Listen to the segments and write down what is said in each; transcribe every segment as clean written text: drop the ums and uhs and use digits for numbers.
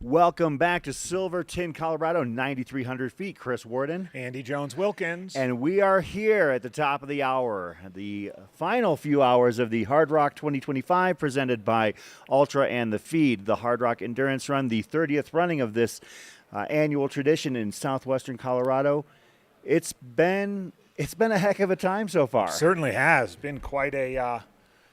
Welcome back to Silverton, Colorado, 9,300 feet. Chris Warden. Andy Jones-Wilkins. And we are here at the top of the hour, the final few hours of the Hardrock 2025 presented by Altra and the Feed, the Hardrock Endurance Run, the 30th running of this annual tradition in southwestern Colorado. It's been a heck of a time so far. Certainly has been quite a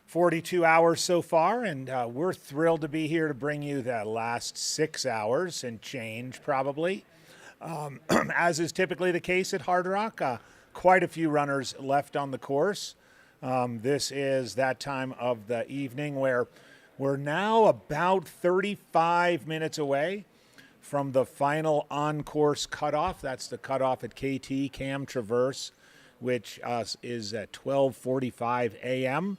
42 hours so far, and we're thrilled to be here to bring you the last 6 hours and change, probably. As is typically the case at Hardrock, quite a few runners left on the course. This is that time of the evening where we're now about 35 minutes away from the final on-course cutoff. That's the cutoff at KT, Cam Traverse, which is at 12:45 a.m.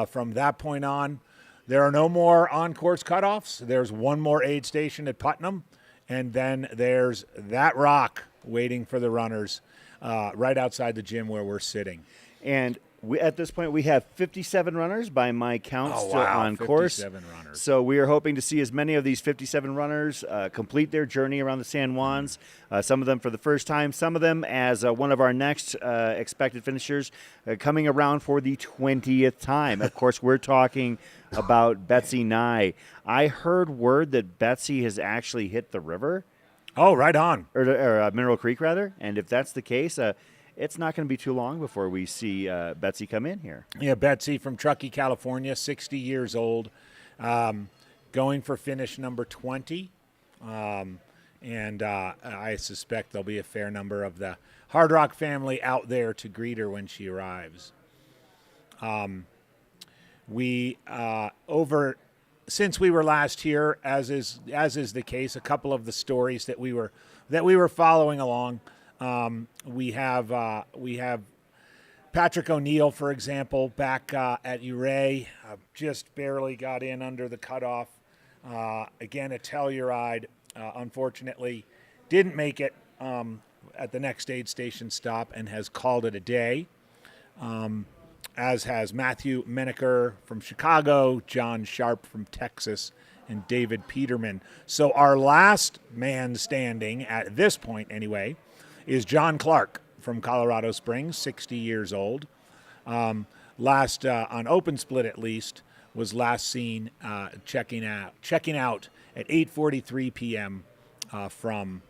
From that point on, there are no more on-course cutoffs. There's one more aid station at Putnam, and then there's that rock waiting for the runners right outside the gym where we're sitting. And at this point, we have 57 runners by my count still on 57 course. 57 runners. So we are hoping to see as many of these 57 runners complete their journey around the San Juans, some of them for the first time, some of them as one of our next expected finishers coming around for the 20th time. Of course, we're talking about Betsy Nye. I heard word that Betsy has actually hit the river. Oh, right on. Or Mineral Creek, rather. And if that's the case, it's not going to be too long before we see Betsy come in here. Yeah, Betsy from Truckee, California, 60 years old, going for finish number 20. And I suspect there'll be a fair number of the Hardrock family out there to greet her when she arrives. Since we were last here, as is the case, a couple of the stories that we were following along. We have Patrick O'Neill, for example, back at Ouray, just barely got in under the cutoff. Again, a Telluride, unfortunately, didn't make it at the next aid station stop and has called it a day, as has Matthew Menaker from Chicago, John Sharp from Texas, and David Peterman. So our last man standing, at this point anyway, is John Clark from Colorado Springs, 60 years old. Last on open split, at least, was last seen checking out at 8:43 p.m. From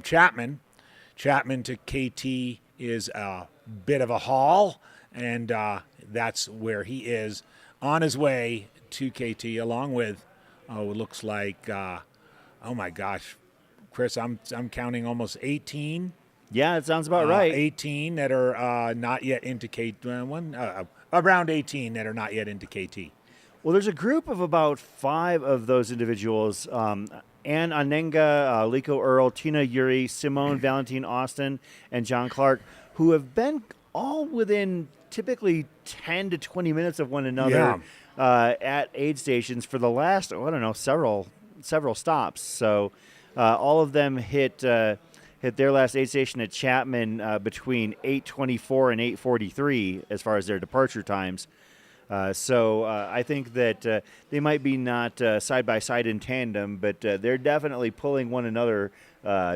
Chapman. Chapman to KT is a bit of a haul, and that's where he is on his way to KT, along with it looks like oh my gosh, Chris, I'm counting almost 18. Yeah, it sounds about right. 18 that are not yet into KT. Around 18 that are not yet into KT. Well, there's a group of about 5 of those individuals. Ann Anenga, Liko Earl, Tina Yuri, Simone Valentine Austin, and John Clark, who have been all within typically 10 to 20 minutes of one another at aid stations for the last, several stops. So all of them hit their last aid station at Chapman between 8:24 and 8:43 as far as their departure times. So I think that they might be not side by side in tandem, but they're definitely pulling one another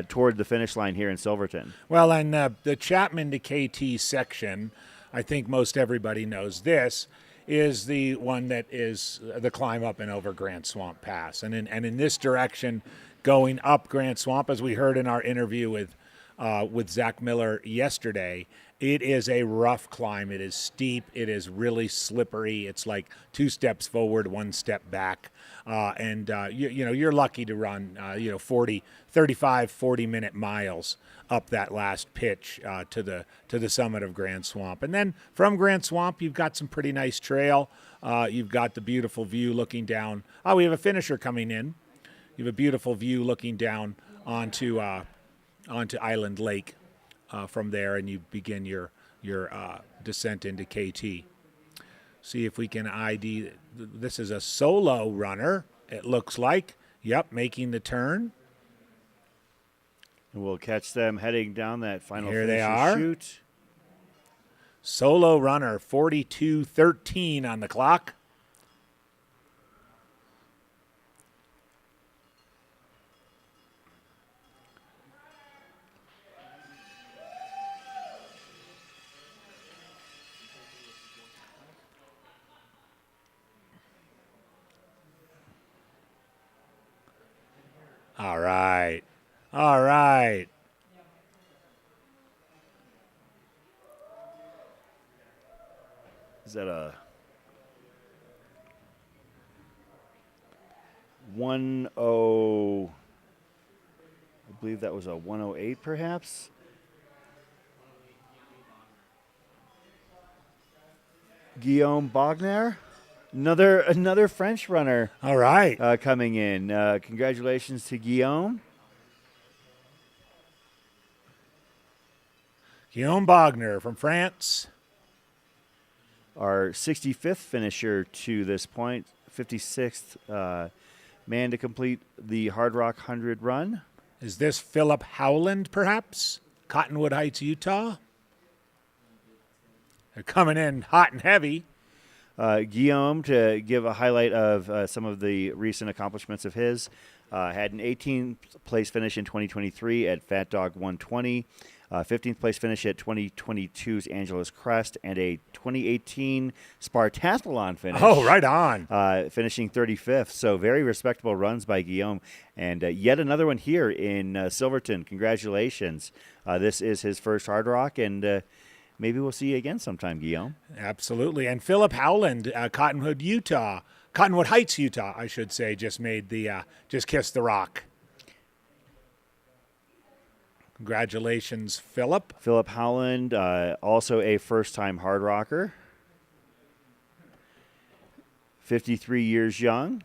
toward the finish line here in Silverton. Well, and the Chapman to KT section, I think most everybody knows this, is the one that is the climb up and over Grant Swamp Pass. And in this direction, going up Grant Swamp, as we heard in our interview with Zach Miller yesterday, it is a rough climb. It is steep. It is really slippery. It's like 2 steps forward, 1 step back. You're lucky to run 40 minute miles up that last pitch to the summit of Grand Swamp. And then from Grand Swamp, you've got some pretty nice trail. You've got the beautiful view looking down. Oh, we have a finisher coming in. You have a beautiful view looking down onto Island Lake from there, and you begin your descent into KT. See if we can ID. This is a solo runner, it looks like. Yep, making the turn. And we'll catch them heading down that final Here they are. Chute. Solo runner, 42:13 on the clock. All right. All right. Is that a 10? I believe that was a 108, perhaps. Guillaume Bogner, another French runner All right. coming in. Congratulations to Guillaume. Guillaume Bogner from France. Our 65th finisher to this point, 56th man to complete the Hardrock 100 run. Is this Philip Howland, perhaps? Cottonwood Heights, Utah. They're coming in hot and heavy. Guillaume, to give a highlight of some of the recent accomplishments of his, had an 18th place finish in 2023 at Fat Dog 120, 15th place finish at 2022's Angeles Crest, and a 2018 Spartathlon finish. Oh, right on. Finishing 35th. So very respectable runs by Guillaume. And yet another one here in Silverton. Congratulations. This is his first Hard Rock, and maybe we'll see you again sometime, Guillaume. Absolutely. And Philip Howland, Cottonwood Heights, Utah, I should say, just made the, just kissed the rock. Congratulations, Philip. Philip Howland, also a first-time Hard Rocker. 53 years young.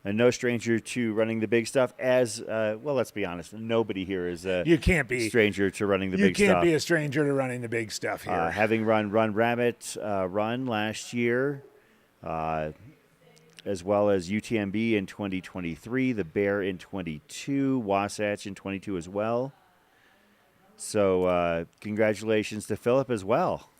And no stranger to running the big stuff. As well, let's be honest, nobody here is you can't be stranger to running the big stuff. You can't be a stranger to running the big stuff here. Having run Rabbit Run last year, as well as UTMB in 2023, the Bear in 22, Wasatch in 22 as well. So congratulations to Philip as well.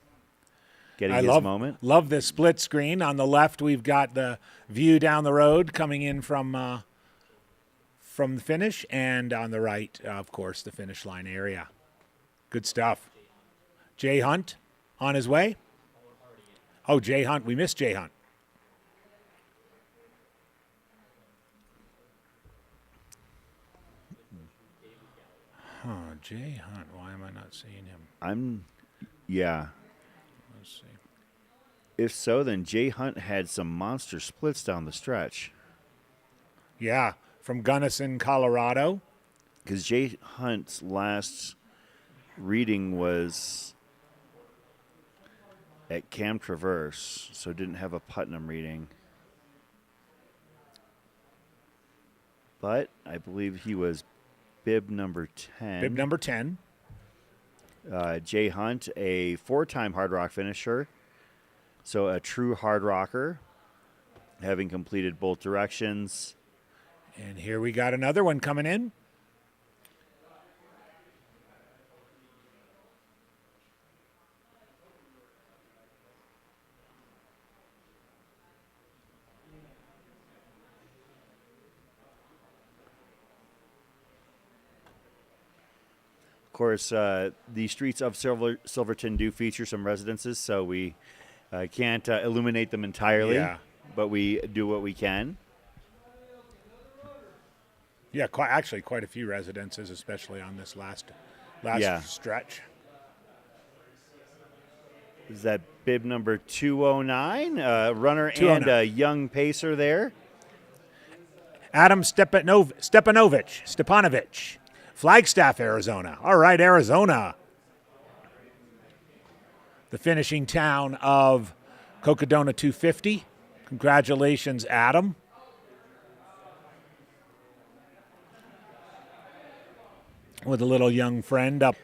Getting his moment. Love this split screen. On the left, we've got the view down the road coming in from the finish, and on the right, of course, the finish line area. Good stuff. Jay Hunt on his way. Oh, Jay Hunt. We missed Jay Hunt. Huh, Jay Hunt. Why am I not seeing him? Yeah. Let's see. If so, then Jay Hunt had some monster splits down the stretch. Yeah, from Gunnison, Colorado. Because Jay Hunt's last reading was at Camp Traverse, so didn't have a Putnam reading. But I believe he was bib number 10. Bib number 10. Jay Hunt, a four-time Hard Rock finisher, so a true Hard Rocker, having completed both directions. And here we got another one coming in. Of course, the streets of Silverton do feature some residences, so we can't illuminate them entirely, but we do what we can. Yeah, quite a few residences, especially on this last stretch. Is that bib number 209? Runner 209. and a young pacer there. Adam Stepanovich, Flagstaff, Arizona. All right, Arizona. The finishing town of Cocodona 250. Congratulations, Adam. With a little young friend up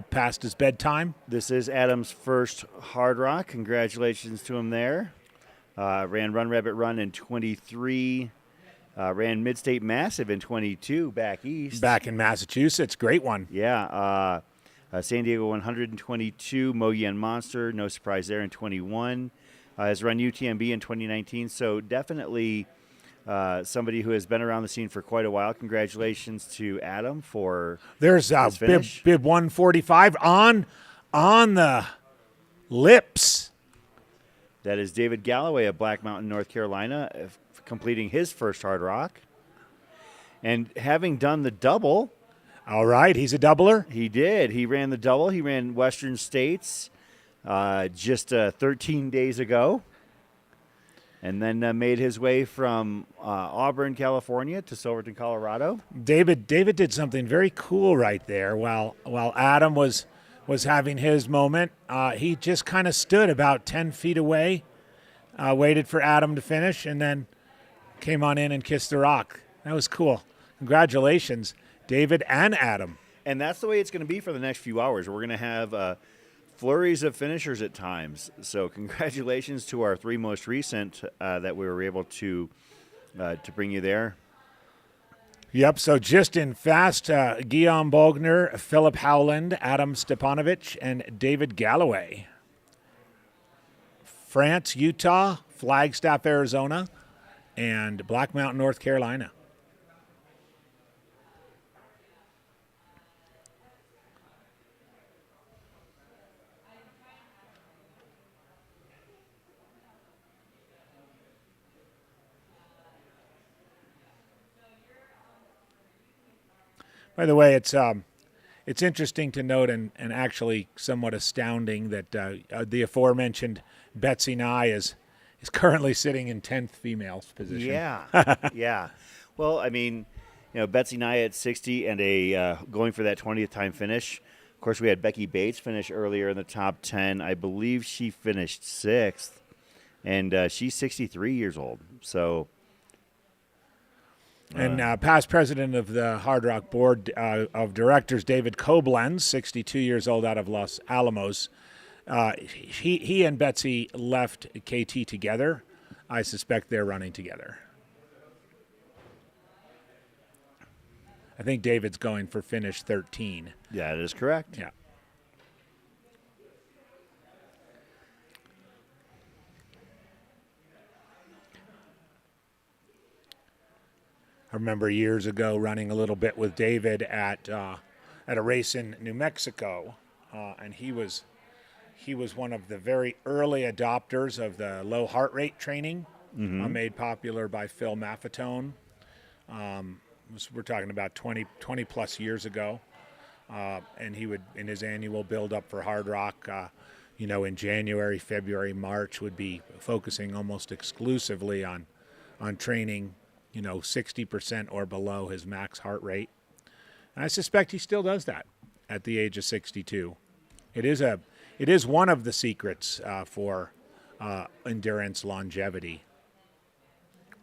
past his bedtime. This is Adam's first Hard Rock. Congratulations to him there. Ran Run Rabbit Run in 23. Ran Midstate Massive in 22 back east. Back in Massachusetts. Great one. Yeah. San Diego 122. Mogollon Monster. No surprise there in 21. Has run UTMB in 2019. So definitely somebody who has been around the scene for quite a while. Congratulations to Adam for There's his finish. bib 145 on the lips. That is David Galloway of Black Mountain, North Carolina, completing his first Hard Rock. And having done the double, All right, he's a doubler. he did. He ran the double. He ran Western States just 13 days ago. And then made his way from Auburn, California to Silverton, Colorado. David did something very cool right there. While Adam was having his moment, he just kind of stood about 10 feet away, waited for Adam to finish, and then came on in and kissed the rock. That was cool. Congratulations, David and Adam. And that's the way it's going to be for the next few hours. We're going to have flurries of finishers at times. So congratulations to our three most recent that we were able to bring you there. Yep, so just in fast, Guillaume Bogner, Philip Howland, Adam Stepanovich, and David Galloway. France, Utah, Flagstaff, Arizona, and Black Mountain, North Carolina. By the way, it's interesting to note and actually somewhat astounding that the aforementioned Betsy Nye is currently sitting in 10th female's position. Yeah, yeah. Well, I mean, Betsy Nye at 60 and going for that 20th time finish. Of course, we had Becky Bates finish earlier in the top 10. I believe she finished 6th, and she's 63 years old. So. And past president of the Hardrock Board of Directors, David Koblenz, 62 years old, out of Los Alamos. He and Betsy left KT together. I suspect they're running together. I think David's going for finish 13. Yeah, that is correct. Yeah. I remember years ago running a little bit with David at a race in New Mexico, and he was one of the very early adopters of the low heart rate training, made popular by Phil Maffetone. We're talking about 20 plus years ago, and he would, in his annual build up for Hardrock, in January, February, March, would be focusing almost exclusively on training 60% or below his max heart rate. And I suspect he still does that at the age of 62. It is one of the secrets for endurance longevity.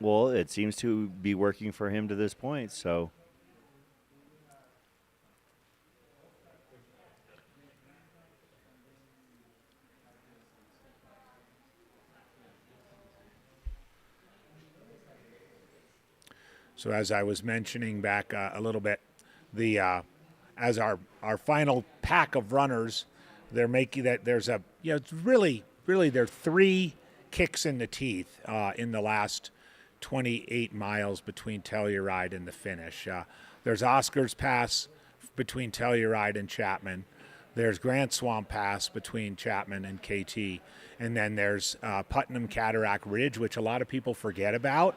Well, it seems to be working for him to this point, so. So as I was mentioning back a little bit, as our final pack of runners, they're making that there's it's really there are 3 kicks in the teeth in the last 28 miles between Telluride and the finish. There's Oscar's Pass between Telluride and Chapman. There's Grant Swamp Pass between Chapman and KT. And then there's Putnam Cataract Ridge, which a lot of people forget about.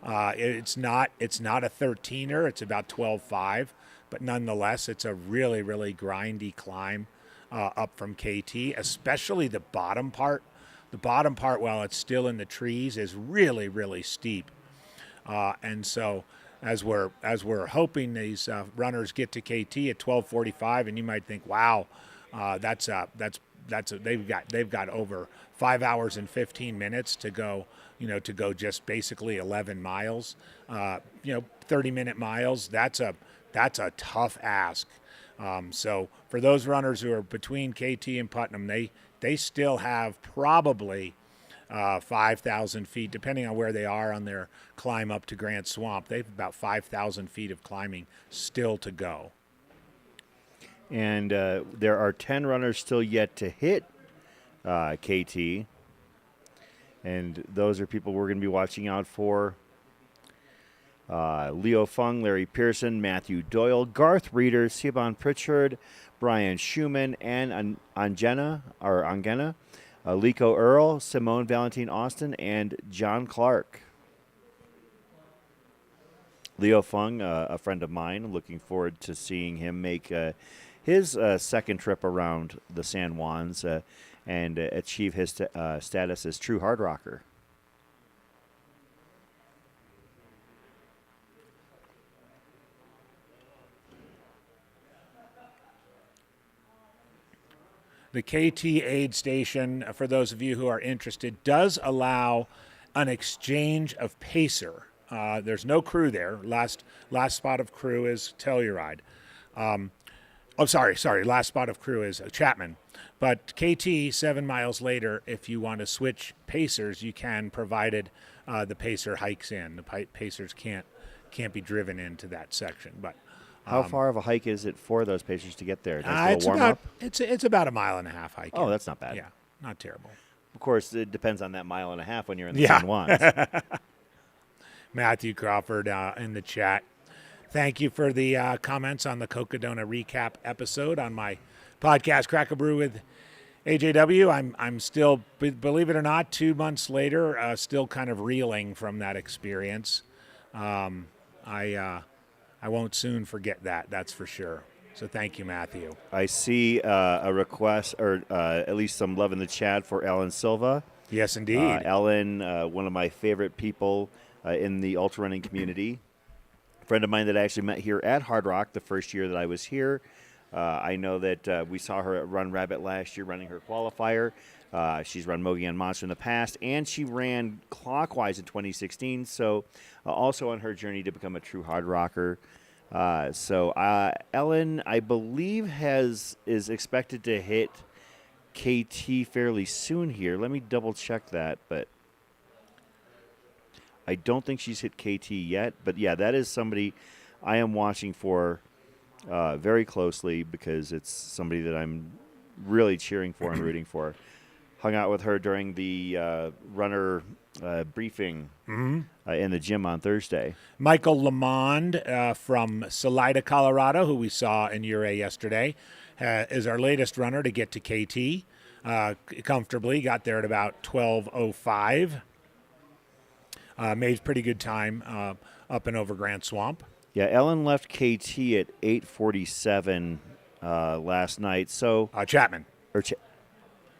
It's not a 13er. It's about 12.5, but nonetheless, it's a really, really grindy climb up from KT, especially the bottom part. The bottom part, while it's still in the trees, is really, really steep. And so, as we're hoping these runners get to KT at 12:45, and you might think, wow, they've got over 5 hours and 15 minutes to go. To go just basically 11 miles, 30-minute miles. That's a tough ask. So for those runners who are between KT and Putnam, they still have probably 5,000 feet, depending on where they are on their climb up to Grant Swamp. They've about 5,000 feet of climbing still to go. And there are 10 runners still yet to hit KT. And those are people we're going to be watching out for. Leo Fung, Larry Pearson, Matthew Doyle, Garth Reeder, Siobhan Pritchard, Brian Schumann, and Angena, Lico Earl, Simone Valentine Austin, and John Clark. Leo Fung, a friend of mine. Looking forward to seeing him make his second trip around the San Juans and achieve his status as true hard rocker. The KT aid station, for those of you who are interested, does allow an exchange of pacer. There's no crew there. Last spot of crew is Telluride. Last spot of crew is Chapman. But KT, 7 miles later, if you want to switch pacers, you can, provided the pacer hikes in. The pacers can't be driven into that section. But How far of a hike is it for those pacers to get there? Nice it's about it's about 1.5 mile hike. Oh, that's not bad. Yeah, not terrible. Of course, it depends on that 1.5 miles when you're in the San Juans. Matthew Crawford in the chat. Thank you for the comments on the Cocodona recap episode on my podcast, Crack a Brew with AJW. I'm still, believe it or not, 2 months later, still kind of reeling from that experience. I won't soon forget that, that's for sure. So thank you, Matthew. I see a request, or at least some love in the chat for Ellen Silva. Yes, indeed. Ellen, one of my favorite people in the ultra running community. A friend of mine that I actually met here at Hardrock the first year that I was here. I know that we saw her at Run Rabbit last year running her qualifier. She's run Mogollon Monster in the past, and she ran Clockwise in 2016. So also on her journey to become a true hard rocker. Ellen, I believe, is expected to hit KT fairly soon here. Let me double check that, but I don't think she's hit KT yet. But yeah, that is somebody I am watching for very closely because it's somebody that I'm really cheering for and rooting for. Hung out with her during the runner briefing in the gym on Thursday. Michael Lamond from Salida, Colorado, who we saw in Ouray yesterday, is our latest runner to get to KT comfortably. Got there at about 12:05. Made pretty good time up and over Grand Swamp. Yeah, Ellen left KT at 8:47 last night. So Chapman,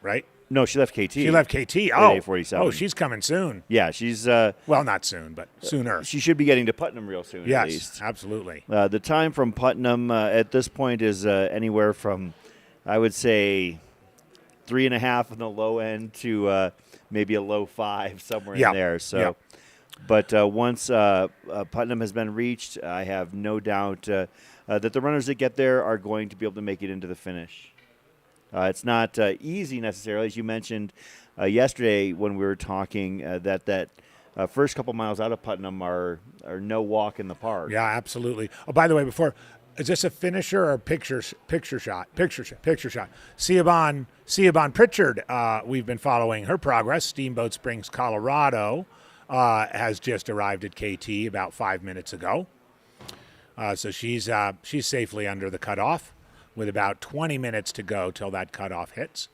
right? No, she left KT. She left KT. Oh, 8:47. Oh, she's coming soon. Yeah, she's well, not soon, but sooner. She should be getting to Putnam real soon. Yes, at least. Absolutely. The time from Putnam at this point is anywhere from, I would say, 3.5 on the low end to maybe a low 5 somewhere in there. So, but once Putnam has been reached, I have no doubt that the runners that get there are going to be able to make it into the finish. It's not easy necessarily, as you mentioned yesterday when we were talking. That first couple miles out of Putnam are no walk in the park. Yeah, absolutely. Oh, by the way, is this a finisher or picture shot? Picture shot. Siobhan Pritchard. We've been following her progress. Steamboat Springs, Colorado, has just arrived at KT about 5 minutes ago. So she's safely under the cutoff, with about 20 minutes to go till that cutoff hits.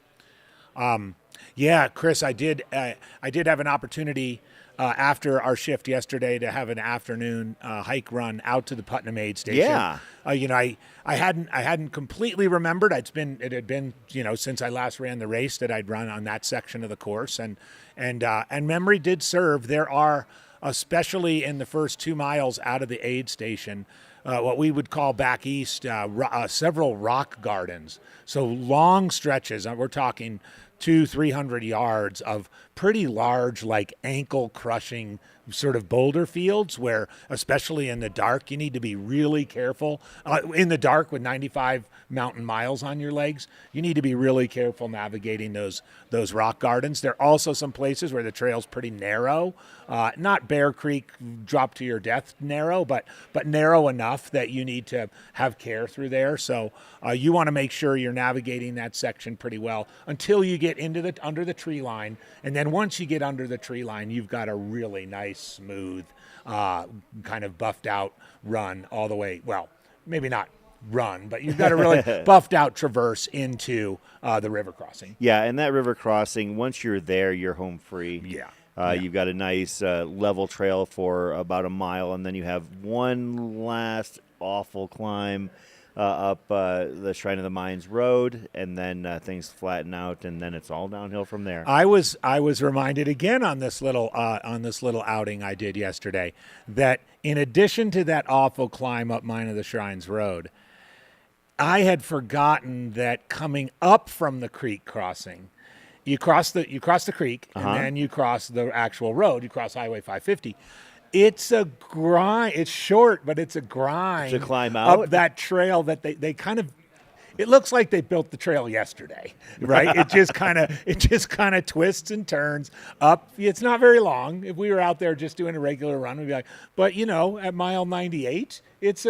Chris, I did have an opportunity after our shift yesterday to have an afternoon hike run out to the Putnam Aid Station. Yeah. I hadn't completely remembered. It had been since I last ran the race that I'd run on that section of the course, and memory did serve. There are, especially in the first 2 miles out of the aid station, what we would call back east, several rock gardens. So long stretches, we're talking 200-300 yards of pretty large, like ankle-crushing sort of boulder fields where, especially in the dark, you need to be really careful. In the dark with 95 mountain miles on your legs, you need to be really careful navigating those rock gardens. There are also some places where the trail's pretty narrow, not Bear Creek drop to your death narrow, but narrow enough that you need to have care through there. So you want to make sure you're navigating that section pretty well until you get into under the tree line, and then once you get under the tree line, you've got a really nice, smooth, kind of buffed out run all the way. Well, maybe not run, but you've got a really buffed out traverse into the river crossing. Yeah, and that river crossing, once you're there, you're home free. Yeah. You've got a nice level trail for about a mile, and then you have one last awful climb up the Shrine of the Mines Road, and then things flatten out, and then it's all downhill from there. I was reminded again on this little outing I did yesterday that in addition to that awful climb up Mine of the Shrines Road, I had forgotten that coming up from the creek crossing, you cross the creek and then you cross the actual road. You cross Highway 550. It's a grind. It's short, but it's a grind to climb out up that trail that they kind of. It looks like they built the trail yesterday, right? it just kind of twists and turns up. It's not very long. If we were out there just doing a regular run, we'd be like, but at mile 98, it's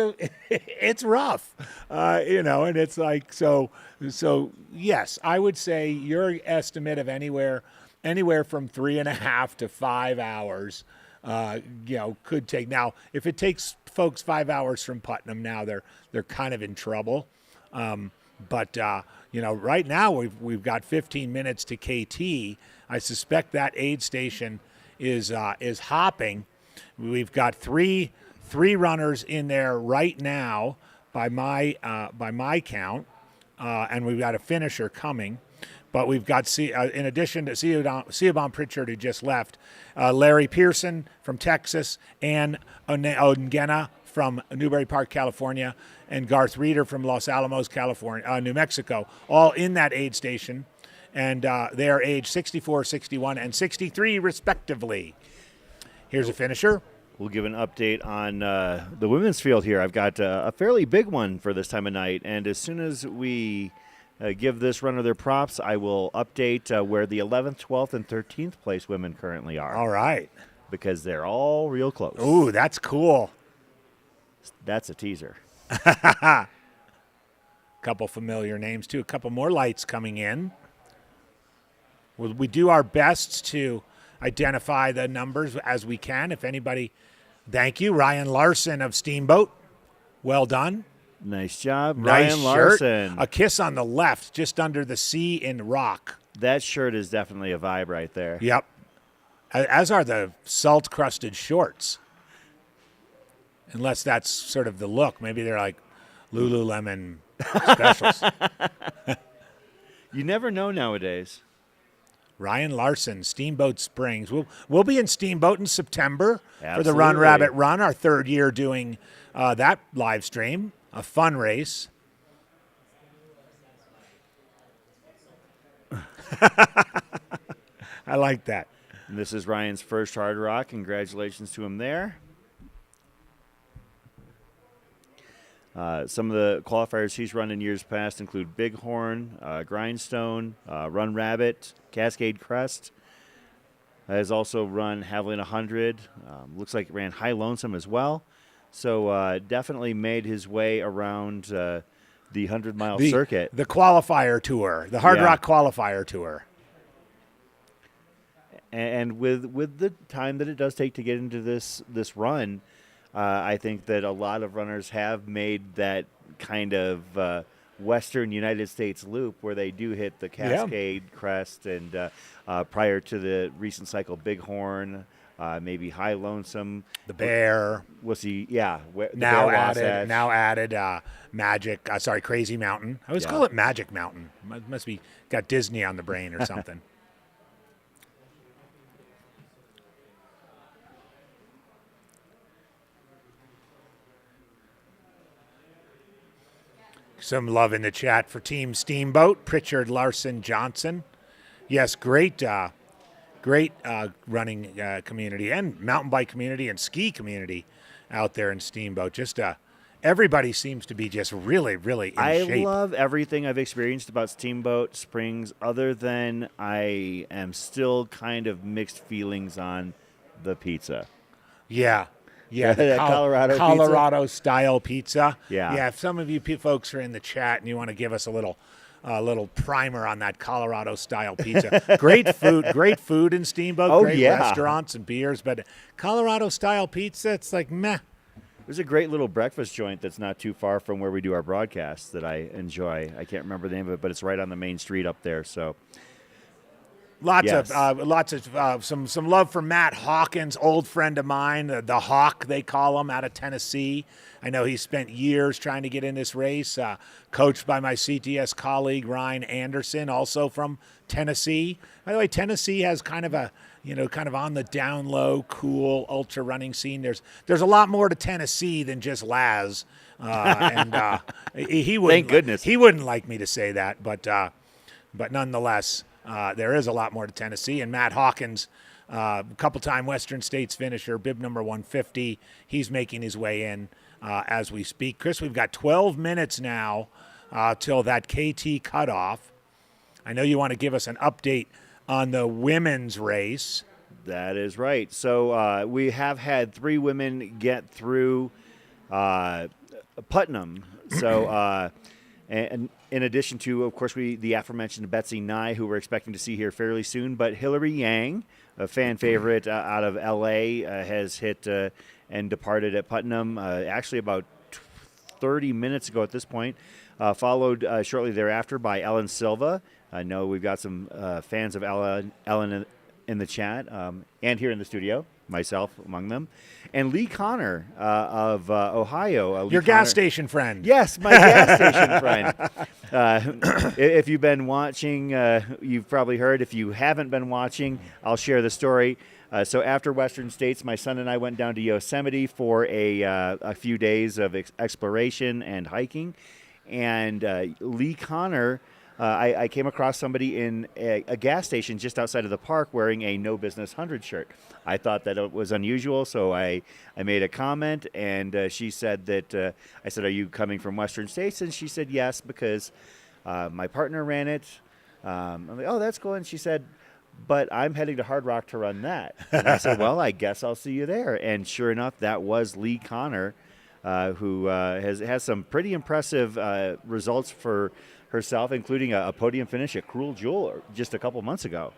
rough, and it's like so. Yes, I would say your estimate of anywhere from 3.5 to 5 hours. Could take. Now, if it takes folks 5 hours from Putnam, now they're kind of in trouble. But right now we've got 15 minutes to KT. I suspect that aid station is hopping. We've got three runners in there right now by my count, and we've got a finisher coming. But we've got, in addition to Siobhan Pritchard, who just left, Larry Pearson from Texas, Ann Ongena from Newbury Park, California, and Garth Reeder from Los Alamos, California, New Mexico, all in that aid station. And they are aged 64, 61, and 63, respectively. Here's a finisher. We'll give an update on the women's field here. I've got a fairly big one for this time of night, and as soon as we give this runner their props, I will update where the 11th, 12th, and 13th place women currently are. All right. Because they're all real close. Ooh, that's cool. That's a teaser. Couple familiar names, too. A couple more lights coming in. We do our best to identify the numbers as we can. If anybody, thank you. Ryan Larson of Steamboat. Well done. Nice job, Nice Ryan shirt. Larson. A kiss on the left, just under the C in rock. That shirt is definitely a vibe right there. Yep. As are the salt-crusted shorts. Unless that's sort of the look. Maybe they're like Lululemon specials. You never know nowadays. Ryan Larson, Steamboat Springs. We'll be in Steamboat in September for the Absolutely. Run Rabbit Run, our third year doing that live stream. A fun race. I like that. And this is Ryan's first Hardrock. Congratulations to him there. Some of the qualifiers he's run in years past include Bighorn, Grindstone, Run Rabbit, Cascade Crest. Has also run Haviland 100. Looks like ran High Lonesome as well. So definitely made his way around the 100-mile circuit. The qualifier tour, the Hard Rock qualifier tour. And with the time that it does take to get into this run, I think that a lot of runners have made that kind of western United States loop where they do hit the Cascade Crest and prior to the recent cycle, Bighorn, maybe High Lonesome, the Bear. Was he? Now added Crazy Mountain. I always call it Magic Mountain. Must be got Disney on the brain or something. Some love in the chat for Team Steamboat, Pritchard, Larson, Johnson. Yes, great running community and mountain bike community and ski community out there in Steamboat. Just everybody seems to be just really, really in shape. I love everything I've experienced about Steamboat Springs, other than I am still kind of mixed feelings on the pizza. Yeah. Yeah, the Colorado style pizza. Yeah. If some of you folks are in the chat and you want to give us a little primer on that Colorado style pizza, great food in Steamboat. Great restaurants and beers, but Colorado style pizza, it's like meh. There's a great little breakfast joint that's not too far from where we do our broadcasts that I enjoy. I can't remember the name of it, but it's right on the main street up there. So Lots Yes. of some love for Matt Hawkins, old friend of mine, the Hawk they call him, out of Tennessee. I know he spent years trying to get in this race, coached by my CTS colleague Ryan Anderson, also from Tennessee. By the way, Tennessee has kind of a kind of on the down low, cool ultra running scene. There's a lot more to Tennessee than just Laz, and he wouldn't. Thank goodness. He wouldn't like me to say that, but nonetheless. There is a lot more to Tennessee, and Matt Hawkins, couple-time Western States finisher, bib number 150. He's making his way in as we speak. Chris, we've got 12 minutes now till that KT cutoff. I know you want to give us an update on the women's race. That is right. So we have had 3 women get through Putnam. So and in addition to, of course, the aforementioned Betsy Nye, who we're expecting to see here fairly soon, but Hillary Yang, a fan favorite out of L.A., has hit and departed at Putnam actually about 30 minutes ago at this point, followed shortly thereafter by Ellen Silva. I know we've got some fans of Ellen in the chat and here in the studio, myself among them. And Lee Connor of Ohio. Your gas station friend. Yes, my gas station friend. If you've been watching, you've probably heard. If you haven't been watching, I'll share the story. So after Western States, my son and I went down to Yosemite for a few days of exploration and hiking. And Lee Connor, I came across somebody in a gas station just outside of the park wearing a No Business 100 shirt. I thought that it was unusual, so I made a comment, and she said that, I said, "Are you coming from Western States?" And she said, "Yes, because my partner ran it." I'm like, "Oh, that's cool." And she said, "But I'm heading to Hardrock to run that." And I said, "Well, I guess I'll see you there." And sure enough, that was Lee Connor, who has some pretty impressive results for herself, including a podium finish at Cruel Jewel just a couple months ago.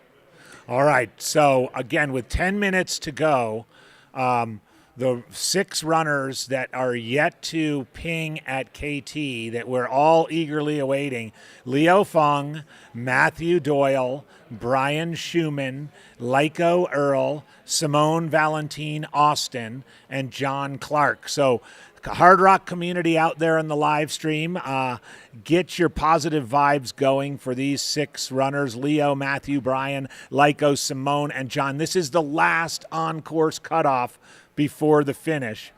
All right. So, again, with 10 minutes to go, the 6 runners that are yet to ping at KT that we're all eagerly awaiting: Leo Fung, Matthew Doyle, Brian Schumann, Lyco Earl, Simone Valentine Austin, and John Clark. So, Hardrock community out there in the live stream, get your positive vibes going for these 6 runners: Leo, Matthew, Brian, Lyco, Simone, and John. This is the last on-course cutoff before the finish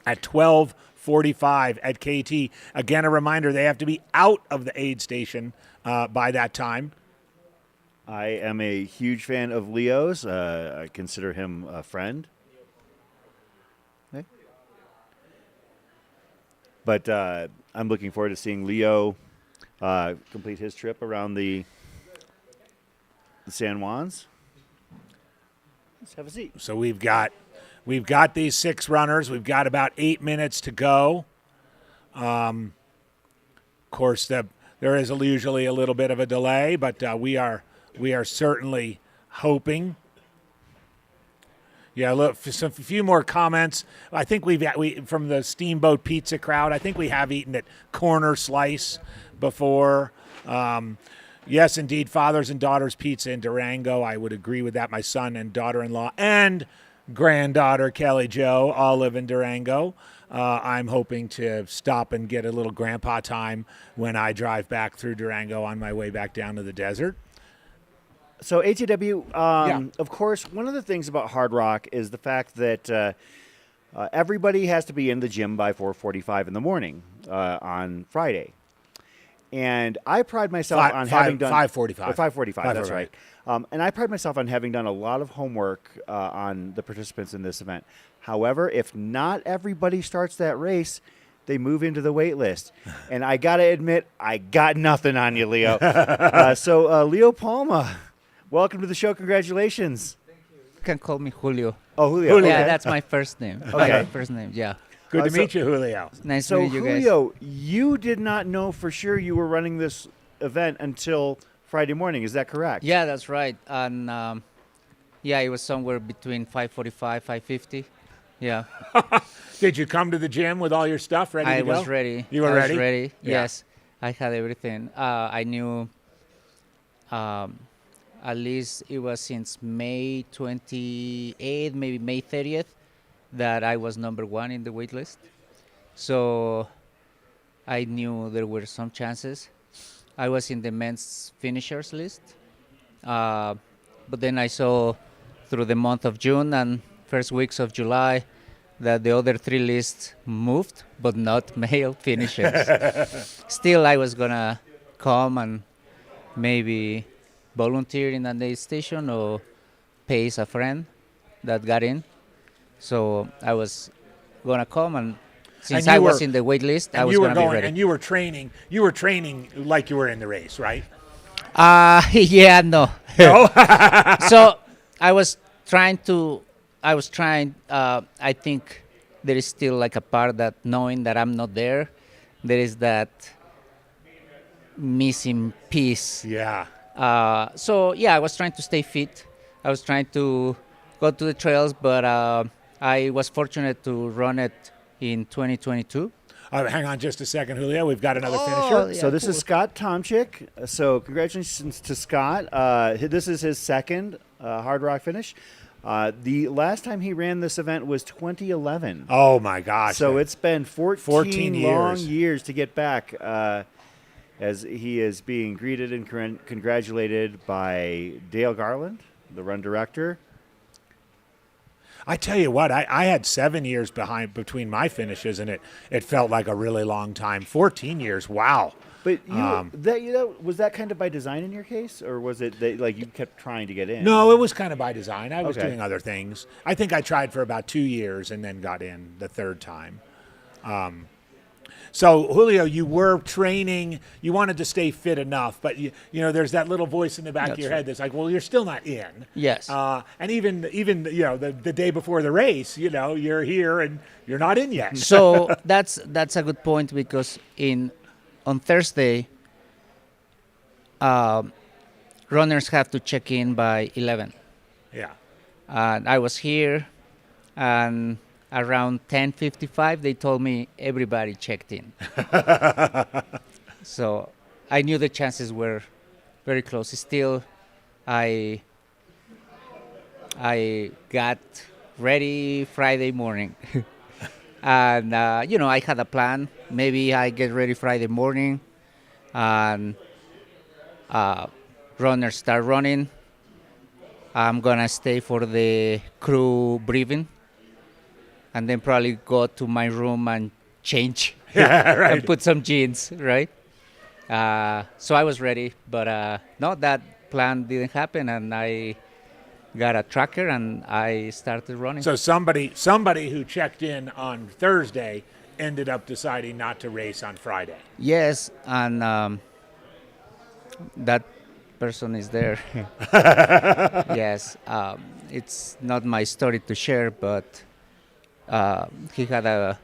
at 12:45 at KT. Again, a reminder, they have to be out of the aid station by that time. I am a huge fan of Leo's. I consider him a friend. But I'm looking forward to seeing Leo complete his trip around the San Juans. Let's have a seat. So we've got these 6 runners. We've got about 8 minutes to go. Of course, there is usually a little bit of a delay, but we are certainly hoping. Yeah, look, a few more comments. I think we from the Steamboat Pizza crowd. I think we have eaten at Corner Slice before. Yes, indeed, fathers and daughters pizza in Durango. I would agree with that. My son and daughter-in-law and granddaughter Kelly Jo all live in Durango. I'm hoping to stop and get a little grandpa time when I drive back through Durango on my way back down to the desert. So ATW, of course, one of the things about Hardrock is the fact that everybody has to be in the gym by 4:45 in the morning on Friday. And I pride myself on having done 5:45. 5:45. That's right. And I pride myself on having done a lot of homework on the participants in this event. However, if not everybody starts that race, they move into the wait list. And I got to admit, I got nothing on you, Leo. So Leo Palma, welcome to the show. Congratulations. Thank you. You can call me Julio. Oh, Julio. Yeah, Okay. that's my first name. Okay. My first name, yeah. Good to meet you, Julio. Nice to So meet you guys. Julio, you did not know for sure you were running this event until Friday morning. Is that correct? Yeah, that's right. And yeah, it was somewhere between 5:45, 5:50. Yeah. Did you come to the gym with all your stuff ready to go? I was ready. You were I ready? was ready. Yeah. Yes. I had everything. I knew at least it was since May 28th, maybe May 30th, that I was number one in the wait list. So I knew there were some chances. I was in the men's finishers list. But then I saw through the month of June and first weeks of July that the other three lists moved, but not male finishers. Still, I was gonna come and maybe volunteer in an aid station or pace a friend that got in. So I was gonna come, and since I was in the wait list, I was gonna be ready. And you were training. You were training like you were in the race, right? Yeah, no. No. So I was trying. I think there is still like a part that knowing that I'm not there, there is that missing piece. Yeah. So yeah, I was trying to stay fit. I was trying to go to the trails, but I was fortunate to run it in 2022. Hang on just a second, Julio. We've got another finisher. Yeah, So this is Scott Tomczyk. So congratulations to Scott. This is his second Hardrock finish. The last time he ran this event was 2011. Oh, my gosh. So it's been 14 long years. years to get back, as he is being greeted and congratulated by Dale Garland, the run director. I tell you what, I had 7 years between my finishes, and it felt like a really long time. 14 years, wow. But was that kind of by design in your case, or was it that like you kept trying to get in? No, it was kind of by design. I was Okay. doing other things. I think I tried for about 2 years and then got in the third time. So, Julio, you were training. You wanted to stay fit enough, but you know, there's that little voice in the back of your head that's like, "Well, you're still not in." Yes. And even you know, the day before the race, you know, you're here and you're not in yet. So that's a good point, because on Thursday, runners have to check in by 11. Yeah. And I was here, and around 10:55, they told me everybody checked in. So I knew the chances were very close. Still, I got ready Friday morning. And, you know, I had a plan. Maybe I get ready Friday morning and runners start running. I'm going to stay for the crew briefing and then probably go to my room and change. Yeah, right. And put some jeans, right? So I was ready, but no, that plan didn't happen, and I got a tracker and I started running. So somebody who checked in on Thursday ended up deciding not to race on Friday. Yes, and that person is there. Yes, it's not my story to share, but he had a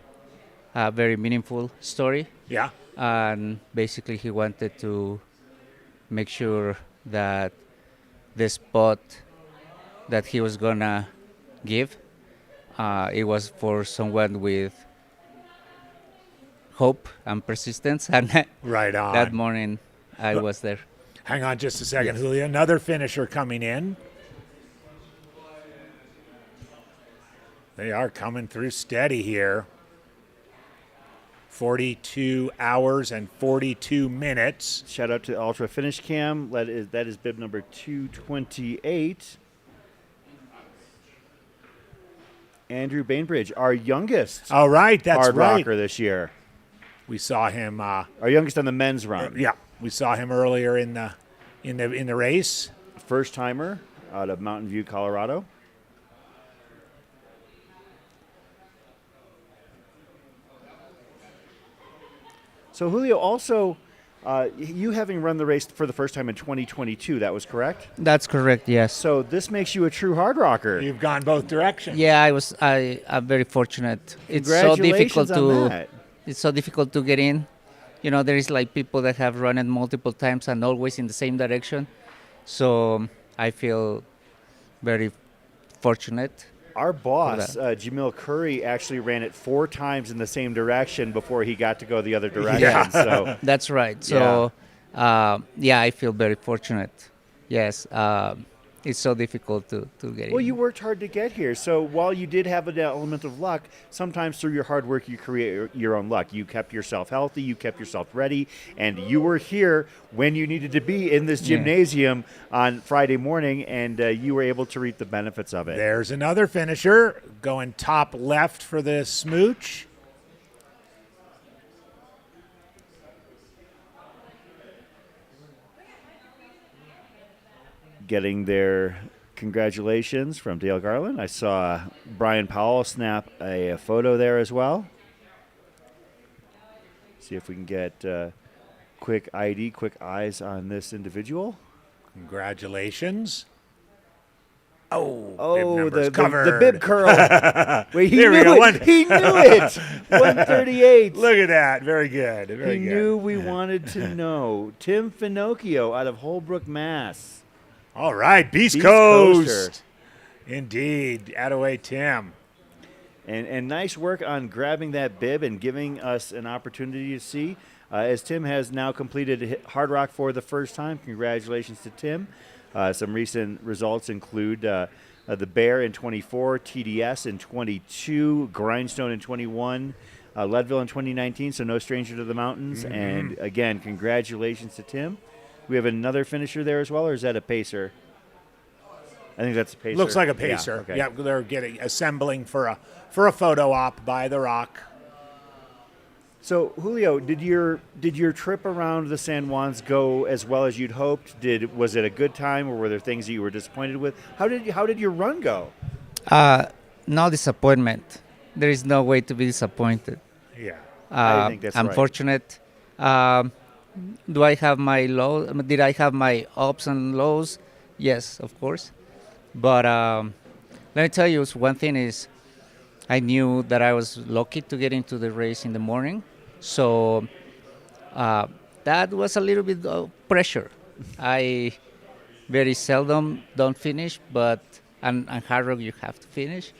very meaningful story, Yeah. and basically he wanted to make sure that the spot that he was gonna give, it was for someone with hope and persistence, and Right on. that morning I was there. Hang on just a second, Julio. Another finisher coming in. They are coming through steady here. 42 hours and 42 minutes. Shout out to Altra Finish Cam. That is bib number 228. Andrew Bainbridge, our youngest All right, that's hard right. rocker this year. We saw him. Our youngest on the men's run. Yeah, we saw him earlier in the race. First timer out of Mountain View, Colorado. So Julio, also, you having run the race for the first time in 2022, that was correct? That's correct, yes. So this makes you a true hard rocker. You've gone both directions. Yeah, I'm very fortunate. It's so difficult Congratulations on that. it's so difficult to get in. You know, there is like people that have run it multiple times and always in the same direction. So I feel very fortunate. Our boss, Jamil Curry, actually ran it 4 times in the same direction before he got to go the other direction. Yeah. So That's right. So, yeah, I feel very fortunate. yes, it's so difficult to get Well, in. you worked hard to get here. So while you did have an element of luck, sometimes through your hard work, you create your own luck. You kept yourself healthy, you kept yourself ready, and you were here when you needed to be in this Yeah. gymnasium on Friday morning, and you were able to reap the benefits of it. There's another finisher going top left for the smooch. Getting their congratulations from Dale Garland. I saw Brian Powell snap a photo there as well. See if we can get quick ID, quick eyes on this individual. Congratulations. Oh, Oh, bib the covered. bib curl. Wait, he There we knew go. it. He knew it. 138. Look at that. Very good. Very He good. knew we wanted to know. Tim Finocchio out of Holbrook, Mass. All right, Beast Beast Coast. Coaster. Indeed. Attaway Tim. And nice work on grabbing that bib and giving us an opportunity to see. As Tim has now completed Hardrock for the first time. Congratulations to Tim. Some recent results include the Bear in 24, TDS in 22, Grindstone in 21, Leadville in 2019, so no stranger to the mountains. Mm-hmm. And again, congratulations to Tim. We have another finisher there as well, or is that a pacer? I think that's a pacer. Looks like a pacer. Yeah, okay. They're assembling for a photo op by the Rock. So Julio, did your trip around the San Juans go as well as you'd hoped? Was it a good time, or were there things that you were disappointed with? How did your run go? No disappointment. There is no way to be disappointed. Yeah. I think that's I'm right. fortunate. Do I have my low? Did I have my ups and lows? Yes, of course. But let me tell you, one thing is, I knew that I was lucky to get into the race in the morning, so that was a little bit of pressure. I very seldom don't finish, but on Hardrock you have to finish.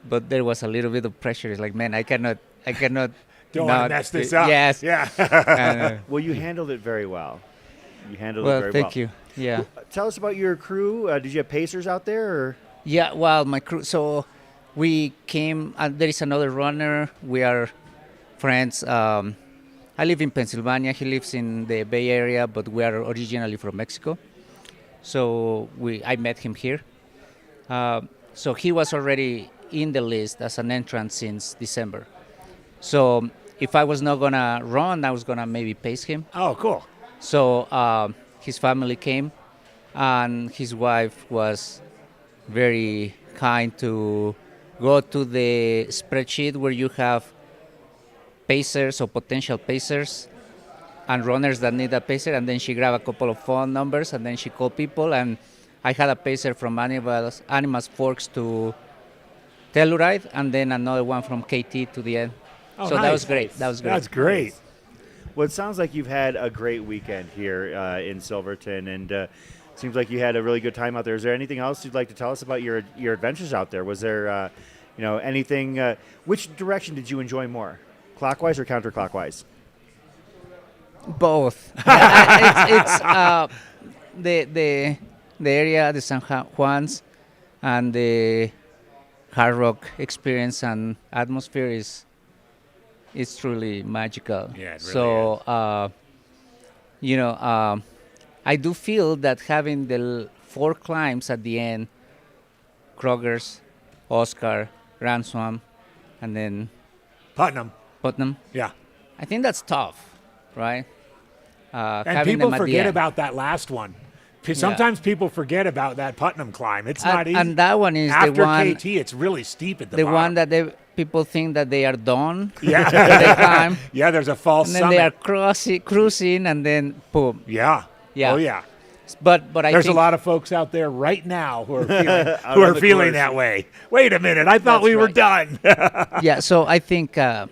But there was a little bit of pressure. It's like, man, I cannot. Don't want to mess this up. Yes. Yeah. Well, you handled it very well. You handled it Well, very thank well. you. Yeah. Tell us about your crew. Did you have pacers out there? Or? Yeah, well, my crew. So we came. There is another runner. We are friends. I live in Pennsylvania. He lives in the Bay Area, but we are originally from Mexico. So I met him here. So he was already in the list as an entrant since December. So if I was not gonna run, I was gonna maybe pace him. Oh, cool. So his family came, and his wife was very kind to go to the spreadsheet where you have pacers or potential pacers and runners that need a pacer, and then she grabbed a couple of phone numbers, and then she called people, and I had a pacer from Animas Forks to Telluride, and then another one from KT to the end. Oh, So nice. that was great. That was great. That's great. Well, it sounds like you've had a great weekend here in Silverton, and seems like you had a really good time out there. Is there anything else you'd like to tell us about your adventures out there? Was there, anything? Which direction did you enjoy more, clockwise or counterclockwise? Both. It's the area, the San Juans, and the Hard Rock experience and atmosphere is truly magical. Yeah, it really so I do feel that having the 4 climbs at the end, Kroger's, Oscar, Grand Swamp, and then Putnam. Putnam, Yeah. I think that's tough, right? And Having people them at the forget end. about that last one. Sometimes people forget about that Putnam climb. It's not easy. And that one is After the one, KT, it's really steep at the the bottom. one that people think that they are done. Yeah. They climb, Yeah, there's a false and then summit. they are cruising, and then boom. Yeah. Yeah. Oh, yeah. But I There's think a lot of folks out there right now who are feeling, Out who on are the feeling course. that way. Wait a minute. I thought That's we were right. done. yeah. So I think I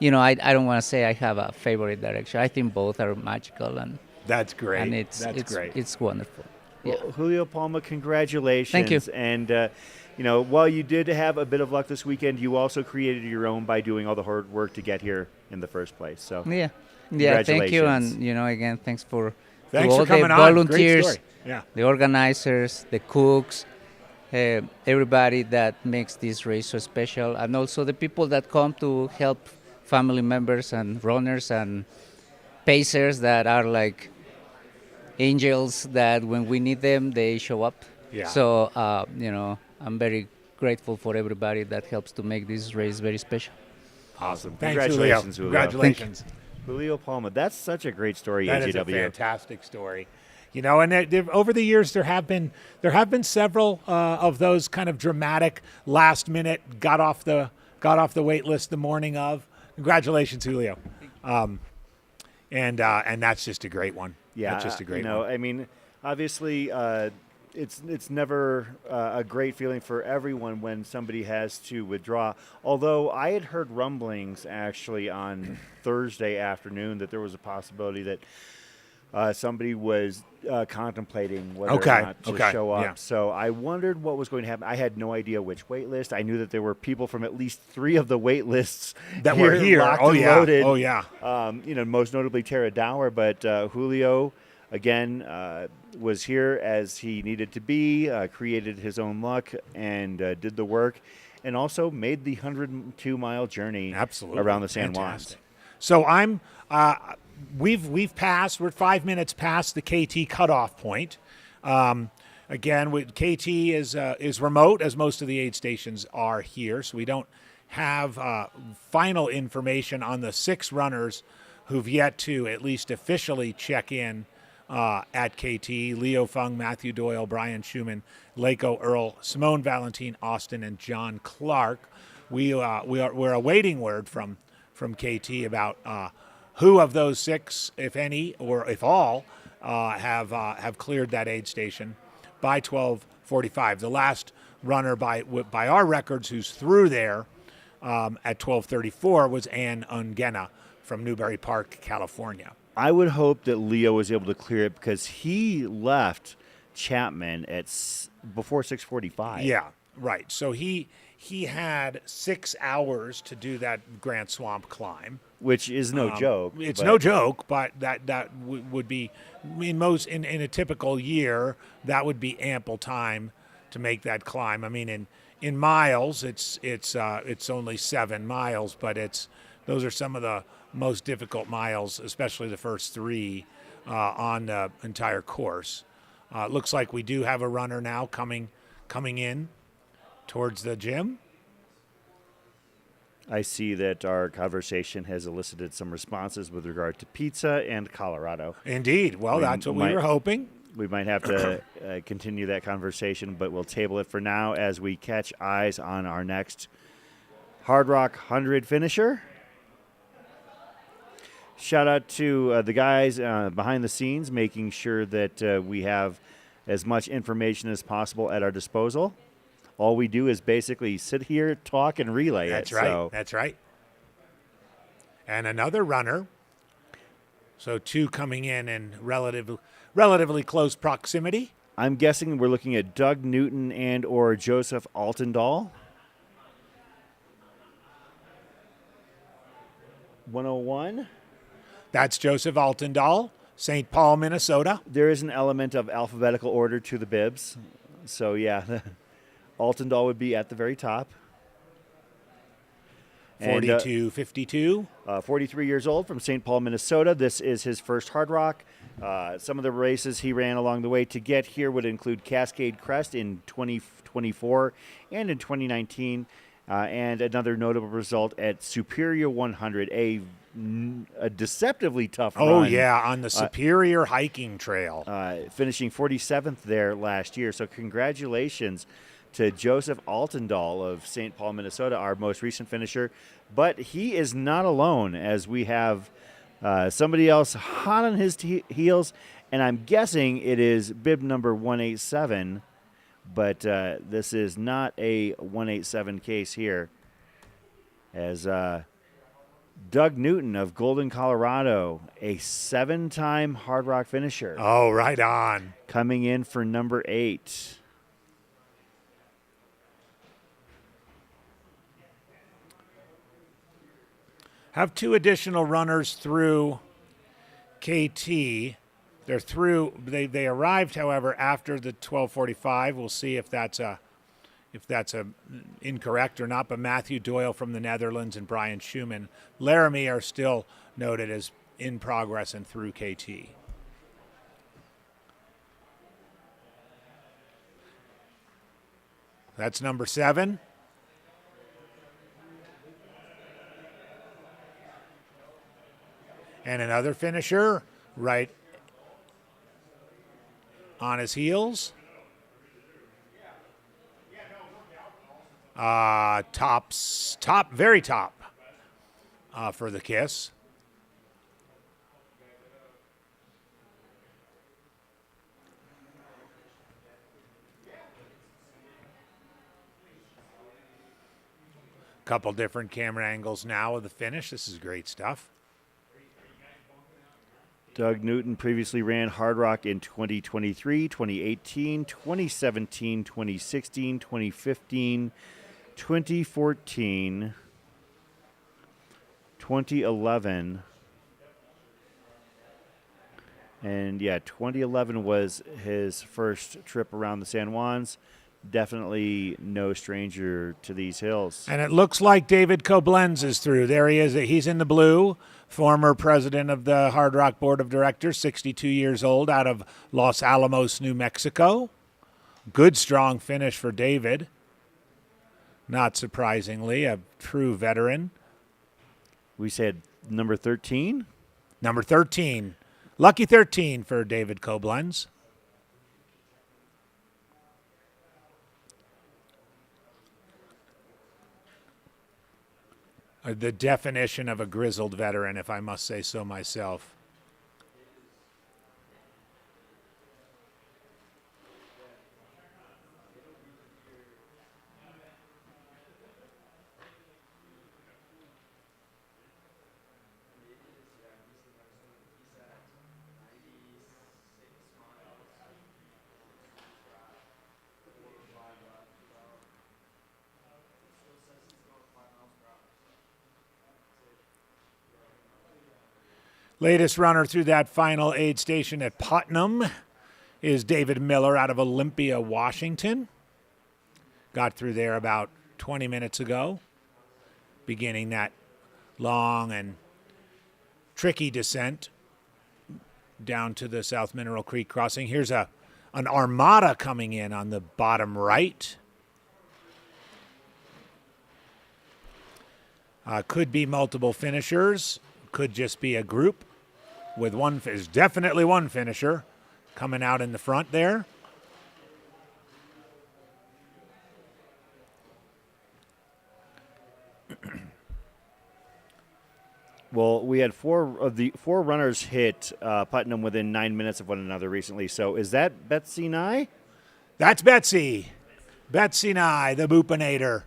don't want to say I have a favorite direction. I think both are magical, and That's great. and it's great. It's wonderful. Yeah. Well, Julio Palma, congratulations. Thank you. And, while you did have a bit of luck this weekend, you also created your own by doing all the hard work to get here in the first place. So, Yeah. Yeah. Thank you, Congratulations. and again, thanks for Thanks all for coming the on. Great volunteers, story. Yeah. the organizers, the cooks, everybody that makes this race so special, and also the people that come to help family members and runners and pacers that are like angels that when we need them, they show up. Yeah. So, I'm very grateful for everybody that helps to make this race very special. Awesome. Thanks, Congratulations, Julio. Julio. Congratulations. Julio Palma. That's such a great story, That is a AJW. fantastic story. And over the years there have been several of those kind of dramatic last minute got off the wait list the morning of. Congratulations, Julio. And that's just a great one. Yeah, that's just a great one. I mean, obviously, it's never a great feeling for everyone when somebody has to withdraw. Although I had heard rumblings actually on Thursday afternoon that there was a possibility that somebody was contemplating whether or not to show up. Yeah. So I wondered what was going to happen. I had no idea which wait list. I knew that there were people from at least 3 of the wait lists That were here. locked Oh and yeah. loaded. Oh yeah. Most notably Tara Dower, but Julio, again, was here as he needed to be, created his own luck, and did the work, and also made the 102-mile journey Absolutely. around the San Fantastic. Juans. So we've passed. We're 5 minutes past the KT cutoff point. Again, KT is remote, as most of the aid stations are here, so we don't have final information on the 6 runners who've yet to at least officially check in at KT. Leo Fung, Matthew Doyle, Brian Schumann, Lako Earl, Simone Valentine, Austin, and John Clark. We're awaiting word from KT about who of those 6, if any, or if all, have cleared that aid station by 12:45. The last runner by our records who's through there at 12:34 was Ann Ungena from Newbury Park, California. I would hope that Leo was able to clear it because he left Chapman before 6:45. Yeah, right. So he had 6 hours to do that Grant Swamp climb. Which is no joke. It's no joke, but that would be in a typical year, that would be ample time to make that climb. I mean, in miles, it's only 7 miles, but those are some of the most difficult miles, especially the first 3 on the entire course. It looks like we do have a runner now coming in towards the gym. I see that our conversation has elicited some responses with regard to pizza and Colorado. Indeed. Well, that's what we were hoping. We might have to continue that conversation, but we'll table it for now as we catch eyes on our next Hardrock 100 finisher. Shout out to the guys behind the scenes, making sure that we have as much information as possible at our disposal. All we do is basically sit here, talk, and relay That's it. right. So That's right. And another runner. So 2 coming in relatively close proximity. I'm guessing we're looking at Doug Newton and or Joseph Altendahl. 101. That's Joseph Altendahl, St. Paul, Minnesota. There is an element of alphabetical order to the bibs. So, yeah, Altendahl would be at the very top. 42-52. 43 years old from St. Paul, Minnesota. This is his first Hard Rock. Some of the races he ran along the way to get here would include Cascade Crest in 2024 and in 2019, and another notable result at Superior 100, a deceptively tough run. Oh, yeah, on the Superior Hiking Trail. Finishing 47th there last year. So congratulations to Joseph Altendahl of St. Paul, Minnesota, our most recent finisher. But he is not alone, as we have somebody else hot on his heels, and I'm guessing it is bib number 187, but this is not a 187 case here, as Doug Newton of Golden, Colorado, a 7-time Hard Rock finisher. Oh, right on. Coming in for number 8. Have 2 additional runners through KT They're through. They arrived, however, after the 12:45. We'll see if that's a incorrect or not. But Matthew Doyle from the Netherlands and Brian Schumann, Laramie are still noted as in progress and through KT. That's number 7. And another finisher right on his heels. Very top for the kiss. Couple different camera angles now of the finish. This is great stuff. Doug Newton previously ran Hardrock in 2023, 2018, 2017, 2016, 2015, 2014, 2011. And yeah, 2011 was his first trip around the San Juans. Definitely no stranger to these hills. And it looks like David Koblenz is through. There he is. He's in the blue. Former president of the Hardrock Board of Directors, 62 years old, out of Los Alamos, New Mexico. Good, strong finish for David. Not surprisingly, a true veteran. We said number 13? Number 13. Lucky 13 for David Koblenz. The definition of a grizzled veteran, if I must say so myself. Latest runner through that final aid station at Putnam is David Miller out of Olympia, Washington. Got through there about 20 minutes ago, beginning that long and tricky descent down to the South Mineral Creek crossing. Here's an armada coming in on the bottom right. Could be multiple finishers. Could just be a group with one. Is definitely one finisher coming out in the front there. Well, we had four runners hit Putnam within 9 minutes of one another recently. So is that Betsy Nye? That's Betsy. Betsy Nye, the Boopinator.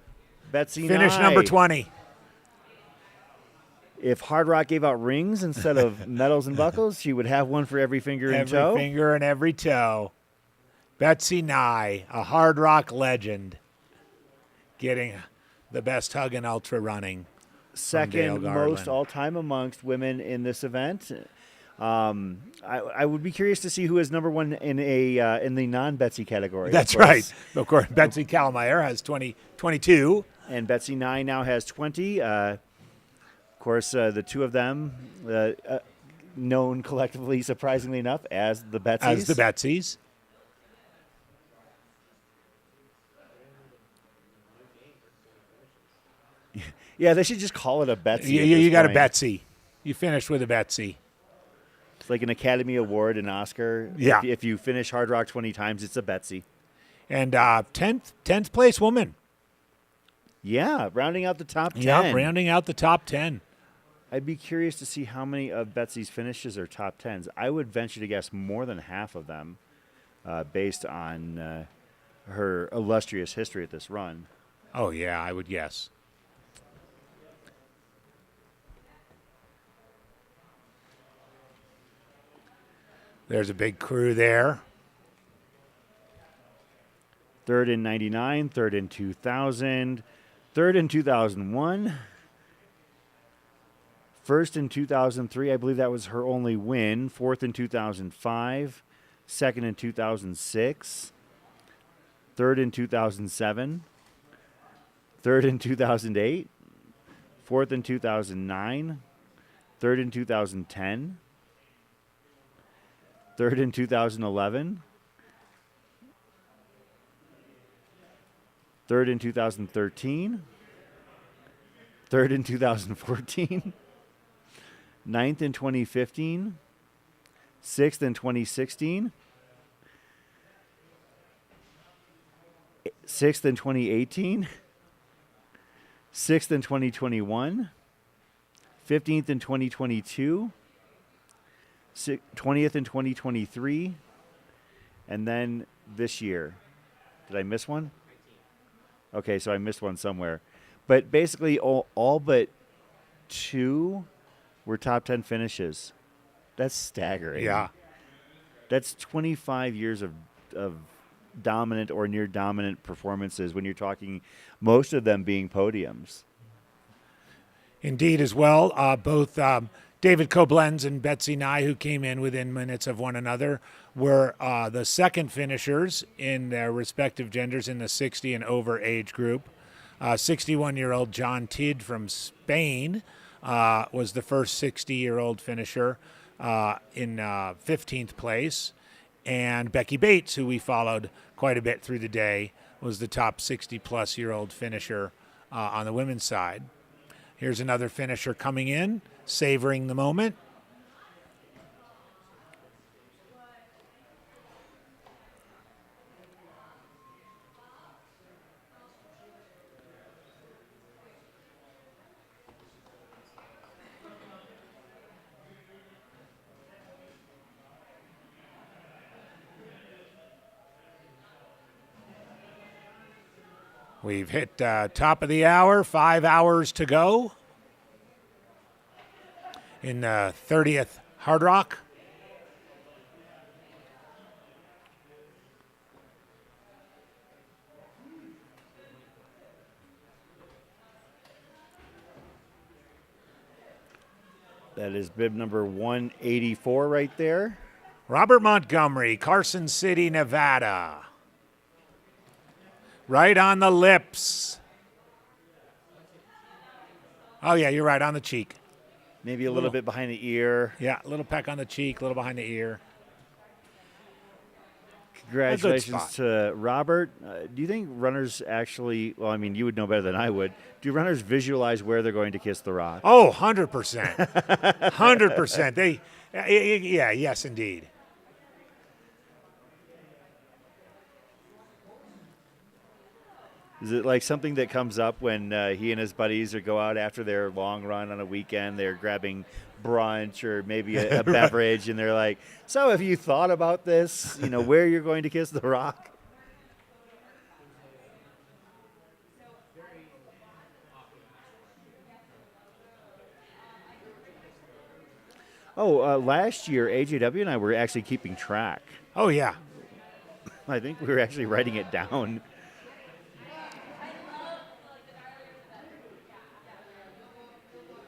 Betsy Finish Nye. number 20. If Hardrock gave out rings instead of medals and buckles, she would have one for every finger and toe. Every finger and every toe. Betsy Nye, a Hardrock legend, getting the best hug in ultra running. Second most all-time amongst women in this event. I would be curious to see who is number one in the non-Betsy category. That's right. Of course, Betsy Kalmeyer has 22. And Betsy Nye now has 20. Of course, the two of them, known collectively, surprisingly enough, as the Betsies. Yeah, they should just call it a Betsy. You got a Betsy. You finished with a Betsy. It's like an Academy Award, an Oscar. Yeah. If you finish Hardrock 20 times, it's a Betsy. And 10th place woman. Yeah, rounding out the top 10. Yeah, rounding out the top 10. I'd be curious to see how many of Betsy's finishes are top 10s. I would venture to guess more than half of them based on her illustrious history at this run. Oh, yeah, I would guess. There's a big crew there. Third in 99, third in 2000, third in 2001, First in 2003, I believe that was her only win. Fourth in 2005. Second in 2006. Third in 2007. Third in 2008. Fourth in 2009. Third in 2010. Third in 2011. Third in 2013. Third in 2014. Ninth in 2015. Sixth in 2016. Sixth in 2018. Sixth in 2021. 15th in 2022. 20th in 2023. And then this year. Did I miss one? Okay, so I missed one somewhere. But basically, all but 2 were top 10 finishes. That's staggering. Yeah. That's 25 years of dominant or near dominant performances when you're talking most of them being podiums. Indeed, as well. Both David Koblenz and Betsy Nye, who came in within minutes of one another, were the second finishers in their respective genders in the 60 and over age group. 61-year-old John Tidd from Spain was the first 60-year-old finisher in 15th place. And Becky Bates, who we followed quite a bit through the day, was the top 60-plus-year-old finisher on the women's side. Here's another finisher coming in, savoring the moment. We've hit top of the hour, 5 hours to go in the 30th Hardrock. That is bib number 184 right there. Robert Montgomery, Carson City, Nevada. Right on the lips. Oh, yeah, you're right, on the cheek. Maybe a little bit behind the ear. Yeah, a little peck on the cheek, a little behind the ear. Congratulations to Robert. Do you think runners actually, well, I mean, you would know better than I would. Do runners visualize where they're going to kiss the rock? Oh, 100%. 100%. Yes, indeed. Is it like something that comes up when he and his buddies go out after their long run on a weekend? They're grabbing brunch or maybe a beverage, and they're like, "So, have you thought about this? You know, where you're going to kiss the rock?" Oh, last year AJW and I were actually keeping track. Oh, yeah. I think we were actually writing it down.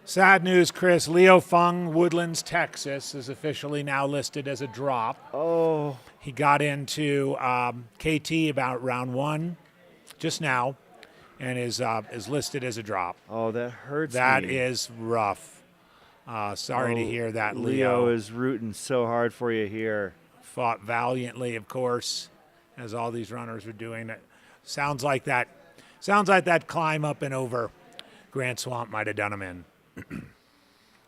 Sad news, Chris. Leo Fung, Woodlands, Texas, is officially now listed as a drop. Oh. He got into KT about round 1 just now and is listed as a drop. Oh, that hurts That me. is rough. Sorry to hear that, Leo Leo. is rooting so hard for you here. Fought valiantly, of course, as all these runners are doing. It sounds like that climb up and over Grant Swamp might have done him in.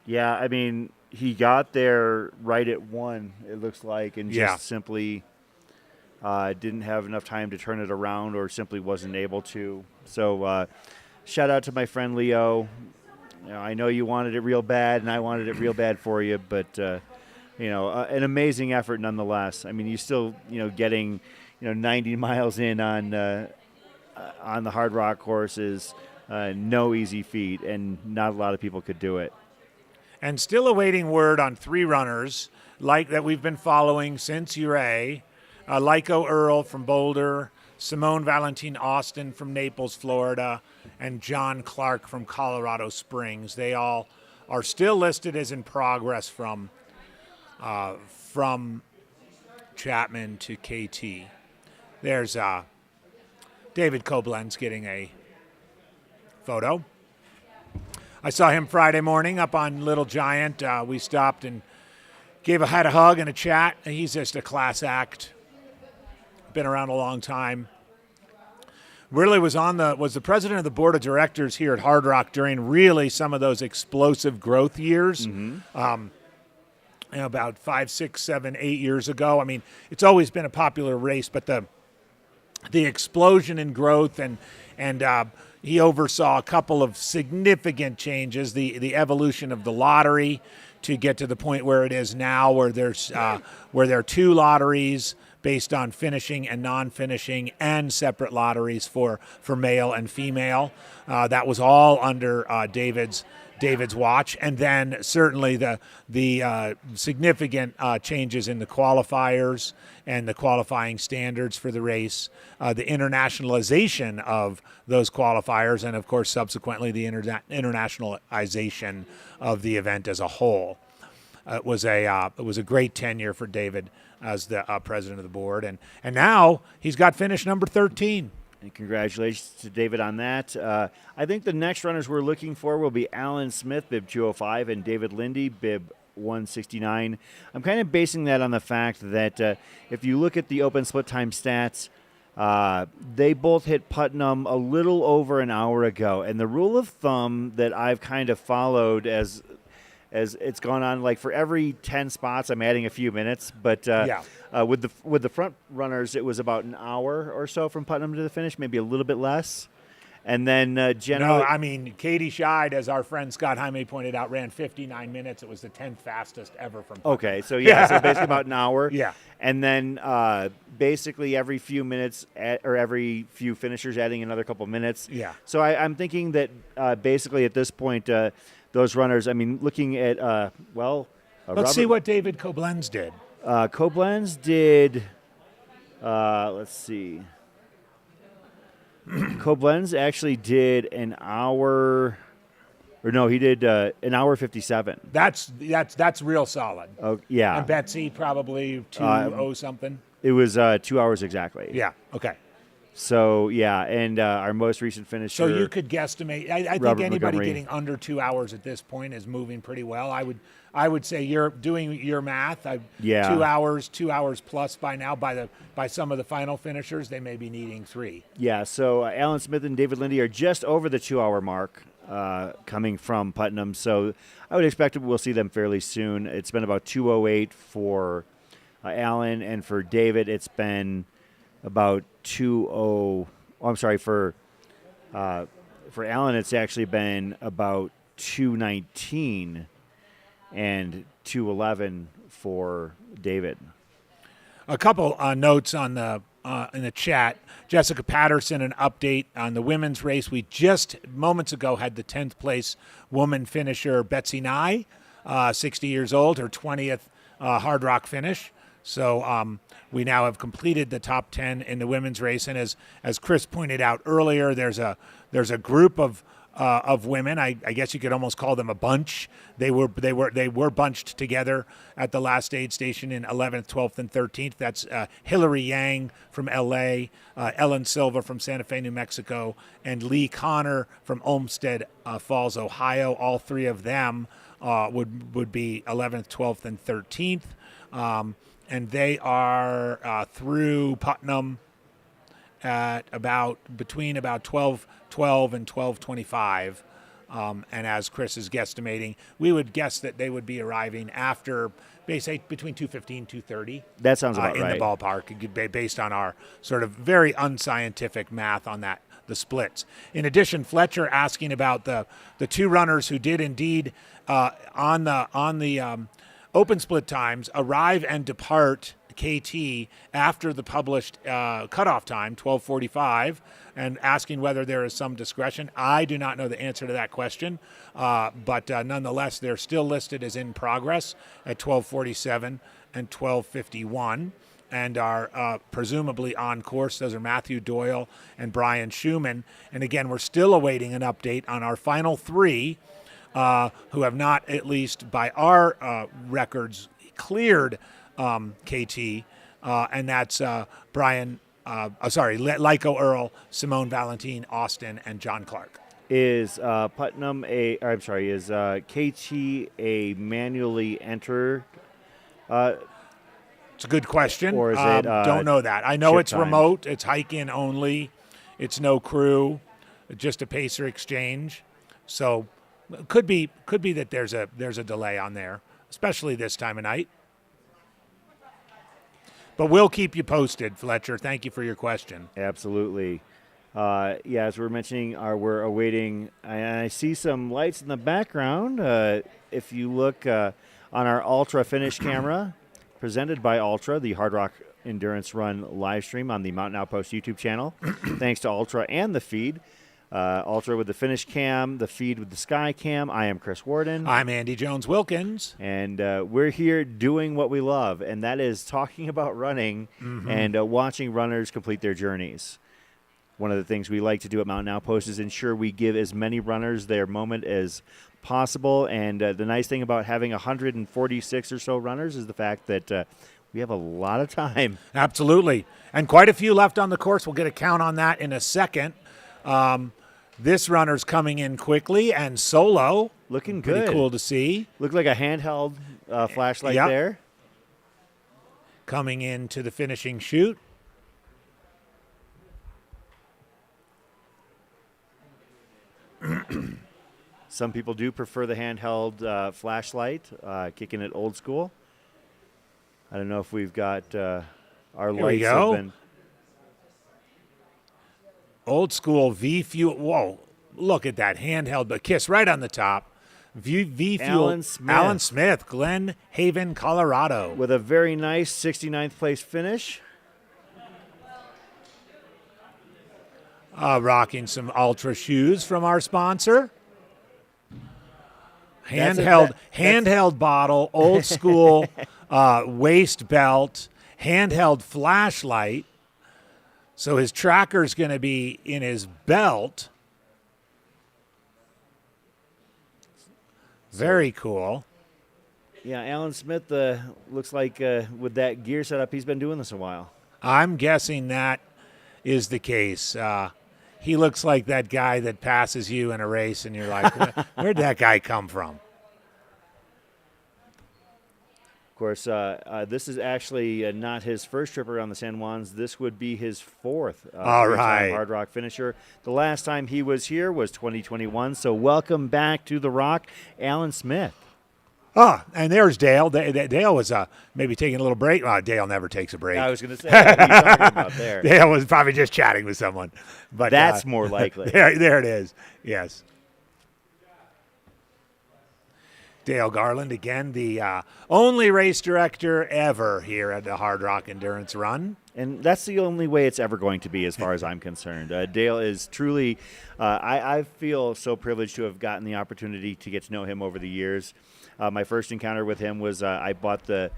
Yeah, I mean, he got there right at 1, it looks like, and just simply didn't have enough time to turn it around or simply wasn't able to. So shout out to my friend Leo. You know, I know you wanted it real bad, and I wanted it real bad for you, but, an amazing effort nonetheless. I mean, you still, getting, 90 miles in on the Hardrock course is no easy feat, and not a lot of people could do it. And still awaiting word on 3 runners like that we've been following since Uray. Lyco Earl from Boulder, Simone Valentine Austin from Naples, Florida, and John Clark from Colorado Springs. They all are still listed as in progress from Chapman to KT. There's David Koblenz getting a photo. I saw him Friday morning up on Little Giant. We stopped and had a hug and a chat. He's just a class act. Been around a long time. Really was the president of the board of directors here at Hardrock during really some of those explosive growth years. About 5, 6, 7, 8 years ago. I mean, it's always been a popular race, but the explosion in growth and he oversaw a couple of significant changes, the evolution of the lottery to get to the point where it is now, where there are 2 lotteries based on finishing and non-finishing, and separate lotteries for male and female. That was all under David's watch, and then certainly the significant changes in the qualifiers and the qualifying standards for the race, the internationalization of those qualifiers, and of course subsequently the internationalization of the event as a whole. It was a great tenure for David as the president of the board, and now he's got finish number 13. And congratulations to David on that. I think the next runners we're looking for will be Alan Smith, bib 205, and David Lindy, bib 169. I'm kind of basing that on the fact that if you look at the open split time stats, they both hit Putnam a little over an hour ago. And the rule of thumb that I've kind of followed as it's gone on, like for every 10 spots, I'm adding a few minutes. But with the front runners, it was about an hour or so from Putnam to the finish, maybe a little bit less. And then generally, no, I mean, Katie Scheid, as our friend Scott Jaime pointed out, ran 59 minutes. It was the 10th fastest ever from Putnam. Okay, so so basically about an hour. Yeah. And then basically every few minutes or every few finishers adding another couple minutes. Yeah. So I'm thinking that basically at this point, those runners, I mean, looking at, let's see what David Koblenz did. Koblenz did, let's see. Koblenz actually did an hour, or no, he did an hour 57. That's real solid. Oh, yeah. And Betsy probably 2:00 something. It was 2 hours exactly. Yeah. Okay. So, yeah, and our most recent finisher. So you could guesstimate. I think Robert anybody Montgomery. getting under 2 hours at this point is moving pretty well. I would say you're doing your math. 2 hours plus by now. By some of the final finishers, they may be needing 3. Yeah, so Alan Smith and David Lindy are just over the 2 hour mark coming from Putnam. So I would expect we'll see them fairly soon. It's been about 2:08 for Alan, and for David, it's been about 2:0. I'm sorry, for Alan, it's actually been about 2:19 and 2:11 for David. A couple notes on the in the chat. Jessica Patterson, an update on the women's race. We just moments ago had the 10th place woman finisher Betsy Nye, 60 years old, her 20th Hardrock finish. So we now have completed the top 10 in the women's race, and as Chris pointed out earlier, there's a group of women. I guess you could almost call them a bunch. They were bunched together at the last aid station in 11th, 12th, and 13th. That's Hillary Yang from L.A., Ellen Silva from Santa Fe, New Mexico, and Lee Connor from Olmsted Falls, Ohio. All 3 of them would be 11th, 12th, and 13th. And they are through Putnam at between 12:12 and 12:25. And as Chris is guesstimating, we would guess that they would be arriving after, basically, between 2:15, 2:30. That sounds about in right. the ballpark, based on our sort of very unscientific math on that, the splits. In addition, Fletcher asking about the 2 runners who did indeed on the open split times arrive and depart KT after the published cutoff time, 12:45, and asking whether there is some discretion. I do not know the answer to that question, but nonetheless, they're still listed as in progress at 12:47 and 12:51, and are presumably on course. Those are Matthew Doyle and Brian Schumann. And again, we're still awaiting an update on our final 3. who have not, at least by our records, cleared KT, and that's Lyco Earl, Simone Valentine, Austin, and John Clark. Is is KT a manually enter? It's a good question. Or is it don't know that. I know chip it's time? remote. It's hike-in only. It's no crew, just a pacer exchange. So could be that there's a delay on there, especially this time of night. But we'll keep you posted, Fletcher. Thank you for your question. Absolutely. As we're mentioning, we're awaiting, and I see some lights in the background. If you look on our Altra finish camera, presented by Altra, the Hardrock Endurance Run live stream on the Mountain Outpost YouTube channel. Thanks to Altra and the feed. Altra with the finish cam, the feed with the sky cam. I am Chris Warden. I'm Andy Jones-Wilkins. And we're here doing what we love, and that is talking about running and watching runners complete their journeys. One of the things we like to do at Mountain Outpost is ensure we give as many runners their moment as possible. And the nice thing about having 146 or so runners is the fact that we have a lot of time. Absolutely. And quite a few left on the course. We'll get a count on that in a second. This runner's coming in quickly and solo. Looking good. Pretty cool to see. Looked like a handheld flashlight there. Coming into the finishing chute. Some people do prefer the handheld flashlight, kicking it old school. I don't know if we've got our Here we lights go. have been. Old school V Fuel. Whoa, look at that handheld, but kiss right on the top. V Fuel. Alan Smith. Glen Haven, Colorado. With a very nice 69th place finish. Rocking some Altra shoes from our sponsor. That's Handheld bottle, old school waist belt, handheld flashlight. So his tracker's going to be in his belt. Very cool. Yeah, Alan Smith looks like with that gear setup, he's been doing this a while. I'm guessing that is the case. He looks like that guy that passes you in a race, and you're like, where'd that guy come from? Of course, this is actually not his first trip around the San Juans. This would be his fourth All three-time right. Hard Rock finisher. The last time he was here was 2021, so welcome back to the Rock, Alan Smith. And there's Dale. Dale was maybe taking a little break. Dale never takes a break. I was going to say, what are you talking about there? Dale was probably just chatting with someone. But That's more likely. There it is. Yes. Dale Garland, again, the only race director ever here at the Hard Rock Endurance Run. And that's the only way it's ever going to be as far as I'm concerned. Dale is truly, I feel so privileged to have gotten the opportunity to get to know him over the years. My first encounter with him was I bought a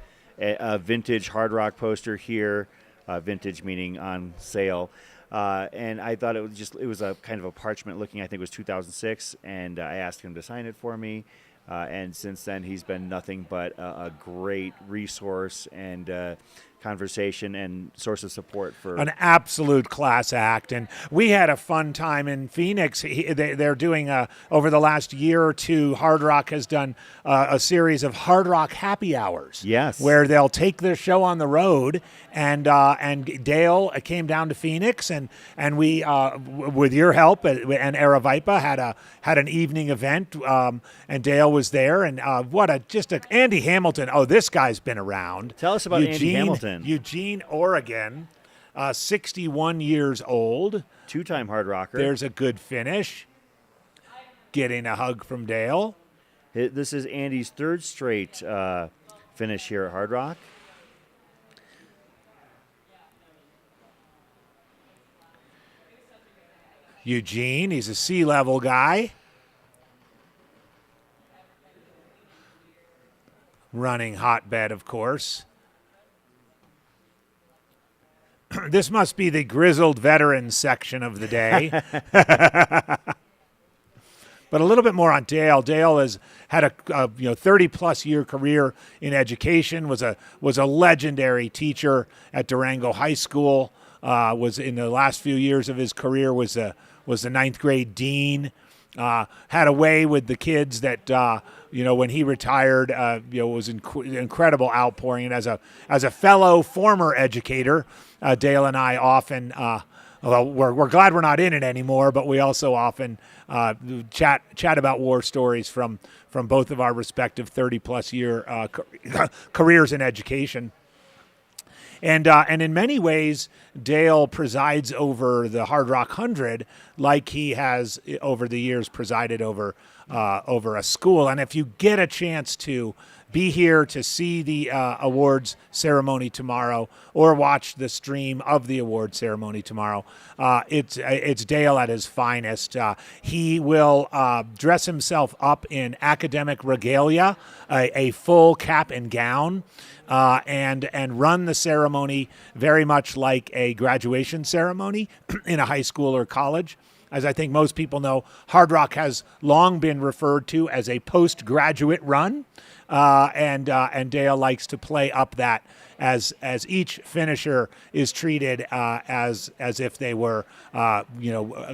vintage Hard Rock poster here, vintage meaning on sale. And I thought it was a kind of a parchment looking, I think it was 2006, and I asked him to sign it for me. And since then, he's been nothing but a great resource and conversation and source of support for an absolute class act. And we had a fun time in Phoenix. They're doing over the last year or two, Hard Rock has done a series of Hard Rock happy hours. Yes, where they'll take their show on the road. And Dale came down to Phoenix, and we, with your help, and Aravipa had an evening event, and Dale was there. And Andy Hamilton. Oh, this guy's been around. Tell us about Andy Hamilton. Eugene, Oregon, 61 years old. Two-time Hard Rocker. There's a good finish. Getting a hug from Dale. This is Andy's third straight finish here at Hard Rock. Eugene, he's a sea-level guy. Running hotbed, of course. This must be the grizzled veteran section of the day. But a little bit more on Dale. Dale has had a 30-plus year career in education, was a legendary teacher at Durango High School, was in the last few years of his career was the ninth grade dean, had a way with the kids that when he retired, was incredible outpouring. And as a fellow former educator, Dale and I often, we're glad we're not in it anymore, but we also often chat about war stories from both of our respective 30-plus year careers in education. And in many ways, Dale presides over the Hardrock 100 like he has over the years presided over a school. And if you get a chance to be here to see the awards ceremony tomorrow or watch the stream of the award ceremony tomorrow, it's Dale at his finest. He will dress himself up in academic regalia, a full cap and gown, and run the ceremony very much like a graduation ceremony in a high school or college. As I think most people know, Hardrock has long been referred to as a postgraduate run, and Dale likes to play up that as each finisher is treated as if they were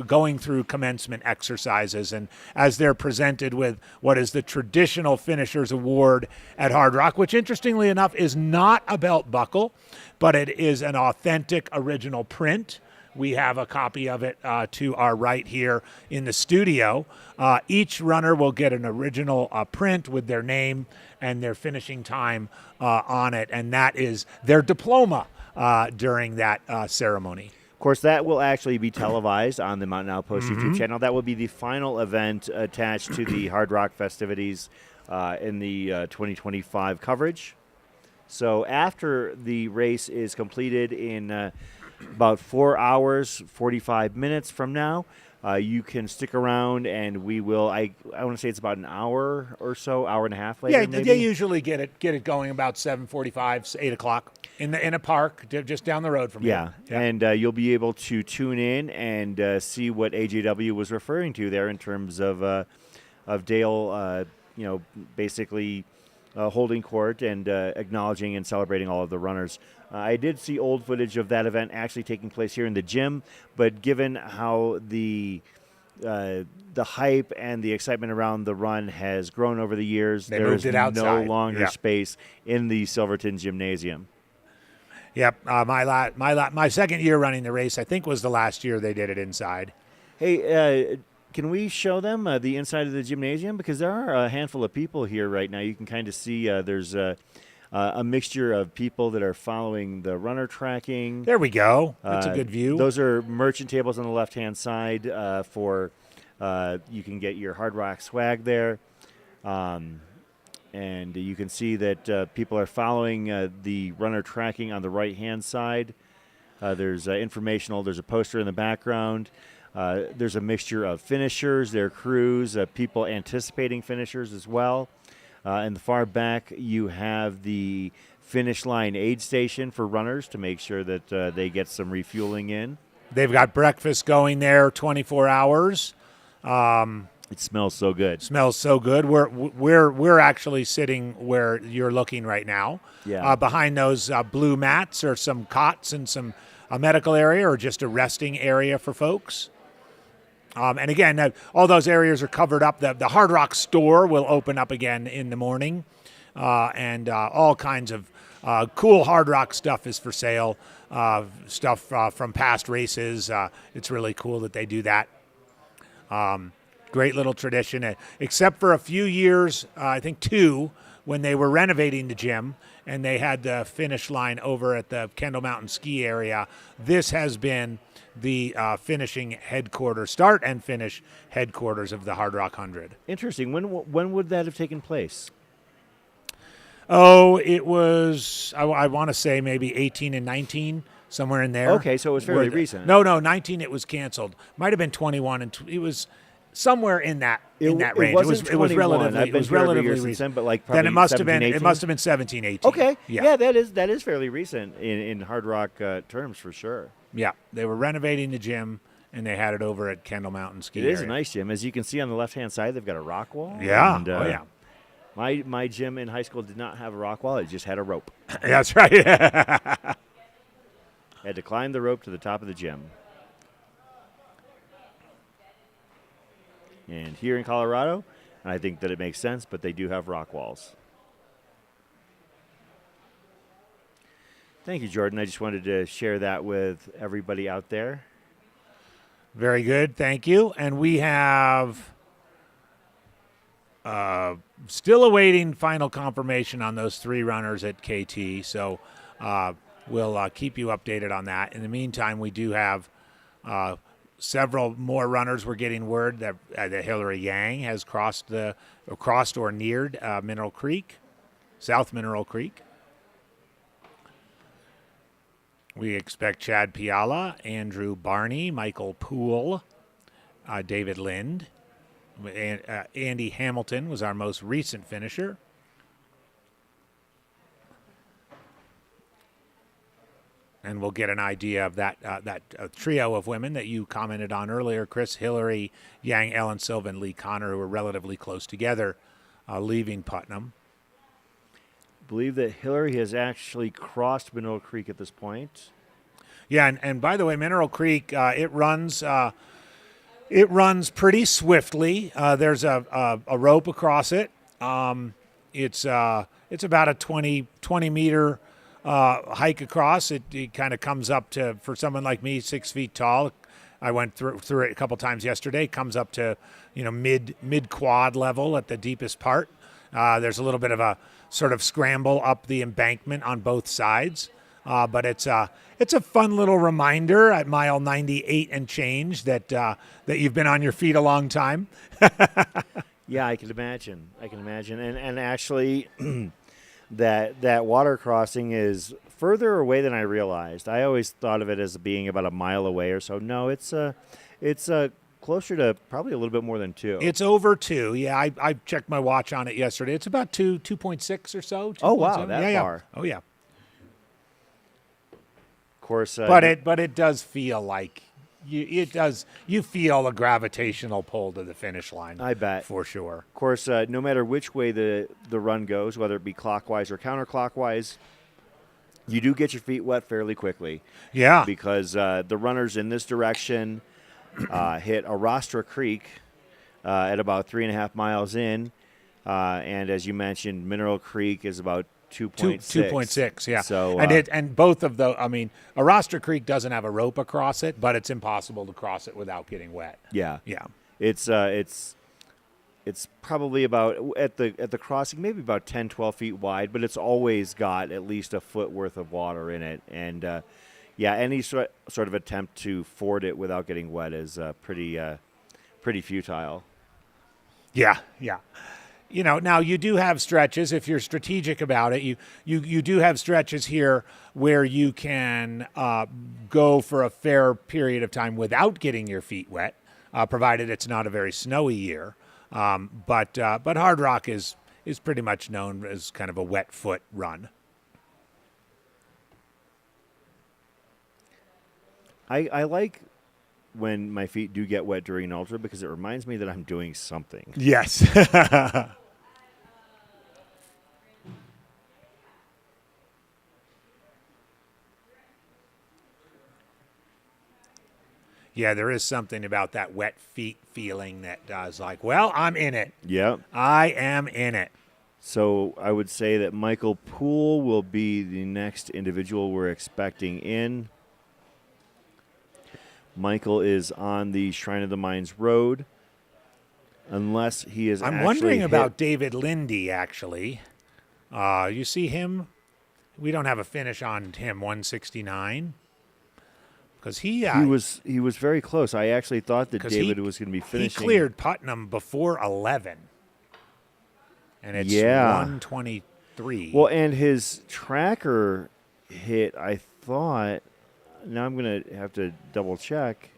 going through commencement exercises, and as they're presented with what is the traditional finishers award at Hardrock, which interestingly enough is not a belt buckle, but it is an authentic original print. We have a copy of it to our right here in the studio. Each runner will get an original print with their name and their finishing time on it, and that is their diploma during that ceremony. Of course, that will actually be televised on the Mountain Outpost YouTube channel. That will be the final event attached to the Hard Rock festivities in the 2025 coverage. So after the race is completed in about 4 hours, 45 minutes from now, you can stick around, and we will. I want to say it's about an hour or so, hour and a half later. Yeah, maybe? they usually get it going about 7:45, 8 o'clock in a park just down the road from here. Yeah, and you'll be able to tune in and see what AJW was referring to there in terms of Dale, basically holding court and acknowledging and celebrating all of the runners. I did see old footage of that event actually taking place here in the gym, but given how the hype and the excitement around the run has grown over the years, there is no longer space in the Silverton Gymnasium. Yep, my second year running the race, I think, was the last year they did it inside. Hey, can we show them the inside of the gymnasium? Because there are a handful of people here right now. You can kind of see there's a mixture of people that are following the runner tracking. There we go. That's a good view. Those are merchant tables on the left-hand side for you can get your Hard Rock swag there. And you can see that people are following the runner tracking on the right-hand side. There's informational. There's a poster in the background. There's a mixture of finishers, their crews, people anticipating finishers as well. In the far back, you have the finish line aid station for runners to make sure that they get some refueling in. They've got breakfast going there 24 hours. It smells so good. Smells so good. We're actually sitting where you're looking right now. Yeah. Behind those blue mats are some cots and a medical area or just a resting area for folks. And again, all those areas are covered up. The Hard Rock store will open up again in the morning, and all kinds of cool Hard Rock stuff is for sale. Stuff from past races. It's really cool that they do that. Great little tradition, except for a few years, I think 2, when they were renovating the gym and they had the finish line over at the Kendall Mountain Ski area. This has been the finishing headquarters, start and finish headquarters of the Hard Rock 100. Interesting. When would that have taken place? Oh, it was, I want to say maybe 18 and 19, somewhere in there. Okay, so it was fairly recent. No, 19 it was canceled. Might have been 21, and it was somewhere in that range. It was relatively recent, but like then it must have been 17, 18. Okay, yeah, that is fairly recent in Hard Rock terms for sure. Yeah, they were renovating the gym, and they had it over at Kendall Mountain Ski It is a Area. nice gym. As you can see on the left-hand side, they've got a rock wall. Yeah. And, Oh, yeah. My gym in high school did not have a rock wall. It just had a rope. That's right. Had to climb the rope to the top of the gym. And here in Colorado, I think that it makes sense, but they do have rock walls. Thank you, Jordan. I just wanted to share that with everybody out there. Very good. Thank you. And we have still awaiting final confirmation on those 3 runners at KT. So we'll keep you updated on that. In the meantime, we do have several more runners. We're getting word that Hillary Yang has crossed or neared Mineral Creek, South Mineral Creek. We expect Chad Piala, Andrew Barney, Michael Poole, David Lind. Andy Hamilton was our most recent finisher. And we'll get an idea of that trio of women that you commented on earlier, Chris, Hillary, Yang, Ellen Silva, and Lee Connor, who were relatively close together leaving Putnam. I believe that Hillary has actually crossed Mineral Creek at this point. Yeah, and by the way, Mineral Creek, it runs pretty swiftly. There's a rope across it. It's about a 20 meter hike across. It kind of comes up to, for someone like me, 6 feet tall. I went through it a couple times yesterday. Comes up to mid quad level at the deepest part. There's a little bit of a sort of scramble up the embankment on both sides. But it's a fun little reminder at mile 98 and change that you've been on your feet a long time. Yeah, I can imagine. And actually, that water crossing is further away than I realized. I always thought of it as being about a mile away or so. No, it's closer to probably a little bit more than 2. It's over 2. Yeah, I checked my watch on it yesterday. It's about 2.6 or so. Oh, wow, 2.7. that yeah, far. Yeah. Oh, yeah. Of course. But it does feel like you feel a gravitational pull to the finish line. I bet. For sure. Of course, no matter which way the run goes, whether it be clockwise or counterclockwise, you do get your feet wet fairly quickly. Yeah. Because the runners in this direction hit Arastra Creek at about 3.5 miles in. And as you mentioned, Mineral Creek is about 2.6. 2.6, yeah. So, and both of those, Arastra Creek doesn't have a rope across it, but it's impossible to cross it without getting wet. Yeah. Yeah. It's probably about at the crossing, maybe about 10, 12 feet wide, but it's always got at least a foot worth of water in it. And any sort of attempt to ford it without getting wet is pretty futile. Yeah, yeah. Now you do have stretches if you're strategic about it. You do have stretches here where you can go for a fair period of time without getting your feet wet, provided it's not a very snowy year. But Hardrock is pretty much known as kind of a wet foot run. I like when my feet do get wet during an ultra because it reminds me that I'm doing something. Yes. Yeah, there is something about that wet feet feeling that does like, well, I'm in it. Yep. I am in it. So I would say that Michael Poole will be the next individual we're expecting in. Michael is on the Shrine of the Mines Road, unless he is. I'm wondering about David Lindy. Actually, you see him? We don't have a finish on him. 169. Because he was very close. I actually thought that David was going to be finishing. He cleared Putnam before 11, and it's 123. Well, and his tracker hit. I thought. Now I'm going to have to double check.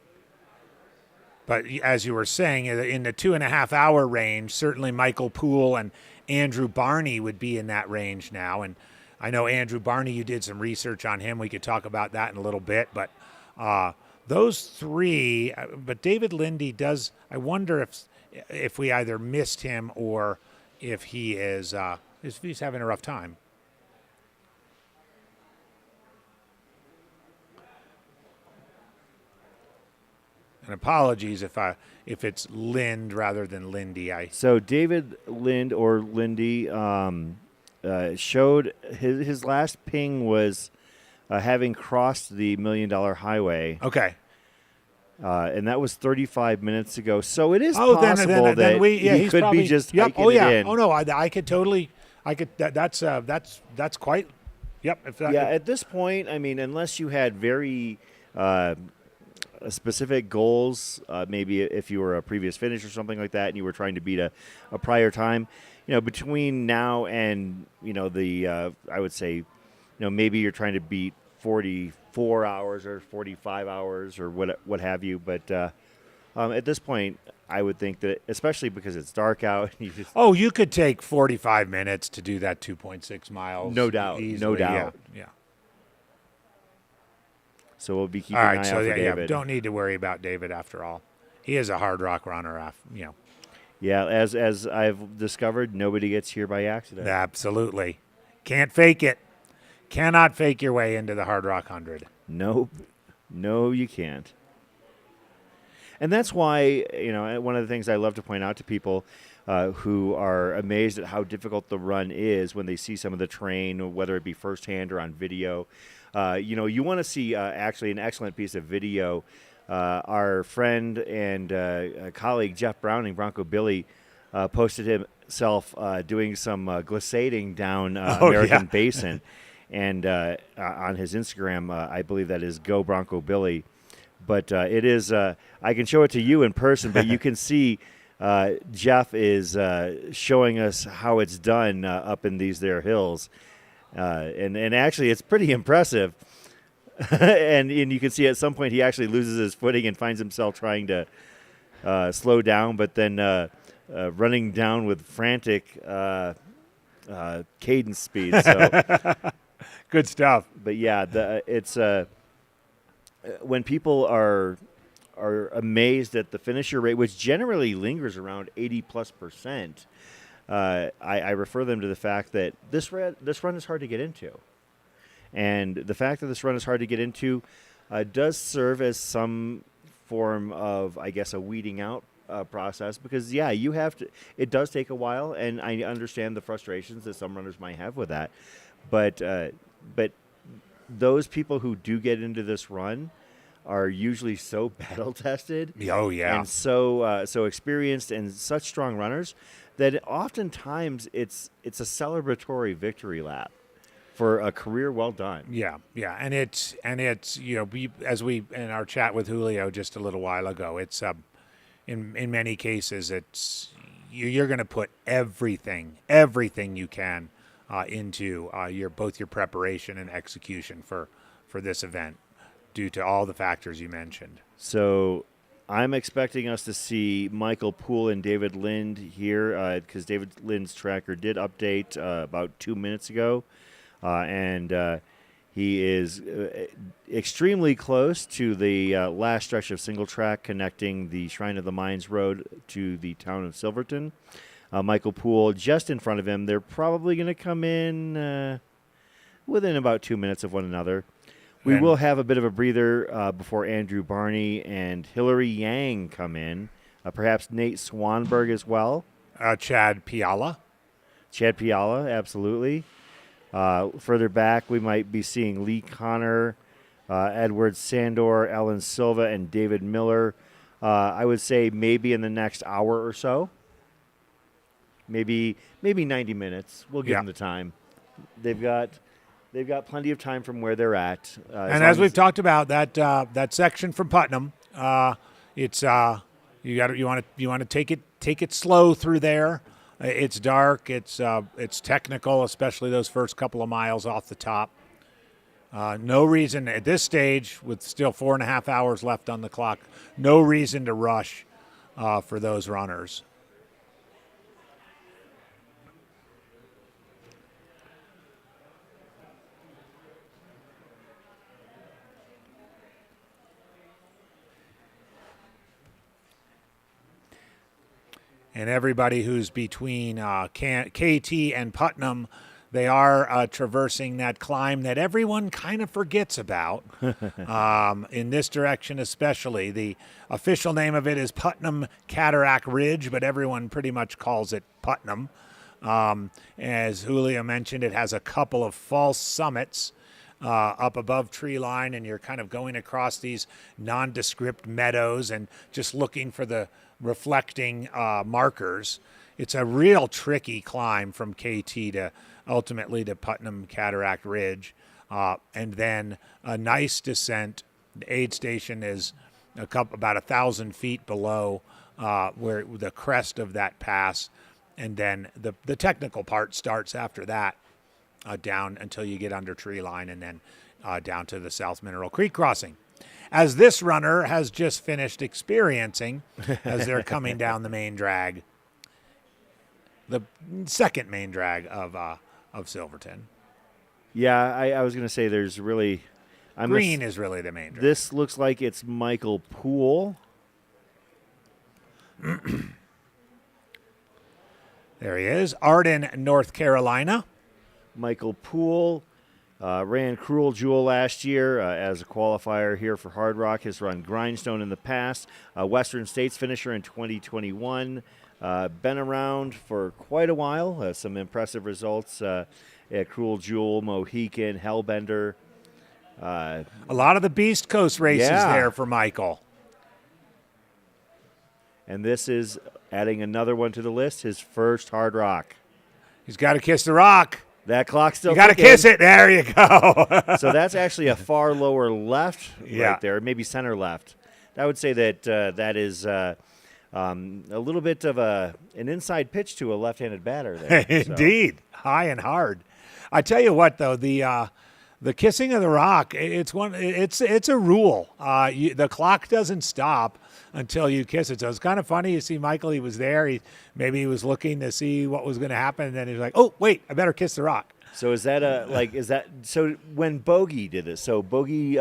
But as you were saying, in the 2.5 hour range, certainly Michael Poole and Andrew Barney would be in that range now. And I know Andrew Barney, you did some research on him. We could talk about that in a little bit. But those three. But David Lindy does. I wonder if we either missed him or if he is if he's having a rough time. And apologies if it's Lind rather than Lindy. So David Lind or Lindy showed his last ping was having crossed the $1 Million Highway. Okay. And that was 35 minutes ago. So it is Oh, possible then that he he could probably, be just yep. hiking Oh yeah. it in. Oh no, I could totally. I could. That's quite. Yep. If that, Yeah, at this point, I mean, unless you had very specific goals, maybe if you were a previous finish or something like that, and you were trying to beat a prior time, between now and the I would say, maybe you're trying to beat 44 hours or 45 hours or what have you. But at this point, I would think that, especially because it's dark out, you could take 45 minutes to do that 2.6 miles. No doubt. Easily. No doubt. Yeah. So we'll be keeping All an right. eye So out for David. don't need to worry about David after all. He is a Hardrock runner. Yeah, as I've discovered, nobody gets here by accident. Absolutely. Can't fake it. Cannot fake your way into the Hardrock 100. Nope. No, you can't. And that's why, one of the things I love to point out to people who are amazed at how difficult the run is when they see some of the terrain, whether it be firsthand or on video. You want to see actually an excellent piece of video. Our friend and colleague Jeff Browning, Bronco Billy, posted himself doing some glissading down American Basin. And on his Instagram, I believe that is Go Bronco Billy. But it is, I can show it to you in person, but you can see Jeff is showing us how it's done up in these there hills. And actually, it's pretty impressive. and you can see at some point he actually loses his footing and finds himself trying to slow down, but then running down with frantic cadence speed. So. Good stuff. But yeah, it's when people are amazed at the finisher rate, which generally lingers around 80+%. I refer them to the fact that this run is hard to get into, and the fact that this run is hard to get into does serve as some form of, I guess, a weeding out process, because you have to. It does take a while, and I understand the frustrations that some runners might have with that, but those people who do get into this run are usually so battle tested. Oh yeah, and so experienced and such strong runners that oftentimes it's a celebratory victory lap for a career well done. Yeah, and it's as we in our chat with Julio just a little while ago, it's in many cases it's you're going to put everything you can into both your preparation and execution for this event due to all the factors you mentioned. So I'm expecting us to see Michael Poole and David Lind here because David Lind's tracker did update about 2 minutes ago, and he is extremely close to the last stretch of single track connecting the Shrine of the Mines Road to the town of Silverton. Michael Poole just in front of him. They're probably going to come in within about 2 minutes of one another. We will have a bit of a breather before Andrew Barney and Hillary Yang come in. Perhaps Nate Swanberg as well. Chad Piala, absolutely. Further back, we might be seeing Lee Connor, Edward Sandor, Ellen Silva, and David Miller. I would say maybe in the next hour or so. Maybe 90 minutes. We'll give them the time. They've got plenty of time from where they're at. And as we've talked about that section from Putnam, it's you want to take it slow through there. It's dark. It's technical, especially those first couple of miles off the top. No reason at this stage, with still 4.5 hours left on the clock, no reason to rush for those runners. And everybody who's between KT and Putnam, they are traversing that climb that everyone kind of forgets about. In this direction especially. The official name of it is Putnam Cataract Ridge, but everyone pretty much calls it Putnam. As Julio mentioned, it has a couple of false summits up above tree line, and you're kind of going across these nondescript meadows and just looking for the reflecting markers. It's a real tricky climb from KT to ultimately to Putnam Cataract Ridge, and then a nice descent. The aid station is about 1,000 feet below where the crest of that pass, and then the technical part starts after that, down until you get under tree line, and then down to the South Mineral Creek crossing. As this runner has just finished experiencing as they're coming down the main drag, the second main drag of Silverton. Yeah, I was going to say there's really... Green is really the main drag. This looks like it's Michael Poole. There he is. Arden, North Carolina. Michael Poole ran Cruel Jewel last year as a qualifier here for Hardrock. Has run Grindstone in the past. Western States finisher in 2021. Been around for quite a while. Some impressive results at Cruel Jewel, Mohican, Hellbender. A lot of the Beast Coast races there for Michael. And this is adding another one to the list, his first Hardrock. He's got to kiss the rock. That clock's still You got to kiss it. There you go. So that's actually a far lower left Yeah. right there, maybe center left. I would say that that is a little bit of an inside pitch to a left-handed batter there. Indeed. High and hard. I tell you what, though, the kissing of the rock, it's a rule. The clock doesn't stop until you kiss it. So it's kind of funny. You see Michael, he was there. Maybe he was looking to see what was going to happen, and then he was like, oh, wait, I better kiss the rock. So is that so when Bogey did this, so Bogey,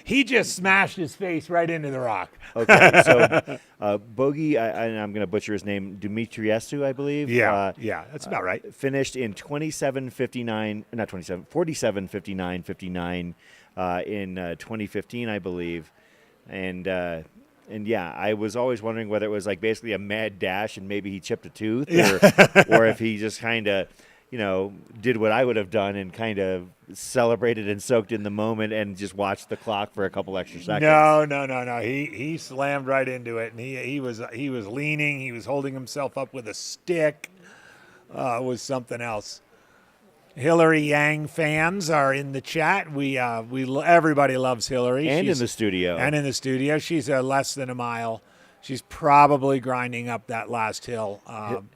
He just smashed his face right into the rock. Okay, so Bogey, I'm going to butcher his name, Dimitriescu, I believe. Yeah, that's about right. Finished in 47:59 in 2015, I believe. And yeah, I was always wondering whether it was like basically a mad dash and maybe he chipped a tooth, or if he just kind of, did what I would have done and kind of celebrated and soaked in the moment and just watched the clock for a couple extra seconds. No. He slammed right into it, and he was leaning. He was holding himself up with a stick. It was something else. Hillary Yang fans are in the chat. Everybody loves Hillary. And in the studio. She's less than a mile. She's probably grinding up that last hill.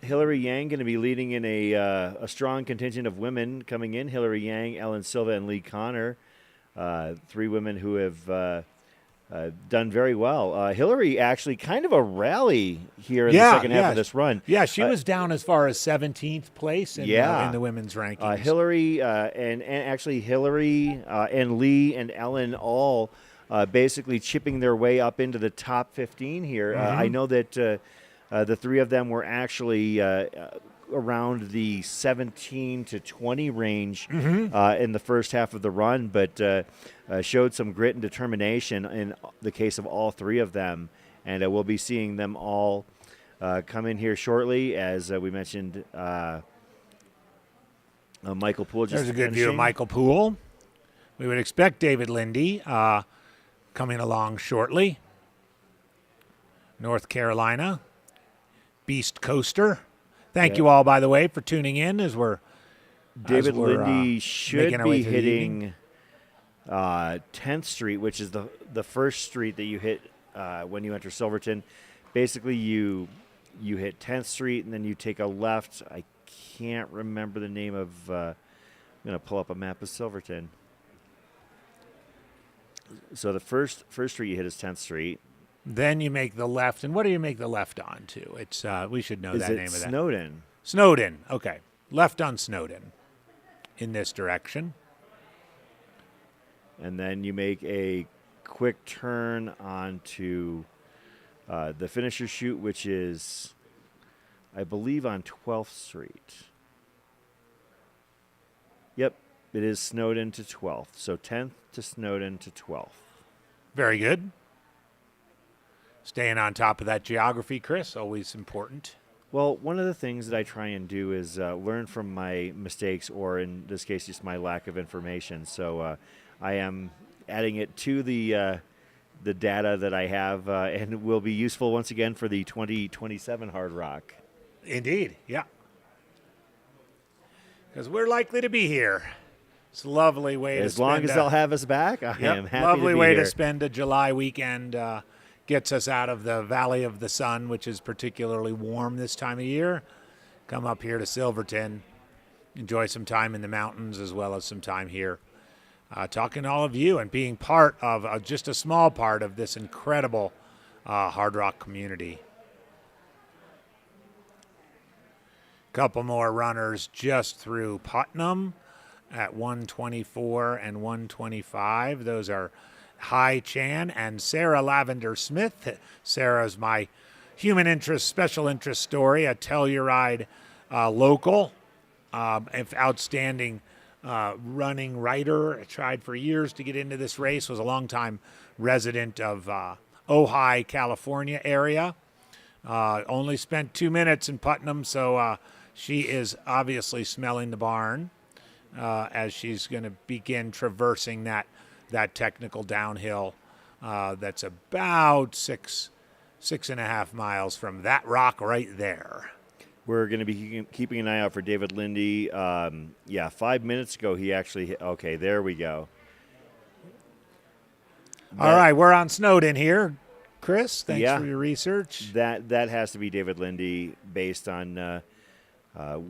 Hillary Yang going to be leading in a strong contingent of women coming in. Hillary Yang, Ellen Silva, and Lee Connor, three women who have done very well. Hillary actually kind of a rally here in the second half of this run. Yeah, she was down as far as 17th place in the women's rankings. Hillary and actually Hillary and Lee and Ellen all basically chipping their way up into the top 15 here. I know that the three of them were actually around the 17 to 20 range in the first half of the run, but showed some grit and determination in the case of all three of them. And we'll be seeing them all come in here shortly, as we mentioned. Michael Poole just There's a good finishing. view of Michael Poole. We would expect David Lindy coming along shortly. North Carolina, Beast Coaster. Thank you all, by the way, for tuning in as we're David Lindy should be hitting 10th 10th Street, which is the first street that you hit when you enter Silverton. Basically, you hit 10th Street, and then you take a left. I can't remember the name of I'm going to pull up a map of Silverton. So the first street you hit is 10th Street. Then you make the left. And what do you make the left on to? It's we should know that name of that. Snowden? Snowden. Okay. Left on Snowden in this direction. And then you make a quick turn onto the finisher chute, which is, I believe, on 12th Street. Yep, it is Snowden to 12th. So 10th to Snowden to 12th. Very good. Staying on top of that geography, Chris, always important. Well, one of the things that I try and do is learn from my mistakes, or in this case, just my lack of information. So I am adding it to the data that I have, and will be useful once again for the 2027 Hard Rock. Indeed, yeah. Because we're likely to be here. It's a lovely way As long as they'll have us back, I am happy lovely to be way here. to spend a July weekend. Gets us out of the Valley of the Sun, which is particularly warm this time of year. Come up here to Silverton, enjoy some time in the mountains as well as some time here. Talking to all of you and being part of just a small part of this incredible Hard Rock community. Couple more runners just through Putnam at 124 and 125. Those are Hai Chan and Sarah Lavender Smith. Sarah's my human interest, special interest story, a Telluride local, outstanding running writer. Tried for years to get into this race, was a longtime resident of Ojai, California area. Only spent 2 minutes in Putnam, so she is obviously smelling the barn as she's going to begin traversing that technical downhill that's about six and a half miles from that rock right there. We're going to be keeping an eye out for David Lindy. 5 minutes ago, he actually okay, there we go. All right, we're on Snowden here. Chris, thanks for your research. That has to be David Lindy based on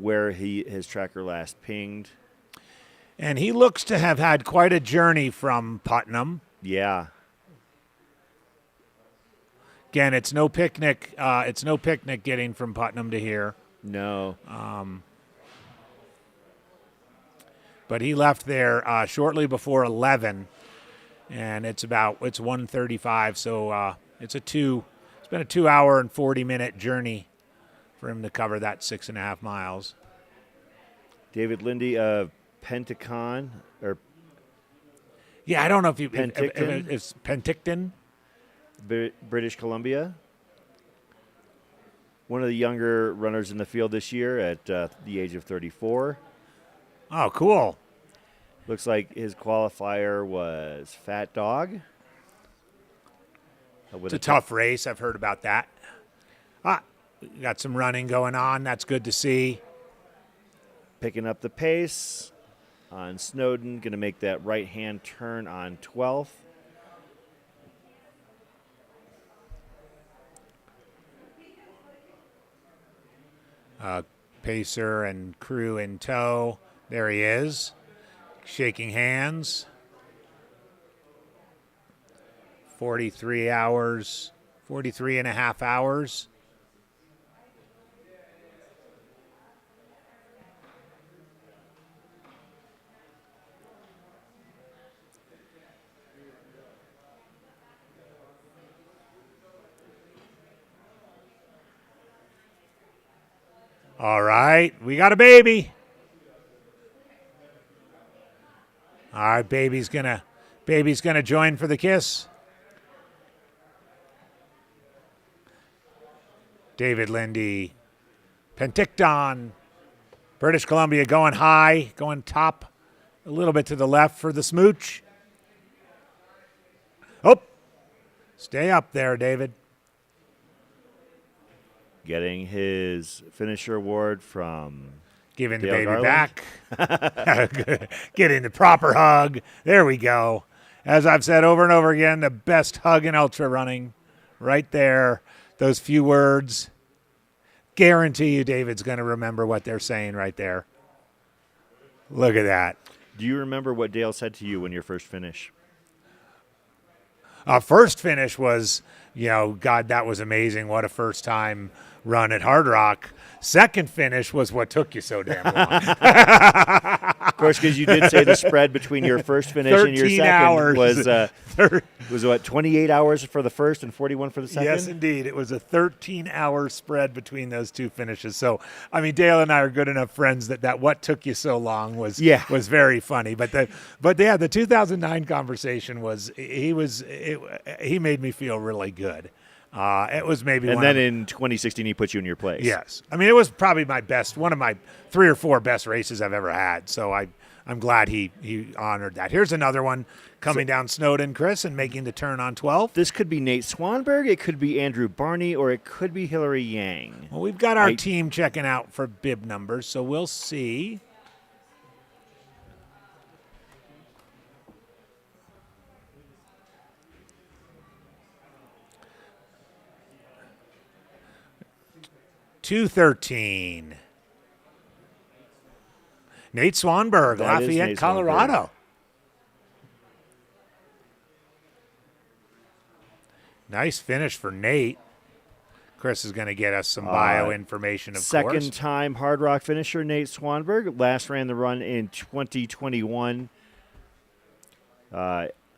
where his tracker last pinged. And he looks to have had quite a journey from Putnam. Yeah. Again, it's no picnic. It's no picnic getting from Putnam to here. No. But he left there shortly before 11, and it's 1:35. So it's been a 2 hour and 40-minute journey for him to cover that 6.5 miles. David Lindy of Penticton, or I don't know if Penticton? it's Penticton. British Columbia. One of the younger runners in the field this year at the age of 34. Oh, cool. Looks like his qualifier was Fat Dog. It's a tough race. I've heard about that. Got some running going on. That's good to see. Picking up the pace on Snowden. Going to make that right-hand turn on 12th. Pacer and crew in tow. There he is, shaking hands. 43 hours, 43 and a half hours. All right, we got a baby. All right, baby's gonna join for the kiss. David Lindy, Penticton, British Columbia, going high, going top, a little bit to the left for the smooch. Oh, stay up there, David. Getting his finisher award from Giving the Dale baby Garland. back. Getting the proper hug. There we go. As I've said over and over again, the best hug in ultra running. Right there. Those few words. Guarantee you David's going to remember what they're saying right there. Look at that. Do you remember what Dale said to you when your first finish? First finish was, God, that was amazing. What a first time run at Hardrock. Second finish was what took you so damn long. Of course, because you did say the spread between your first finish and your 13 second hours. was Was what, 28 hours for the first and 41 for the second? Yes, indeed. It was a 13-hour spread between those two finishes. So, I mean, Dale and I are good enough friends that what took you so long was very funny. But the 2009 conversation he made me feel really good. It was maybe and then in 2016 he put you in your place. Yes. I mean, it was probably one of my 3 or 4 best races I've ever had. So I'm glad he honored that. Here's another one coming down Snowden, Chris, and making the turn on 12. This could be Nate Swanberg, it could be Andrew Barney, or it could be Hillary Yang. Well, we've got our team checking out for bib numbers, so we'll see. $213. Nate Swanberg, That is Lafayette, Nate Colorado. Swanberg. Nice finish for Nate. Chris is going to get us some bio information, of course. Second-time Hardrock finisher, Nate Swanberg. Last ran the run in 2021.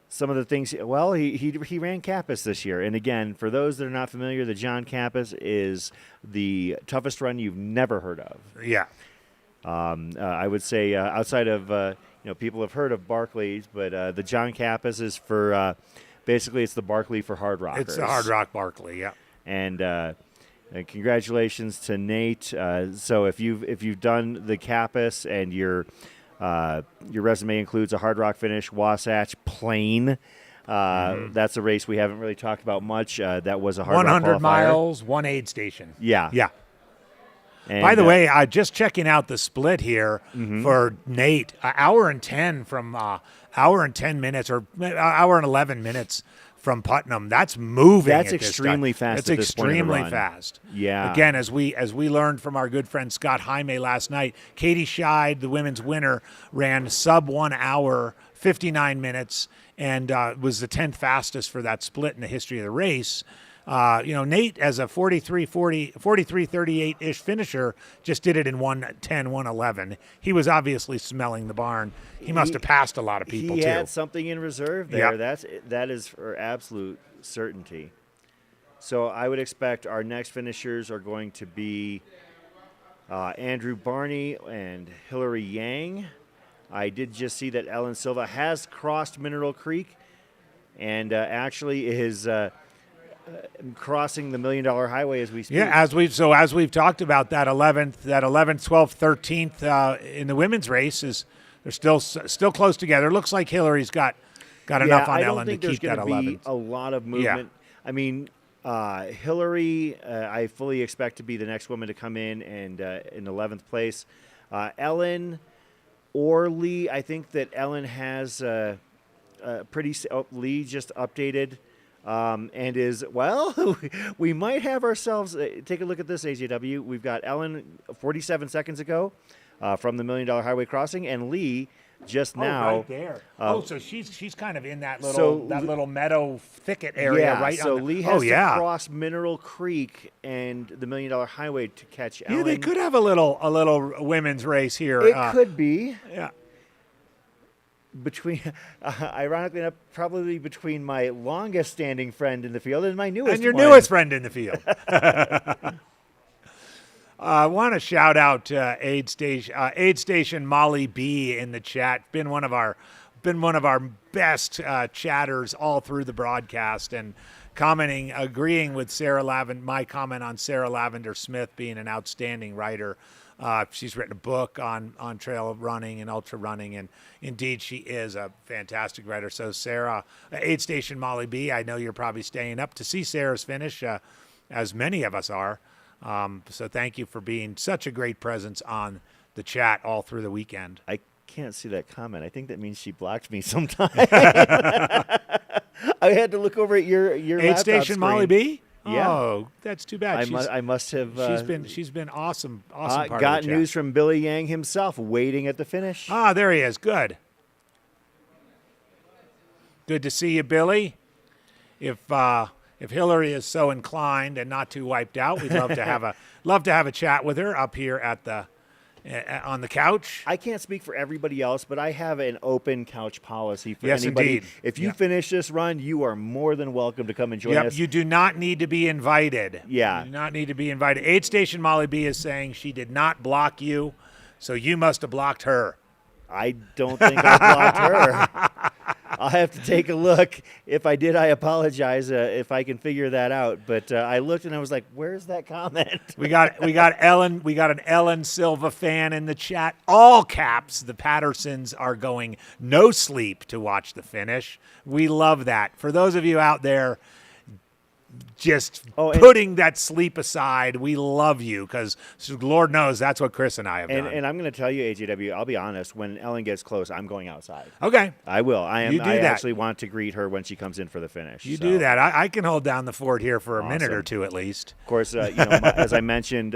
Some of the things, well, he ran Kappas this year. And again, for those that are not familiar, the John Kappas is the toughest run you've never heard of. Yeah. I would say outside of, people have heard of Barkley's, but the John Kappas is for, basically it's the Barkley for hard rockers. It's the Hard Rock Barkley, yeah. And congratulations to Nate. So if you've done the Kappas and your resume includes a Hard Rock finish, Wasatch Plain, that's a race we haven't really talked about much. That was a Hard Rock 100 qualifier. miles, one aid station. Yeah. Yeah. And, by the way, just checking out the split here for Nate, hour and 10 minutes or hour and 11 minutes from Putnam. That's moving. That's at this extremely time. fast That's at this point in the extremely run. fast. Yeah. Again, as we learned from our good friend Scott Jaime last night, Katie Scheid, the women's winner, ran sub 1 hour, 59 minutes, and was the 10th fastest for that split in the history of the race. Nate, as a 43-38-ish finisher, just did it in 1:10, 1:11. He was obviously smelling the barn. He must have passed a lot of people, he too. had something in reserve there. Yep. That is for absolute certainty. So I would expect our next finishers are going to be Andrew Barney and Hillary Yang. I did just see that Ellen Silva has crossed Mineral Creek and actually is crossing the $1 Million Highway as we speak. Yeah, as we've talked about, that 11th, 12th, 13th in the women's race they're still close together. Looks like Hillary's got enough on Ellen to keep that 11th. I don't think there's going to be a lot of movement. Yeah. I mean, Hillary, I fully expect to be the next woman to come in and in 11th place. Ellen or Lee, I think that Ellen has Lee just updated. And we might have ourselves, take a look at this, AJW. We've got Ellen 47 seconds ago from the $1 Million Highway crossing, and Lee just now. Right there. So she's kind of in that little meadow thicket area, right? So Lee has to cross Mineral Creek and the $1 Million Highway to catch Ellen. Yeah, they could have a little women's race here. It could be. Yeah. Ironically enough, probably between my longest standing friend in the field and my newest and your one. newest friend in the field. I want to shout out Aid Station Molly B in the chat. Been one of our best chatters all through the broadcast, and agreeing with my comment on Sarah Lavender Smith being an outstanding writer. She's written a book on trail running and ultra running, and indeed she is a fantastic writer. So Sarah, Aid Station Molly B, I know you're probably staying up to see Sarah's finish, as many of us are. So thank you for being such a great presence on the chat all through the weekend. I can't see that comment. I think that means she blocked me sometime. I had to look over at your Aid Station screen. Molly B? Yeah. Oh, that's too bad. I must have. She's been awesome. Part got of the chat. news from Billy Yang himself, waiting at the finish. Ah, there he is. Good. Good to see you, Billy. If Hillary is so inclined and not too wiped out, we'd love to have a chat with her up here at the on the couch. I can't speak for everybody else, but I have an open couch policy for Yes, anybody. indeed. If you Yeah. finish this run, you are more than welcome to come and join us. You do not need to be invited. Yeah. You do not need to be invited. Aid Station Molly B is saying she did not block you, so you must have blocked her. I don't think I blocked her. I'll have to take a look. If I did, I apologize if I can figure that out. But I looked and I was like, "Where's that comment?" We got Ellen. We got an Ellen Silva fan in the chat. All caps. The Pattersons are going no sleep to watch the finish. We love that. For those of you out there, just and- putting that sleep aside, we love you because Lord knows that's what Chris and I have done. And I'm going to tell you, AJW, I'll be honest. When Ellen gets close, I'm going outside. Okay. I will. I am. You do I that. actually want to greet her when she comes in for the finish. You so. do that. I can hold down the fort here for a minute or Awesome. two at least. Of course, as I mentioned,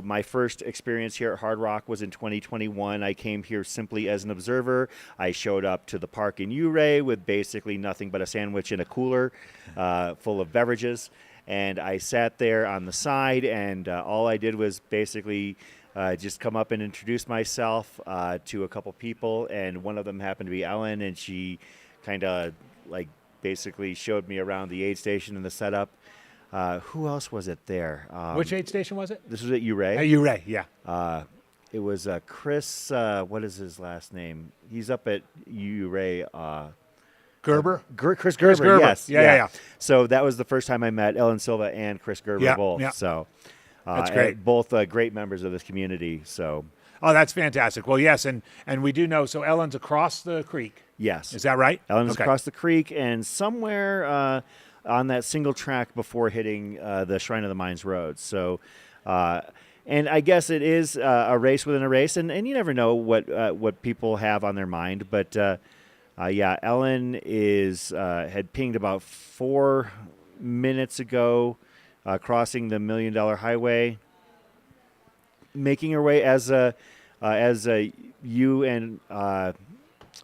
my first experience here at Hardrock was in 2021. I came here simply as an observer. I showed up to the park in Ouray with basically nothing but a sandwich and a cooler full of beverages. And I sat there on the side, and all I did was basically just come up and introduce myself to a couple people. And one of them happened to be Ellen, and she kind of basically showed me around the aid station and the setup. Who else was it there? Which aid station was it? This was at Ouray. Ouray, yeah. It was Chris, what is his last name? He's up at Ouray. Gerber? Chris Gerber, Gerber. yes. Yeah. So that was the first time I met Ellen Silva and Chris Gerber both. Yeah. So That's great. Both great members of this community. So Oh, that's fantastic. Well, yes, and we do know. So Ellen's across the creek. yes. Is that right? Ellen's Okay. across the creek and somewhere on that single track before hitting the Shrine of the Mines Road. So, and I guess it is a race within a race, and you never know what people have on their mind. But Ellen had pinged about 4 minutes ago, crossing the $1 Million Highway, making her way as you and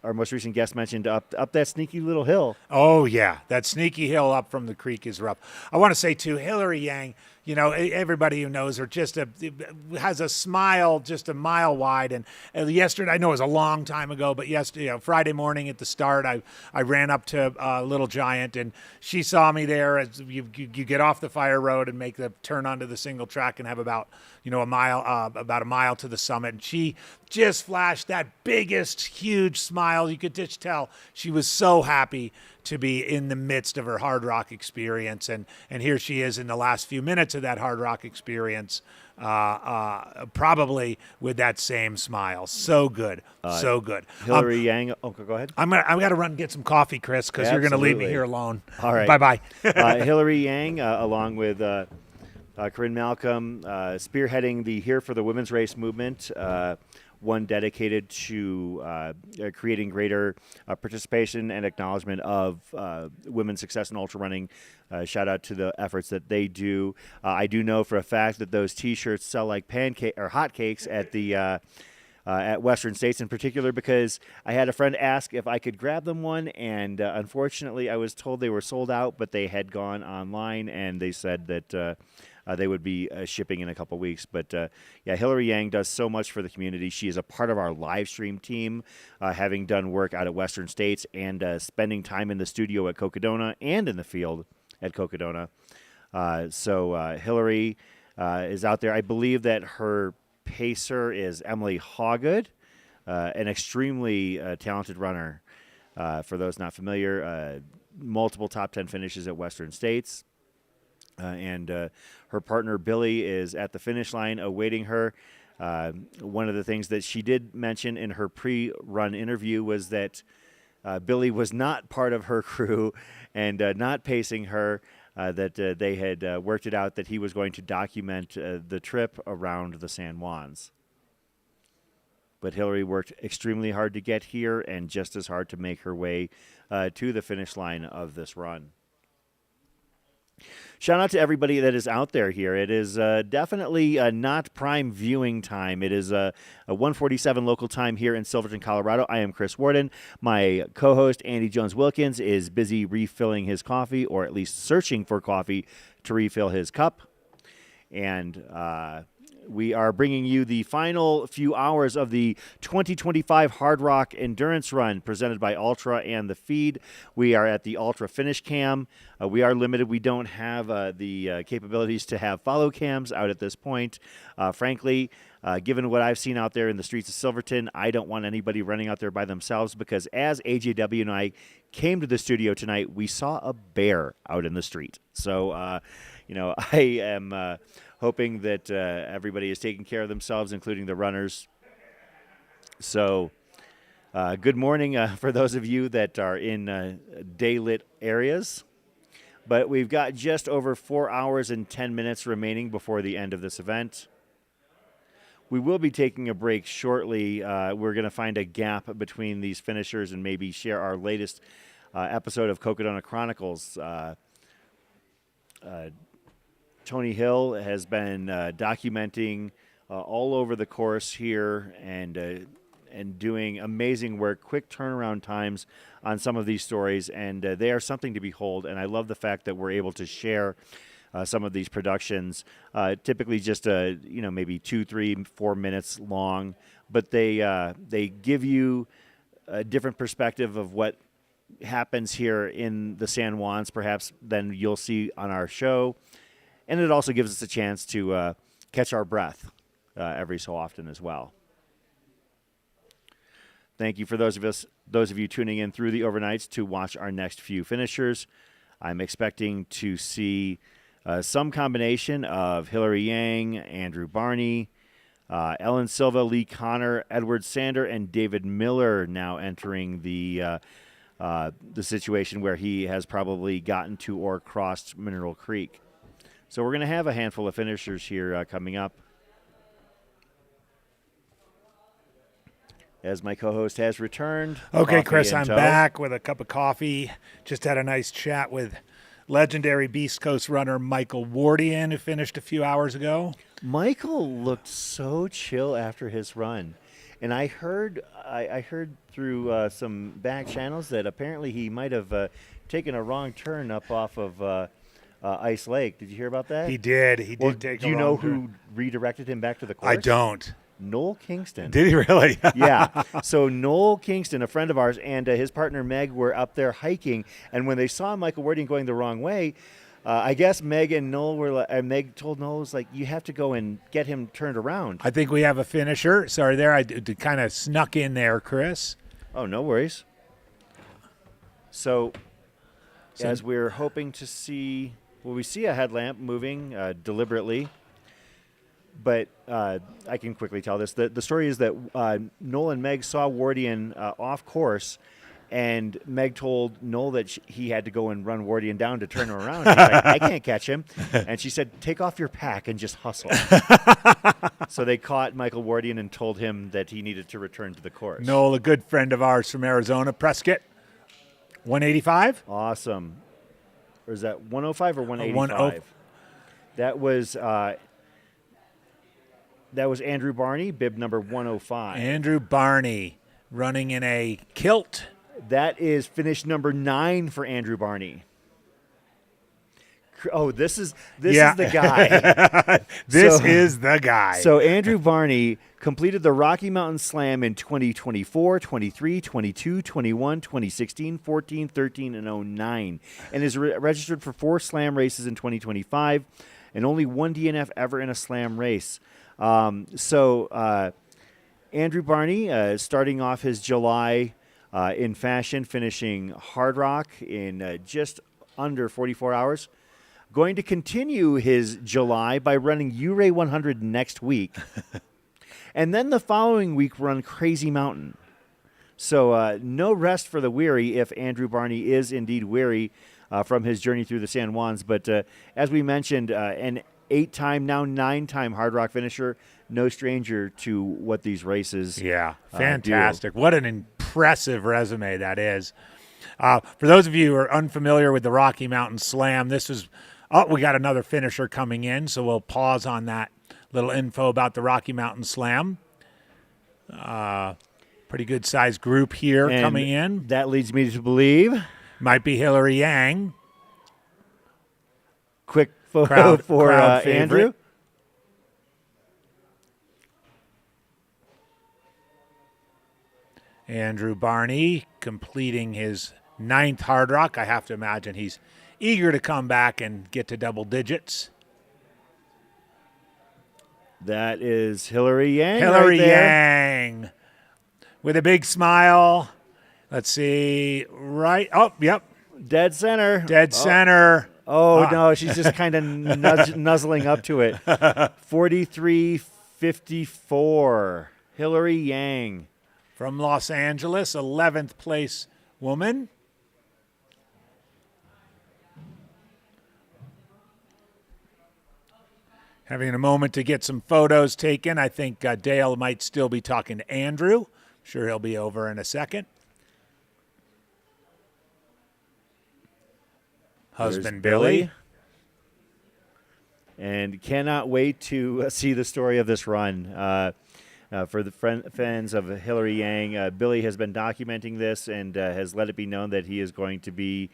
our most recent guest mentioned up that sneaky little hill. Oh, yeah. That sneaky hill up from the creek is rough. I want to say, too, Hillary Yang, everybody who knows her has a smile just a mile wide. And yesterday, I know it was a long time ago, but yesterday, Friday morning at the start, I ran up to Little Giant, and she saw me there as you get off the fire road and make the turn onto the single track and have about a mile to the summit. And she just flashed that biggest, huge smile. You could just tell she was so happy to be in the midst of her Hard Rock experience. And here she is in the last few minutes of that Hard Rock experience, probably with that same smile. So good. So good. Hillary Yang. Oh, go ahead. I got to run and get some coffee, Chris, because you're going to leave me Absolutely. here alone. All right. Bye-bye. Hillary Yang, along with Corinne Malcolm, spearheading the Here for the Women's Race movement, one dedicated to creating greater participation and acknowledgement of women's success in ultra running. Shout out to the efforts that they do. I do know for a fact that those T-shirts sell like pancake or hotcakes at the at Western States in particular, because I had a friend ask if I could grab them one, and unfortunately I was told they were sold out, but they had gone online, and they said that they would be shipping in a couple weeks. But Hillary Yang does so much for the community. She is a part of our Livestream team, having done work out at Western States and spending time in the studio at Cocodona and in the field at Cocodona. So Hillary is out there. I believe that her pacer is Emily Hawgood, an extremely talented runner. For those not familiar, multiple top 10 finishes at Western States. And her partner, Billy, is at the finish line awaiting her. One of the things that she did mention in her pre-run interview was that Billy was not part of her crew and not pacing her, that they had worked it out that he was going to document the trip around the San Juans. But Hillary worked extremely hard to get here and just as hard to make her way to the finish line of this run. Shout out to everybody that is out there here. It is definitely not prime viewing time. It is a 1:47 local time here in Silverton, Colorado. I am Chris Warden. My co-host, Andy Jones-Wilkins, is busy refilling his coffee, or at least searching for coffee to refill his cup. And We are bringing you the final few hours of the 2025 Hardrock Endurance Run presented by Altra and The Feed. We are at the Altra Finish Cam. We are limited. We don't have the capabilities to have follow cams out at this point. Frankly, given what I've seen out there in the streets of Silverton, I don't want anybody running out there by themselves because as AJW and I came to the studio tonight, we saw a bear out in the street. So, I am hoping that everybody is taking care of themselves, including the runners. So, good morning for those of you that are in daylit areas. But we've got just over 4 hours and 10 minutes remaining before the end of this event. We will be taking a break shortly. We're going to find a gap between these finishers and maybe share our latest episode of Cocodona Chronicles. Tony Hill has been documenting all over the course here and doing amazing work, quick turnaround times on some of these stories, and they are something to behold. And I love the fact that we're able to share some of these productions, typically just maybe 2, 3, 4 minutes long, but they give you a different perspective of what happens here in the San Juans, perhaps than you'll see on our show. And it also gives us a chance to catch our breath every so often as well. Thank you for those of you tuning in through the overnights to watch our next few finishers. I'm expecting to see some combination of Hillary Yang, Andrew Barney, Ellen Silva, Lee Connor, Edward Sander, and David Miller now entering the situation where he has probably gotten to or crossed Mineral Creek. So we're going to have a handful of finishers here coming up. As my co-host has returned. Okay, Chris, I'm back with a cup of coffee. Just had a nice chat with legendary Beast Coast runner Michael Wardian, who finished a few hours ago. Michael looked so chill after his run. And I heard through some back channels that apparently he might have taken a wrong turn up off of Ice Lake. Did you hear about that? He did. He Well, did take do a you wrong know turn. who redirected him back to the course? I don't. Noel Kingston. Did he really? Yeah. So Noel Kingston, a friend of ours, and his partner Meg were up there hiking, and when they saw Michael Wardian going the wrong way, I guess Meg and Noel were. Meg told Noel, "Was like, you have to go and get him turned around." I think we have a finisher. Sorry, there I kind of snuck in there, Chris. Oh, no worries. So as we're hoping to see, we see a headlamp moving deliberately. But I can quickly tell this. The story is that Noel and Meg saw Wardian off course, and Meg told Noel that he had to go and run Wardian down to turn him around. He's like, I can't catch him. And she said, take off your pack and just hustle. So they caught Michael Wardian and told him that he needed to return to the course. Noel, a good friend of ours from Arizona, Prescott, 185. Awesome. Or is that 105 or 185? That was Andrew Barney, bib number 105. Andrew Barney running in a kilt. That is finish number 9 for Andrew Barney. Oh, this is the guy. This is the guy. So Andrew Barney completed the Rocky Mountain Slam in 2024, 23, 22, 21, 2016, 14, 13, and 09, and is registered for 4 slam races in 2025, and only 1 DNF ever in a slam race. Andrew Barney starting off his July in fashion, finishing Hardrock in just under 44 hours. Going to continue his July by running Ouray 100 next week. And then the following week run Crazy Mountain. So no rest for the weary if Andrew Barney is indeed weary from his journey through the San Juans. But as we mentioned, an 8-time, now 9-time Hardrock finisher, no stranger to what these races fantastic. What an impressive resume that is. For those of you who are unfamiliar with the Rocky Mountain Slam, this is we got another finisher coming in, so we'll pause on that little info about the Rocky Mountain Slam. Pretty good sized group here coming in. That leads me to believe might be Hillary Yang. Quick photo for crowd Andrew. Andrew Barney completing his 9th Hardrock. I have to imagine he's eager to come back and get to double digits. That is Hillary Yang. Hillary right there. Yang with a big smile. Let's see. Right. Oh, yep. Dead center. Dead center. Oh, no, she's just kind of nuzzling up to it. 43.54. Hillary Yang. From Los Angeles, 11th place woman. Having a moment to get some photos taken. I think Dale might still be talking to Andrew. Sure, he'll be over in a second. Husband There's Billy. And cannot wait to see the story of this run. For the fans of Hillary Yang, Billy has been documenting this and has let it be known that he is going to be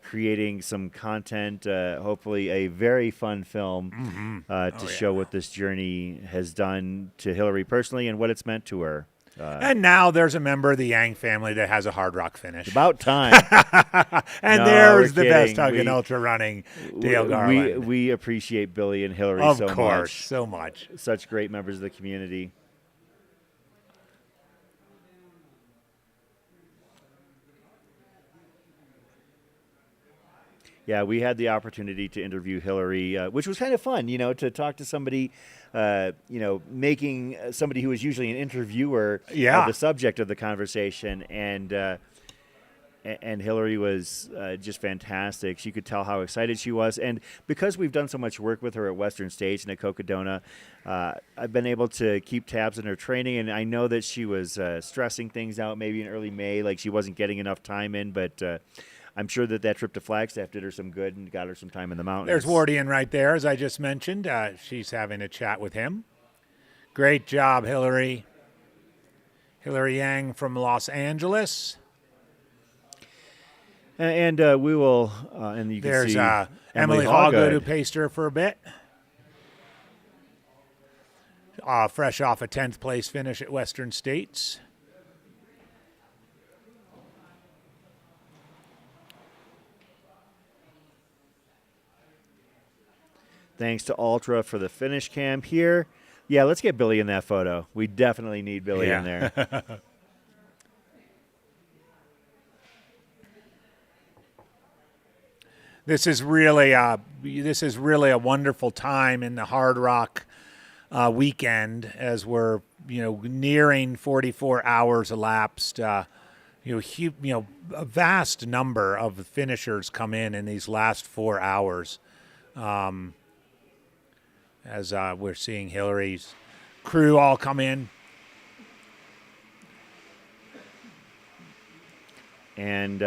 creating some content, hopefully a very fun film to show what this journey has done to Hillary personally and what it's meant to her. And now there's a member of the Yang family that has a Hardrock finish. About time. And No, there's we're the best kidding. hug in ultra running, Dale Garland. We appreciate Billy and Hillary Of so course, much. so much. Such great members of the community. Yeah, we had the opportunity to interview Hillary, which was kind of fun, to talk to somebody, making somebody who was usually an interviewer the subject of the conversation. And Hillary was just fantastic. She could tell how excited she was. And because we've done so much work with her at Western Stage and at Cocodona, I've been able to keep tabs on her training. And I know that she was stressing things out maybe in early May, like she wasn't getting enough time in. But I'm sure that trip to Flagstaff did her some good and got her some time in the mountains. There's Wardian right there, as I just mentioned. She's having a chat with him. Great job, Hillary. Hillary Yang from Los Angeles. And we will, and you can There's see Emily Hoggood, who paced her for a bit. Fresh off a 10th place finish at Western States. Thanks to Altra for the finish cam here. Yeah, let's get Billy in that photo. We definitely need Billy in there. This is really a wonderful time in the Hardrock weekend as we're nearing 44 hours elapsed. A vast number of finishers come in these last 4 hours. As we're seeing Hillary's crew all come in. And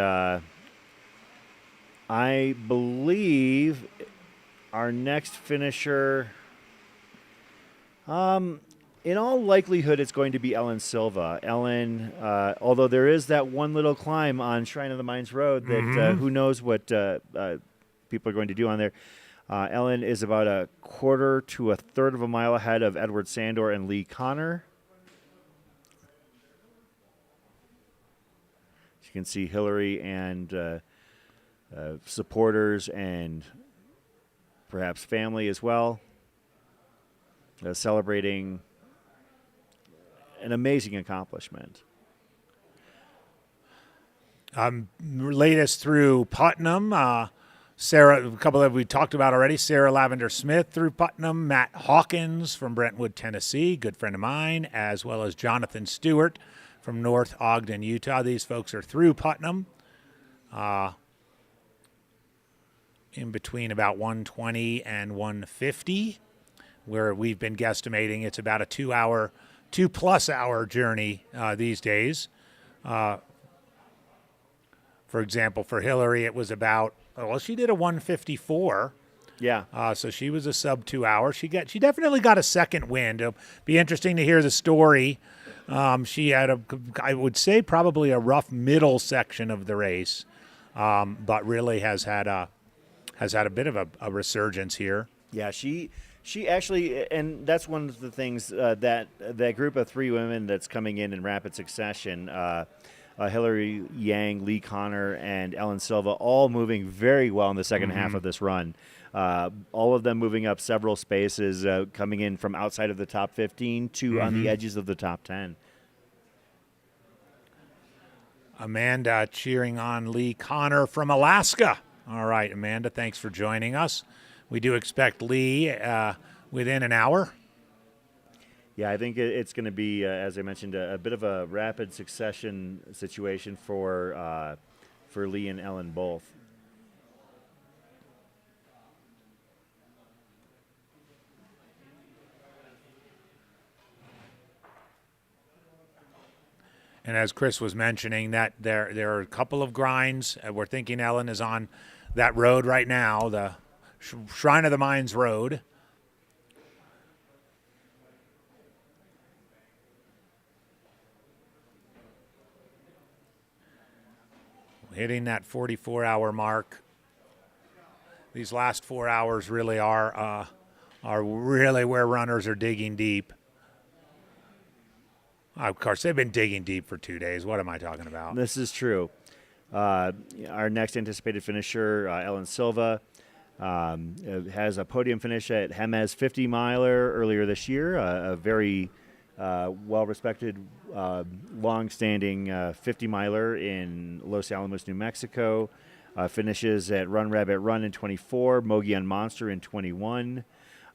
I believe our next finisher, in all likelihood, it's going to be Ellen Silva. Ellen, although there is that one little climb on Shrine of the Mines Road that who knows what people are going to do on there. Ellen is about a quarter to a third of a mile ahead of Edward Sandor and Lee Connor. You can see Hillary and supporters and perhaps family as well celebrating an amazing accomplishment. Latest through Putnam. Sarah, a couple that we talked about already. Sarah Lavender Smith through Putnam. Matt Hawkins from Brentwood, Tennessee, good friend of mine, as well as Jonathan Stewart from North Ogden, Utah. These folks are through Putnam. In between about 120 and 150, where we've been guesstimating it's about a 2+ hour journey these days. For example, for Hillary, it was about, she did a 154. Yeah. So she was a sub 2 hour. She definitely got a second wind. It'll be interesting to hear the story. She had I would say probably a rough middle section of the race, but really has had a bit of a resurgence here. Yeah, she She actually, and that's one of the things that group of 3 women that's coming in rapid succession. Hillary Yang, Lee Connor, and Ellen Silva, all moving very well in the second half of this run. All of them moving up several spaces, coming in from outside of the top 15 to on the edges of the top 10. Amanda cheering on Lee Connor from Alaska. All right, Amanda, thanks for joining us. We do expect Lee within an hour. Yeah, I think it's going to be, as I mentioned, a bit of a rapid succession situation for Lee and Ellen both. And as Chris was mentioning, that there are a couple of grinds. We're thinking Ellen is on that road right now, the Shrine of the Mines Road. Hitting that 44-hour mark. These last 4 hours really are really where runners are digging deep. Of course, they've been digging deep for 2 days. What am I talking about? This is true. Our next anticipated finisher, Ellen Silva, has a podium finish at Jemez 50 miler earlier this year. A very well-respected, long-standing 50 miler in Los Alamos, New Mexico. Finishes at Run Rabbit Run in 24, Mogollon Monster in 21.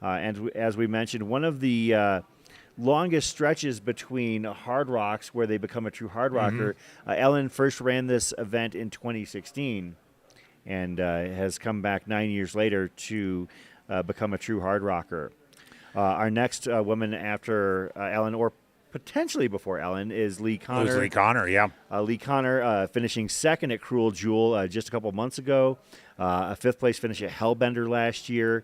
And as we mentioned, one of the longest stretches between Hardrocks where they become a true hard rocker. Ellen first ran this event in 2016 and has come back 9 years later to become a true hard rocker. Our next woman after Ellen, or potentially before Ellen, is Lee Connor. Lee Connor, yeah. Lee Connor finishing second at Cruel Jewel just a couple months ago. A 5th place finish at Hellbender last year.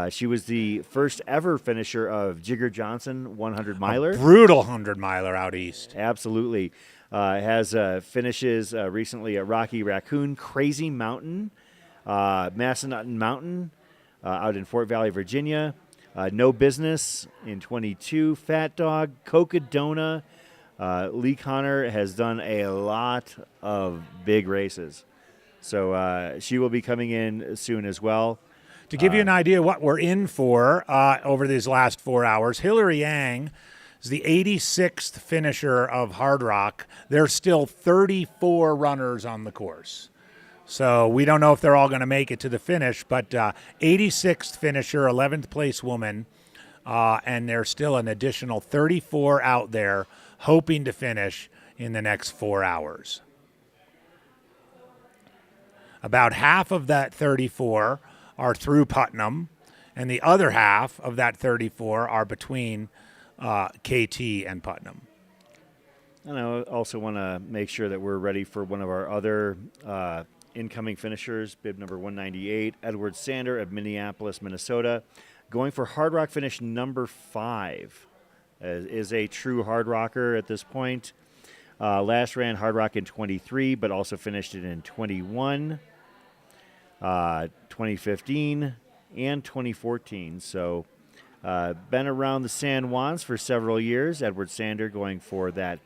She was the first ever finisher of Jigger Johnson 100 miler. A brutal 100 miler out east. Absolutely. Has finishes recently at Rocky Raccoon, Crazy Mountain, Massanutten Mountain out in Fort Valley, Virginia. No Business in 22, Fat Dog, Cocodona. Lee Connor has done a lot of big races. So she will be coming in soon as well. To give you an idea what we're in for over these last 4 hours, Hillary Yang is the 86th finisher of Hardrock. There's still 34 runners on the course. So we don't know if they're all going to make it to the finish, but 86th finisher, 11th place woman, and there's still an additional 34 out there hoping to finish in the next 4 hours. About half of that 34 are through Putnam, and the other half of that 34 are between KT and Putnam. And I also want to make sure that we're ready for one of our other incoming finishers, bib number 198, Edward Sander of Minneapolis, Minnesota, going for Hard Rock finish number 5. Is a true hard rocker at this point. Last ran Hard Rock in 23, but also finished it in 21. 2015 and 2014. So been around the San Juans for several years. Edward Sander going for that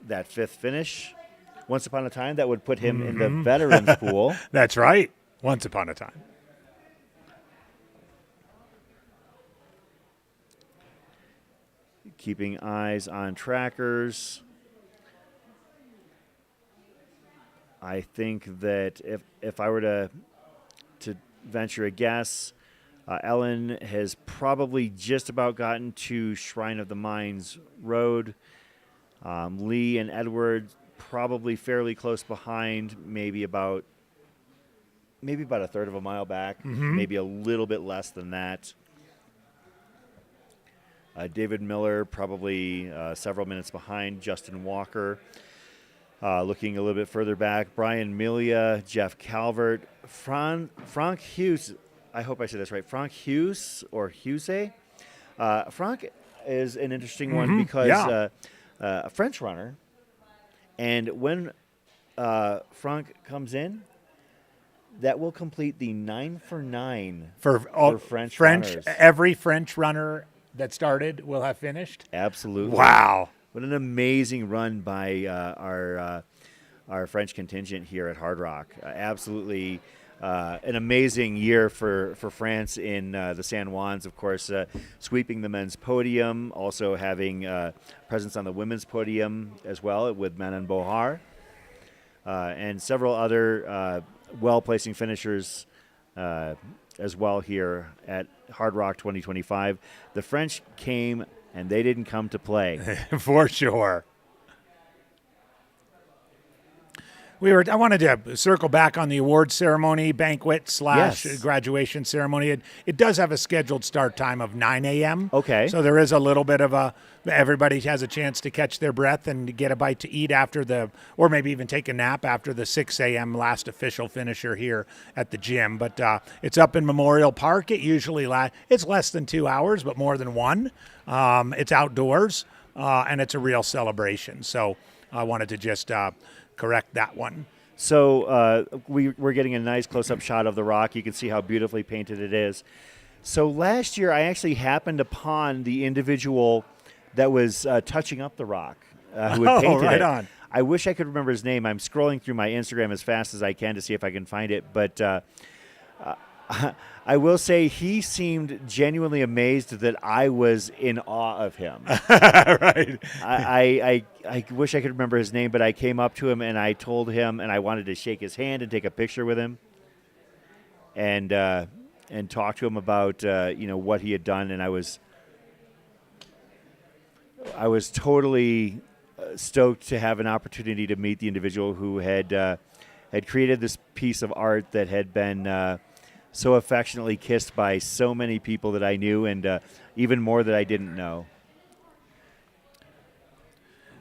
5th finish. Once upon a time, that would put him in the veterans pool. That's right. Once upon a time. Keeping eyes on trackers. I think that if I were to venture a guess, Ellen has probably just about gotten to Shrine of the Mines Road. Lee and Edward probably fairly close behind, maybe about a third of a mile back, maybe a little bit less than that. David Miller probably several minutes behind. Justin Walker looking a little bit further back. Brian Milia, Jeff Calvert, Frank Hughes. I hope I said this right. Frank Hughes or Hughes. Frank is an interesting one because a French runner. And when Frank comes in, that will complete the 9 for 9 For French runners. every French runner that started will have finished. Absolutely. Wow. What an amazing run by our French contingent here at Hardrock. Absolutely an amazing year for France in the San Juans, of course, sweeping the men's podium, also having presence on the women's podium as well with Manon Bohar, and several other well-placing finishers as well here at Hardrock 2025. The French came, and they didn't come to play. For sure. I wanted to circle back on the awards ceremony, banquet / Yes. graduation ceremony. It does have a scheduled start time of 9 a.m. Okay. So there is a little bit of everybody has a chance to catch their breath and get a bite to eat or maybe even take a nap after the 6 a.m. last official finisher here at the gym. But it's up in Memorial Park. It usually it's less than 2 hours, but more than one. It's outdoors, and it's a real celebration. So I wanted to just correct that one. So we're getting a nice close-up shot of the rock. You can see how beautifully painted it is. So last year, I actually happened upon the individual that was touching up the rock who had painted right it. on. I wish I could remember his name. I'm scrolling through my Instagram as fast as I can to see if I can find it. But I will say he seemed genuinely amazed that I was in awe of him. Right. I wish I could remember his name, but I came up to him and I told him, and I wanted to shake his hand and take a picture with him, and talk to him about what he had done. And I was totally stoked to have an opportunity to meet the individual who had created this piece of art that had been so affectionately kissed by so many people that I knew, and even more that I didn't know.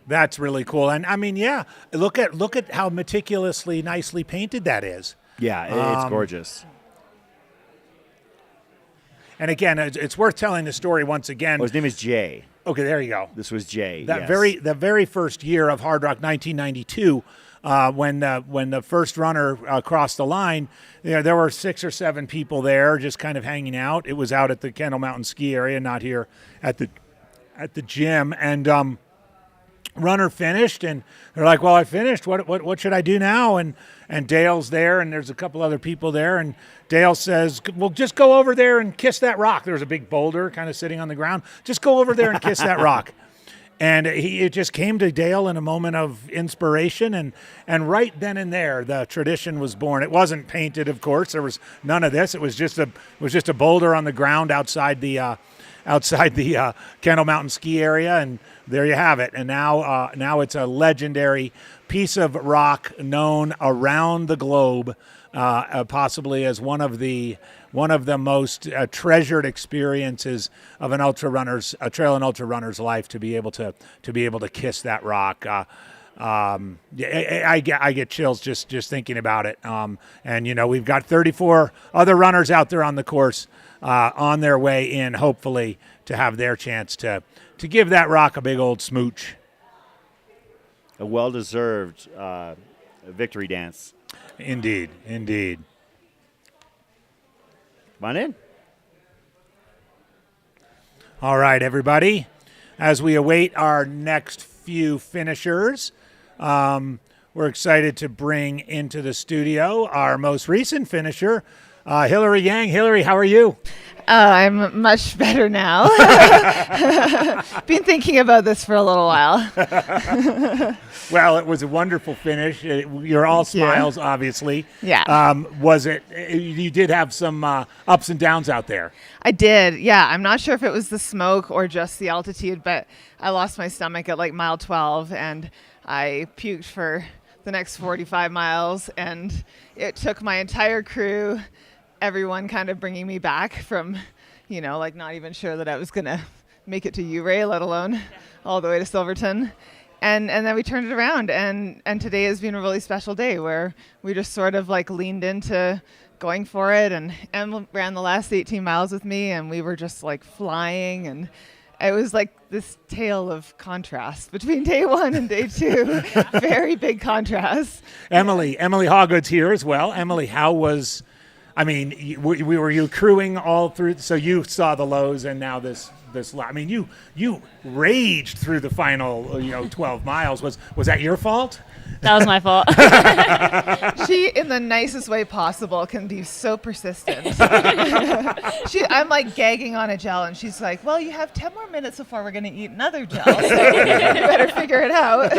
That's really cool. And I mean, yeah, look at how meticulously, nicely painted that is. Yeah, it's gorgeous. And again, it's worth telling the story once again. Oh, his name is Jay. Okay, there you go. This was Jay. That yes. the very first year of Hardrock, 1992, when the first runner crossed the line, there were 6 or 7 people there just kind of hanging out. It was out at the Kendall Mountain Ski Area, not here at the gym. And runner finished, and they're like, "Well, I finished. What should I do now?" And Dale's there, and there's a couple other people there, and Dale says, "Well, just go over there and kiss that rock." There's a big boulder kind of sitting on the ground. Just go over there and kiss that rock. And it just came to Dale in a moment of inspiration, and right then and there, the tradition was born. It wasn't painted, of course. There was none of this. It was just a boulder on the ground outside the Kendall Mountain Ski Area, and there you have it. And now it's a legendary piece of rock known around the globe, possibly as one of the most treasured experiences of a trail and ultra runner's life, to be able to kiss that rock. I get chills just thinking about it. And we've got 34 other runners out there on the course, on their way in, hopefully to have their chance to give that rock a big old smooch. A well-deserved victory dance. Indeed. Come on in. All right, everybody. As we await our next few finishers, we're excited to bring into the studio our most recent finisher, Hillary Yang. Hillary, how are you? I'm much better now. Been thinking about this for a little while. Well, it was a wonderful finish. You're all smiles, obviously. Yeah. Was it? You did have some ups and downs out there. I did. Yeah. I'm not sure if it was the smoke or just the altitude, but I lost my stomach at like mile 12, and I puked for the next 45 miles, and it took my entire crew, everyone kind of bringing me back from, like not even sure that I was going to make it to Ouray, let alone all the way to Silverton. And then we turned it around, and today has been a really special day where we just sort of like leaned into going for it, and Em ran the last 18 miles with me, and we were just like flying, it was like this tale of contrast between day 1 and day 2. Very big contrast. Emily Hoggood's here as well. Emily, how was? I mean, were you crewing all through? So you saw the lows, and now this. I mean, you raged through the final 12 miles. Was that your fault? That was my fault. She, in the nicest way possible, can be so persistent. I'm like gagging on a gel, and she's like, well, you have 10 more minutes before we're going to eat another gel, so you better figure it out.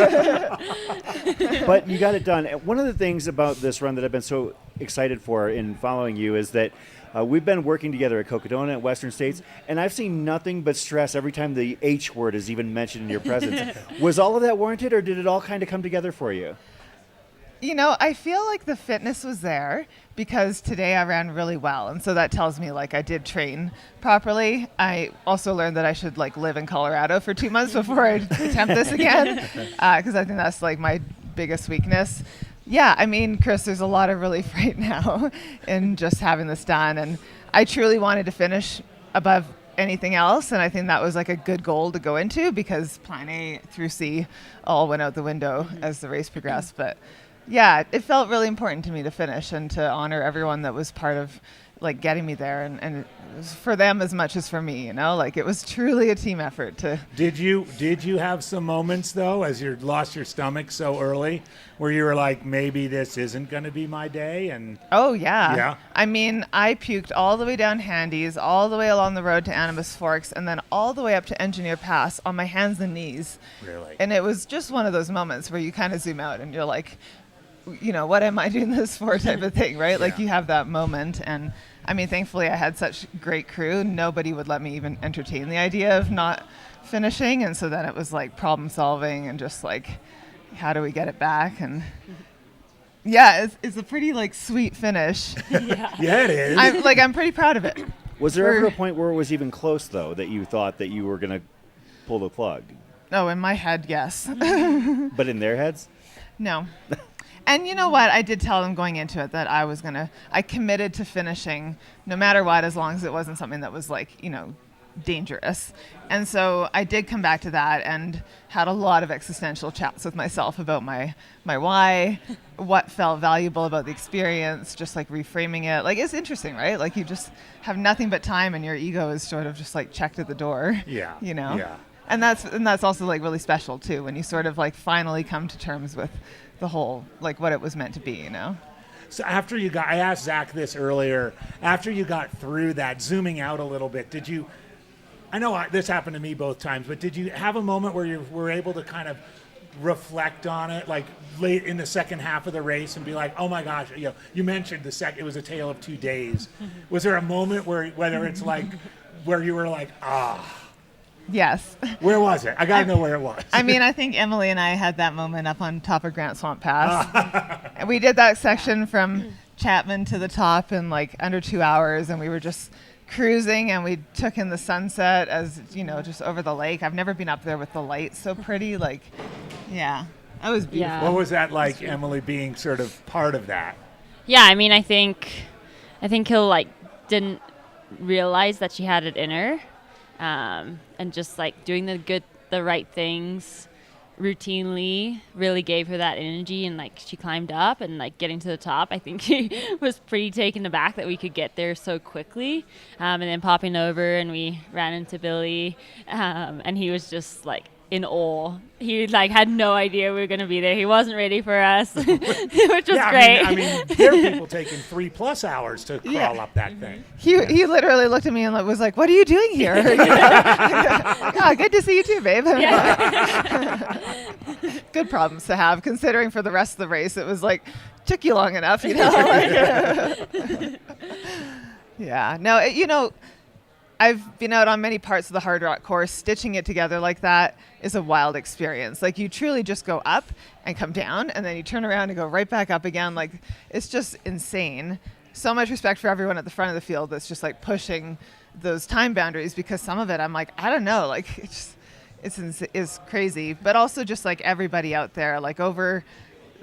But you got it done. One of the things about this run that I've been so excited for in following you is that we've been working together at Cocodona at Western States, and I've seen nothing but stress every time the H word is even mentioned in your presence. Was all of that warranted, or did it all kind of come together for you? I feel like the fitness was there because today I ran really well. And so that tells me like I did train properly. I also learned that I should like live in Colorado for 2 months before I attempt this again. Because I think that's like my biggest weakness. Yeah, I mean, Chris, there's a lot of relief right now in just having this done. And I truly wanted to finish above anything else. And I think that was like a good goal to go into because plan A through C all went out the window as the race progressed. But yeah, it felt really important to me to finish and to honor everyone that was part of like getting me there, and it was for them as much as for me, like it was truly a team effort to. Did you have some moments though, as you lost your stomach so early, where you were like, maybe this isn't going to be my day? And oh yeah. Yeah. I mean, I puked all the way down Handy's, all the way along the road to Animas Forks, and then all the way up to Engineer Pass on my hands and knees. Really? And it was just one of those moments where you kind of zoom out and you're like, what am I doing this for type of thing, right? Like you have that moment. And I mean, thankfully I had such great crew. Nobody would let me even entertain the idea of not finishing. And so then it was like problem solving and just like, how do we get it back? And yeah, it's a pretty like sweet finish. Yeah, it is. I'm pretty proud of it. Was there ever a point where it was even close though, that you thought that you were going to pull the plug? Oh, in my head, yes. But in their heads? No. And you know what? I did tell them going into it that I committed to finishing no matter what, as long as it wasn't something that was like, dangerous. And so I did come back to that and had a lot of existential chats with myself about my why, what felt valuable about the experience, just like reframing it. Like, it's interesting, right? Like you just have nothing but time and your ego is sort of just like checked at the door. Yeah. Yeah. And that's also like really special too, when you sort of like finally come to terms with the whole, like what it was meant to be, So I asked Zach this earlier, after you got through that, zooming out a little bit, I know this happened to me both times, but did you have a moment where you were able to kind of reflect on it, like late in the second half of the race and be like, oh my gosh, you mentioned it was a tale of 2 days. Was there a moment whether it's like, where you were like, Yes. Where was it? I got to know where it was. I mean, I think Emily and I had that moment up on top of Grant Swamp Pass. And we did that section from Chapman to the top in like under 2 hours, and we were just cruising, and we took in the sunset as, just over the lake. I've never been up there with the lights so pretty. Like, yeah, that was beautiful. Yeah. What was that like, Emily, being sort of part of that? Yeah, I mean, I think he'll like didn't realize that she had it in her. And just like doing the right things routinely really gave her that energy, and like she climbed up and like getting to the top. I think she was pretty taken aback that we could get there so quickly, and then popping over and we ran into Billy, and he was just like in awe. He like had no idea we were going to be there. He wasn't ready for us, which was great. I mean, there are people taking 3+ hours to crawl up that thing. He literally looked at me and was like, "What are you doing here?" Oh, good to see you too, babe. Good problems to have, considering for the rest of the race it was like took you long enough, Yeah. No, I've been out on many parts of the Hardrock course. Stitching it together like that is a wild experience. Like, you truly just go up and come down, and then you turn around and go right back up again. Like, it's just insane. So much respect for everyone at the front of the field that's just like pushing those time boundaries, because some of it I'm like, I don't know, like it's crazy. But also just like everybody out there, like over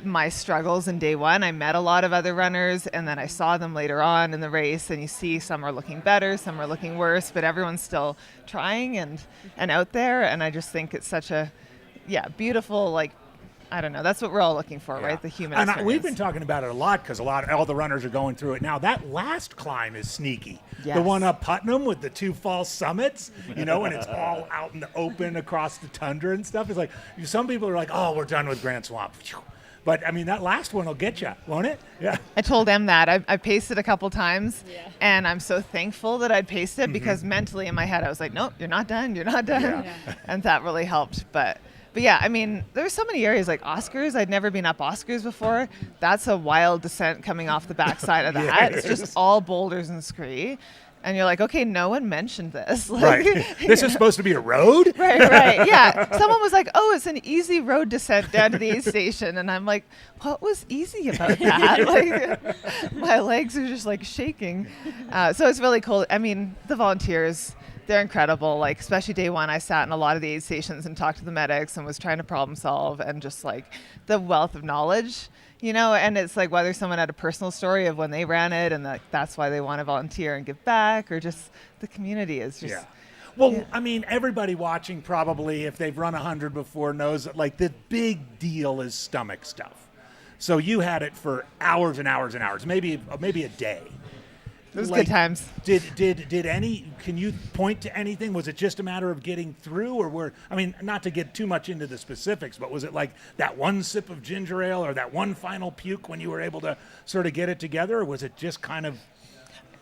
my struggles in day one. I met a lot of other runners, and then I saw them later on in the race, and you see some are looking better, some are looking worse, but everyone's still trying and out there. And I just think it's such a beautiful, like, I don't know. That's what we're all looking for, right? The human experience. We've been talking about it a lot because all the runners are going through it now. That last climb is sneaky. Yes. The one up Putnam with the 2 false summits, and it's all out in the open across the tundra and stuff. It's like, some people are like, oh, we're done with Grand Swamp. But, I mean, that last one will get you, won't it? Yeah. I told them that. I paced it a couple times, and I'm so thankful that I'd paced it because mentally in my head I was like, nope, you're not done, you're not done. Yeah. And that really helped. But yeah, I mean, there's so many areas like Oscars. I'd never been up Oscars before. That's a wild descent coming off the backside of that. It's just all boulders and scree. And you're like, okay, no one mentioned this. Like, right. This is supposed to be a road? Right. Yeah. Someone was like, oh, it's an easy road descent down to the aid station. And I'm like, what was easy about that? Like, my legs are just like shaking. So it's really cool. I mean, the volunteers, they're incredible. Like, especially day one, I sat in a lot of the aid stations and talked to the medics and was trying to problem solve, and just like the wealth of knowledge. And it's like whether someone had a personal story of when they ran it and that's why they want to volunteer and give back, or just the community is just. Yeah. Well, I mean, everybody watching probably, if they've run 100 before, knows that, like, the big deal is stomach stuff. So you had it for hours and hours and hours, maybe a day. It was good times. Can you point to anything? Was it just a matter of getting through, or not to get too much into the specifics, but was it like that one sip of ginger ale or that one final puke when you were able to sort of get it together, or was it just kind of?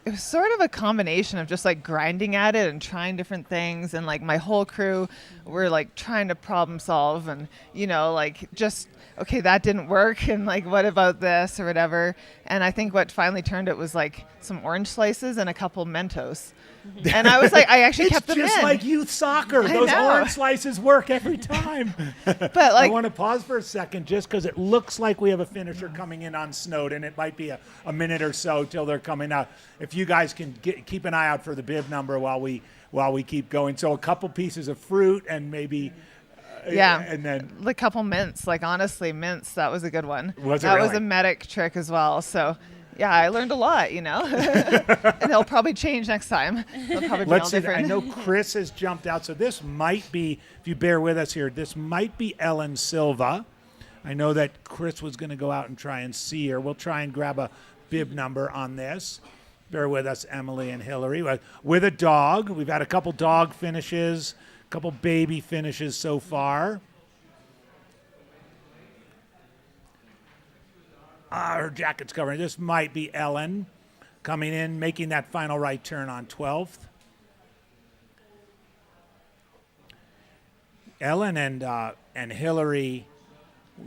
It was sort of a combination of just like grinding at it and trying different things, and like my whole crew were like trying to problem solve, and like just, okay, that didn't work, and like, what about this or whatever. And I think what finally turned it was like some orange slices and a couple Mentos. And I was like, I actually kept them in. It's just like youth soccer. Those orange slices work every time. But like, I want to pause for a second just because it looks like we have a finisher coming in on Snowden. It might be a minute or so till they're coming out. If you guys can keep an eye out for the bib number while we keep going. So a couple pieces of fruit and maybe. And then a couple mints. Like, honestly, mints, that was a good one. Was it that really? was a medic trick as well. So yeah, I learned a lot, and they'll probably change next time. They'll probably be all different. I know Chris has jumped out, so this might be, if you bear with us here, this might be Ellen Silva. I know that Chris was going to go out and try and see her. We'll try and grab a bib number on this. Bear with us, Emily and Hillary. With a dog. We've had a couple dog finishes, a couple baby finishes so far. Her jacket's covering. This might be Ellen coming in, making that final right turn on 12th. Ellen and Hillary,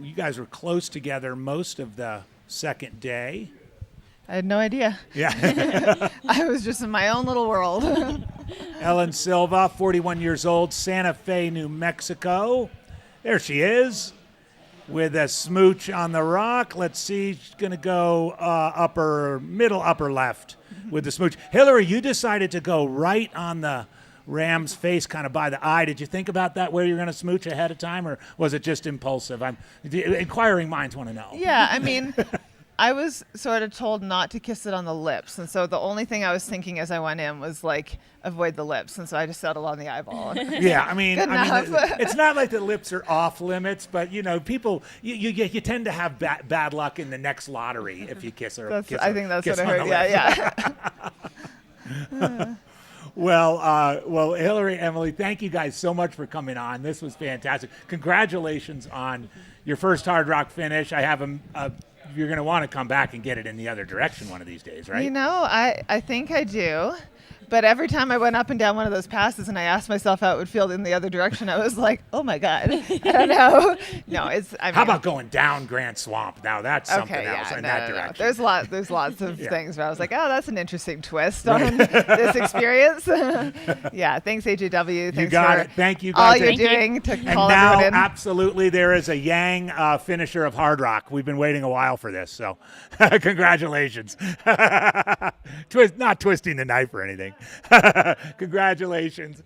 you guys were close together most of the second day. I had no idea. Yeah. I was just in my own little world. Ellen Silva, 41 years old, Santa Fe, New Mexico. There she is. With a smooch on the rock. Let's see. She's going to go upper left with the smooch. Hillary, you decided to go right on the ram's face, kind of by the eye. Did you think about that, where you're going to smooch ahead of time, or was it just impulsive? Inquiring minds want to know. Yeah, I mean, I was sort of told not to kiss it on the lips. And so the only thing I was thinking as I went in was like, avoid the lips. And so I just settled on the eyeball. Yeah, I mean, enough. It's not like the lips are off limits, but people, you tend to have bad luck in the next lottery if you kiss her. I think that's what I heard. Yeah. Well, Hillary, Emily, thank you guys so much for coming on. This was fantastic. Congratulations on your first Hardrock finish. I have you're going to want to come back and get it in the other direction one of these days, right? I think I do. But every time I went up and down one of those passes and I asked myself how it would feel in the other direction, I was like, oh my God, I don't know. No, how about going down Grand Swamp? Now that's something else in that direction. There's lots of things where I was like, oh, that's an interesting twist on this experience. Yeah, thanks AJW. Thanks you got for it. Thank you guys. all you're doing to and call now, everyone in. Absolutely, there is a Yang finisher of Hardrock. We've been waiting a while for this, so congratulations. Not twisting the knife or anything. Congratulations.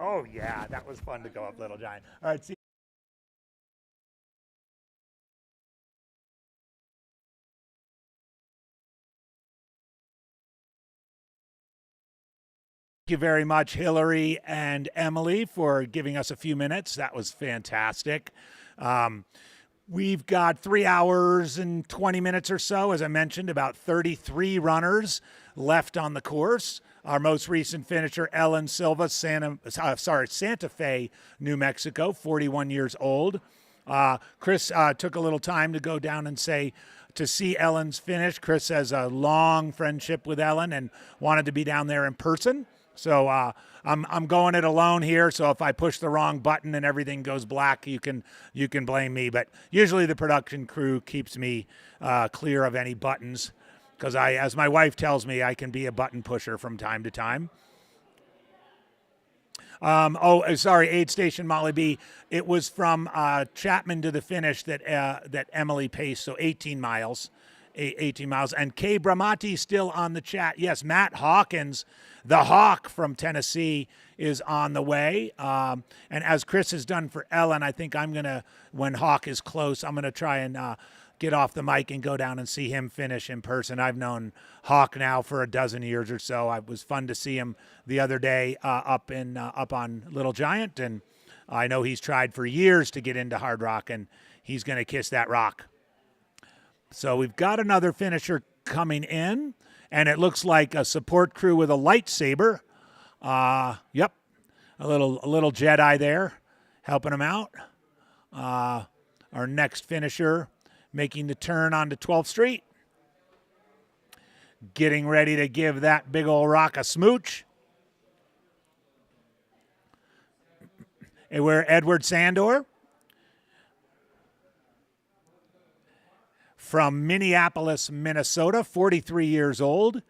Oh, yeah, that was fun to go up Little Giant. All right, see. Thank you very much, Hillary and Emily, for giving us a few minutes. That was fantastic. We've got 3 hours and 20 minutes or so, as I mentioned, about 33 runners left on the course. Our most recent finisher, Ellen Silva, Santa Fe, New Mexico, 41 years old. Chris took a little time to go down and to see Ellen's finish. Chris has a long friendship with Ellen and wanted to be down there in person. So I'm going it alone here. So if I push the wrong button and everything goes black, you can blame me. But usually the production crew keeps me clear of any buttons because as my wife tells me, I can be a button pusher from time to time. Aid Station Molly B. It was from Chapman to the finish that Emily paced, so 18 miles. 18 miles. And Kay Bramati still on the chat. Yes, Matt Hawkins, the Hawk from Tennessee, is on the way. And as Chris has done for Ellen, I think I'm going to, when Hawk is close, I'm going to try and get off the mic and go down and see him finish in person. I've known Hawk now for a dozen years or so. It was fun to see him the other day up on Little Giant. And I know he's tried for years to get into Hardrock, and he's going to kiss that rock. So we've got another finisher coming in, and it looks like a support crew with a lightsaber. Yep, a little Jedi there helping him out. Our next finisher making the turn onto 12th Street. Getting ready to give that big old rock a smooch. And we're Edward Sandor from Minneapolis, Minnesota, 43 years old.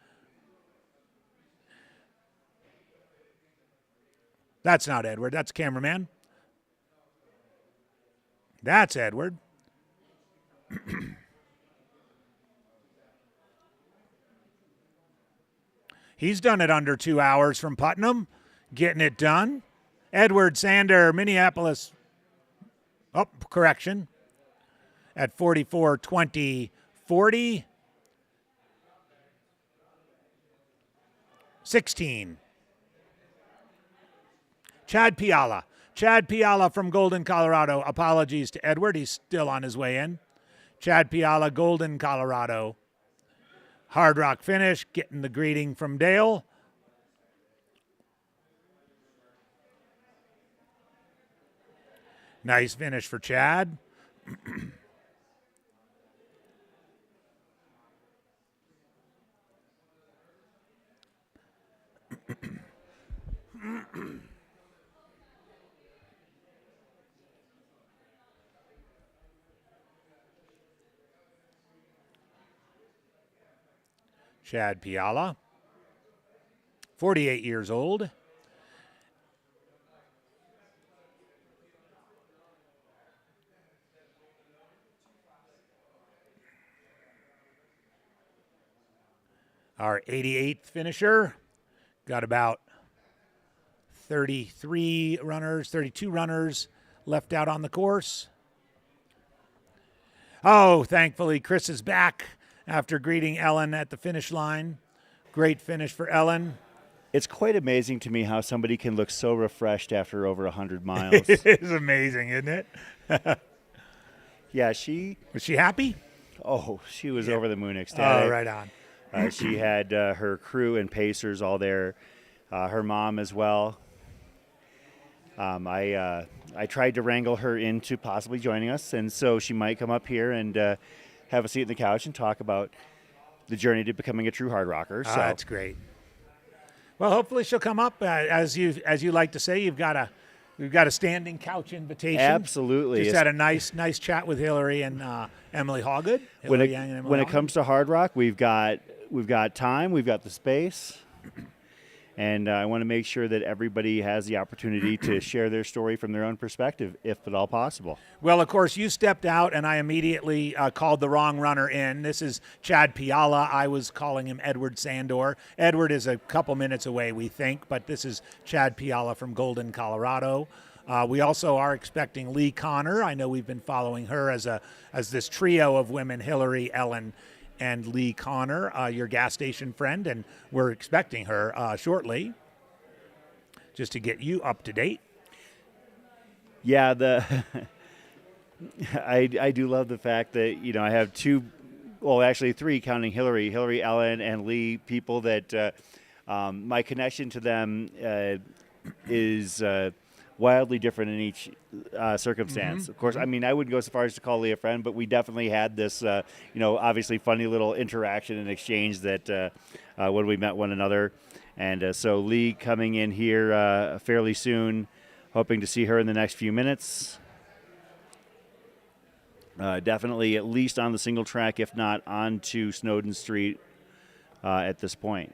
That's not Edward. That's cameraman. That's Edward. He's done it under 2 hours from Putnam, getting it done. Edward Sander, Minneapolis. Oh, correction. At 44:20:40. 16. Chad Piala from Golden, Colorado. Apologies to Edward. He's still on his way in. Chad Piala, Golden, Colorado. Hardrock finish, getting the greeting from Dale. Nice finish for Chad. Chad Piala, 48 years old. Our 88th finisher, got about 32 runners left out on the course. Oh, thankfully, Chris is back after greeting Ellen at the finish line. Great finish for Ellen. It's quite amazing to me how somebody can look so refreshed after over 100 miles. It is amazing, isn't it? Yeah, Was she happy? she was over the moon ecstatic. Oh, right on. She had her crew and pacers all there, her mom as well. I tried to wrangle her into possibly joining us, and so she might come up here and have a seat on the couch and talk about the journey to becoming a true hard rocker. So That's great. Well, hopefully she'll come up. As you like to say, we've got a standing couch invitation. Absolutely. Just had a nice chat with Hillary and Emily Hawgood. When it comes to hard rock, we've got time, we've got the space, And I want to make sure that everybody has the opportunity to share their story from their own perspective, if at all possible. Well, of course, you stepped out, and I immediately called the wrong runner in. This is Chad Piala. I was calling him Edward Sandor. Edward is a couple minutes away, we think, but this is Chad Piala from Golden, Colorado. We also are expecting Lee Connor. I know we've been following her as this trio of women, Hillary, Ellen, and Lee Connor, your gas station friend, and we're expecting her shortly, just to get you up to date. Yeah, I do love the fact that, I have actually three, counting Hillary, Ellen, and Lee, people that my connection to them is wildly different in each circumstance. Of course, I mean, I wouldn't go so far as to call Lee a friend, but we definitely had this, obviously funny little interaction and exchange that when we met one another. And so Lee coming in here fairly soon, hoping to see her in the next few minutes. Definitely at least on the single track, if not onto Snowden Street at this point.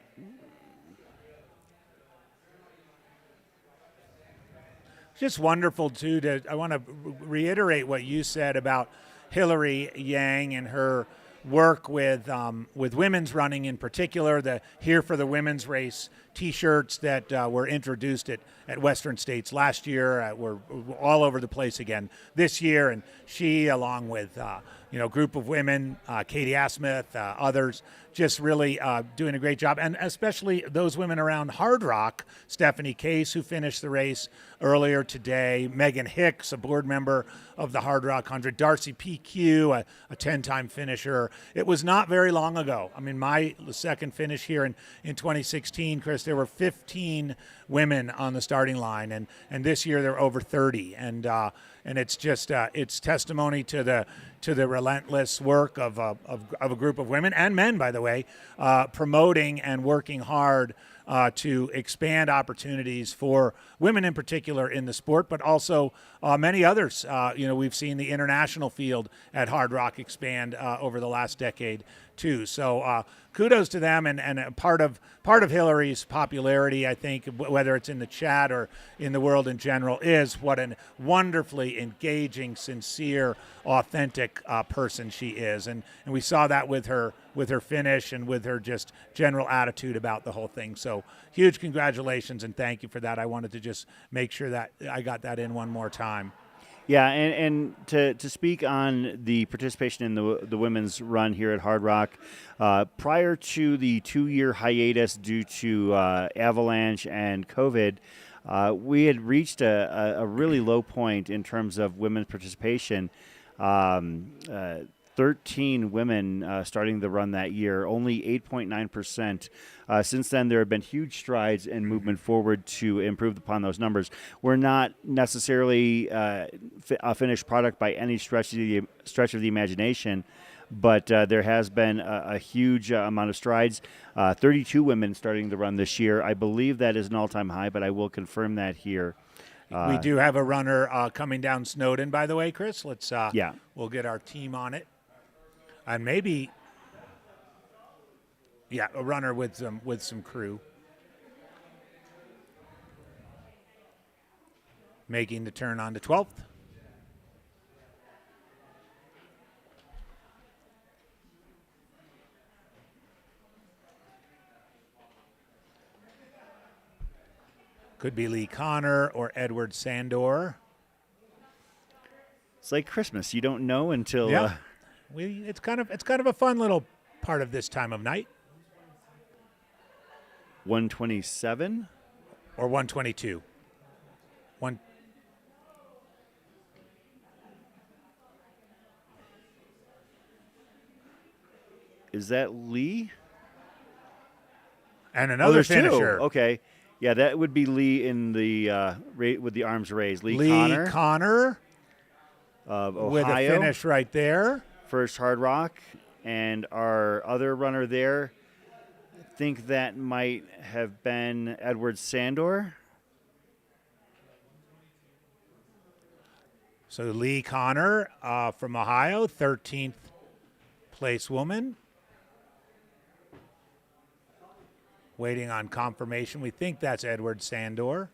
Just wonderful, too. I want to reiterate what you said about Hillary Yang and her work with women's running in particular, the Here for the Women's Race T-shirts that were introduced at Western States last year were all over the place again this year. And she, along with a group of women, Katie Asmith, others, just really doing a great job. And especially those women around Hardrock, Stephanie Case, who finished the race earlier today, Megan Hicks, a board member of the Hardrock 100, Darcy PQ, a 10-time finisher. It was not very long ago. I mean, my second finish here in 2016, Chris, there were 15 women on the starting line, and this year there were over 30. And it's just it's testimony to the relentless work of a group of women and men, by the way, promoting and working hard to expand opportunities for women in particular in the sport, but also many others. We've seen the international field at Hardrock expand over the last decade too. So kudos to them, and part of Hillary's popularity, I think, whether it's in the chat or in the world in general, is what a wonderfully engaging, sincere, authentic person she is, and we saw that with her finish and with her just general attitude about the whole thing. So huge congratulations and thank you for that. I wanted to just make sure that I got that in one more time. Yeah, and to speak on the participation in the women's run here at Hardrock, prior to the 2-year hiatus due to avalanche and COVID, we had reached a really low point in terms of women's participation. 13 women starting the run that year, only 8.9%. Since then, there have been huge strides and movement forward to improve upon those numbers. We're not necessarily a finished product by any stretch of the imagination, but there has been a huge amount of strides. 32 women starting the run this year. I believe that is an all-time high, but I will confirm that here. We do have a runner coming down Snowden, by the way, Chris. Let's yeah. We'll get our team on it. And maybe, a runner with some crew. Making the turn on to 12th. Could be Lee Connor or Edward Sandor. It's like Christmas. You don't know until... Yeah. It's kind of a fun little part of this time of night. 127 or 122. Is that Lee? And another finisher. Two. Okay. Yeah, that would be Lee in the with the arms raised. Lee Connor of Ohio. With a finish right there. First Hardrock, and our other runner there, I think that might have been Edward Sandor. So Lee Connor from Ohio, 13th place woman. waiting on confirmation. We think that's Edward Sandor.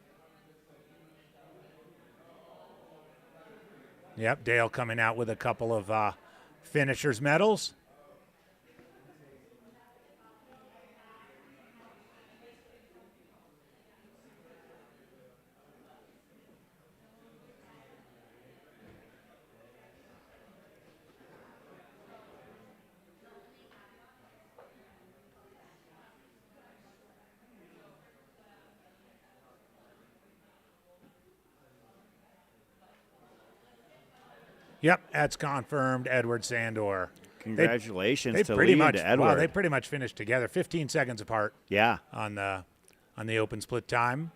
Yep, Dale coming out with a couple of finishers medals. Yep, that's confirmed. Edward Sandor. Congratulations They to pretty Lee much and to Edward. Wow, they pretty much finished together, 15 seconds apart Yeah. on the open split time.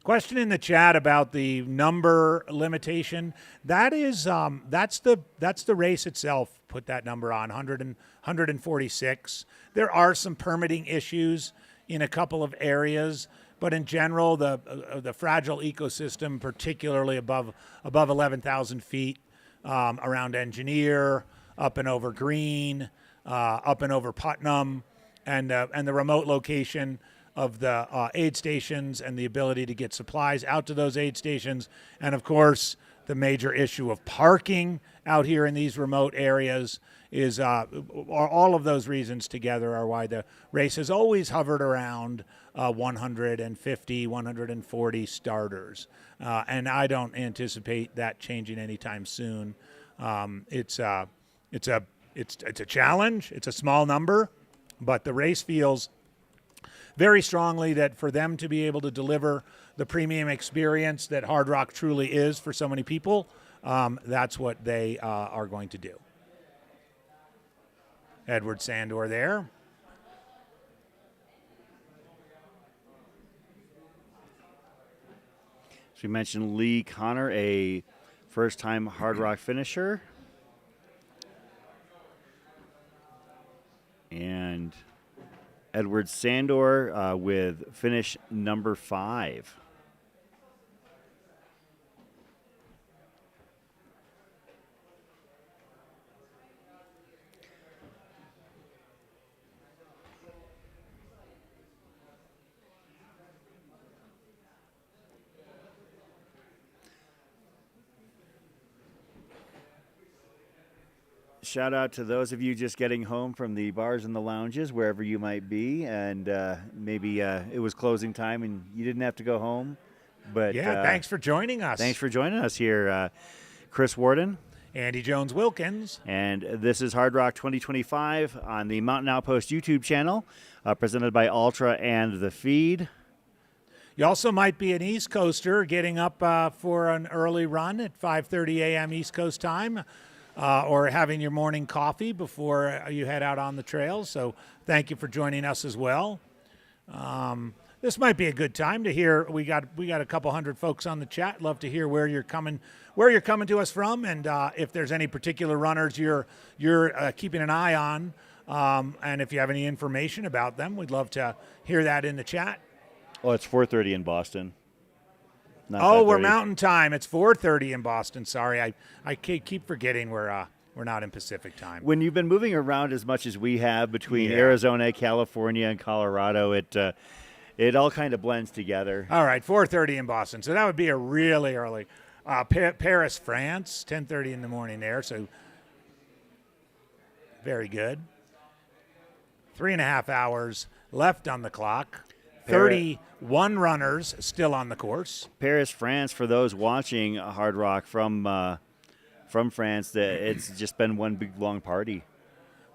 Question in the chat about the number limitation. That is that's the race itself. Put that number on 146. There are some permitting issues in a couple of areas, but in general, the fragile ecosystem, particularly above 11,000 feet, around Engineer, up and over Green, up and over Putnam, and the remote location of the aid stations and the ability to get supplies out to those aid stations, and of course the major issue of parking out here in these remote areas is all of those reasons together are why the race has always hovered around 150, 140 starters, and I don't anticipate that changing anytime soon. It's a challenge. It's a small number, but the race feels very strongly that for them to be able to deliver the premium experience that Hardrock truly is for so many people, that's what they are going to do. Edward Sandor there. So we mentioned Lee Connor, a first-time Hardrock finisher. And Edward Sandor with finish number 5. Shout out to those of you just getting home from the bars and the lounges, wherever you might be, and maybe it was closing time and you didn't have to go home. But yeah, thanks for joining us. Thanks for joining us here, Chris Warden. Andy Jones-Wilkins. And this is Hardrock 2025 on the Mountain Outpost YouTube channel, presented by Altra and The Feed. You also might be an East Coaster getting up for an early run at 5:30 a.m. East Coast time. Or having your morning coffee before you head out on the trails. So thank you for joining us as well. This might be a good time to hear. We got a couple hundred folks on the chat. Love to hear where you're coming to us from, and if there's any particular runners you're keeping an eye on, and if you have any information about them, we'd love to hear that in the chat. Oh, it's 4:30 in Boston. Oh, we're Mountain Time. It's 4:30 in Boston. Sorry, I keep forgetting we're not in Pacific Time. When you've been moving around as much as we have between Arizona, California, and Colorado, it all kind of blends together. All right, 4:30 in Boston. So that would be a really early. Paris, France, 10:30 in the morning there. So very good. 3.5 hours left on the clock. 31 runners still on the course. Paris, France, for those watching Hardrock from France, it's just been one big long party.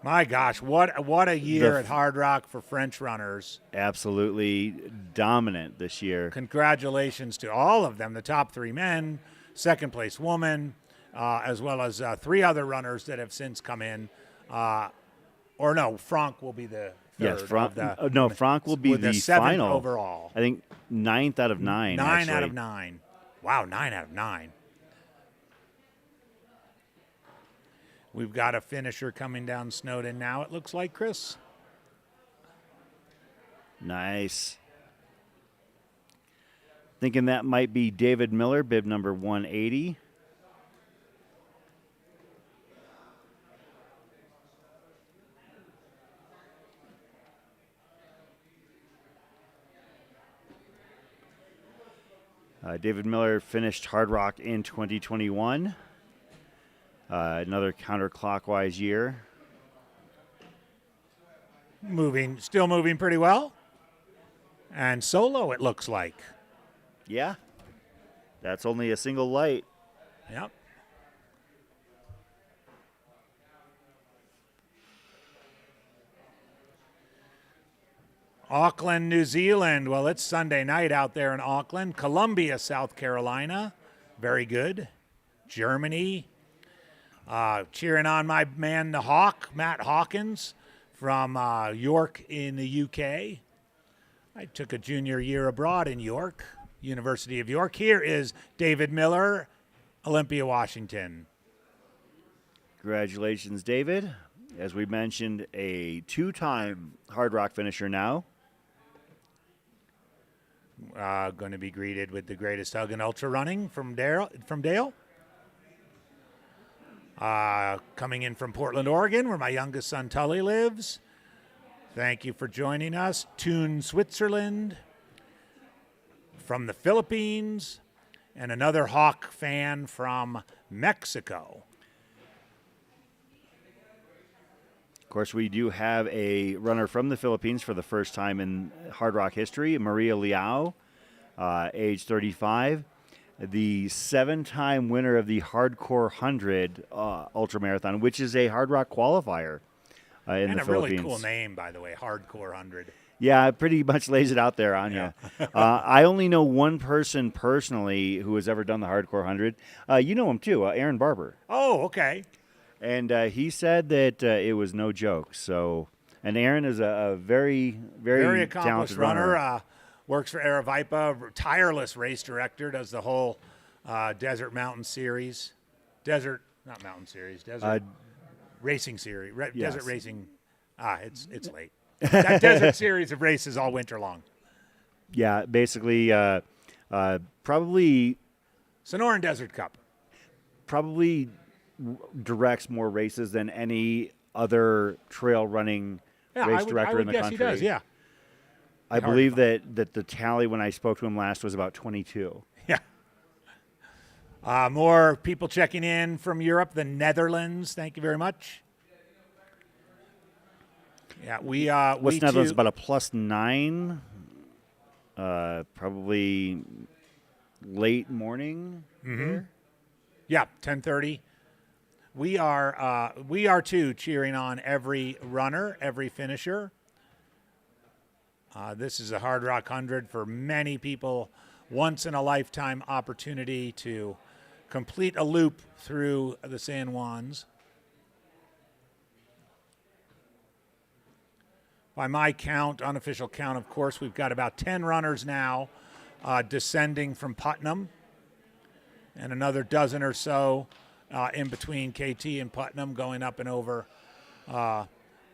My gosh, what a year at Hardrock for French runners. Absolutely dominant this year. Congratulations to all of them, the top 3 men, second place woman, as well as 3 other runners that have since come in. Franck will be the third. Yes, Franck will be the 7th final overall. I think 9th out of 9. 9 out of 9. Wow, 9 out of 9. We've got a finisher coming down Snowden now, it looks like, Chris. Nice. Thinking that might be David Miller, bib number 180. David Miller finished Hardrock in 2021. Another counterclockwise year. Still moving pretty well. And solo, it looks like. Yeah. That's only a single light. Yep. Auckland, New Zealand. Well, it's Sunday night out there in Auckland. Columbia, South Carolina. Very good. Germany. Cheering on my man, the Hawk, Matt Hawkins from York in the UK. I took a junior year abroad in York, University of York. Here is David Miller, Olympia, Washington. Congratulations, David. As we mentioned, a 2-time Hardrock finisher now. Going to be greeted with the greatest hug in ultra running from Dale. Coming in from Portland, Oregon, where my youngest son Tully lives. Thank you for joining us. Thun, Switzerland. From the Philippines. And another Hawk fan from Mexico. Of course, we do have a runner from the Philippines for the first time in Hardrock history, Maria Liao, age 35. The 7-time winner of the Hardcore 100 ultramarathon, which is a Hardrock qualifier in and the a Philippines. Really cool name, by the way, Hardcore 100. Yeah, it pretty much lays it out there on you. I only know one person personally who has ever done the Hardcore 100. You know him too, Aaron Barber. Oh, okay. And he said that it was no joke. So, and Aaron is a very, very accomplished talented runner. Works for Aravaipa, tireless race director, does the whole Desert Mountain Series. Desert Racing Series. Yes. Desert Racing. It's late. That Desert Series of races all winter long. Yeah, basically, probably Sonoran Desert Cup. Probably directs more races than any other trail running race director in the guess country. He does, yeah. I believe that the tally when I spoke to him last was about 22. Yeah. More people checking in from Europe, the Netherlands. Thank you very much. Yeah, What's Netherlands about a +9? Probably late morning. Mm-hmm. Yeah, 10:30. We are too cheering on every runner, every finisher. This is a Hardrock 100 for many people, once in a lifetime opportunity to complete a loop through the San Juans. By my count, unofficial count, of course, we've got about 10 runners now descending from Putnam, and another dozen or so in between KT and Putnam, going up and over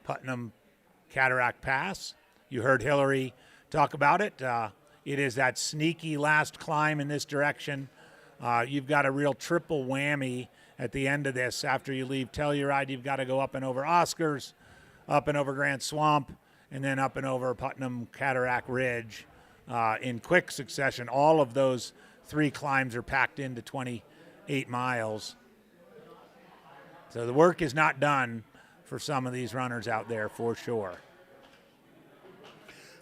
Putnam Cataract Pass. You heard Hillary talk about it. It is that sneaky last climb in this direction. You've got a real triple whammy at the end of this. After you leave Telluride, you've got to go up and over Oscars, up and over Grant Swamp, and then up and over Putnam Cataract Ridge in quick succession. All of those 3 climbs are packed into 28 miles. So the work is not done for some of these runners out there for sure.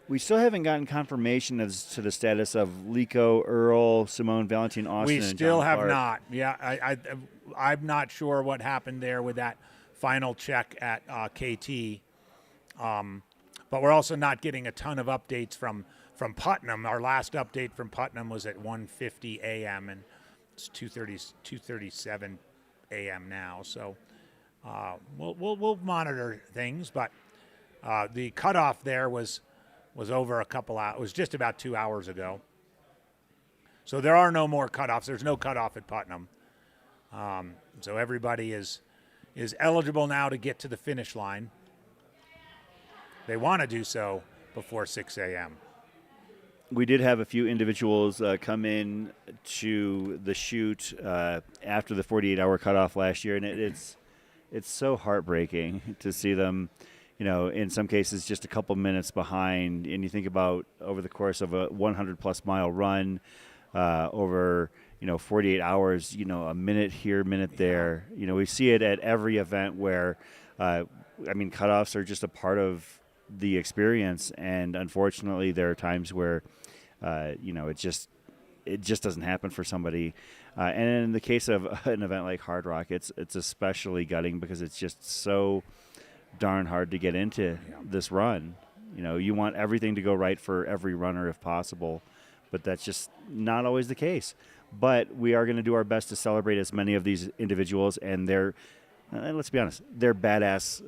We still haven't gotten confirmation as to the status of Lico, Earl, Simone, Valentine, Austin, We and still John have Clark. not. Yeah, I'm not sure what happened there with that final check at KT. But we're also not getting a ton of updates from Putnam. Our last update from Putnam was at 1:50 a.m. and it's 2:37 a.m. now. So we'll monitor things. But the cutoff there was over a couple hours. It was just about 2 hours ago. So there are no more cutoffs. There's no cutoff at Putnam. So everybody is eligible now to get to the finish line. They want to do so before 6 a.m. We did have a few individuals come in to the chute after the 48-hour cutoff last year, and it's so heartbreaking to see them, in some cases just a couple minutes behind. And you think about over the course of a 100-plus mile run, over 48 hours, a minute here, minute there. We see it at every event where, cutoffs are just a part of the experience, and unfortunately, there are times where, it just doesn't happen for somebody. And in the case of an event like Hardrock, it's especially gutting because it's just so darn hard to get into this run. You want everything to go right for every runner if possible, but that's just not always the case. But we are going to do our best to celebrate as many of these individuals and their, let's be honest, their badass,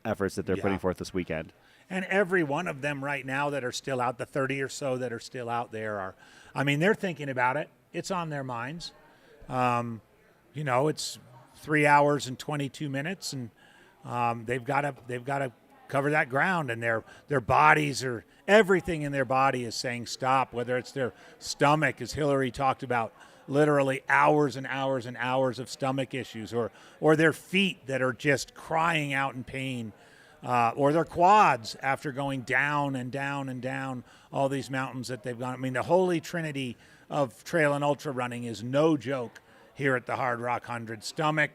efforts that they're putting forth this weekend. And every one of them right now that are still out, the 30 or so that are still out there they're thinking about it. It's on their minds. It's 3 hours and 22 minutes, and they've got to cover that ground, and their bodies are, everything in their body is saying stop, whether it's their stomach, as Hillary talked about, literally hours and hours and hours of stomach issues, or their feet that are just crying out in pain, or their quads after going down and down and down all these mountains that they've gone. The holy trinity of trail and ultra running is no joke here at the Hardrock 100. Stomach,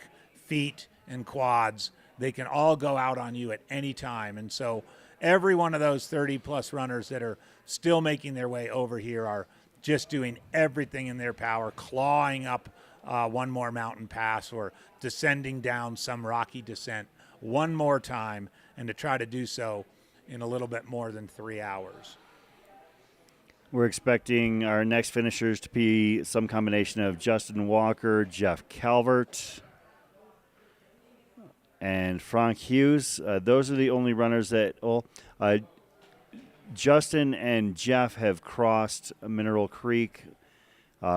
feet, and quads, they can all go out on you at any time. And so every one of those 30-plus runners that are still making their way over here are just doing everything in their power, clawing up one more mountain pass or descending down some rocky descent one more time, and to try to do so in a little bit more than 3 hours. We're expecting our next finishers to be some combination of Justin Walker, Jeff Calvert, and Frank Hughes. Those are the only runners that Justin and Jeff have crossed Mineral Creek.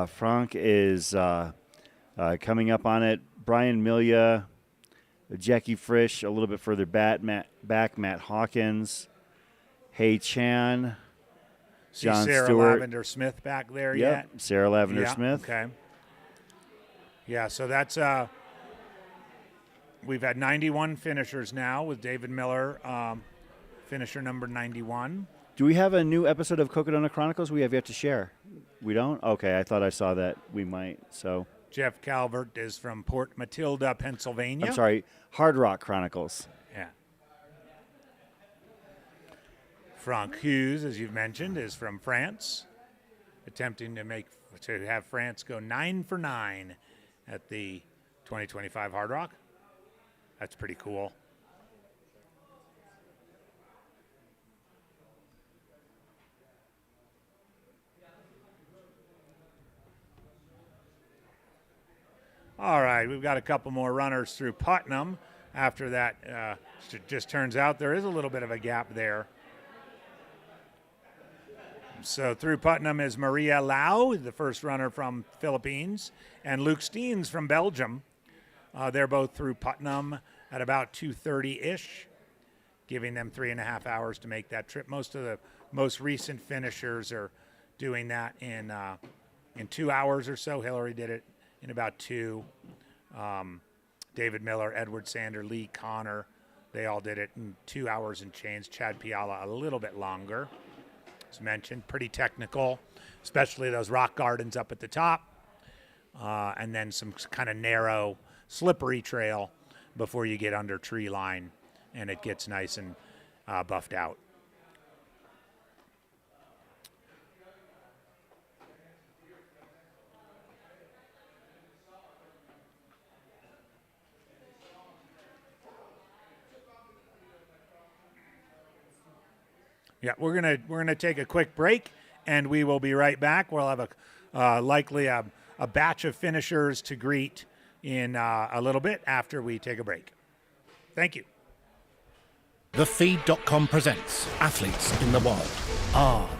Frank is coming up on it. Brian Milia, Jackie Frisch a little bit further back, Matt Hawkins, Hey Chan, John Sarah Stewart. Lavender Smith back there yet? Sarah Lavender Smith. Okay. Yeah, so that's we've had 91 finishers now with David Miller, finisher number 91. Do we have a new episode of Cocodona Chronicles we have yet to share? We don't? Okay, I thought I saw that. We might, so. Jeff Calvert is from Port Matilda, Pennsylvania. I'm sorry, Hardrock Chronicles. Yeah. Frank Hughes, as you've mentioned, is from France, attempting to have France go 9 for 9 at the 2025 Hardrock. That's pretty cool. All right, we've got a couple more runners through Putnam. After that, it just turns out there is a little bit of a gap there. So through Putnam is Maria Lau, the first runner from Philippines, and Luke Steens from Belgium. They're both through Putnam at about 2:30-ish, giving them 3.5 hours to make that trip. Most of the most recent finishers are doing that in 2 hours or so. Hillary did it in about 2. David Miller, Edward Sander, Lee Connor, they all did it in 2 hours and change. Chad Piala a little bit longer. As mentioned, pretty technical, especially those rock gardens up at the top, and then some kind of narrow, slippery trail before you get under tree line, and it gets nice and buffed out. Yeah, we're gonna take a quick break, and we will be right back. We'll have likely a batch of finishers to greet in a little bit after we take a break. Thank you. TheFeed.com presents Athletes in the Wild.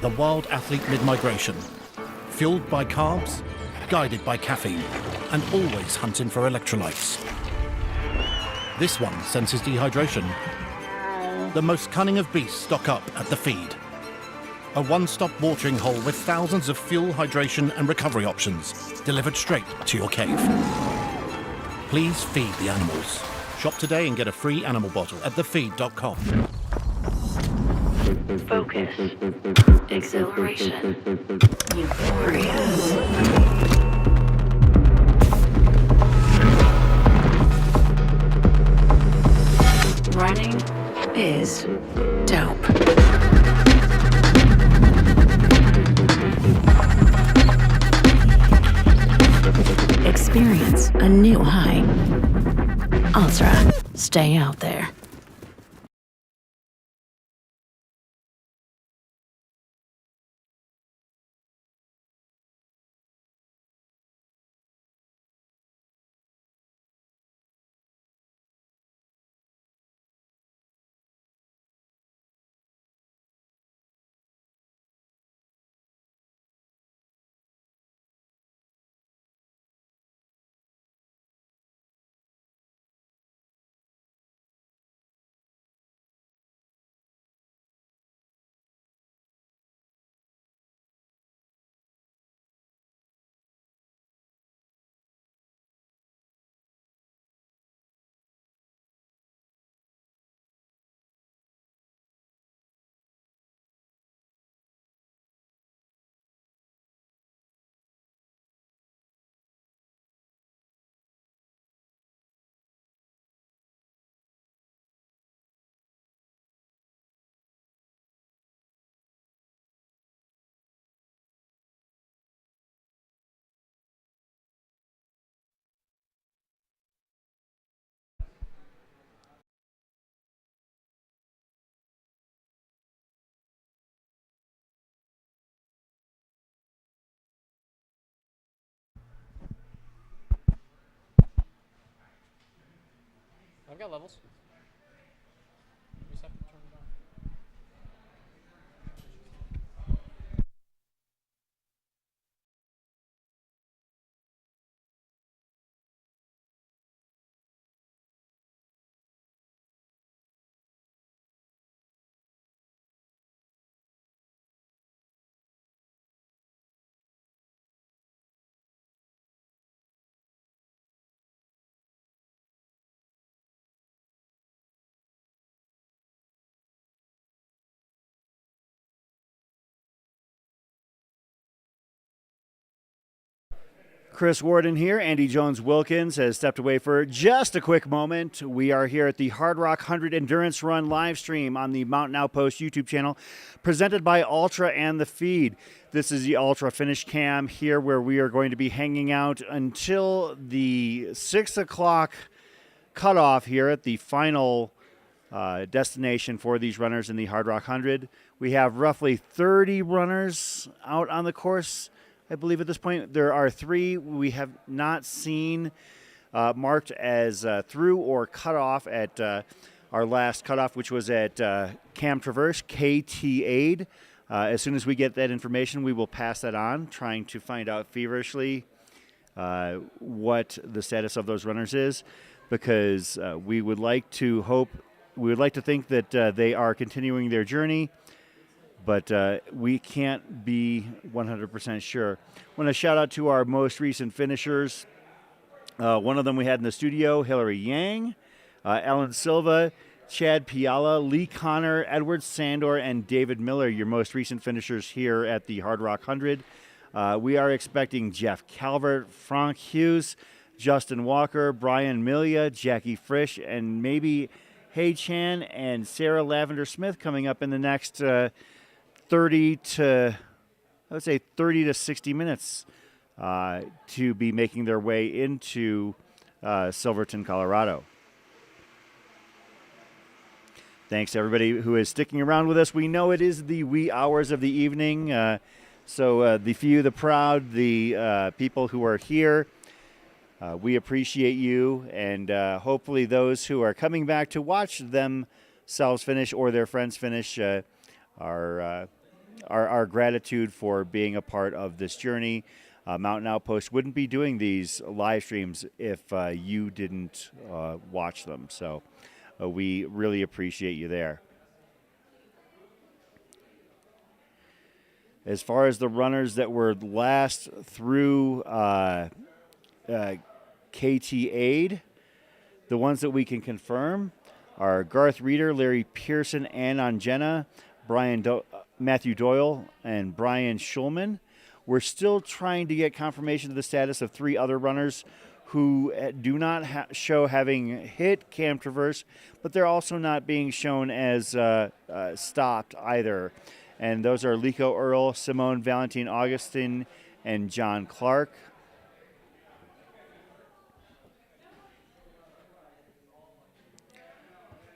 The wild athlete mid-migration. Fueled by carbs, guided by caffeine, and always hunting for electrolytes. This one senses dehydration. The most cunning of beasts stock up at The Feed. A one-stop watering hole with thousands of fuel, hydration, and recovery options delivered straight to your cave. Please feed the animals. Shop today and get a free animal bottle at thefeed.com. Focus. Exhilaration. Euphoria. Running is dope. Experience a new high. Altra, stay out there. I've got levels. Just have to turn it on. Chris Warden here. Andy Jones-Wilkins has stepped away for just a quick moment. We are here at the Hardrock 100 Endurance Run live stream on the Mountain Outpost YouTube channel, presented by Altra and The Feed. This is the Altra finish cam here, where we are going to be hanging out until the 6 o'clock cutoff here at the final destination for these runners in the Hardrock 100. We have roughly 30 runners out on the course. I believe at this point there are 3 we have not seen marked as through or cut off at our last cutoff, which was at Cam Traverse, KT Aid. As soon as we get that information, we will pass that on, trying to find out feverishly what the status of those runners is, because we would like to think that they are continuing their journey, but we can't be 100% sure. I want to shout out to our most recent finishers. One of them we had in the studio, Hillary Yang, Ellen Silva, Chad Piala, Lee Connor, Edward Sandor, and David Miller, your most recent finishers here at the Hardrock 100. We are expecting Jeff Calvert, Frank Hughes, Justin Walker, Brian Milia, Jackie Frisch, and maybe Hey Chan and Sarah Lavender Smith coming up in the next 30 to 60 minutes to be making their way into Silverton, Colorado. Thanks to everybody who is sticking around with us. We know it is the wee hours of the evening, so the few, the proud, the people who are here, we appreciate you, and hopefully those who are coming back to watch themselves finish or their friends finish our gratitude for being a part of this journey. Mountain Outpost wouldn't be doing these live streams if you didn't watch them. So we really appreciate you there. As far as the runners that were last through KT Aid, the ones that we can confirm are Garth Reeder, Larry Pearson, Ann Anjena, Matthew Doyle and Brian Schulman. We're still trying to get confirmation of the status of 3 other runners who do not show having hit Cam Traverse, but they're also not being shown as stopped either. And those are Lico Earl, Simone Valentine Augustin, and John Clark.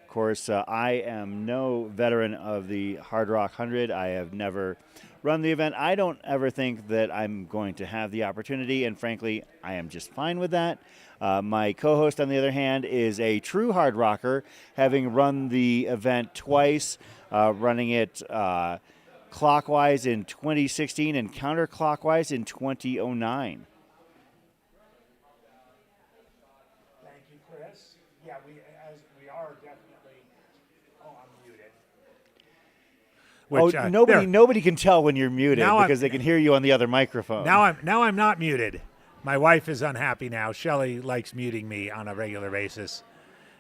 Of course, I am no veteran of the Hardrock 100. I have never run the event. I don't ever think that I'm going to have the opportunity, and frankly, I am just fine with that. My co-host, on the other hand, is a true hard rocker, having run the event twice, running it clockwise in 2016 and counterclockwise in 2009. Thank you, Chris. Yeah, we are definitely. Oh, I'm muted. Nobody can tell when you're muted Now because they can hear you on the other microphone. Now I'm not muted. My wife is unhappy now. Shelley likes muting me on a regular basis.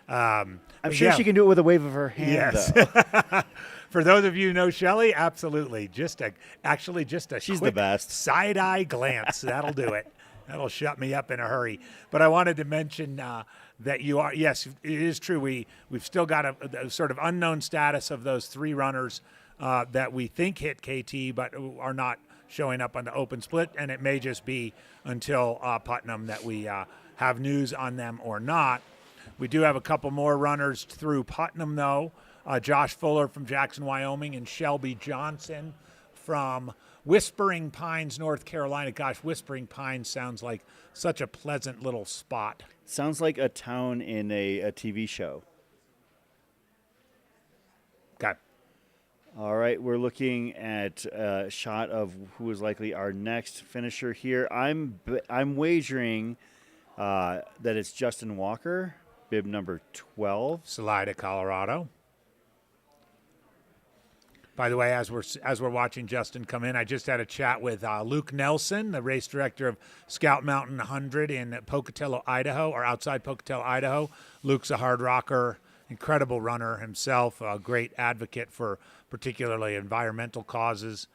I'm sure she can do it with a wave of her hand. Yes. Though. For those of you who know Shelley, absolutely. She's the best. Side-eye glance. That'll do it. That'll shut me up in a hurry. But I wanted to mention that you are, yes, it is true. We've still got a sort of unknown status of those 3 runners that we think hit KT but are not showing up on the open split, and it may just be until Putnam that we have news on them or not. We do have a couple more runners through Putnam, though. Josh Fuller from Jackson, Wyoming, and Shelby Johnson from Whispering Pines, North Carolina. Gosh, Whispering Pines sounds like such a pleasant little spot. Sounds like a town in a TV show. Okay. All right, we're looking at a shot of who is likely our next finisher here. I'm wagering that it's Justin Walker, bib number 12. Salida, Colorado. By the way, as we're watching Justin come in, I just had a chat with Luke Nelson, the race director of Scout Mountain 100 in Pocatello, Idaho, or outside Pocatello, Idaho. Luke's a hard rocker, incredible runner himself, a great advocate for particularly environmental causes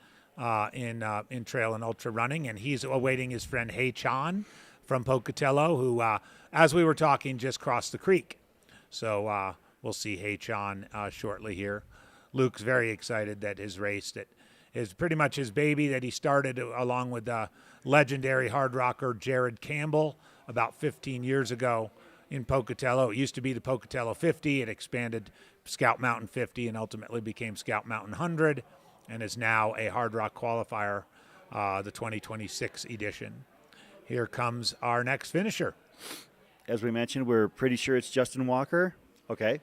in trail and ultra running, and he's awaiting his friend Hey Chan from Pocatello, who, as we were talking, just crossed the creek. So we'll see Hey Chan shortly here. Luke's very excited that his race, that is pretty much his baby, that he started along with legendary hard rocker Jared Campbell about 15 years ago in Pocatello. It used to be the Pocatello 50. It expanded Scout Mountain 50 and ultimately became Scout Mountain 100 and is now a hard rock qualifier, the 2026 edition. Here comes our next finisher. As we mentioned, we're pretty sure it's Justin Walker. Okay.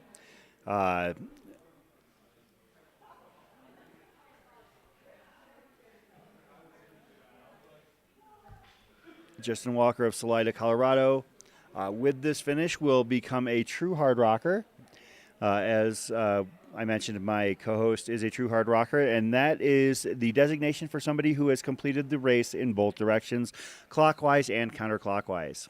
Justin Walker of Salida, Colorado. With this finish, will become a true hard rocker. As I mentioned, my co-host is a true hard rocker, and that is the designation for somebody who has completed the race in both directions, clockwise and counterclockwise.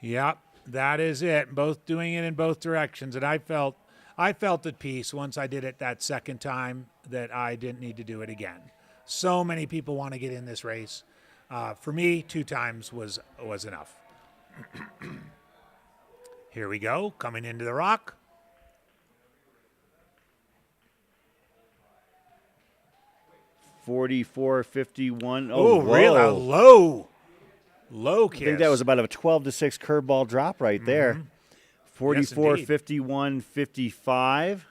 Yep, that is it. Both doing it in both directions, and I felt at peace once I did it that second time that I didn't need to do it again. So many people want to get in this race. For me, 2 times was enough. Here we go, coming into the rock. .44.51. Oh, whoa. Real low kiss. I think that was about a 12-6 curveball drop right there. 44.51.55.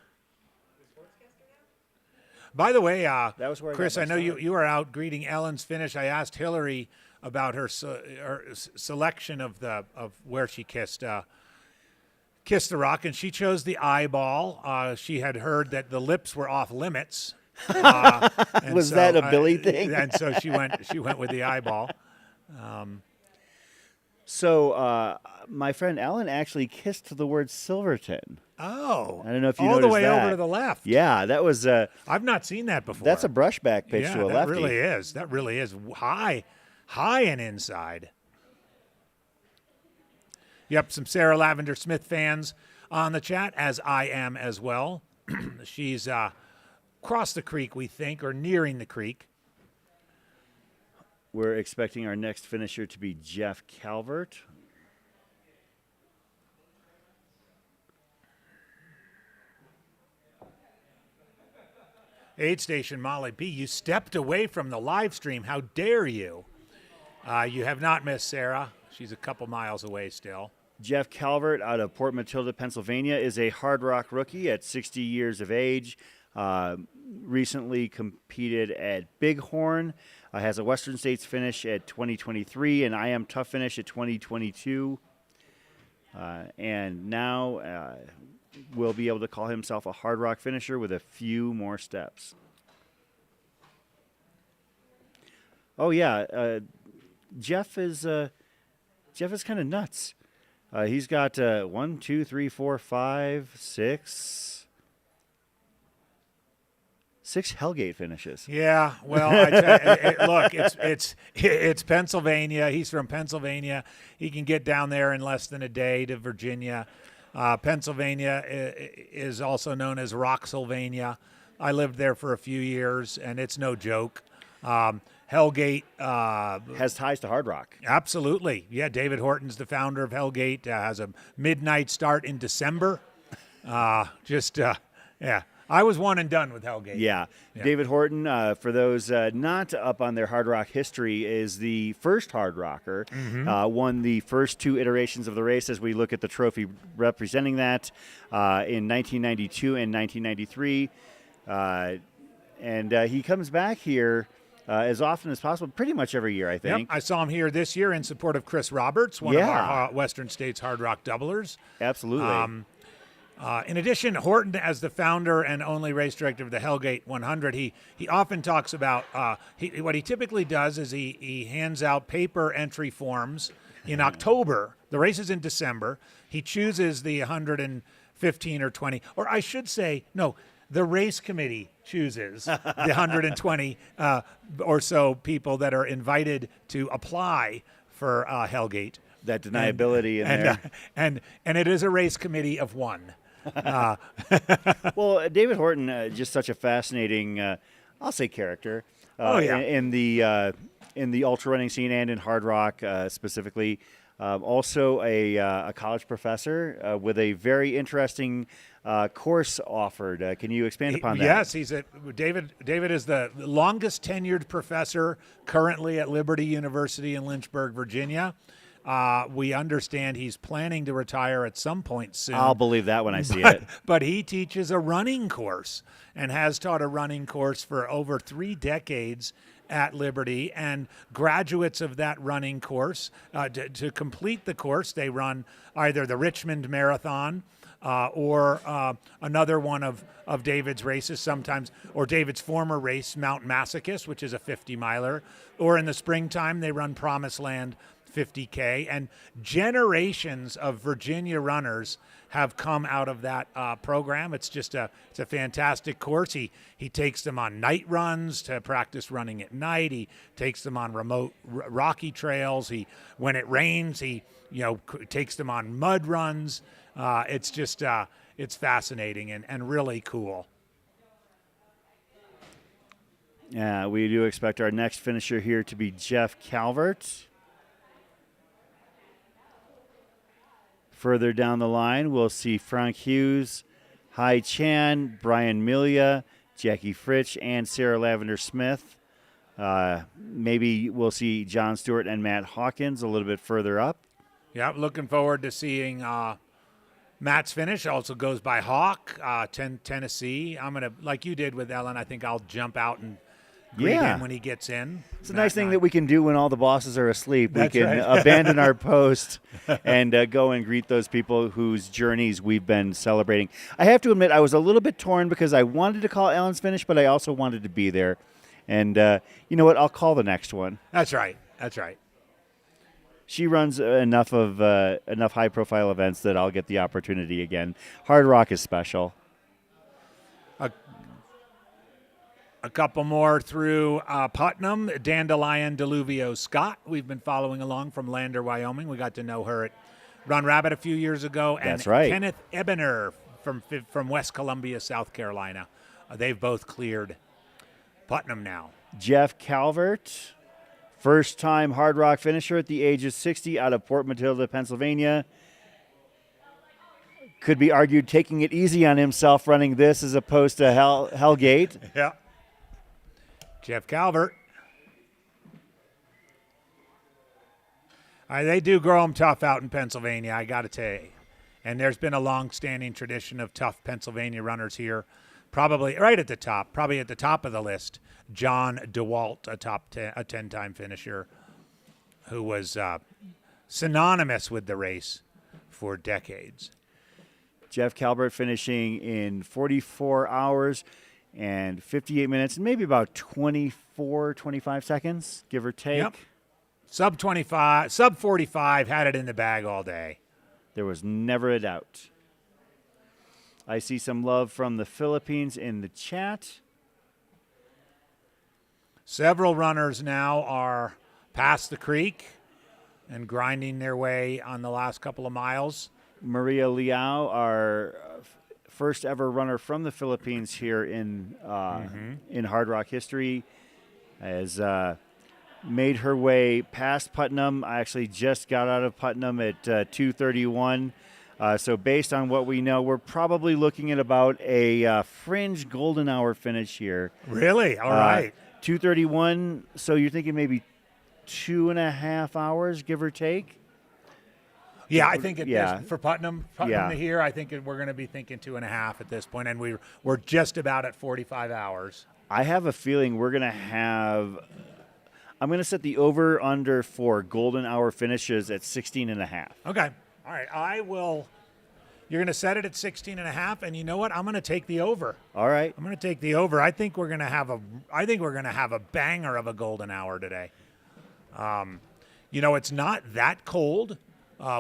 By the way, that was where Chris, I know you were out greeting Ellen's finish. I asked Hillary about her selection of where she kissed the rock, and she chose the eyeball. She had heard that the lips were off limits. Was that a Billy thing? And so she went with the eyeball. So my friend Ellen actually kissed the word Silverton. Oh, I don't know if you all noticed the way that. over to the left. Yeah, that was. I've not seen that before. That's a brushback pitch to a lefty. That really is. That really is high and inside. Yep, some Sarah Lavender Smith fans on the chat, as I am as well. She's across the creek, we think, or nearing the creek. We're expecting our next finisher to be Jeff Calvert. Aid station Molly B, you stepped away from the live stream. How dare you? You have not missed Sarah. She's a couple miles away still. Jeff Calvert out of Port Matilda, Pennsylvania, is a Hardrock rookie at 60 years of age. Recently competed at Bighorn. Has a Western States finish at 2023 and I Am Tough finish at 2022. And now will be able to call himself a Hardrock finisher with a few more steps. Oh yeah, Jeff is kind of nuts. He's got 1, 2, 3, 4, 5, 6 Hellgate finishes. Yeah, well, look, it's Pennsylvania. He's from Pennsylvania. He can get down there in less than a day to Virginia. Pennsylvania is also known as Rocksylvania. I lived there for a few years, and it's no joke. Hellgate has ties to Hardrock. Absolutely. Yeah, David Horton's the founder of Hellgate. Has a midnight start in December. Yeah. I was one and done with Hellgate. Yeah. David Horton, for those not up on their Hardrock history, is the first Hardrocker. Won the first 2 iterations of the race as we look at the trophy representing that in 1992 and 1993. And he comes back here as often as possible, pretty much every year, I think. Yep, I saw him here this year in support of Chris Roberts, one of our Western States Hard Rock doublers. Absolutely. In addition, Horton, as the founder and only race director of the Hellgate 100, he often talks about what he typically does is he hands out paper entry forms in October. The race is in December. He chooses the 115 or 20, or I should say, no, the race committee chooses the 120 or so people that are invited to apply for Hellgate. That deniability in there. And it is a race committee of one. Well, David Horton, just such a fascinating, I'll say, character. In the ultra running scene and in Hard Rock specifically. Also a college professor with a very interesting course offered. Can you expand upon that? Yes, David is the longest tenured professor currently at Liberty University in Lynchburg, Virginia. We understand he's planning to retire at some point soon. I'll believe that when I see it. But he teaches a running course and has taught a running course for over 3 decades at Liberty. And graduates of that running course, to complete the course, they run either the Richmond Marathon or another one of David's races sometimes, or David's former race, Mount Masochist, which is a 50-miler. Or in the springtime, they run Promised Land 50K, and generations of Virginia runners have come out of that program. It's just it's a fantastic course. He takes them on night runs to practice running at night. He takes them on remote rocky trails. When it rains, he takes them on mud runs. It's just it's fascinating and really cool. Yeah, we do expect our next finisher here to be Jeff Calvert. Further down the line, we'll see Frank Hughes, Hai Chan, Brian Milia, Jackie Fritsch, and Sarah Lavender Smith. Maybe we'll see John Stewart and Matt Hawkins a little bit further up. Yeah, looking forward to seeing Matt's finish. Also goes by Hawk, Tennessee. I'm going to, like you did with Ellen, I think I'll jump out and greet him when he gets in. It's a nice thing that we can do when all the bosses are asleep. That's we can abandon our post and go and greet those people whose journeys we've been celebrating. I have to admit, I was a little bit torn because I wanted to call Ellen's finish, but I also wanted to be there. And you know what? I'll call the next one. That's right. She runs enough high-profile events that I'll get the opportunity again. Hard Rock is special. A couple more through Putnam. Dandelion Deluvio Scott. We've been following along from Lander, Wyoming. We got to know her at Run Rabbit a few years ago. And That's right. Kenneth Ebener from West Columbia, South Carolina. They've both cleared Putnam now. Jeff Calvert, first-time Hardrock finisher at the age of 60 out of Port Matilda, Pennsylvania. Could be argued taking it easy on himself running this as opposed to Hellgate. Yeah. Jeff Calvert. They do grow them tough out in Pennsylvania, I got to tell you. And there's been a long-standing tradition of tough Pennsylvania runners here. Probably right at the top, probably at the top of the list, John DeWalt, a 10-time finisher who was synonymous with the race for decades. Jeff Calvert finishing in 44 hours and 58 minutes and maybe about 24, 25 seconds, give or take. Yep. Sub 25, sub 45, had it in the bag all day. There was never a doubt. I see some love from the Philippines in the chat. Several runners now are past the creek and grinding their way on the last couple of miles. Maria Liao, our first ever runner from the Philippines here in Hardrock history, has made her way past Putnam. I actually just got out of Putnam at 2:31. So based on what we know, we're probably looking at about a fringe golden hour finish here. Really? All right. 2:31. So you're thinking maybe 2.5 hours, give or take? Yeah, I think for Putnam Yeah. to here, I think we're going to be thinking 2.5 at this point, and we're just about at 45 hours. I have a feeling we're going to have – I'm going to set the over-under for golden hour finishes at 16.5. Okay. All right. I will – you're going to set it at 16.5, and you know what? I'm going to take the over. All right. I'm going to take the over. I think we're going to have a banger of a golden hour today. It's not that cold.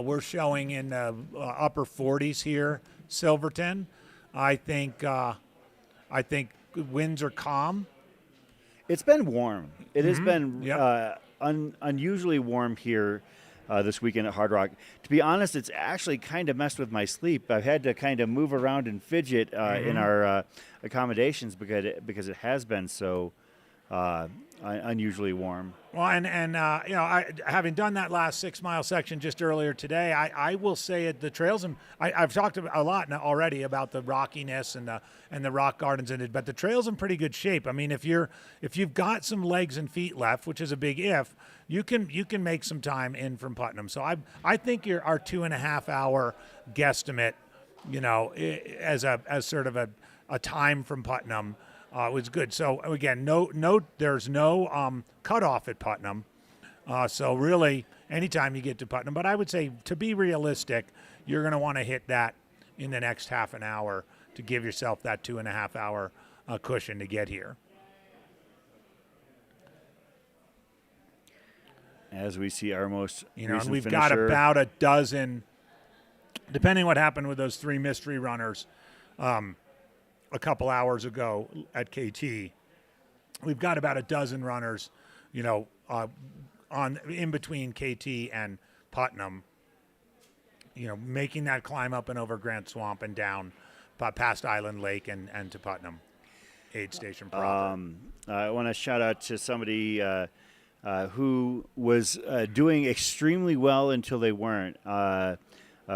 We're showing in the upper 40s here, Silverton. I think winds are calm. It's been warm. It has been Yep. unusually warm here this weekend at Hardrock. To be honest, it's actually kind of messed with my sleep. I've had to kind of move around and fidget in our accommodations because it has been so unusually warm. Well, having done that last 6 mile section just earlier today, I will say at the trails, and I've talked a lot already about the rockiness and the rock gardens in it, but the trail's in pretty good shape. I mean, if you've got some legs and feet left, which is a big if, you can make some time in from Putnam. So I think our 2.5 hour guesstimate, as sort of a time from Putnam. Was good. So again, there's no cutoff at Putnam. So really, anytime you get to Putnam, but I would say to be realistic, you're going to want to hit that in the next half an hour to give yourself that 2.5 hour cushion to get here. As we see our most And recent we've finisher. got about a dozen, depending what happened with those 3 mystery runners. A couple hours ago at KT, we've got about a dozen runners, in between KT and Putnam, making that climb up and over Grant Swamp and down past Island Lake and to Putnam aid station proper. I want to shout out to somebody who was doing extremely well until they weren't. A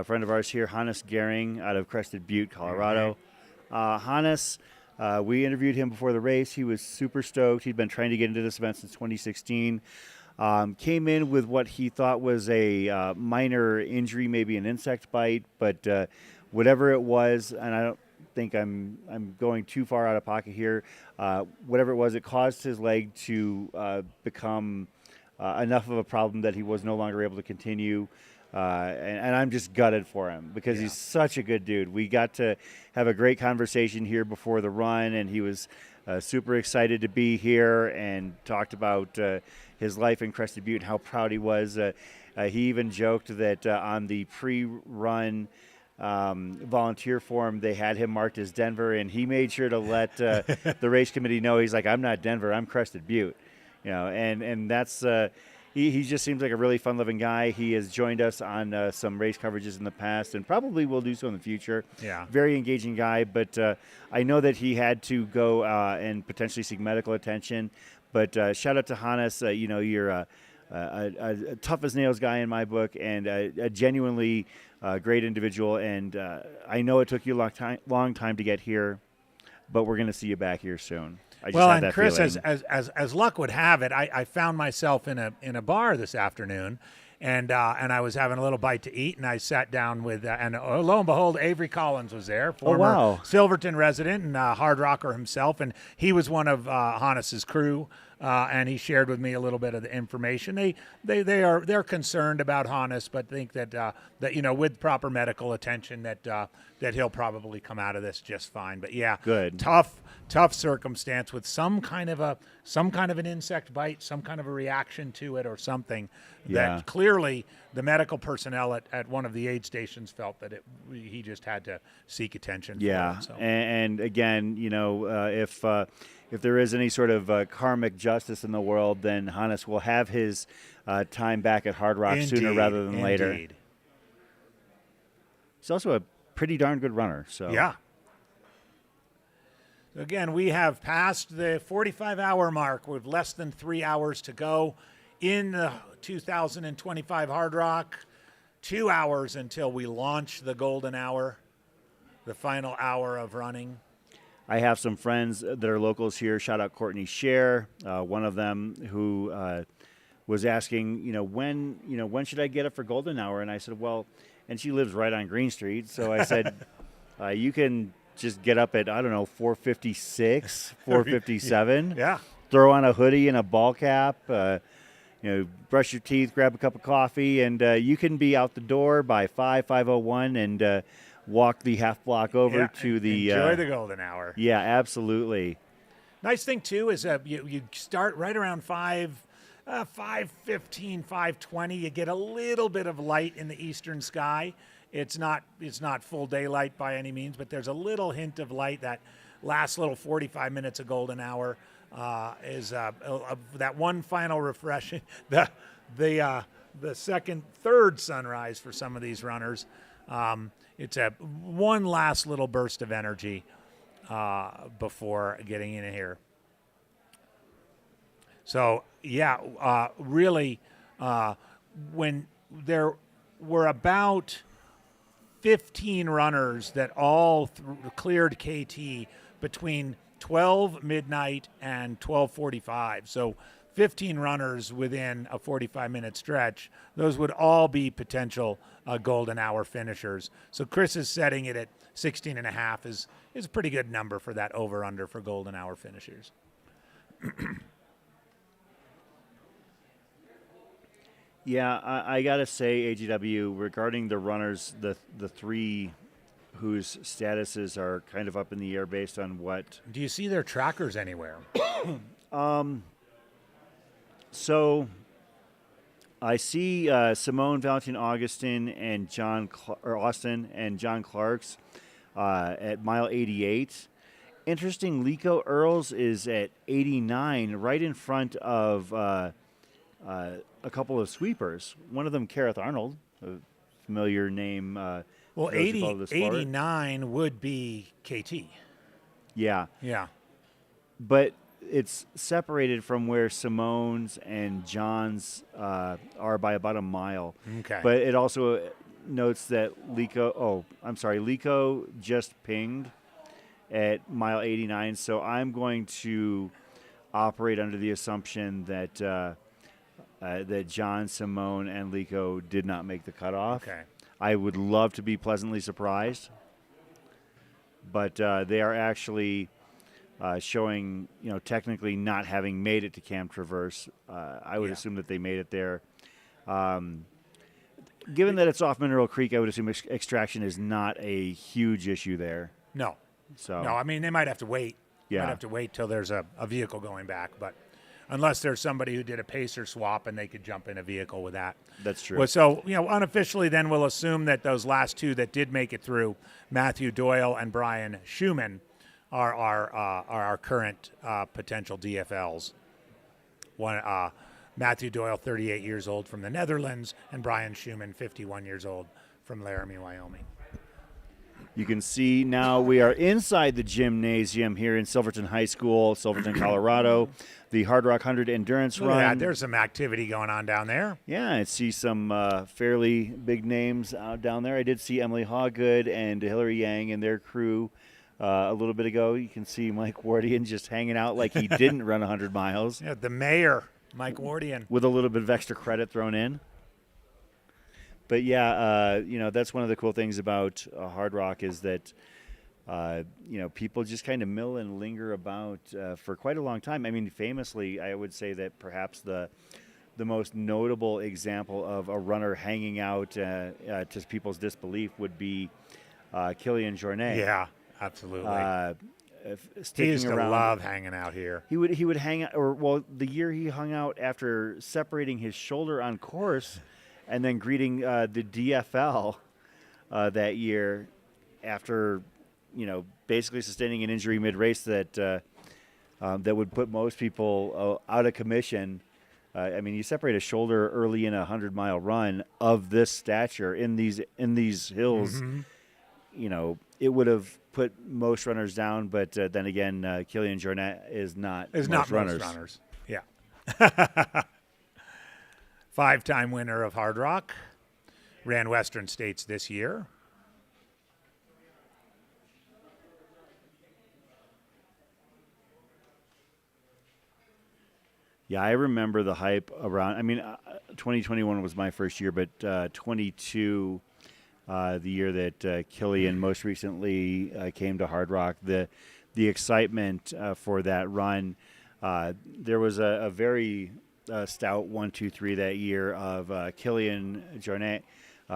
friend of ours here, Hannes Gehring, out of Crested Butte, Colorado. Hannes, we interviewed him before the race. He was super stoked. He'd been trying to get into this event since 2016. Came in with what he thought was a minor injury, maybe an insect bite, but whatever it was, and I don't think I'm going too far out of pocket here. Whatever it was, it caused his leg to become enough of a problem that he was no longer able to continue. And I'm just gutted for him because he's such a good dude. We got to have a great conversation here before the run, and he was super excited to be here and talked about his life in Crested Butte and how proud he was. He even joked that on the pre-run volunteer form, they had him marked as Denver, and he made sure to let the race committee know. He's like, I'm not Denver, I'm Crested Butte. And that's he just seems like a really fun-loving guy. He has joined us on some race coverages in the past and probably will do so in the future. Yeah. Very engaging guy, but I know that he had to go and potentially seek medical attention. But shout out to Hannes. You're a tough as nails guy in my book, and a genuinely great individual. And I know it took you a long time to get here, but we're going to see you back here soon. I just Well, had and that Chris, feeling. as luck would have it, I found myself in a bar this afternoon, and I was having a little bite to eat, and I sat down with and lo and behold, Avery Collins was there, former wow. Silverton resident and Hardrocker himself, and he was one of Hannes's crew. And he shared with me a little bit of the information. They're concerned about Hannes, but think that with proper medical attention that he'll probably come out of this just fine. But yeah, Good. tough circumstance with some kind of an insect bite, some kind of a reaction to it or something. Yeah. That clearly the medical personnel at one of the aid stations felt that he just had to seek attention. Yeah, for it, so. and again, if there is any sort of karmic justice in the world, then Hannes will have his time back at Hard Rock sooner rather than later. Indeed. He's also a pretty darn good runner. So Yeah. Again, we have passed the 45-hour mark with less than 3 hours to go in the 2025 Hard Rock. 2 hours until we launch the golden hour, the final hour of running. I have some friends that are locals here. Shout out Courtney Scher, one of them who was asking, when should I get up for golden hour? And I said, well, and she lives right on Green Street. So I said, you can just get up at, 4:56, 4:57. Yeah. Throw on a hoodie and a ball cap, brush your teeth, grab a cup of coffee, and you can be out the door by 5:01 and walk the half block over to the... Enjoy the golden hour. Yeah, absolutely. Nice thing, too, is you start right around 5:15, 5:20. You get a little bit of light in the eastern sky. It's not full daylight by any means, but there's a little hint of light. That last little 45 minutes of golden hour is that one final refreshing, the second, third sunrise for some of these runners. It's one last little burst of energy before getting in here. So, yeah, really, when there were about 15 runners that all cleared KT between 12 midnight and 12:45. So 15 runners within a 45-minute stretch. Those would all be potential golden hour finishers. So Chris is setting it at 16.5 is a pretty good number for that over-under for golden hour finishers. Yeah, I got to say, AGW, regarding the runners, the three whose statuses are kind of up in the air based on what... Do you see their trackers anywhere? So I see Simone, Valentin Augustin, and Austin and John Clark's at mile 88. Interesting, Lico Earls is at 89, right in front of a couple of sweepers. One of them, Kareth Arnold, a familiar name. Well, for those who follow the sport. 89 would be KT. Yeah. Yeah. But it's separated from where Simone's and John's are by about a mile. Okay. But it also notes that Lico just pinged at mile 89. So I'm going to operate under the assumption that that John, Simone, and Lico did not make the cutoff. Okay. I would love to be pleasantly surprised, but they are actually showing, technically not having made it to Camp Traverse. I would assume that they made it there. Given that it's off Mineral Creek, I would assume extraction is not a huge issue there. No. So No, I mean, they might have to wait. Yeah. Might have to wait till there's a vehicle going back, but unless there's somebody who did a pacer swap and they could jump in a vehicle with that. That's true. Well, so, unofficially then we'll assume that those last two that did make it through, Matthew Doyle and Brian Schumann, are our current potential DFLs. Matthew Doyle, 38 years old from the Netherlands, and Brian Schumann, 51 years old from Laramie, Wyoming. You can see now we are inside the gymnasium here in Silverton High School, Silverton, Colorado. The Hardrock 100 Endurance Look at Run. that. There's some activity going on down there. Yeah, I see some fairly big names out down there. I did see Emily Hawgood and Hillary Yang and their crew a little bit ago. You can see Mike Wardian just hanging out like he didn't run 100 miles. Yeah, the mayor, Mike Wardian. With a little bit of extra credit thrown in. But yeah, that's one of the cool things about Hardrock is that, people just kind of mill and linger about for quite a long time. I mean, famously, I would say that perhaps the most notable example of a runner hanging out to people's disbelief would be Kilian Jornet. Yeah, absolutely. Sticking He used to around. love hanging out here. He would hang out, the year he hung out after separating his shoulder on course, and then greeting the DFL that year after, basically sustaining an injury mid-race that would put most people out of commission. You separate a shoulder early in a 100-mile run of this stature in these hills. Mm-hmm. It would have put most runners down. But then again, Kilian Jornet is not most runners. Yeah. 5-time winner of Hardrock. Ran Western States this year. Yeah, I remember the hype around. 2021 was my first year, but 22, the year that Kilian most recently came to Hardrock, the excitement for that run. There was a very stout 1-2-3 that year of Kilian Jornet,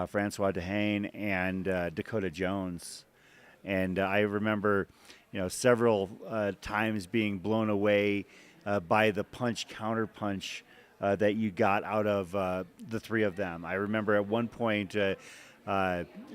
Francois Dehaene, and Dakota Jones. And I remember, several times being blown away by the punch-counterpunch that you got out of the three of them. I remember at one point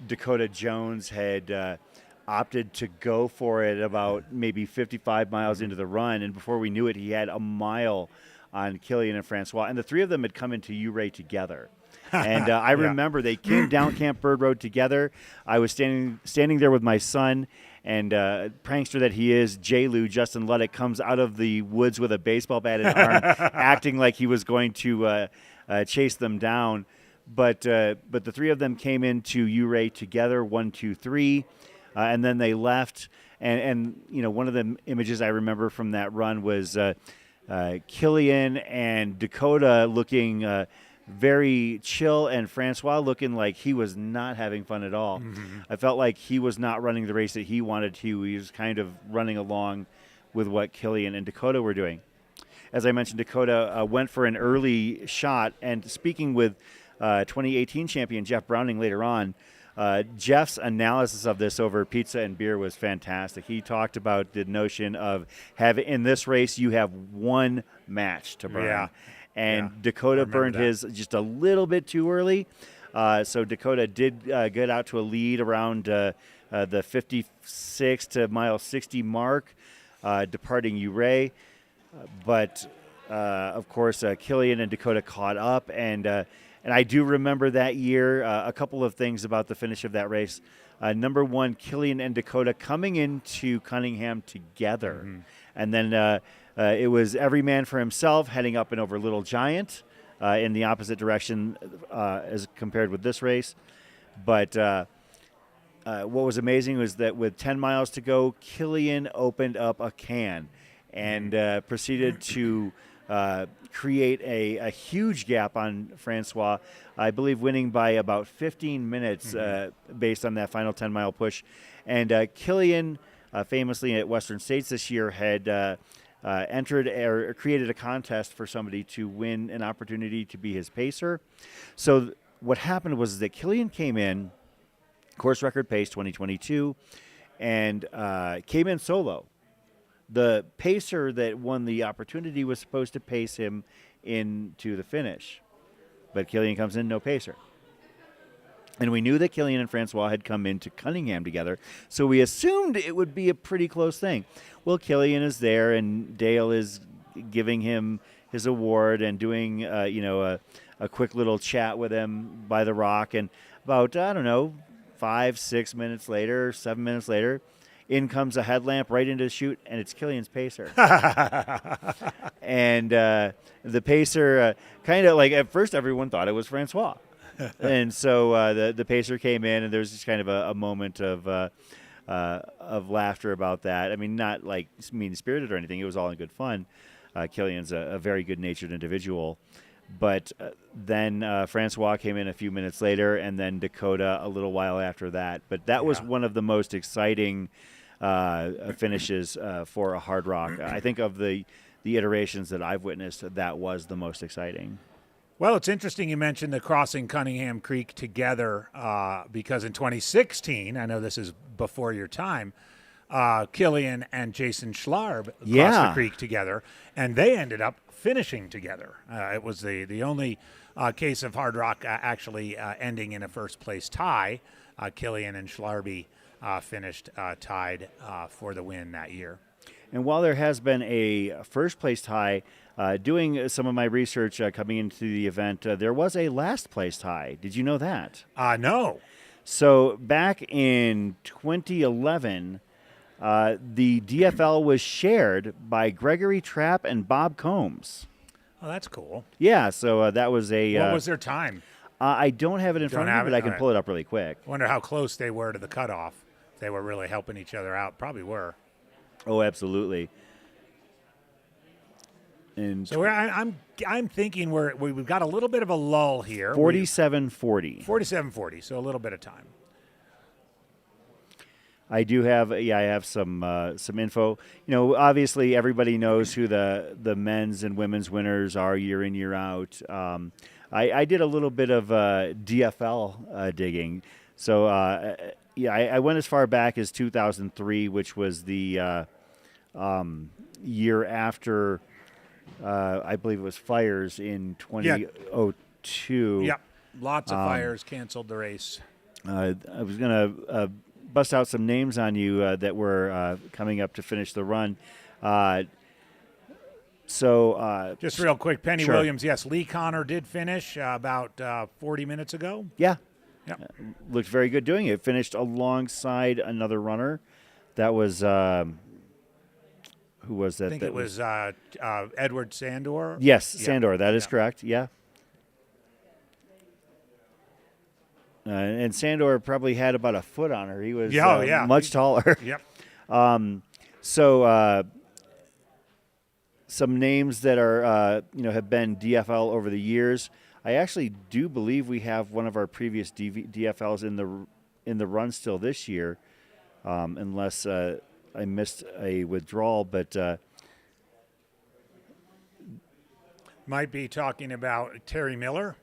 Dakota Jones had opted to go for it about maybe 55 miles into the run, and before we knew it, he had a mile on Kilian and Francois, and the three of them had come into Ouray together. And I remember they came down Camp Bird Road together. I was standing there with my son, and prankster that he is, J-Lou, Justin Luddick, comes out of the woods with a baseball bat in arm, acting like he was going to chase them down. But the three of them came into Ouray together, 1, 2, 3, and then they left. And one of the images I remember from that run was Kilian and Dakota looking very chill, and Francois looking like he was not having fun at all. Mm-hmm. I felt like he was not running the race that he wanted to. He was kind of running along with what Kilian and Dakota were doing. As I mentioned, Dakota went for an early shot, and speaking with 2018 champion Jeff Browning later on, Jeff's analysis of this over pizza and beer was fantastic. He talked about the notion of having, in this race, you have one match to burn. Yeah. And Dakota burned his just a little bit too early. So Dakota did get out to a lead around the 56 to mile 60 mark, departing Ouray. But, of course, Kilian and Dakota caught up. And I do remember that year a couple of things about the finish of that race. Number one, Kilian and Dakota coming into Cunningham together. Mm-hmm. And then it was every man for himself heading up and over Little Giant in the opposite direction as compared with this race. But what was amazing was that with 10 miles to go, Kilian opened up a can and proceeded to create a huge gap on Francois, I believe winning by about 15 minutes based on that final 10-mile push. And Kilian, famously at Western States this year, had entered or created a contest for somebody to win an opportunity to be his pacer. So what happened was that Kilian came in, course record pace 2022, and came in solo. The pacer that won the opportunity was supposed to pace him into the finish. But Kilian comes in, no pacer. And we knew that Kilian and Francois had come into Cunningham together, so we assumed it would be a pretty close thing. Well, Kilian is there, and Dale is giving him his award and doing a quick little chat with him by the rock, and about 5-6 minutes later, 7 minutes later, in comes a headlamp right into the chute, and it's Killian's pacer. And the pacer kind of like, at first everyone thought it was Francois. And so the pacer came in, and there was just kind of a moment of laughter about that. I mean, not like mean-spirited or anything. It was all in good fun. Killian's a very good-natured individual. But then Francois came in a few minutes later, and then Dakota a little while after that. But that was one of the most exciting finishes for a Hardrock. I think of the iterations that I've witnessed, that was the most exciting. Well, it's interesting you mentioned the crossing Cunningham Creek together because in 2016, I know this is before your time, Killian and Jason Schlarb crossed the creek together, and they ended up finishing together. It was the only case of Hardrock actually ending in a first-place tie. Killian and Schlarby finished tied for the win that year. And while there has been a first-place tie, doing some of my research coming into the event, there was a last-place tie. Did you know that? No. So back in 2011, the DFL was shared by Gregory Trapp and Bob Combs. Oh, that's cool. Yeah, so that was a... what was their time? I don't have it in front of me, but I can pull it up really quick. Wonder how close they were to the cutoff. If they were really helping each other out. Probably were. Oh, absolutely. And so I'm thinking we've got a little bit of a lull here. 47-40. 47-40, so a little bit of time. I do have, I have some info. Obviously everybody knows who the men's and women's winners are year in, year out. I did a little bit of DFL digging. So, I went as far back as 2003, which was the year after, I believe it was fires in 2002. Yeah, lots of fires canceled the race. I was going to bust out some names on you that were coming up to finish the run. Just real quick, Penny Sure. Williams, yes, Lee Connor did finish about 40 minutes ago. Yeah. Yep. Looked very good doing it. Finished alongside another runner. That was, who was that? I think it was Edward Sandor. Yes, Yeah. Sandor. That is Yeah. correct. Yeah. And Sandor probably had about a foot on her. He was much taller. Yep. Some names that are have been DFL over the years. I actually do believe we have one of our previous DFLs in the run still this year, unless I missed a withdrawal. But Might be talking about Terry Miller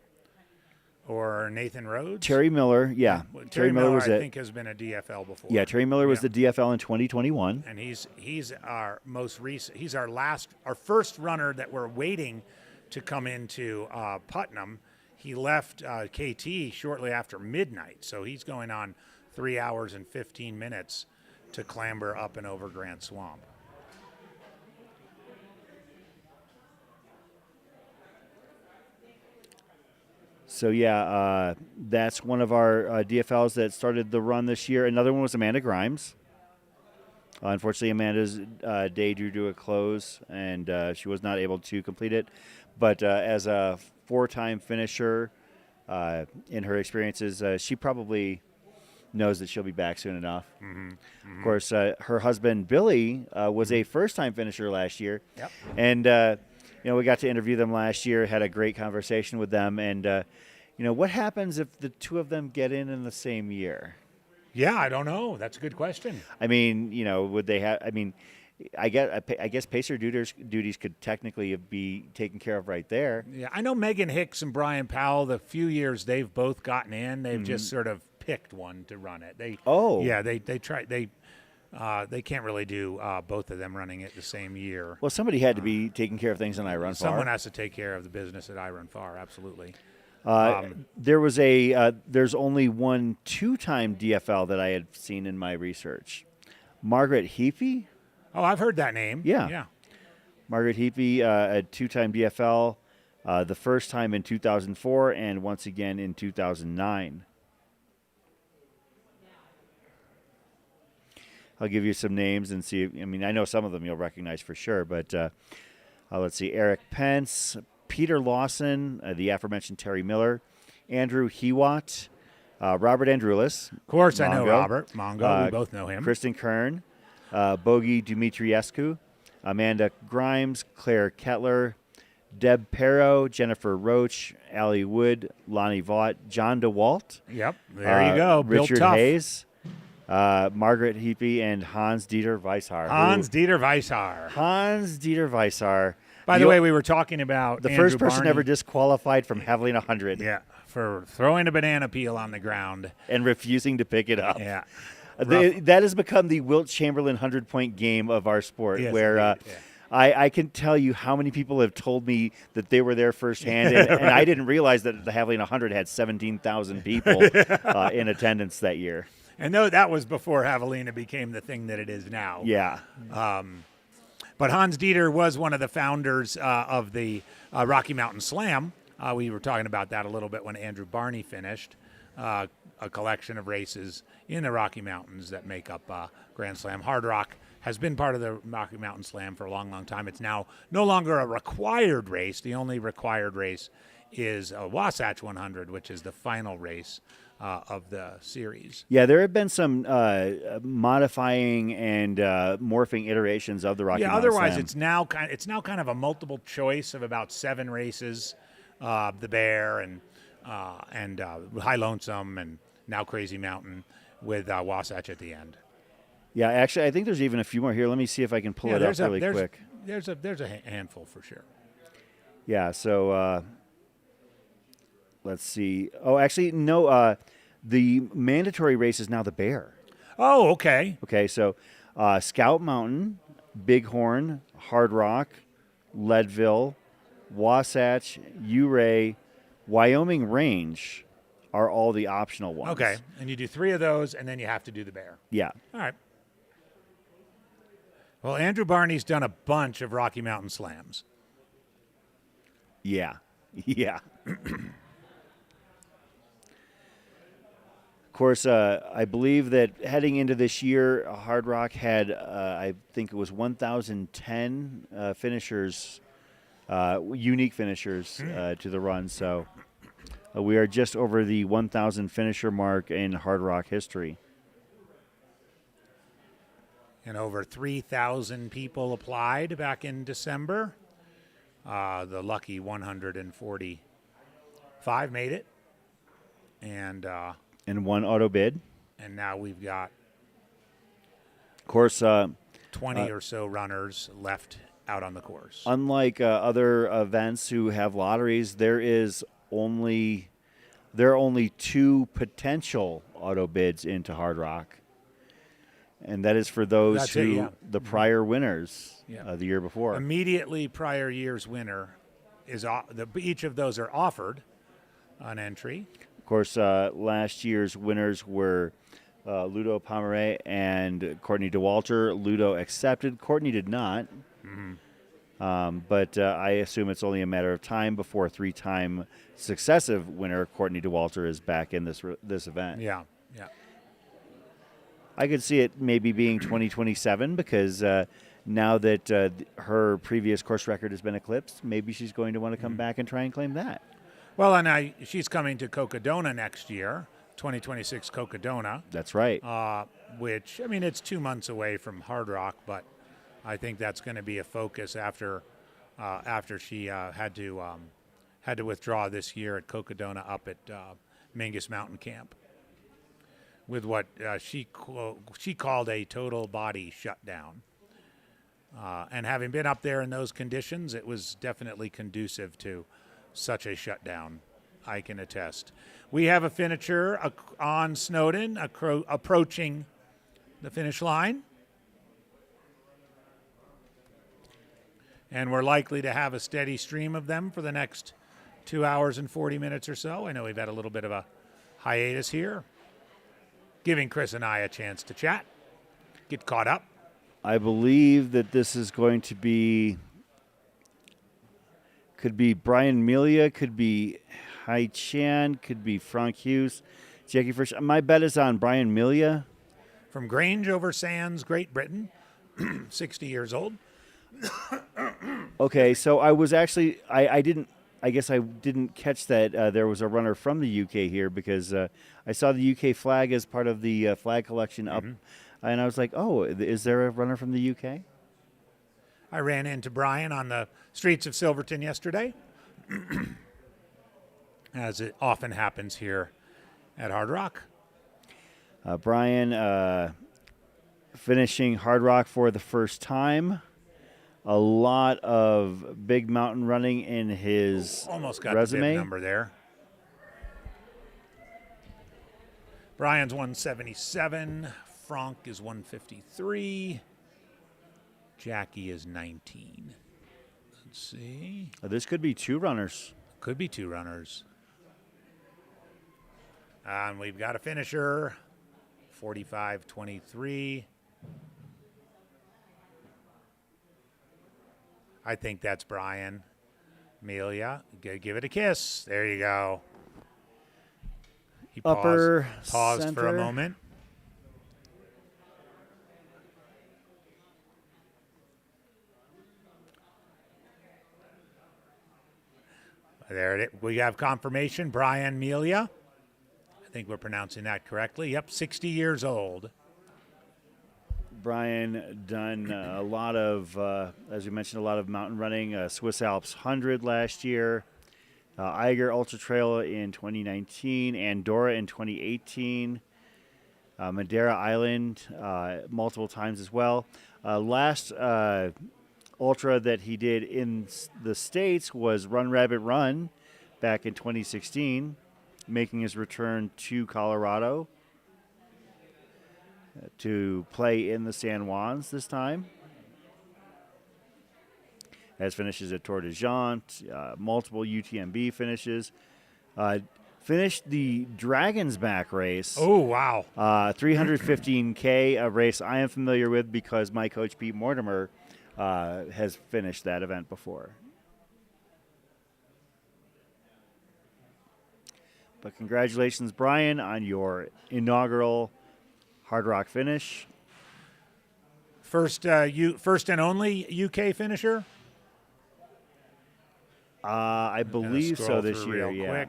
or Nathan Rhodes. Terry Miller, yeah. Well, Terry Miller was I it. think has been a DFL before. Yeah, Terry Miller was Yeah. the DFL in 2021. And he's our most recent. He's our first runner that we're waiting to come into Putnam. He left KT shortly after midnight, so he's going on 3 hours and 15 minutes to clamber up and over Grand Swamp. So, that's one of our DFLs that started the run this year. Another one was Amanda Grimes. Unfortunately, Amanda's day drew to a close, and she was not able to complete it. But as a four-time finisher in her experiences, she probably knows that she'll be back soon enough. Mm-hmm. Mm-hmm. Of course, her husband, Billy, was a first-time finisher last year. Yep. And, we got to interview them last year, had a great conversation with them. And, what happens if the two of them get in the same year? Yeah, I don't know. That's a good question. I mean, would they have? I mean, I guess pacer duties could technically be taken care of right there. Yeah, I know Megan Hicks and Brian Powell. The few years they've both gotten in, they've just sort of picked one to run it. They try. They can't really do both of them running it the same year. Well, somebody had to be taking care of things in I Run Far. Someone has to take care of the business at I Run Far. Absolutely. There's only one two-time DFL that I had seen in my research. Margaret Heaphy? Oh, I've heard that name. Yeah. Margaret Heapy, a two-time DFL, the first time in 2004 and once again in 2009. I'll give you some names and see. I mean, I know some of them you'll recognize for sure, but let's see. Eric Pence, Peter Lawson, the aforementioned Terry Miller, Andrew Hewat, Robert Andrulis. Of course, Mongo, I know Robert. Mongo, we both know him. Kristen Kern, Bogi Dumitriescu, Amanda Grimes, Claire Kettler, Deb Perro, Jennifer Roach, Allie Wood, Lonnie Vaught, John DeWalt. Yep, there you go. Built Richard tough. Hayes, Margaret Heapy, and Hans-Dieter Weishar. Hans-Dieter Weishar. Hans-Dieter Weishar. By the way, we were talking about the Andrew first person Barney. ever disqualified from Javelin 100. Yeah, for throwing a banana peel on the ground. And refusing to pick it up. Yeah. That has become the Wilt Chamberlain 100-point game of our sport, Yes, where indeed, yeah. I can tell you how many people have told me that they were there firsthand, and I didn't realize that the Javelin 100 had 17,000 people in attendance that year. And no, that was before Javelina became the thing that it is now. Yeah. But Hans Dieter was one of the founders of the Rocky Mountain Slam. We were talking about that a little bit when Andrew Barney finished. A collection of races in the Rocky Mountains that make up Grand Slam. Hardrock has been part of the Rocky Mountain Slam for a long, long time. It's now no longer a required race. The only required race is a Wasatch 100, which is the final race of the series. Yeah, there have been some modifying and morphing iterations of the Rocky Mountain Otherwise Slam. it's now kind of a multiple choice of about 7 races. The Bear and High Lonesome and now Crazy Mountain with Wasatch at the end. Yeah, actually, I think there's even a few more here. Let me see if I can pull it up really quick. There's a handful for sure. Yeah, so let's see. Oh, actually, no. The mandatory race is now the Bear. Oh, okay. Okay, so Scout Mountain, Bighorn, Hardrock, Leadville, Wasatch, Ouray, Wyoming Range are all the optional ones. Okay, and you do 3 of those, and then you have to do the Bear. Yeah. All right. Well, Andrew Barney's done a bunch of Rocky Mountain Slams. Yeah. Yeah. Of course, I believe that heading into this year, Hardrock had, I think it was 1,010 finishers, unique finishers to the run. So we are just over the 1,000 finisher mark in Hardrock history. And over 3,000 people applied back in December. The lucky 145 made it. And one auto bid. And now we've got, of course, 20 or so runners left out on the course. Unlike other events who have lotteries, there are only 2 potential auto bids into Hardrock. And that is for those the prior winners the year before. Immediately prior year's winner is each of those are offered an entry. Of course, last year's winners were Ludo Pomeray and Courtney DeWalter. Ludo accepted. Courtney did not. Mm-hmm. But I assume it's only a matter of time before 3-time successive winner Courtney DeWalter is back in this event. Yeah, yeah. I could see it maybe being 2027 because now that her previous course record has been eclipsed, maybe she's going to want to come back and try and claim that. Well, and she's coming to Cocodona next year, 2026 Cocodona. That's right. Which, I mean, it's 2 months away from Hardrock, but I think that's going to be a focus after she had to withdraw this year at Cocodona up at Mingus Mountain Camp with what she called a total body shutdown. And having been up there in those conditions, it was definitely conducive to such a shutdown, I can attest. We have a finisher on Snowden approaching the finish line. And we're likely to have a steady stream of them for the next 2 hours and 40 minutes or so. I know we've had a little bit of a hiatus here, giving Chris and I a chance to chat, get caught up. I believe that this is going to be Could be Brian Melia, could be Hai Chan, could be Frank Hughes, Jackie Frisch. My bet is on Brian Melia. From Grange over Sands, Great Britain, 60 years old. Okay, so I was actually I guess I didn't catch that there was a runner from the UK here because I saw the UK flag as part of the flag collection up, and I was like, oh, is there a runner from the UK? I ran into Brian on the streets of Silverton yesterday, as it often happens here at Hardrock. Brian finishing Hardrock for the first time. A lot of big mountain running in his Almost got resume. the bib number there. Brian's 177. Frank is 153. Jackie is 19. Let's see. This could be two runners. Could be two runners. And we've got a finisher, 45-23. I think that's Brian. Amelia, give it a kiss. There you go. He Upper paused center. for a moment. There it is. We have confirmation. Brian Melia. I think we're pronouncing that correctly. Yep, 60 years old. Brian done a lot of, as we mentioned, a lot of mountain running. Swiss Alps 100 last year. Eiger Ultra Trail in 2019. Andorra in 2018. Madeira Island multiple times as well. Last ultra that he did in the States was Run Rabbit Run back in 2016, making his return to Colorado to play in the San Juans this time. Has finishes at Tour de Jante, multiple UTMB finishes. Finished the Dragon's Back race. Oh, wow. 315K, a race I am familiar with because my coach Pete Mortimer has finished that event before. But congratulations, Brian, on your inaugural Hardrock finish. First and only UK finisher? I believe so Scroll this through year, real yeah. quick.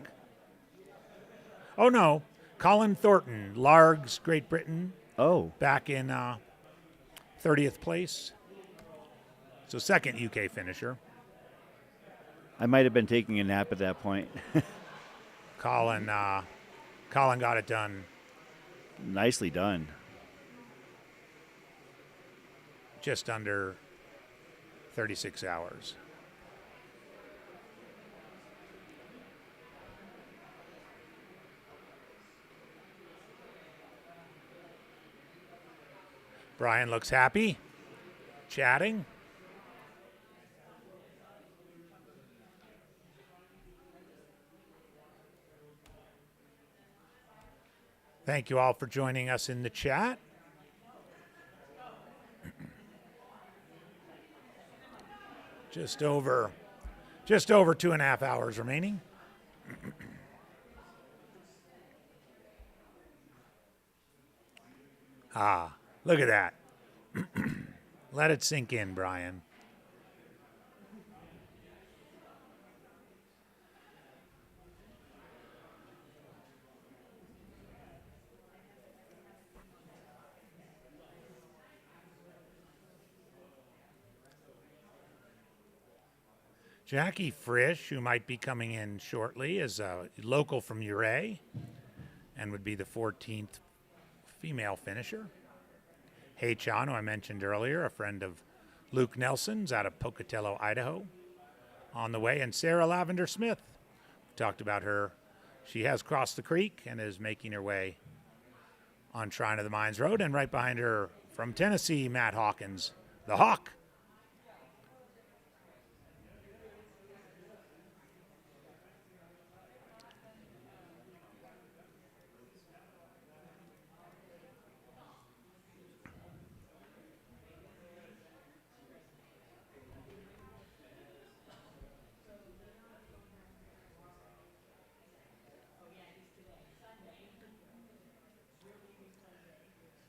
Oh, no. Colin Thornton, Largs, Great Britain, Oh, back in 30th place. So second UK finisher. I might have been taking a nap at that point. Colin got it done. Nicely done. Just under 36 hours. Brian looks happy, chatting. Thank you all for joining us in the chat. Just over 2.5 hours remaining. Look at that. Let it sink in, Brian. Jackie Frisch, who might be coming in shortly, is a local from Uray and would be the 14th female finisher. Hey Chan, who I mentioned earlier, a friend of Luke Nelson's out of Pocatello, Idaho, on the way. And Sarah Lavender Smith, talked about her. She has crossed the creek and is making her way on Shrine of the Mines Road. And right behind her from Tennessee, Matt Hawkins, the Hawk.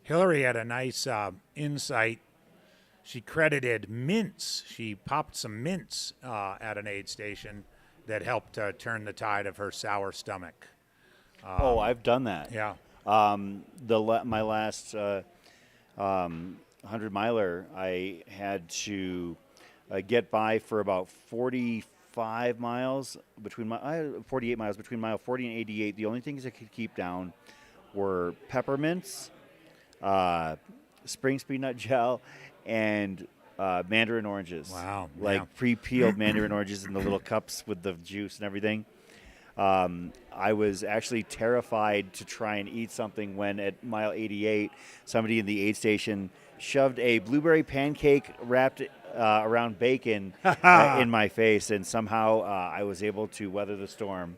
Hillary had a nice insight. She credited mints. She popped some mints at an aid station that helped turn the tide of her sour stomach. I've done that. Yeah. My last 100 miler, I had to get by for about 45 miles between 48 miles between mile 40 and 88. The only things I could keep down were peppermints, spring speed nut gel, and mandarin oranges. Wow, Like yeah. pre-peeled mandarin oranges in the little cups with the juice and everything. I was actually terrified to try and eat something when at mile 88, somebody in the aid station shoved a blueberry pancake wrapped around bacon in my face, and somehow I was able to weather the storm.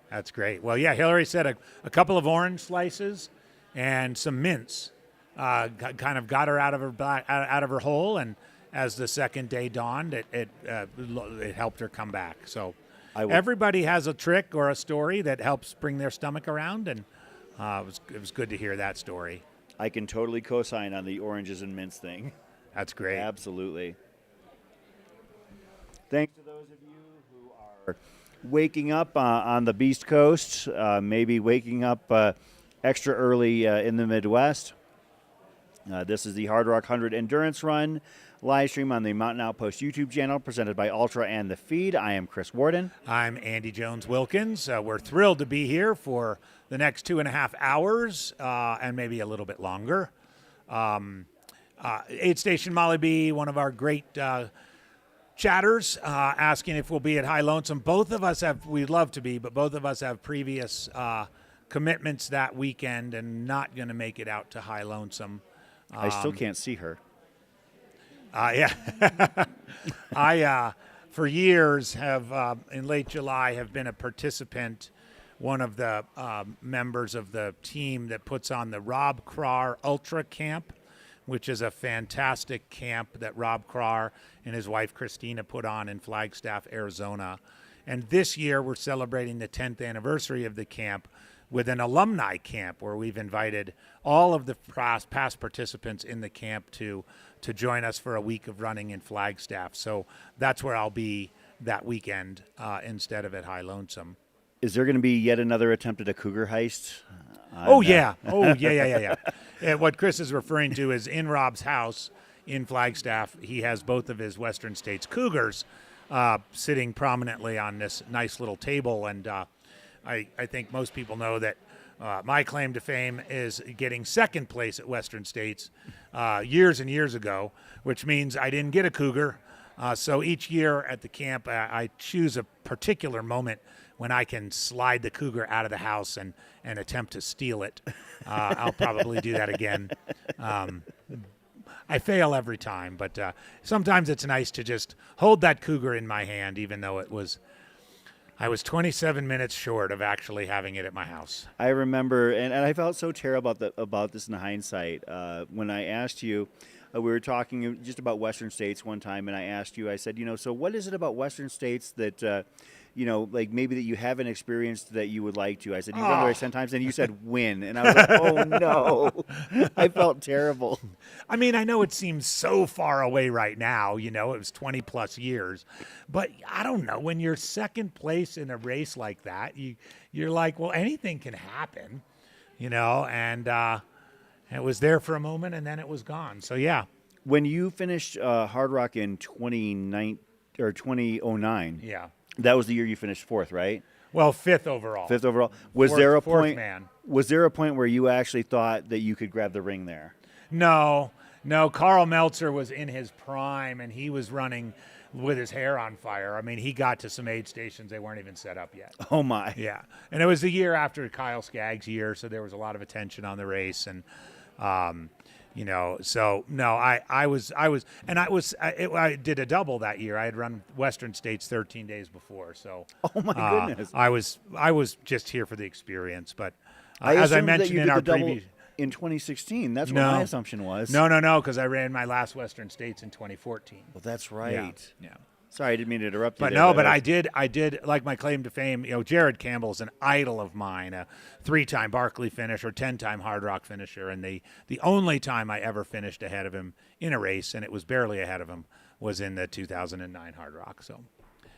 That's great. Well, yeah, Hillary said a couple of orange slices and some mints kind of got her out of her hole, and as the second day dawned, it helped her come back. So everybody has a trick or a story that helps bring their stomach around, and it was good to hear that story. I can totally co-sign on the oranges and mints thing. That's great. Absolutely. Thanks to those of you who are waking up on the Beast Coast, maybe waking up extra early in the Midwest. This is the Hardrock 100 Endurance Run live stream on the Mountain Outpost YouTube channel presented by Altra and The Feed. I am Chris Warden. I'm Andy Jones-Wilkins. We're thrilled to be here for the next 2.5 hours and maybe a little bit longer. Aid Station Molly B, one of our great chatters, asking if we'll be at High Lonesome. Both of us we'd love to be, but both of us have previous commitments that weekend and not going to make it out to High Lonesome. I still can't see her. Yeah. I, for years, have in late July, have been a participant, one of the members of the team that puts on the Rob Krar Ultra Camp, which is a fantastic camp that Rob Krar and his wife Christina put on in Flagstaff, Arizona. And this year, we're celebrating the 10th anniversary of the camp with an alumni camp where we've invited all of the past participants in the camp to join us for a week of running in Flagstaff. So that's where I'll be that weekend instead of at High Lonesome. Is there going to be yet another attempt at a cougar heist? Yeah. And what Chris is referring to is in Rob's house in Flagstaff, he has both of his Western States Cougars sitting prominently on this nice little table. And I think most people know that my claim to fame is getting second place at Western States years and years ago, which means I didn't get a cougar. So each year at the camp, I choose a particular moment when I can slide the cougar out of the house and attempt to steal it. I'll probably do that again. I fail every time, but sometimes it's nice to just hold that cougar in my hand, even though I was 27 minutes short of actually having it at my house. I remember, and I felt so terrible about this in hindsight. When I asked you, we were talking just about Western States one time, and I asked you, I said, so what is it about Western States that, like maybe that you haven't experienced that you would like to? I said, you run the race 10 times, and you said win. And I was like, oh, no. I felt terrible. I mean, I know it seems so far away right now, it was 20 plus years, but I don't know, when you're second place in a race like that, you're like, well, anything can happen, and it was there for a moment and then it was gone. So yeah. When you finished Hardrock in 2009, yeah, that was the year you finished fourth, right? Well, fifth overall. Fifth overall. Was there a fourth point? Man. Was there a point where you actually thought that you could grab the ring there? No. Carl Meltzer was in his prime, and he was running with his hair on fire. I mean, he got to some aid stations they weren't even set up yet. Oh my! Yeah, and it was the year after Kyle Skaggs' year, so there was a lot of attention on the race, and so no, I did a double that year. I had run Western States 13 days before, so oh my goodness, I was just here for the experience. But as I mentioned in our preview, in 2016, that's what my assumption was. No, because I ran my last Western States in 2014. Well, that's right. Yeah. Sorry, I didn't mean to interrupt you. But there, no, but I did like my claim to fame. Jared Campbell is an idol of mine, a 3-time Barkley finisher, 10-time Hardrock finisher, and the only time I ever finished ahead of him in a race, and it was barely ahead of him, was in the 2009 Hardrock. So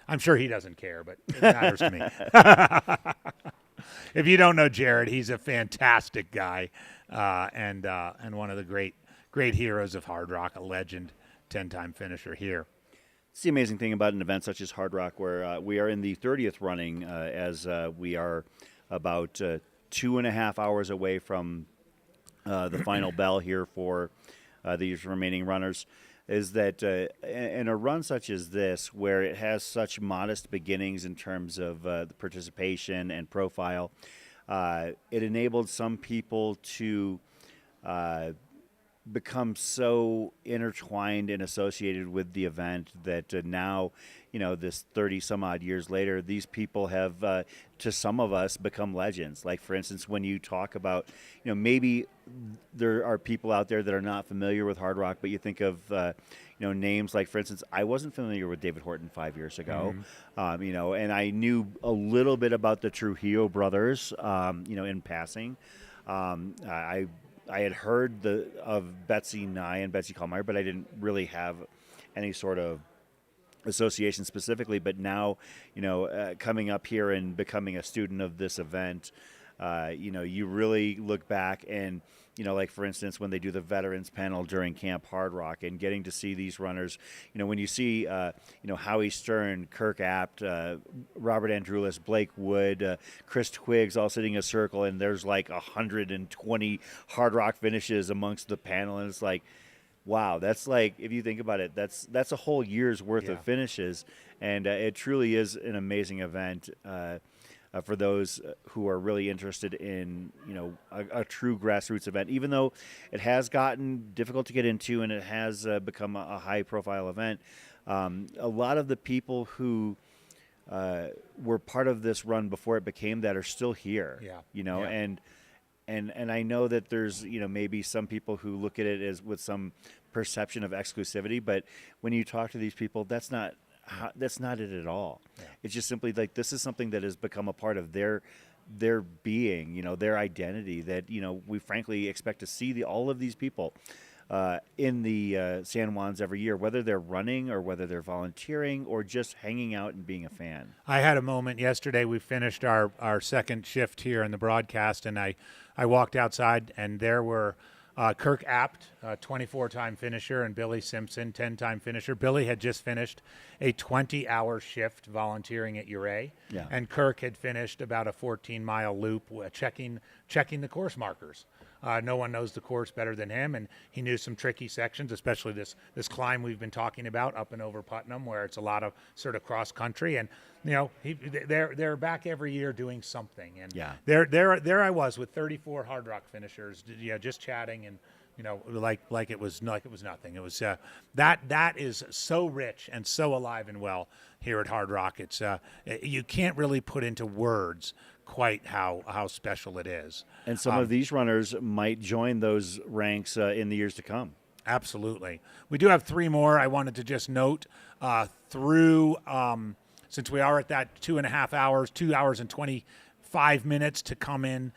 I'm sure he doesn't care, but it matters to me. If you don't know Jared, he's a fantastic guy, and one of the great heroes of Hardrock, a legend, 10-time finisher here. It's the amazing thing about an event such as Hardrock, where we are in the 30th running, as we are about 2.5 hours away from the final bell here for these remaining runners, is that in a run such as this, where it has such modest beginnings in terms of the participation and profile, it enabled some people to become so intertwined and associated with the event that now, this 30 some odd years later, these people have, to some of us, become legends. Like, for instance, when you talk about, maybe there are people out there that are not familiar with Hardrock, but you think of, names like, for instance, I wasn't familiar with David Horton 5 years ago, and I knew a little bit about the Trujillo brothers, in passing. I had heard of Betsy Nye and Betsy Kallmeyer, but I didn't really have any sort of association specifically. But now, coming up here and becoming a student of this event, you really look back and, like, for instance, when they do the veterans panel during Camp Hardrock and getting to see these runners, when you see, Howie Stern, Kirk Apt, Robert Andrulis, Blake Wood, Chris Twiggs all sitting in a circle, and there's like 120 Hardrock finishes amongst the panel, and it's like, wow, that's like, if you think about it, that's a whole year's worth of finishes, and it truly is an amazing event. For those who are really interested in, a true grassroots event, even though it has gotten difficult to get into and it has become a high-profile event, a lot of the people who were part of this run before it became that are still here. And I know that there's, maybe some people who look at it as with some perception of exclusivity, but when you talk to these people, that's not it at all. It's just simply like, this is something that has become a part of their being, their identity, that, we frankly expect to see all of these people in the San Juans every year, whether they're running or whether they're volunteering or just hanging out and being a fan. I had a moment yesterday. We finished our second shift here in the broadcast, and I walked outside, and there were Kirk Apt, 24-time finisher, and Billy Simpson, 10-time finisher. Billy had just finished a 20-hour shift volunteering at Uray, and Kirk had finished about a 14-mile loop checking the course markers. No one knows the course better than him, and he knew some tricky sections, especially this climb we've been talking about up and over Putnam, where it's a lot of sort of cross country. And they're back every year doing something. And there I was with 34 Hardrock finishers, just chatting and like it was nothing. It was that is so rich and so alive and well here at Hardrock. It's you can't really put into words quite how special it is. And some of these runners might join those ranks in the years to come. Absolutely. We do have 3 more I wanted to just note through, since we are at that 2.5 hours, 2 hours and 25 minutes to come in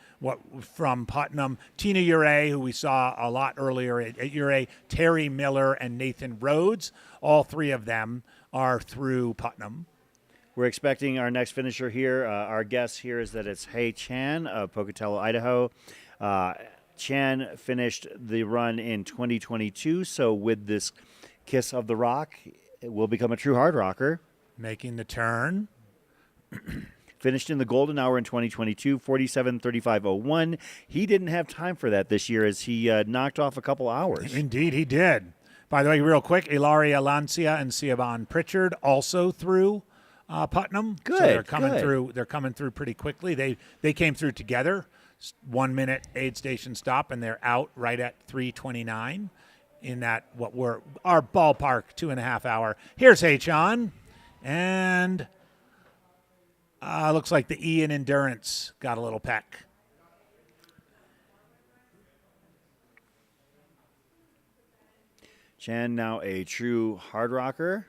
from Putnam. Tina Uray, who we saw a lot earlier at Uray, Terry Miller, and Nathan Rhodes. All 3 of them are through Putnam. We're expecting our next finisher here. Our guess here is that it's Hei Chan of Pocatello, Idaho. Chan finished the run in 2022, so with this kiss of the rock, it will become a true hard rocker. Making the turn. Finished in the golden hour in 2022, 47:35:01. He didn't have time for that this year as he knocked off a couple hours. Indeed, he did. By the way, real quick, Ilaria Lancia and Siobhan Pritchard also through Putnam. Good. So they're coming through. They're coming through pretty quickly. They came through together. 1 minute aid station stop, and they're out right at 3:29 in that what were our ballpark 2.5 hour. Here's Hachan, and looks like the E in endurance got a little peck. Chan now a true hard rocker.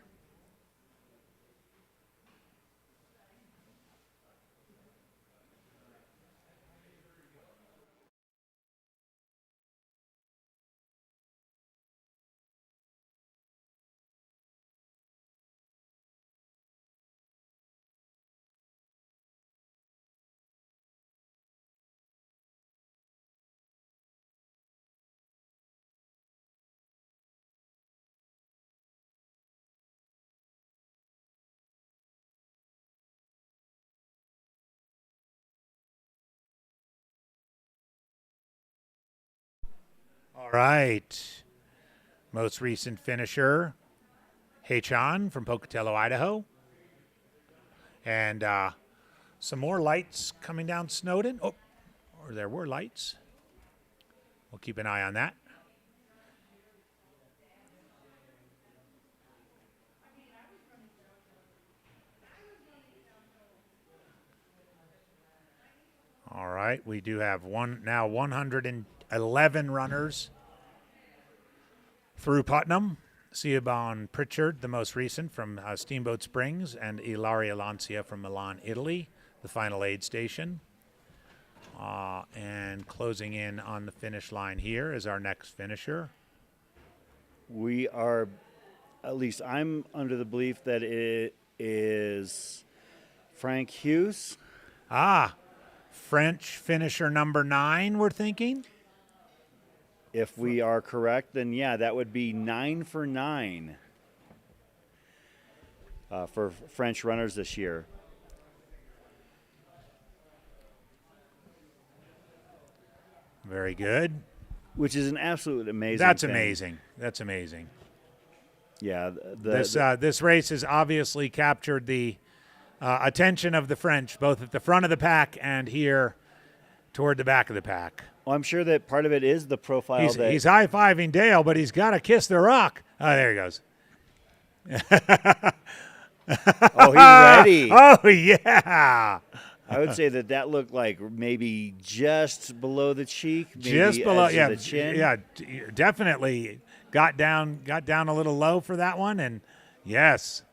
All right. Most recent finisher, Haechan from Pocatello, Idaho. And some more lights coming down Snowden. Oh, or there were lights. We'll keep an eye on that. All right, we do have 111 runners through Putnam. Siobhan Pritchard, the most recent from Steamboat Springs, and Ilaria Lancia from Milan, Italy, the final aid station. And closing in on the finish line here is our next finisher. We are, at least I'm under the belief that it is Frank Hughes. French finisher number 9, we're thinking. If we are correct, then yeah, that would be 9 for 9 for French runners this year. Very good. Which is an absolute amazing That's thing. amazing. That's amazing. Yeah. This race has obviously captured the attention of the French, both at the front of the pack and here toward the back of the pack. Well, I'm sure that part of it is the profile He's high-fiving Dale, but he's got to kiss the rock. Oh, there he goes. Oh, he's ready. Oh, yeah. I would say that looked like maybe just below the cheek, maybe Just below, edge of yeah, the chin. yeah, definitely got down a little low for that one, and yes,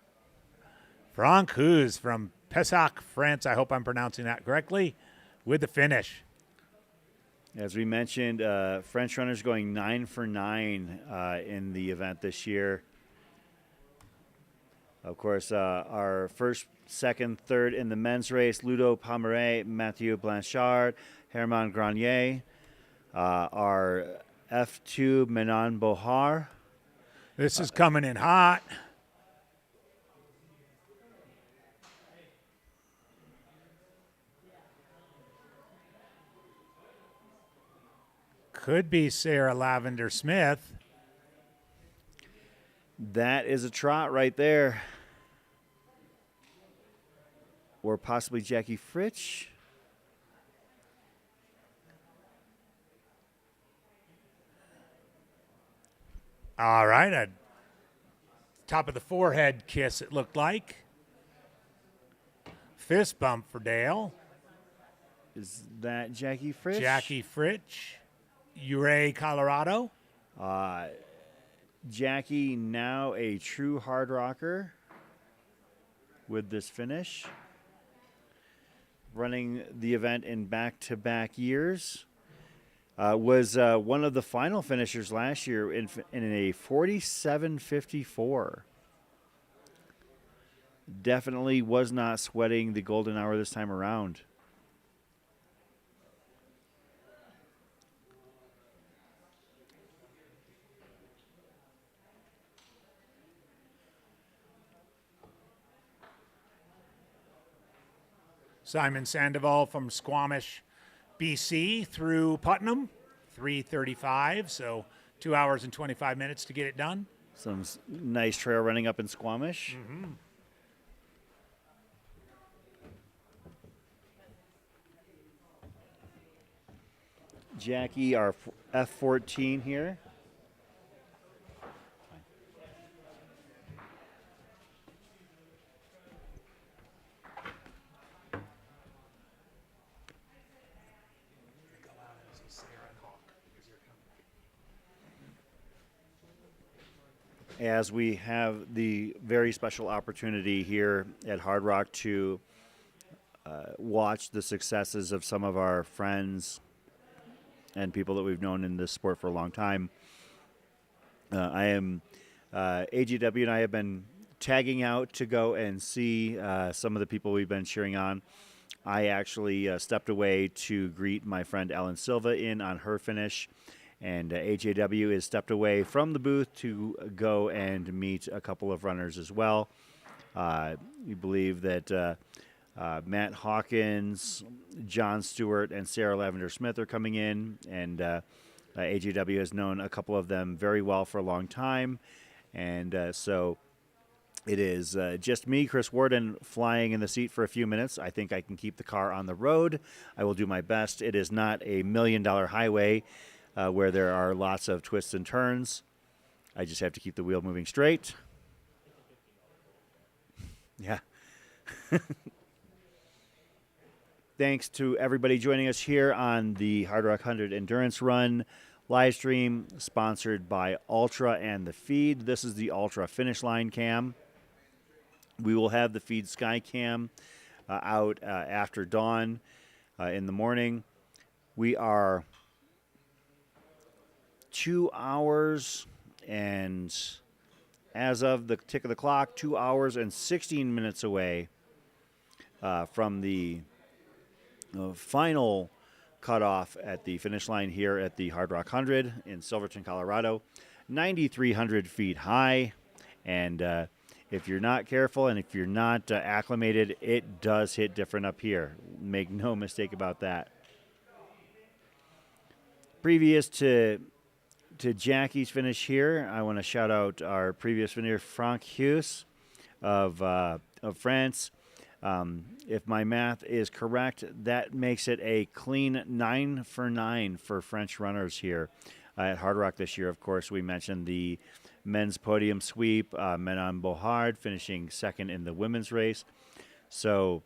Franck Hughes from Pessac, France. I hope I'm pronouncing that correctly, with the finish. As we mentioned, French runners going 9 for 9 in the event this year. Of course, our first, second, third in the men's race, Ludo Pomeray, Mathieu Blanchard, Herman Grenier. Our F2, Menon Bohar. This is coming in hot. Could be Sarah Lavender Smith. That is a trot right there. Or possibly Jackie Fritsch. All right, a top of the forehead kiss, it looked like. Fist bump for Dale. Is that Jackie Fritsch? Jackie Fritsch, Ouray, Colorado. Jackie now a true hard rocker with this finish. Running the event in back-to-back years. Was one of the final finishers last year in a 47.54. Definitely was not sweating the golden hour this time around. Simon Sandoval from Squamish, BC through Putnam, 3:35, so 2 hours and 25 minutes to get it done. Some nice trail running up in Squamish. Mm-hmm. Jackie, our F14 here. As we have the very special opportunity here at Hardrock to watch the successes of some of our friends and people that we've known in this sport for a long time. AGW and I have been tagging out to go and see some of the people we've been cheering on. I actually stepped away to greet my friend Ellen Silva in on her finish. And AJW is stepped away from the booth to go and meet a couple of runners as well. We believe that Matt Hawkins, John Stewart, and Sarah Lavender Smith are coming in. And AJW has known a couple of them very well for a long time. And so it is just me, Chris Warden, flying in the seat for a few minutes. I think I can keep the car on the road. I will do my best. It is not a $1 million highway where there are lots of twists and turns. I just have to keep the wheel moving straight. Yeah. Thanks to everybody joining us here on the Hardrock 100 Endurance Run live stream, sponsored by Altra and the Feed. This is the Altra finish line cam. We will have the Feed Sky Cam out after dawn in the morning. We are 2 hours and, as of the tick of the clock, 2 hours and 16 minutes away from the final cutoff at the finish line here at the Hardrock 100 in Silverton, Colorado. 9,300 feet high, and if you're not careful and if you're not acclimated, it does hit different up here. Make no mistake about that. Previous to Jackie's finish here, I want to shout out our previous finisher, Frank Hughes of France. If my math is correct, that makes it a clean 9 for 9 for French runners here at Hardrock this year. Of course, we mentioned the men's podium sweep, Menon Bohard finishing second in the women's race. So,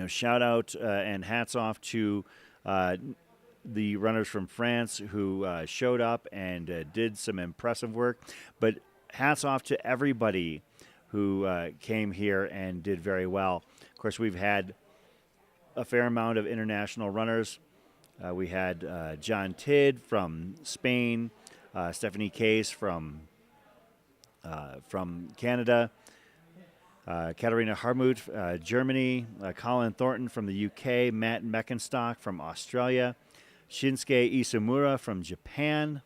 shout out and hats off to the runners from France who showed up and did some impressive work. But hats off to everybody who came here and did very well. Of course, we've had a fair amount of international runners. We had John Tidd from Spain, Stephanie Case from Canada, Katarina Harmuth, Germany, Colin Thornton from the UK, Matt Meckenstock from Australia, Shinsuke Isomura from Japan,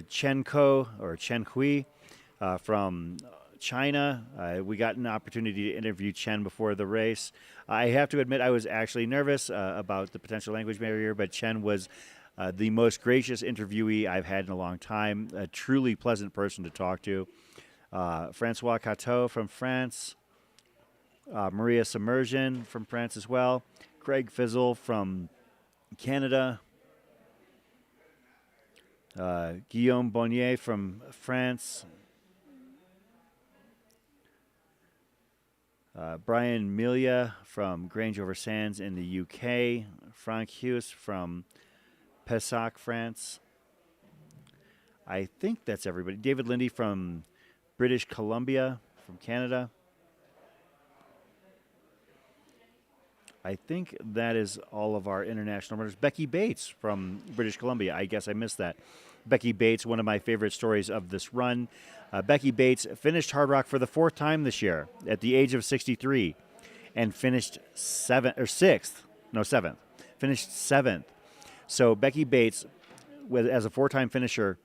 Chen Hui from China. We got an opportunity to interview Chen before the race. I have to admit I was actually nervous about the potential language barrier, but Chen was the most gracious interviewee I've had in a long time. A truly pleasant person to talk to. Francois Cateau from France. Maria Submersion from France as well. Craig Fizzle from Canada. Guillaume Bonnier from France. Brian Milia from Grange over Sands in the UK. Frank Hughes from Pessac, France. I think that's everybody. David Lindy from British Columbia, from Canada. I think that is all of our international runners. Becky Bates from British Columbia. I guess I missed that. Becky Bates, one of my favorite stories of this run. Becky Bates finished Hardrock for the 4th time this year at the age of 63 and finished 7th. Finished 7th. So Becky Bates, as a 4-time finisher,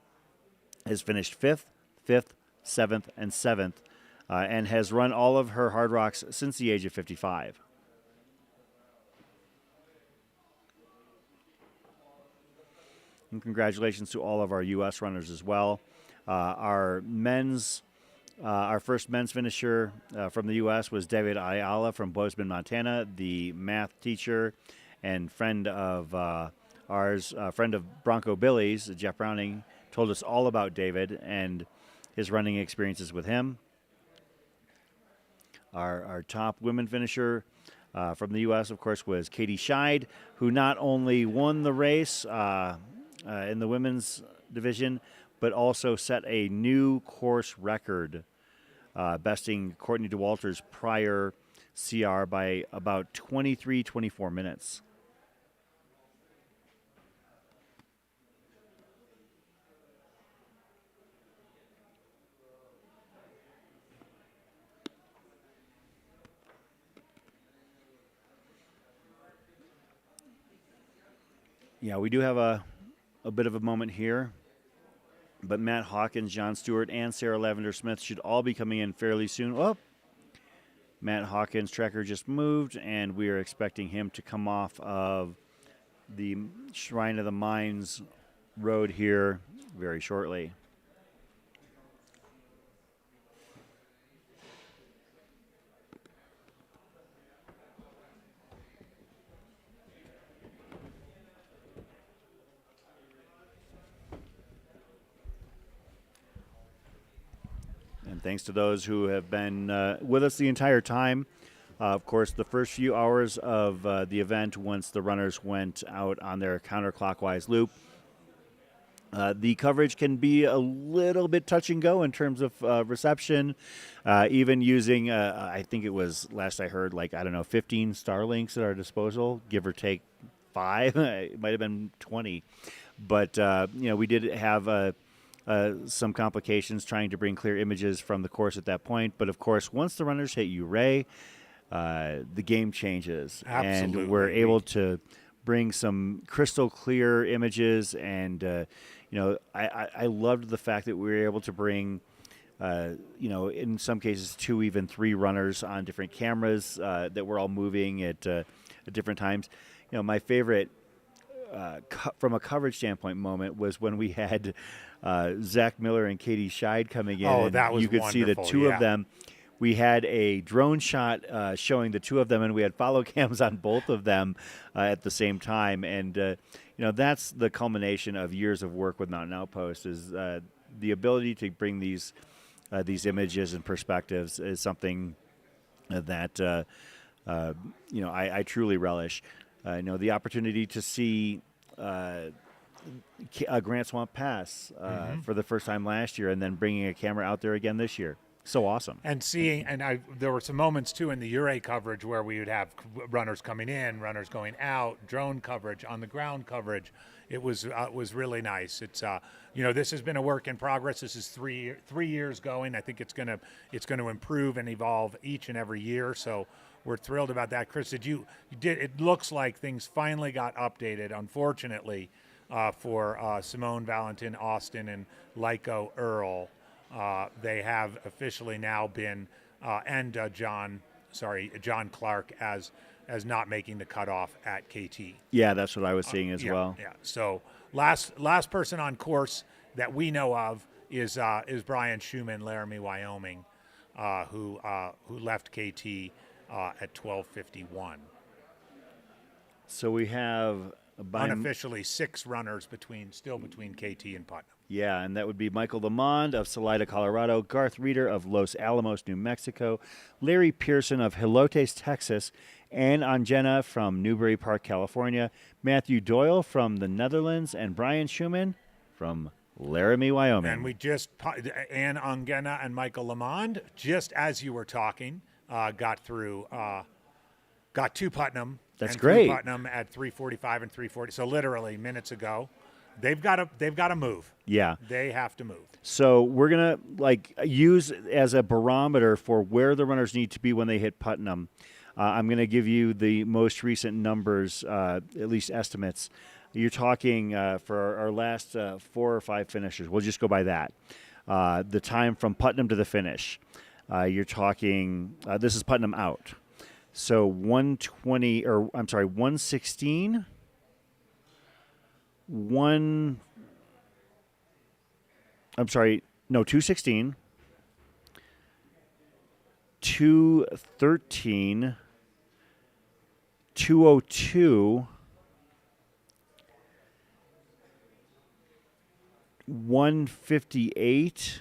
has finished 5th, 5th, 7th, and 7th, and has run all of her Hardrocks since the age of 55. And congratulations to all of our U.S. runners as well. Our first men's finisher from the U.S. was David Ayala from Bozeman, Montana, the math teacher and friend of ours, friend of Bronco Billy's, Jeff Browning, told us all about David and his running experiences with him. Our top women finisher from the U.S., of course, was Katie Scheid, who not only won the race in the women's division, but also set a new course record, besting Courtney DeWalter's prior CR by about 24 minutes. Yeah, we do have a bit of a moment here, but Matt Hawkins, John Stewart, and Sarah Lavender Smith should all be coming in fairly soon. Oh, Matt Hawkins' tracker just moved, and we are expecting him to come off of the Shrine of the Mines road here very shortly. And thanks to those who have been with us the entire time. Of course, the first few hours of the event, once the runners went out on their counterclockwise loop, the coverage can be a little bit touch and go in terms of reception, even using, I think it was, last I heard, 15 Starlinks at our disposal, give or take 5. It might have been 20. But, we did have some complications trying to bring clear images from the course at that point. But, of course, once the runners hit Ouray, the game changes. Absolutely. And we're able to bring some crystal clear images. And, I loved the fact that we were able to bring, in some cases 2, even 3 runners on different cameras that were all moving at different times. My favorite from a coverage standpoint moment was when we had Zach Miller and Katie Scheid coming in. Oh, and that was you could see the wonderful, two yeah. of them. We had a drone shot showing the two of them, and we had follow cams on both of them at the same time. And, that's the culmination of years of work with Mountain Outpost, is the ability to bring these images and perspectives is something that, I truly relish. The opportunity to see Grant Swamp Pass for the first time last year, and then bringing a camera out there again this year. So awesome. And there were some moments too in the Ouray coverage where we would have runners coming in, runners going out, drone coverage, on the ground coverage. It was really nice. It's this has been a work in progress. This is three years going. I think it's gonna improve and evolve each and every year. So we're thrilled about that. Chris, it looks like things finally got updated, unfortunately, for Simone, Valentin, Austin, and Lyco Earl. They have officially now been, and John Clark as not making the cutoff at KT. Yeah, that's what I was seeing as well. Yeah. So last person on course that we know of is Brian Schumann, Laramie, Wyoming, who left KT at 12:51. So we have Unofficially 6 runners between KT and Putnam. Yeah, and that would be Michael Lamond of Salida, Colorado, Garth Reeder of Los Alamos, New Mexico, Larry Pearson of Helotes, Texas, Ann Angena from Newbury Park, California, Matthew Doyle from the Netherlands, and Brian Schumann from Laramie, Wyoming. And we just, Ann Angena and Michael Lamond, just as you were talking, got to Putnam. That's and great. Through Putnam at 3:45 and 3:40. So literally minutes ago, they've got to move. Yeah. They have to move. So we're going to use as a barometer for where the runners need to be when they hit Putnam. I'm going to give you the most recent numbers, at least estimates. You're talking for our last 4 or 5 finishers. We'll just go by that. The time from Putnam to the finish. You're talking, this is Putnam out. So 116, 216, 213, 202, 158,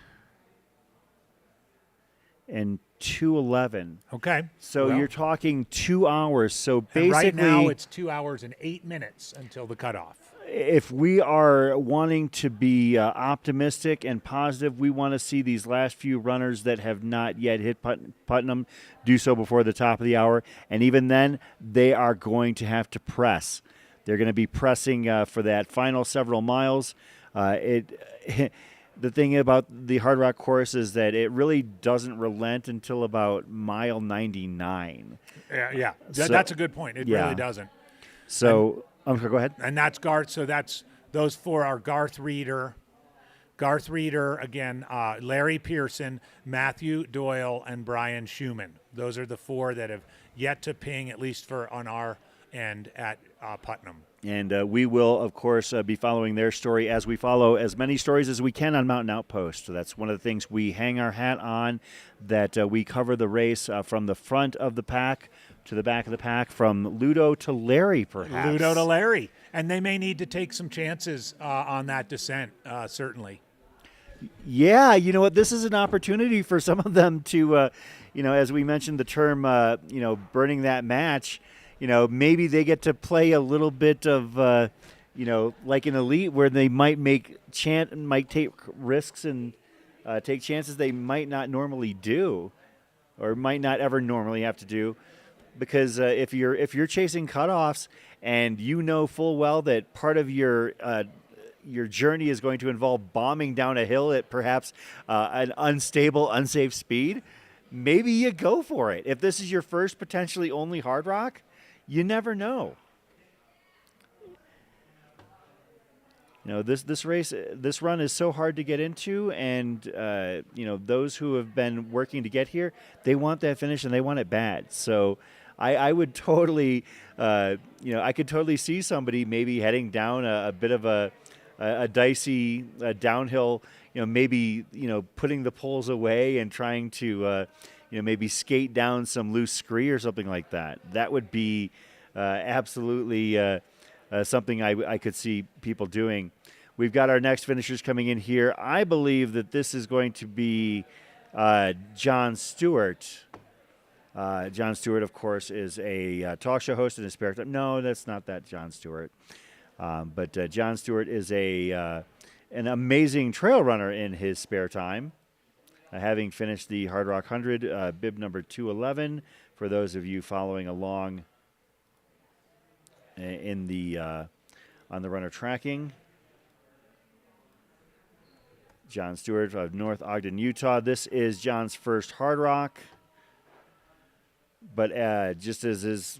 and 211. Okay. So Well, you're talking 2 hours. So and basically, right now it's 2 hours and 8 minutes until the cutoff. if we are wanting to be optimistic and positive, we want to see these last few runners that have not yet hit Putnam do so before the top of the hour. And even then, they are going to have to press. They're going to be pressing for that final several miles. The thing about the Hardrock course is that it really doesn't relent until about mile 99. Yeah. So- That's a good point. It Yeah. really doesn't. So, go ahead. And that's Garth. So those 4 are Garth Reeder again, Larry Pearson, Matthew Doyle, and Brian Schumann. Those are the 4 that have yet to ping, at least on our and at Putnam. And we will, of course, be following their story as we follow as many stories as we can on Mountain Outpost. So that's one of the things we hang our hat on, that we cover the race from the front of the pack to the back of the pack, from Ludo to Larry, perhaps. Ludo to Larry. And they may need to take some chances on that descent, certainly. Yeah, you know what? This is an opportunity for some of them to, as we mentioned the term, burning that match. Maybe they get to play a little bit of, like an elite, where they might might take risks and take chances they might not normally do, or might not ever normally have to do, because if you're chasing cutoffs and you know full well that part of your journey is going to involve bombing down a hill at perhaps an unstable, unsafe speed, maybe you go for it. If this is your first, potentially only Hardrock, you never know. This run is so hard to get into, and those who have been working to get here, they want that finish and they want it bad. So I would totally, I could totally see somebody maybe heading down a bit of a dicey downhill, maybe putting the poles away and trying to maybe skate down some loose scree or something like that. That would be absolutely something I could see people doing. We've got our next finishers coming in here. I believe that this is going to be John Stewart. John Stewart, of course, is a talk show host in his spare time. No, that's not that John Stewart. But John Stewart is an amazing trail runner in his spare time, having finished the Hardrock 100, bib number 211, for those of you following along in the on the runner tracking. John Stewart of North Ogden, Utah. This is John's first Hardrock, but just as is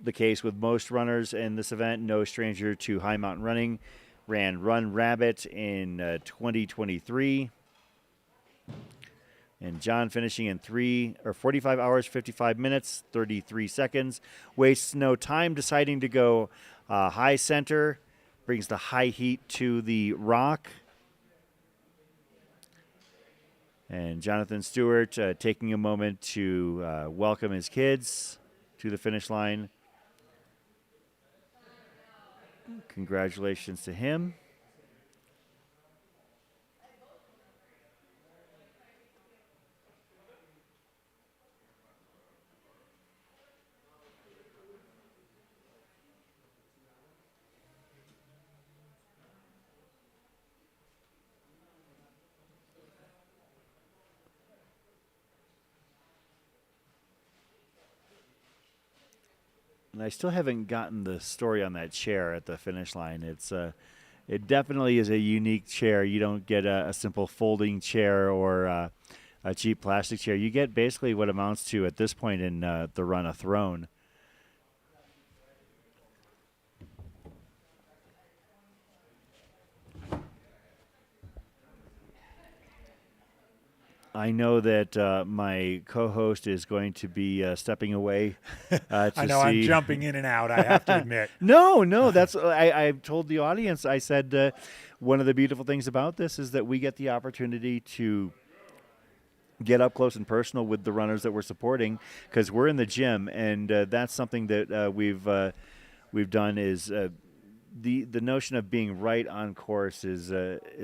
the case with most runners in this event, no stranger to high mountain running. Ran Run Rabbit in 2023. And John finishing in 45 hours, 55 minutes, 33 seconds. Wastes no time deciding to go high center. Brings the high heat to the rock. And Jonathan Stewart taking a moment to welcome his kids to the finish line. Congratulations to him. And I still haven't gotten the story on that chair at the finish line. It definitely is a unique chair. You don't get a simple folding chair or a cheap plastic chair. You get basically what amounts to, at this point in the run, a throne. I know that my co-host is going to be stepping away to I know, see. I'm jumping in and out, I have to admit. No, that's I told the audience, I said one of the beautiful things about this is that we get the opportunity to get up close and personal with the runners that we're supporting, because we're in the gym, and that's something that we've done is the notion of being right on course is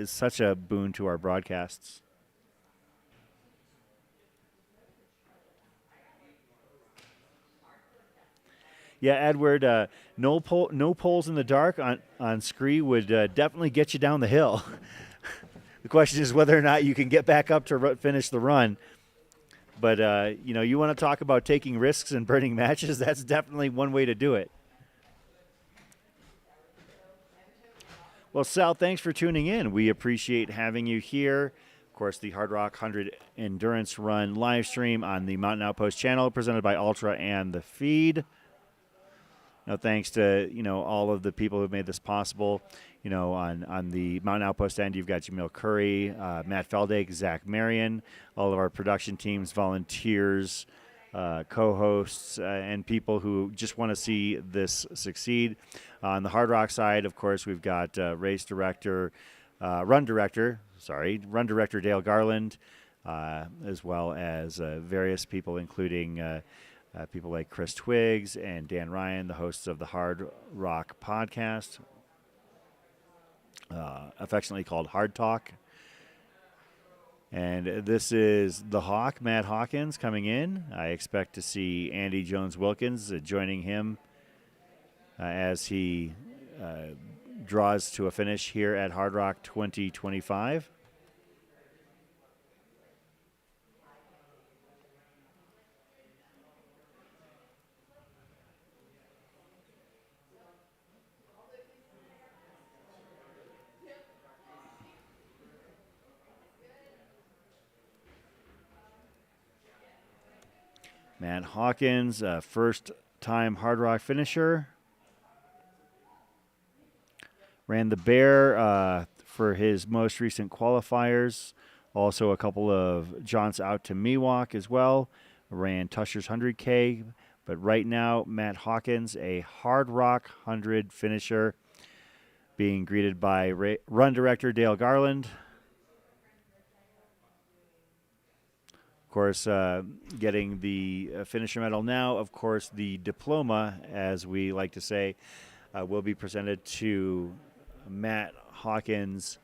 such a boon to our broadcasts. Yeah, Edward, no poles in the dark on Scree would definitely get you down the hill. The question is whether or not you can get back up to finish the run. But, you want to talk about taking risks and burning matches, that's definitely one way to do it. Well, Sal, thanks for tuning in. We appreciate having you here. Of course, the Hardrock 100 Endurance Run live stream on the Mountain Outpost channel presented by Altra and The Feed. Thanks to, all of the people who made this possible. On the Mountain Outpost end, you've got Jamil Curry, Matt Feldake, Zach Marion, all of our production teams, volunteers, co-hosts and people who just want to see this succeed. On the Hard Rock side, of course, we've got run director Dale Garland, as well as various people, including people like Chris Twiggs and Dan Ryan, the hosts of the Hard Rock podcast, affectionately called Hard Talk. And this is the Hawk, Matt Hawkins, coming in. I expect to see Andy Jones-Wilkins joining him as he draws to a finish here at Hard Rock 2025. Matt Hawkins, first-time Hard Rock finisher. Ran the Bear for his most recent qualifiers. Also a couple of jaunts out to Miwok as well. Ran Tusher's 100K. But right now, Matt Hawkins, a Hard Rock 100 finisher, being greeted by run director Dale Garland. Of course, getting the finisher medal now. Of course, the diploma, as we like to say, will be presented to Matt Hawkins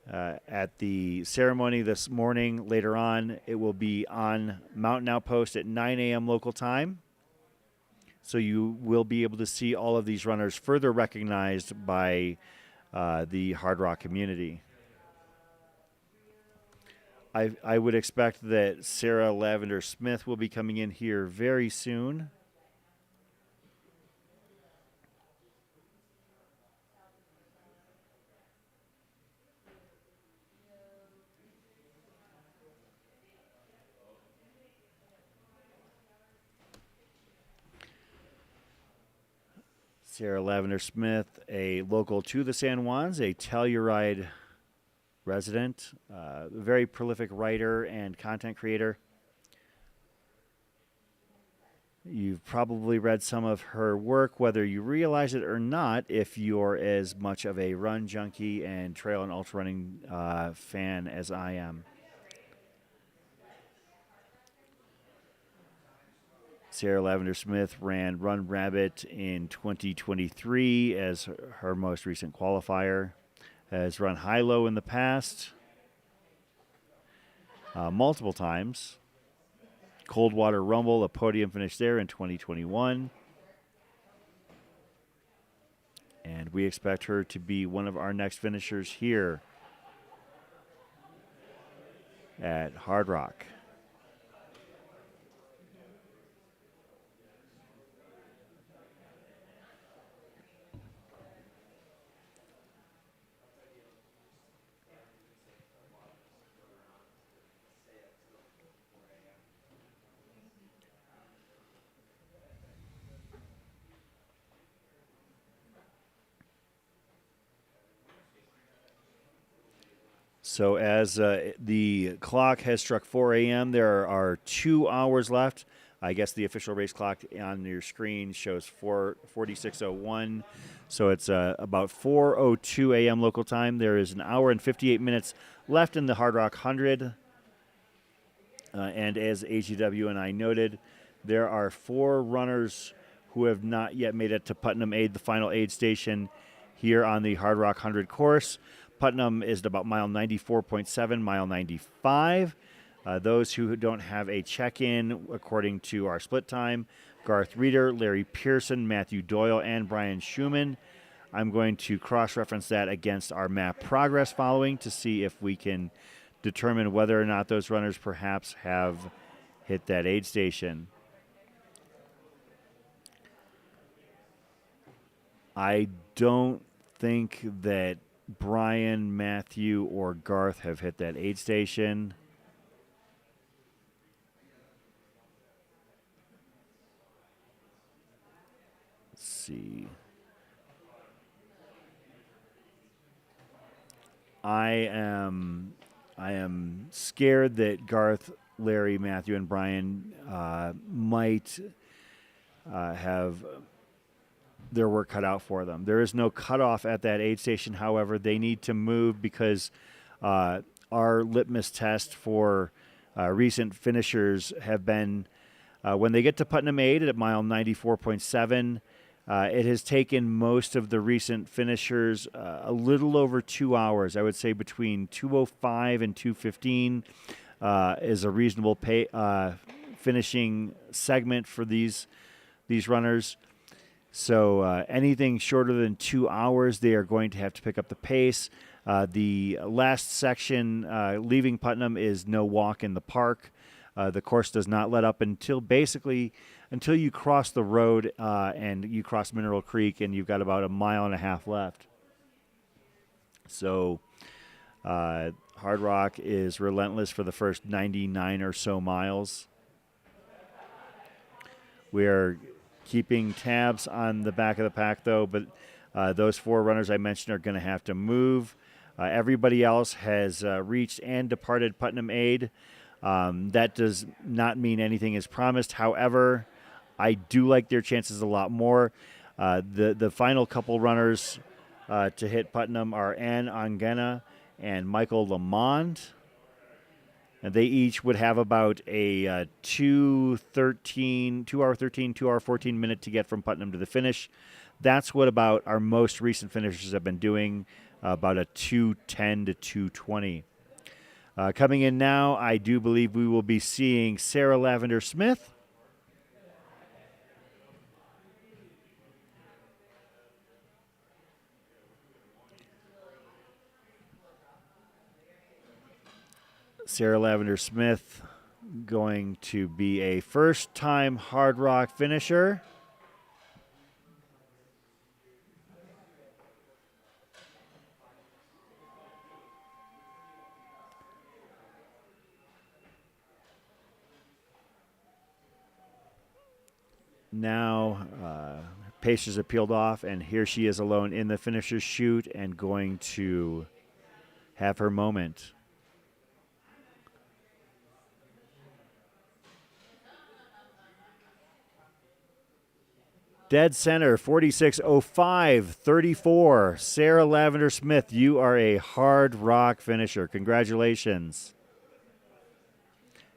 at the ceremony this morning. Later on, it will be on Mountain Outpost at 9 a.m. local time. So you will be able to see all of these runners further recognized by the Hard Rock community. I would expect that Sarah Lavender Smith will be coming in here very soon. Sarah Lavender Smith, a local to the San Juans, a Telluride resident, very prolific writer and content creator. You've probably read some of her work, whether you realize it or not, if you're as much of a run junkie and trail and ultra running fan as I am. Sarah Lavender Smith ran Run Rabbit in 2023 as her most recent qualifier. Has run high-low in the past multiple times. Coldwater Rumble, a podium finish there in 2021. And we expect her to be one of our next finishers here at Hard Rock. So as the clock has struck 4 a.m., there are 2 hours left. I guess the official race clock on your screen shows 46:01. So it's about 4:02 a.m. local time. There is an hour and 58 minutes left in the Hard Rock 100. And as AGW and I noted, there are 4 runners who have not yet made it to Putnam Aid, the final aid station here on the Hard Rock 100 course. Putnam is at about mile 94.7, mile 95. Those who don't have a check-in, according to our split time, Garth Reeder, Larry Pearson, Matthew Doyle, and Brian Schumann. I'm going to cross-reference that against our map progress following to see if we can determine whether or not those runners perhaps have hit that aid station. I don't think that Brian, Matthew, or Garth have hit that aid station. Let's see. I am scared that Garth Larry, Matthew, and Brian might have their work cut out for them. There is no cutoff at that aid station. However, they need to move because our litmus test for recent finishers have been when they get to Putnam Aid at mile 94.7. It has taken most of the recent finishers a little over 2 hours. I would say between 2:05 and 2:15 is a reasonable finishing segment for these runners. So anything shorter than 2 hours, they are going to have to pick up the pace. The last section leaving Putnam is no walk in the park. The course does not let up until you cross the road and you cross Mineral Creek, and you've got about a mile and a half left. So Hardrock is relentless for the first 99 or so miles. We are keeping tabs on the back of the pack, though, but those 4 runners I mentioned are going to have to move. Everybody else has reached and departed Putnam Aid. That does not mean anything is promised. However, I do like their chances a lot more. The final couple runners to hit Putnam are Ann Ongena and Michael Lamond. And they each would have about a 2 hour 14 minute to get from Putnam to the finish. That's what about our most recent finishers have been doing, about a 2:10 to 2:20. Coming in now, I do believe we will be seeing Sarah Lavender Smith. Sarah Lavender Smith going to be a first-time Hardrock finisher. Now, pacers have peeled off, and here she is alone in the finisher's chute and going to have her moment. Dead center, 46:05:34. Sarah Lavender Smith, you are a Hardrock finisher. Congratulations.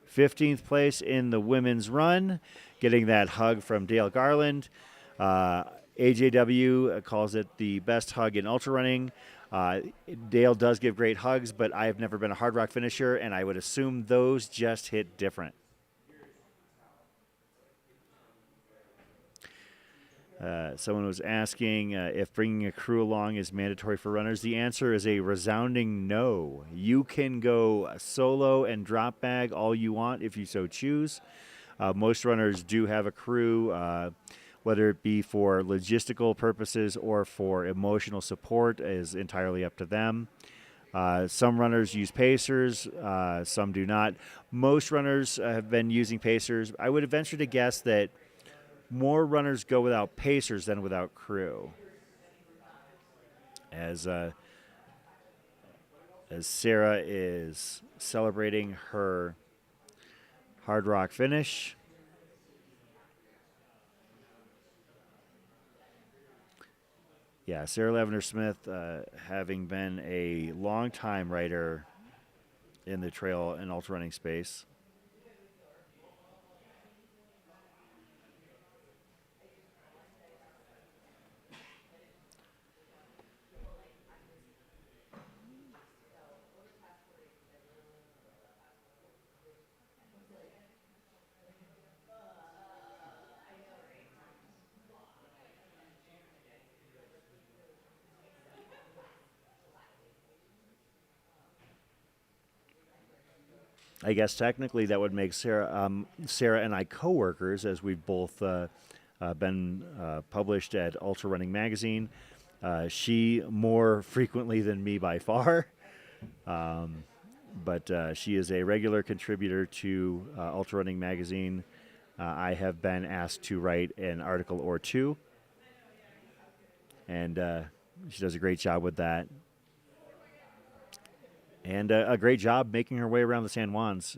15th place in the women's run, getting that hug from Dale Garland. AJW calls it the best hug in ultra running. Dale does give great hugs, but I have never been a Hardrock finisher, and I would assume those just hit different. Someone was asking if bringing a crew along is mandatory for runners. The answer is a resounding no. You can go solo and drop bag all you want if you so choose. Most runners do have a crew, whether it be for logistical purposes or for emotional support is entirely up to them. Some runners use pacers, some do not. Most runners have been using pacers. I would venture to guess that more runners go without pacers than without crew. As Sarah is celebrating her Hardrock finish. Yeah, Sarah Lavender Smith, having been a long-time writer in the trail and ultra running space. I guess technically that would make Sarah and I co-workers, as we've both been published at Ultra Running Magazine. She more frequently than me by far, but she is a regular contributor to Ultra Running Magazine. I have been asked to write an article or two, and she does a great job with that. And a great job making her way around the San Juans.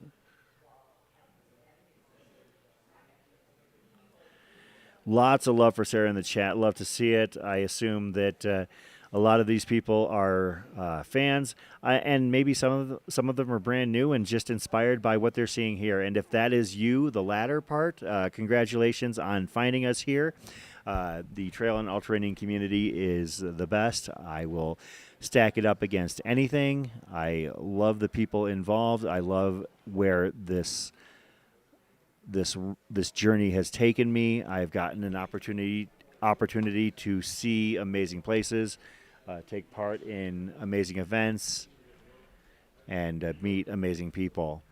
Lots of love for Sarah in the chat. Love to see it. I assume that a lot of these people are fans, and maybe some of them are brand new and just inspired by what they're seeing here. And if that is you, the latter part, congratulations on finding us here. The trail and ultra running community is the best. I will stack it up against anything. I love the people involved. I love where this journey has taken me. I've gotten an opportunity to see amazing places, take part in amazing events, and meet amazing people.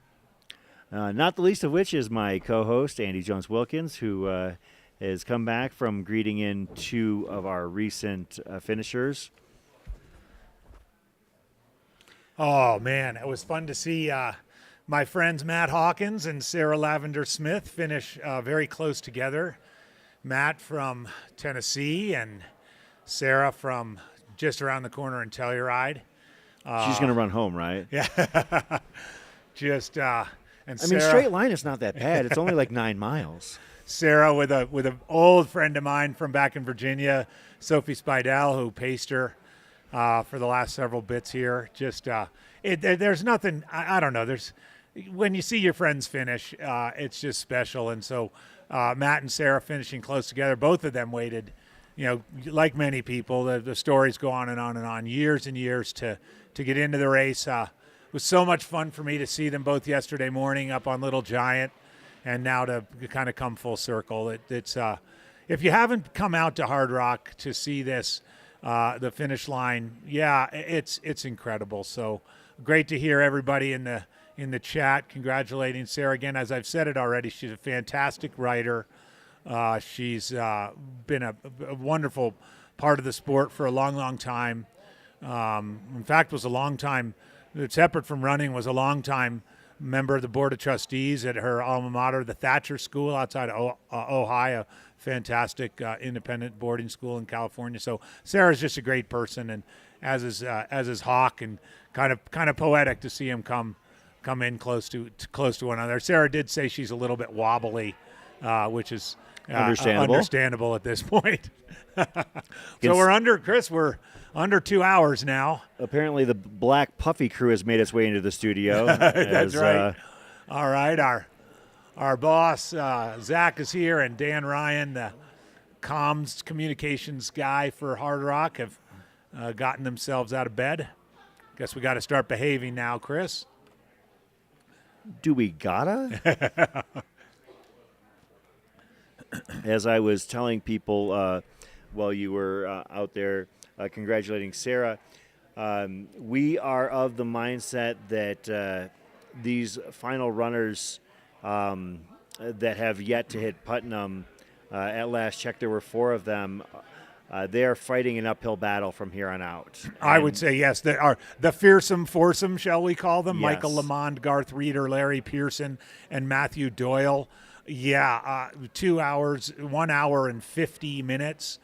Not the least of which is my co-host, Andy Jones-Wilkins, who has come back from greeting in 2 of our recent finishers. Oh, man, it was fun to see my friends Matt Hawkins and Sarah Lavender Smith finish very close together. Matt from Tennessee and Sarah from just around the corner in Telluride. She's going to run home, right? Yeah. Just and I Sarah, mean, straight line is not that bad. It's only like 9 miles. Sarah with an old friend of mine from back in Virginia, Sophie Spidell, who paced her for the last several bits here. Just there's nothing. I don't know. There's when you see your friends finish, it's just special. And so Matt and Sarah finishing close together. Both of them waited. Like many people, the stories go on and on and on, years and years to get into the race. It was so much fun for me to see them both yesterday morning up on Little Giant, and now to kind of come full circle. It's if you haven't come out to Hardrock to see this, the finish line, it's incredible. So great to hear everybody in the chat congratulating Sarah again. As I've said it already, she's a fantastic writer. She's been a wonderful part of the sport for a long, long time. In fact, was a long time, separate from running, was a long time member of the Board of Trustees at her alma mater, the Thatcher School outside of Ohio, fantastic independent boarding school in California. So Sarah's just a great person, and as is Hawk, and kind of poetic to see him come in close to one another. Sarah did say she's a little bit wobbly, which is understandable at this point. So we're under 2 hours now. Apparently the Black Puffy crew has made its way into the studio. That's right. All right, our boss, Zach, is here, and Dan Ryan, the communications guy for Hardrock, have gotten themselves out of bed. Guess we got to start behaving now, Chris. Do we gotta? As I was telling people while you were out there congratulating Sarah, we are of the mindset that these final runners that have yet to hit Putnam, at last check there were 4 of them. They are fighting an uphill battle from here on out. I would say yes. They are the fearsome foursome, shall we call them? Yes. Michael Lamond, Garth Reeder, Larry Pearson, and Matthew Doyle. 2 hours, 1 hour and 50 minutes.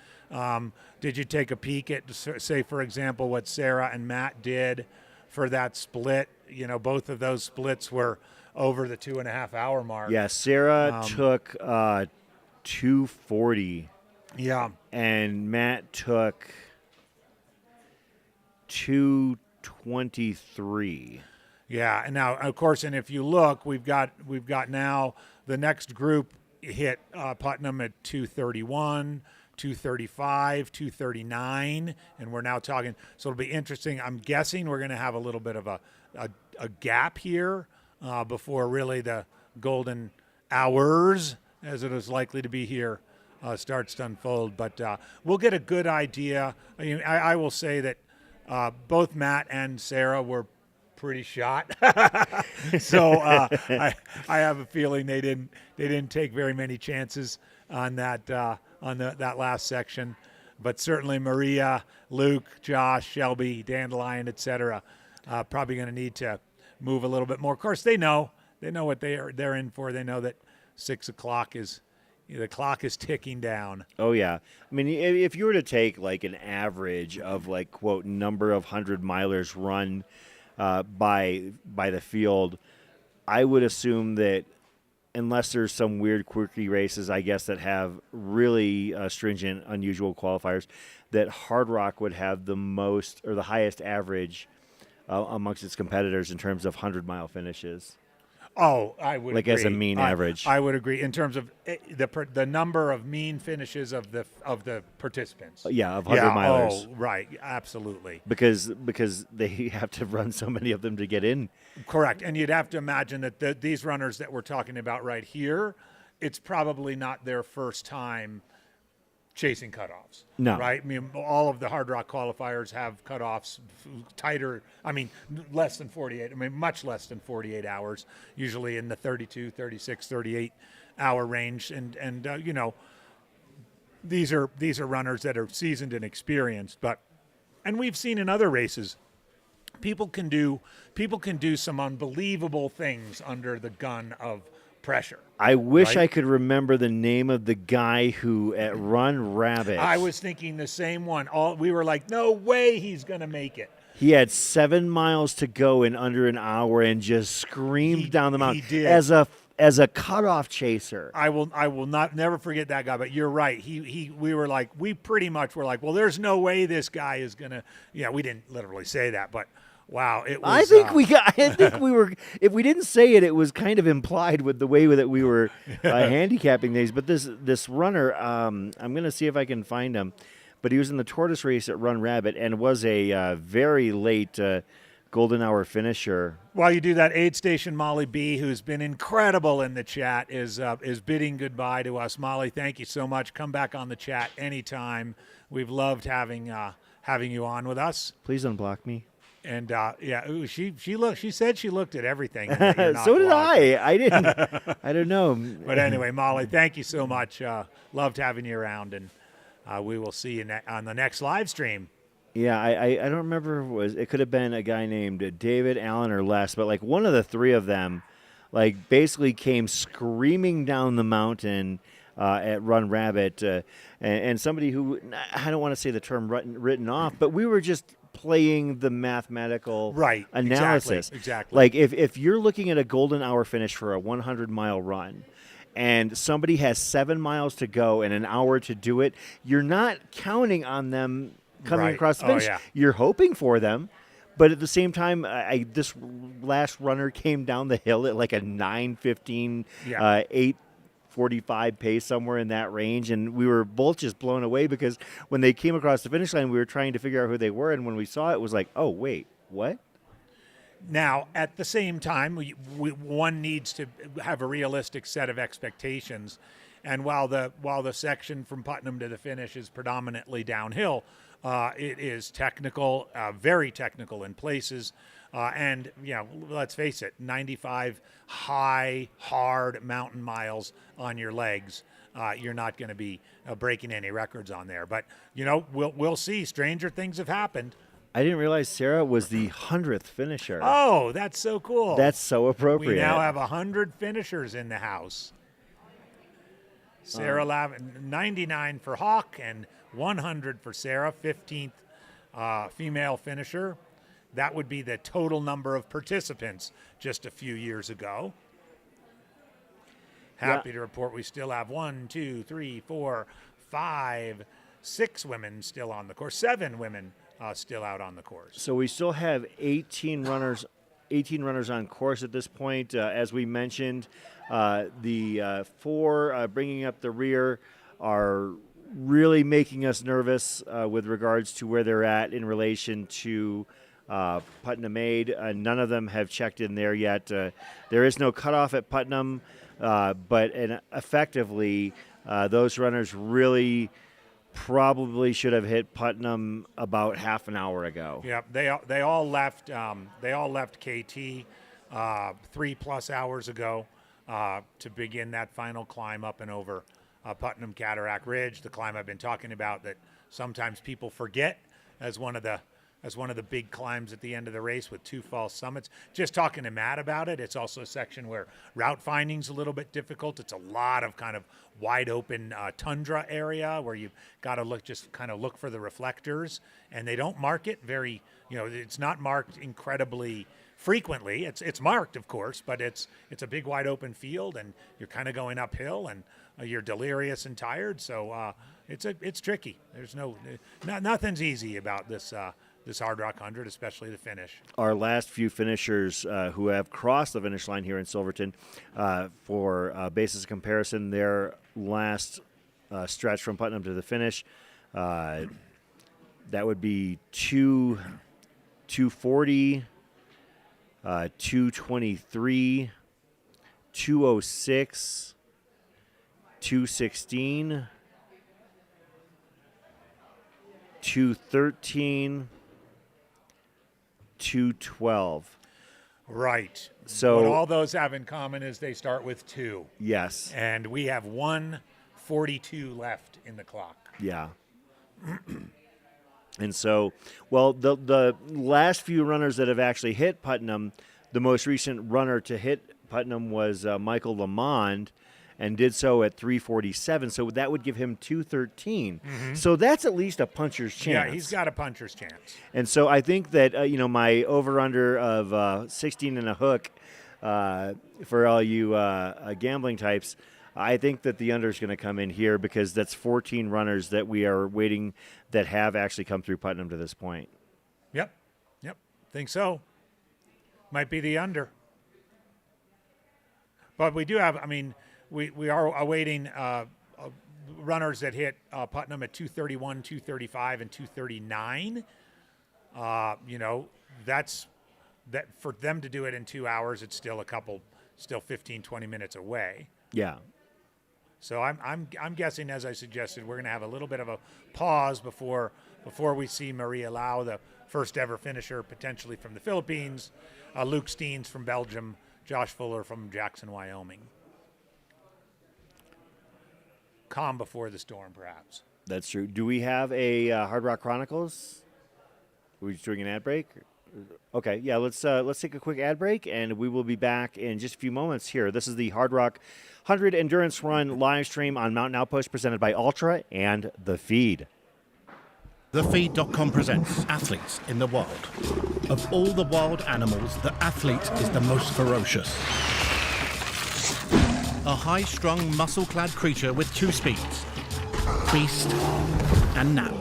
Did you take a peek at, say, for example, what Sarah and Matt did for that split? Both of those splits were over the 2.5 hour mark. Yeah, Sarah took 2:40. Yeah. And Matt took 2:23. Yeah, and now of course, and if you look, we've got now the next group hit Putnam at 2:31, 2:35, 2:39, and we're now talking. So it'll be interesting. I'm guessing we're going to have a little bit of a gap here before really the golden hours, as it is likely to be here, starts to unfold. But we'll get a good idea. I will say that both Matt and Sarah were pretty shot. So I have a feeling they didn't take very many chances on that that last section. But certainly Maria, Luke, Josh, Shelby, Dandelion, etc. Probably going to need to move a little bit more. Of course, they know what they're in for. They know that 6 o'clock is. The clock is ticking down. Oh, yeah. I mean, if you were to take, like, an average of, like, quote, number of 100-milers run by the field, I would assume that unless there's some weird, quirky races, I guess, that have really stringent, unusual qualifiers, that Hardrock would have the most or the highest average amongst its competitors in terms of 100-mile finishes. Oh, I would like agree. as a mean average. I would agree in terms of the number of mean finishes of the participants. Yeah, of 100-milers. Oh, right. Absolutely. Because they have to run so many of them to get in. Correct. And you'd have to imagine that these runners that we're talking about right here, it's probably not their first time chasing cutoffs. No. Right? I mean, all of the Hardrock qualifiers have cutoffs tighter. I mean, less than 48. I mean, much less than 48 hours, usually in the 32, 36, 38 hour range. And you know, these are runners that are seasoned and experienced, and we've seen in other races, people can do some unbelievable things under the gun of pressure. I wish right? I could remember the name of the guy who at Run Rabbit. I was thinking the same one. We were like, no way he's going to make it. He had 7 miles to go in under an hour and just screamed down the mountain. He did. As a cutoff chaser. I will never forget that guy. But you're right. We pretty much were like, well, there's no way this guy is going to. Yeah, we didn't literally say that, but. Wow, it was. I think we were. If we didn't say it, it was kind of implied with the way that we were handicapping these. But this runner, I'm going to see if I can find him. But he was in the tortoise race at Run Rabbit and was a very late golden hour finisher. While you do that, aid station Molly B, who's been incredible in the chat, is bidding goodbye to us. Molly, thank you so much. Come back on the chat anytime. We've loved having you on with us. Please unblock me. And she said she looked at everything. So did I. I didn't. I don't know. But anyway, Molly, thank you so much. Loved having you around, and we will see you on the next live stream. Yeah, I don't remember if it was. It could have been a guy named David, Allen, or Les, but like one of the three of them, like basically came screaming down the mountain at Run Rabbit, and somebody who I don't want to say the term written off, but we were just playing the mathematical analysis. Exactly. Like if you're looking at a golden hour finish for a 100-mile run and somebody has 7 miles to go and an hour to do it, you're not counting on them coming across the finish. Oh, yeah. You're hoping for them. But at the same time, this last runner came down the hill at like a 9:15, 8:45 pace, somewhere in that range, and we were both just blown away because when they came across the finish line, we were trying to figure out who they were, and when we saw it, it was like, oh, wait, what? Now, at the same time, one needs to have a realistic set of expectations, and while the section from Putnam to the finish is predominantly downhill, it is technical, very technical in places. And, let's face it, 95 high, hard mountain miles on your legs. You're not going to be breaking any records on there. But, we'll see. Stranger things have happened. I didn't realize Sarah was the 100th finisher. Oh, that's so cool. That's so appropriate. We now have 100 finishers in the house. Sarah Lavin, 99 for Hawk and 100 for Sarah, 15th female finisher. That would be the total number of participants just a few years ago. Happy to report we still have 1, 2, 3, 4, 5, 6 women still on the course, 7 women still out on the course. So we still have 18 runners on course at this point. As we mentioned, the 4 bringing up the rear are really making us nervous with regards to where they're at in relation to Putnam Aid. None of them have checked in there yet. There is no cutoff at Putnam, but effectively, those runners really probably should have hit Putnam about half an hour ago. Yeah, they all left. They all left KT 3+ hours ago to begin that final climb up and over Putnam Cataract Ridge, the climb I've been talking about that sometimes people forget as one of the big climbs at the end of the race with 2 false summits. Just talking to Matt about it, it's also a section where route finding's a little bit difficult. It's a lot of kind of wide open tundra area where you've got to look for the reflectors, and they don't mark it very, it's not marked incredibly frequently. It's marked, of course, but it's a big wide open field, and you're kind of going uphill, and you're delirious and tired. So it's tricky. There's nothing's easy about this Hardrock 100, especially the finish. Our last few finishers who have crossed the finish line here in Silverton, for basis of comparison, their last stretch from Putnam to the finish, that would be 240, 223, 206, 216, 213, 212. Right. So what all those have in common is they start with 2. Yes. And we have 1:42 left in the clock. Yeah. And so, well, the last few runners that have actually hit Putnam, the most recent runner to hit Putnam was Michael Lamond, and did so at 3:47. So that would give him 2:13. So that's at least a puncher's chance. Yeah, he's got a puncher's chance. And so I think that my over/under of 16 and a hook for all you gambling types. I think that the under is going to come in here because that's 14 runners that we are waiting that have actually come through Putnam to this point. Yep. Think so. Might be the under. But we do have, we are awaiting runners that hit Putnam at 2:31, 2:35, and 2:39. That's that for them to do it in 2 hours. It's still 15, 20 minutes away. Yeah. So I'm guessing, as I suggested, we're going to have a little bit of a pause before we see Maria Lau, the first ever finisher, potentially from the Philippines, Luke Steens from Belgium, Josh Fuller from Jackson, Wyoming. Calm before the storm, perhaps. That's true. Do we have a Hardrock Chronicles? Are we just doing an ad break? Okay, yeah, let's take a quick ad break, and we will be back in just a few moments here. This is the Hardrock 100 Endurance Run live stream on Mountain Outpost presented by Altra and The Feed. TheFeed.com presents Athletes in the Wild. Of all the wild animals, the athlete is the most ferocious. A high-strung, muscle-clad creature with 2 speeds, feast and nap.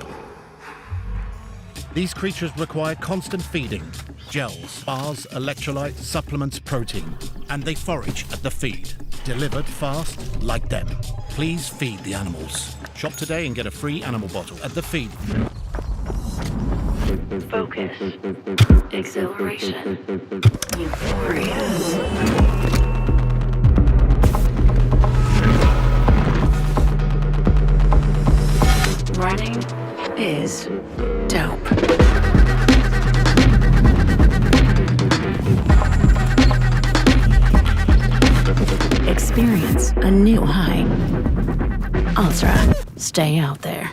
These creatures require constant feeding, gels, bars, electrolytes, supplements, protein, and they forage at The Feed, delivered fast like them. Please feed the animals. Shop today and get a free animal bottle at The Feed. Focus. Exhilaration. Euphoria. Running is dope. Experience a new high. Altra, stay out there.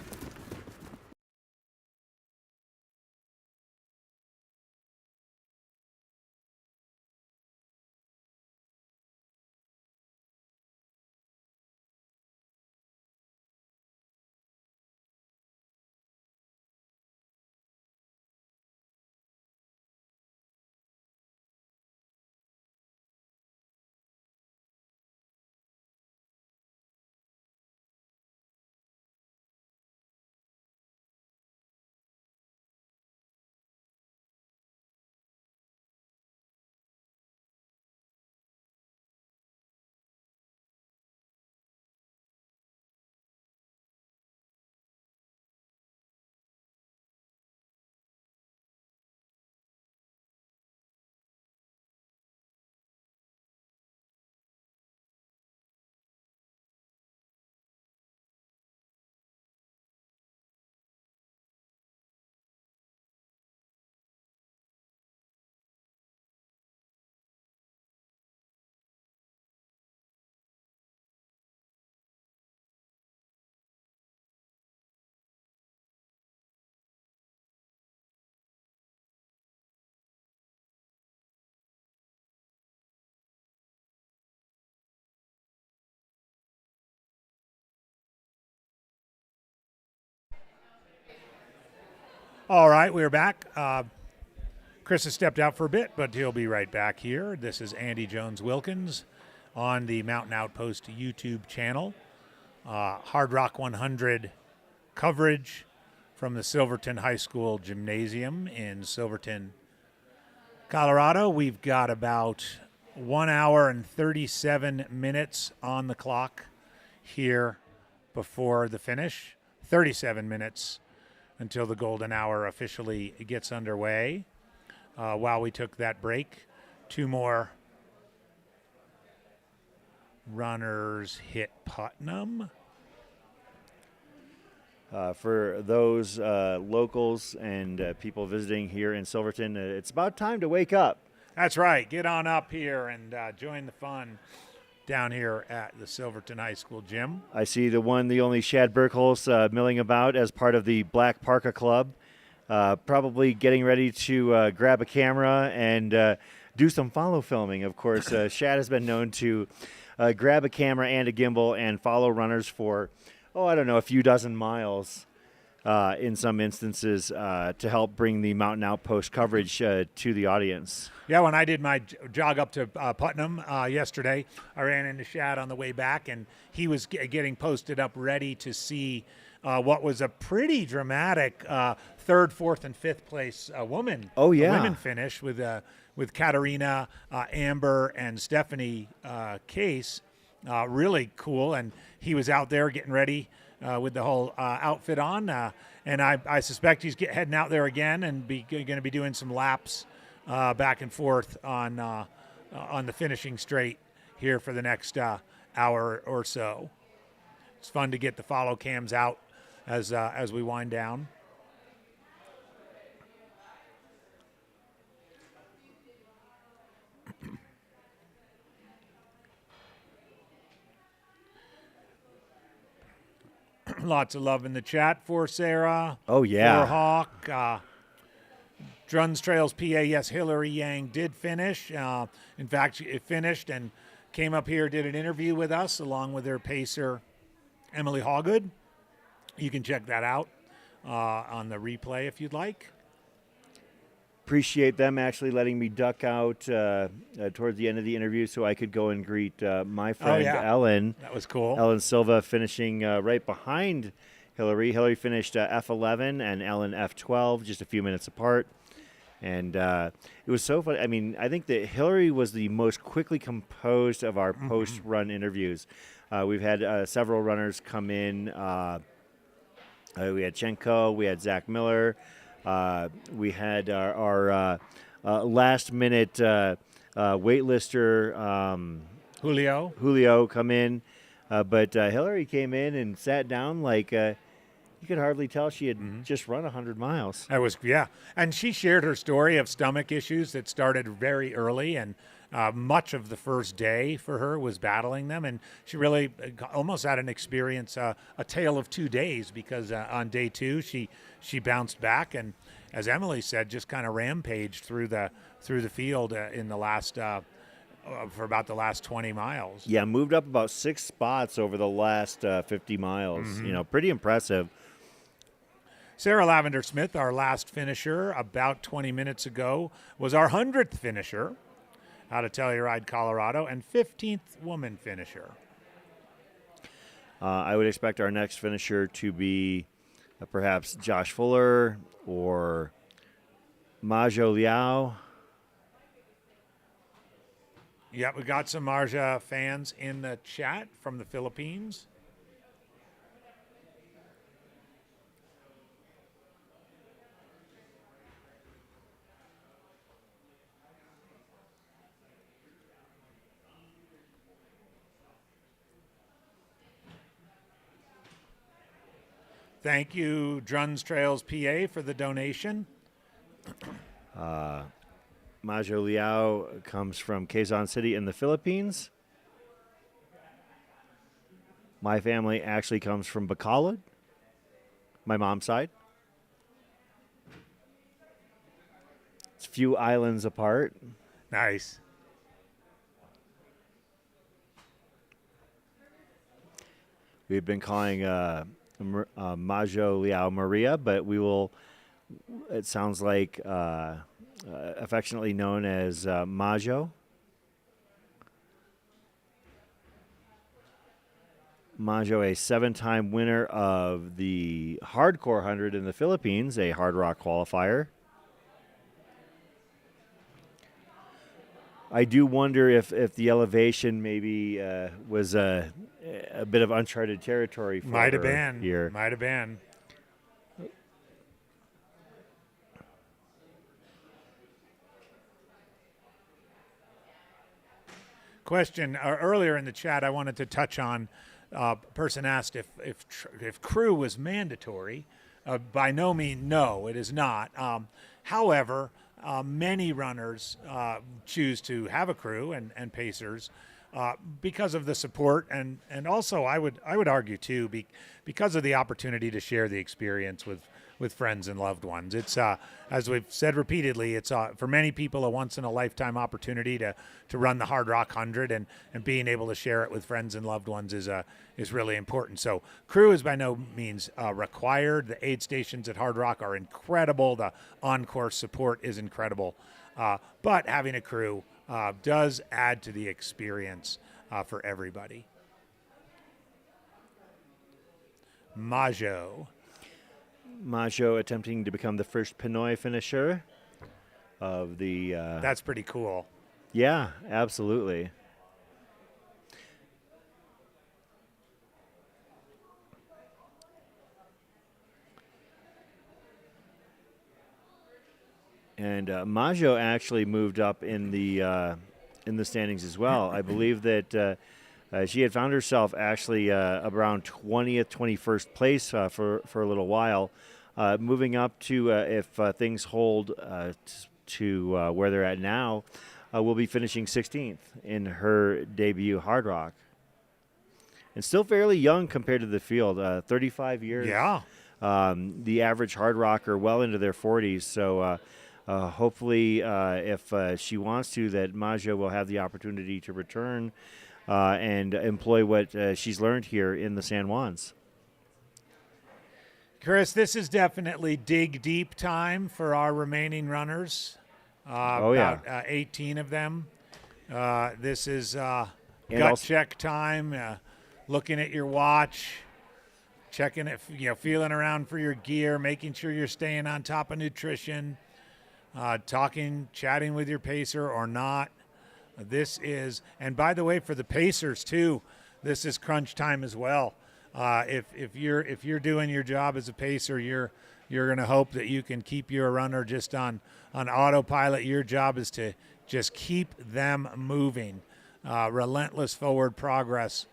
All right, we're back. Chris has stepped out for a bit, but he'll be right back here. This is Andy Jones-Wilkins on the Mountain Outpost YouTube channel. Hardrock 100 coverage from the Silverton High School Gymnasium in Silverton, Colorado. We've got about 1 hour and 37 minutes on the clock here before the finish. 37 minutes until the golden hour officially gets underway. While we took that break, 2 more runners hit Putnam. For those locals and people visiting here in Silverton, it's about time to wake up. That's right. Get on up here and join the fun down here at the Silverton High School gym. I see the one, the only Shad Burkholz milling about as part of the Black Parka Club, probably getting ready to grab a camera and do some follow filming. Of course, Shad has been known to grab a camera and a gimbal and follow runners for, a few dozen miles in some instances to help bring the Mountain Outpost coverage to the audience. Yeah, when I did my jog up to Putnam yesterday, I ran into Shad on the way back, and he was getting posted up ready to see what was a pretty dramatic third, fourth, and fifth place women. Oh, yeah. Women finish with Katarina, Amber, and Stephanie Case. Really cool, and he was out there getting ready with the whole outfit on, and I suspect he's heading out there again and going to be doing some laps back and forth on the finishing straight here for the next hour or so. It's fun to get the follow cams out as we wind down. Lots of love in the chat for Sarah. Oh, yeah. For Hawk. Druns Trails, PA, yes, Hillary Yang did finish. In fact, she finished and came up here, did an interview with us along with her pacer, Emily Hawgood. You can check that out on the replay if you'd like. Appreciate them actually letting me duck out towards the end of the interview so I could go and greet my friend Ellen. That was cool. Ellen Silva finishing right behind Hillary. Hillary finished F11 and Ellen F12, just a few minutes apart. And it was so funny. I mean, I think that Hillary was the most quickly composed of our post-run interviews. We've had several runners come in. We had Chenko, we had Zach Miller. We had our last-minute waitlister Julio come in, but Hillary came in and sat down like you could hardly tell she had just run 100 miles. That was, yeah. And she shared her story of stomach issues that started very early, and much of the first day for her was battling them. And she really almost had an experience, a tale of 2 days, because on day 2 she bounced back, and as Emily said, just kind of rampaged through the field in the last for about the last 20 miles. Yeah, moved up about 6 spots over the last 50 miles. You know, pretty impressive. Sarah Lavender Smith, our last finisher about 20 minutes ago, was our 100th finisher out of Telluride, Colorado, and 15th woman finisher. I would expect our next finisher to be perhaps Josh Fuller or Majo Liao. Yeah, we got some Marja fans in the chat from the Philippines. Thank you, Druns Trails PA, for the donation. Majo Liao comes from Quezon City in the Philippines. My family actually comes from Bacolod, my mom's side. It's a few islands apart. Nice. We've been calling Majo Liao Maria, but we will, it sounds like affectionately known as Majo. Majo, a 7-time winner of the Hardcore 100 in the Philippines, a Hardrock qualifier. I do wonder if the elevation maybe was a bit of uncharted territory for Might have her been. here. Might have been. Question earlier in the chat, I wanted to touch on. Person asked if crew was mandatory. By no means, no, it is not. However, many runners choose to have a crew and pacers because of the support and also I would argue too because of the opportunity to share the experience with friends and loved ones. It's as we've said repeatedly, it's for many people a once in a lifetime opportunity to run the Hardrock 100 and being able to share it with friends and loved ones is really important. So crew is by no means required. The aid stations at Hardrock are incredible. The on-course support is incredible. But having a crew does add to the experience for everybody. Majo attempting to become the first Pinoy finisher of the... That's pretty cool. Yeah, absolutely. And Majo actually moved up in the standings as well. I believe that she had found herself actually around 20th, 21st place for a little while, moving up to, if things hold to where they're at now, will be finishing 16th in her debut Hardrock. And still fairly young compared to the field, 35 years. Yeah. The average Hardrocker well into their 40s, so... hopefully, if she wants to, that Majo will have the opportunity to return and employ what she's learned here in the San Juans. Chris, this is definitely dig deep time for our remaining runners. About 18 of them. This is gut check time. Looking at your watch, checking it, feeling around for your gear, making sure you're staying on top of nutrition. Chatting with your pacer or not. This is, and by the way, for the pacers too, this is crunch time as well. If you're doing your job as a pacer, you're going to hope that you can keep your runner just on autopilot. Your job is to just keep them moving, relentless forward progress.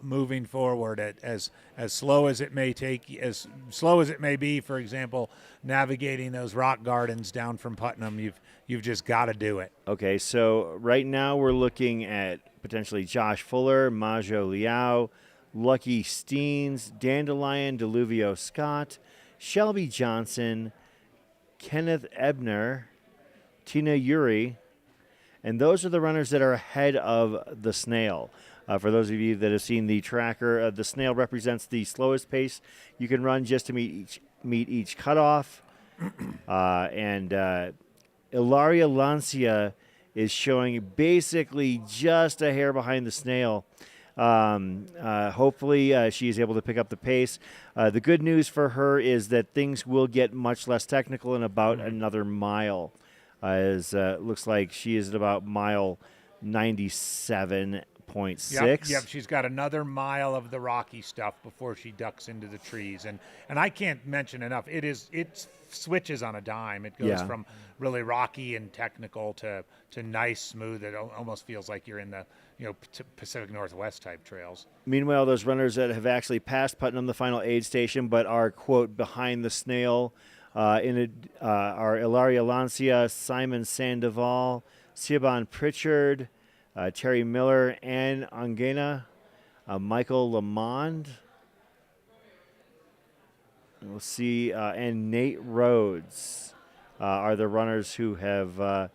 Moving forward as slow as it may take, as slow as it may be. For example, navigating those rock gardens down from Putnam, you've just got to do it. Okay, so right now we're looking at potentially Josh Fuller, Majo Liao, Lucky Steens, Dandelion Deluvio Scott, Shelby Johnson, Kenneth Ebner, Tina Yuri, and those are the runners that are ahead of the Snail. For those of you that have seen the tracker, the Snail represents the slowest pace you can run just to meet each cutoff. And Ilaria Lancia is showing basically just a hair behind the Snail. Hopefully she is able to pick up the pace. The good news for her is that things will get much less technical in about another mile. As looks like she is at about mile 97.6. Yep, she's got another mile of the rocky stuff before she ducks into the trees. And I can't mention enough, it switches on a dime. It goes from really rocky and technical to nice, smooth. It almost feels like you're in the Pacific Northwest type trails. Meanwhile, those runners that have actually passed Putnam, the final aid station, but are, quote, behind the Snail, are Ilaria Lancia, Simon Sandoval, Siobhan Pritchard, Terry Miller, Ann Angena, Michael Lamond. We'll see, and Nate Rhodes are the runners who have,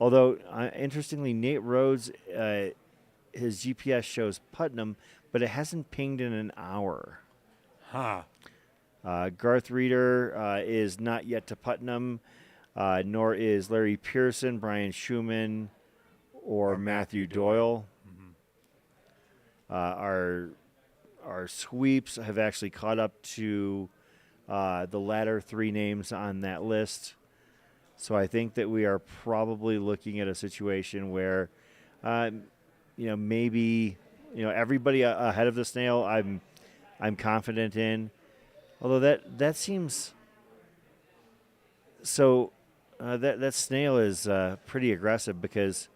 although interestingly, Nate Rhodes, his GPS shows Putnam, but it hasn't pinged in an hour. Huh. Garth Reeder is not yet to Putnam. nor is Larry Pearson, Brian Schumann, or Matthew Doyle. Our sweeps have actually caught up to the latter three names on that list. So I think that we are probably looking at a situation where, maybe, everybody ahead of the snail, I'm confident in. Although that seems so. That snail is pretty aggressive because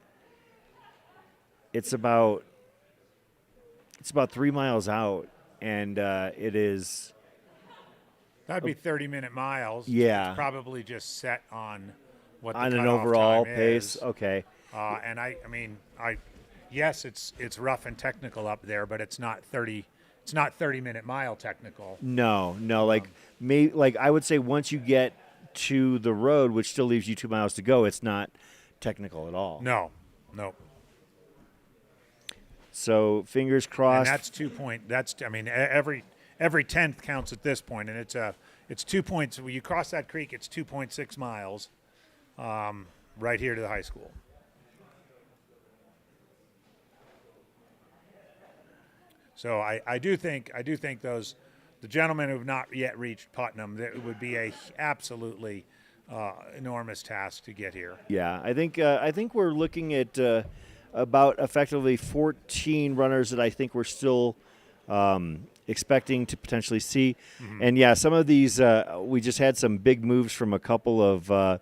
it's about 3 miles out, and it is. That'd be 30-minute miles. Yeah. It's probably just set on what the On an cutoff overall time pace. is. Okay. And yes, it's rough and technical up there, but it's not 30-minute mile technical. No. Like I would say once you get to the road, which still leaves you 2 miles to go, it's not technical at all. No. So fingers crossed. And that's 2 point. Every tenth counts at this point, and it's 2 points. When you cross that creek, it's 2.6 miles, right here to the high school. So I do think the gentlemen who have not yet reached Putnam, that it would be a absolutely enormous task to get here. Yeah, I think we're looking at about effectively 14 runners that I think we're still expecting to potentially see. Mm-hmm. And yeah, some of these we just had some big moves from a couple of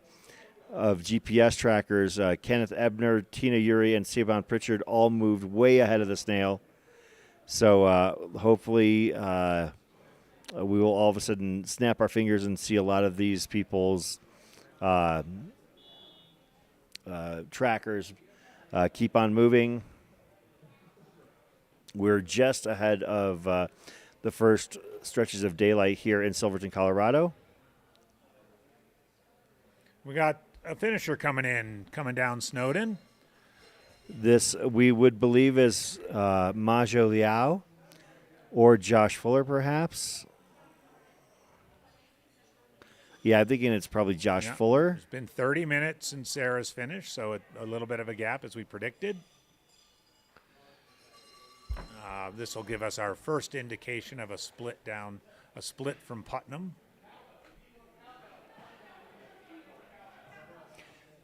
GPS trackers. Kenneth Ebner, Tina Uri, and Saban Pritchard all moved way ahead of the snail. So hopefully we will all of a sudden snap our fingers and see a lot of these people's trackers keep on moving. We're just ahead of the first stretches of daylight here in Silverton, Colorado. We got a finisher coming down Snowden. This we would believe is Majo Liao or Josh Fuller, perhaps. Yeah, I'm thinking it's probably Josh Fuller. It's been 30 minutes since Sarah's finished, so a little bit of a gap as we predicted. This will give us our first indication of a split from Putnam.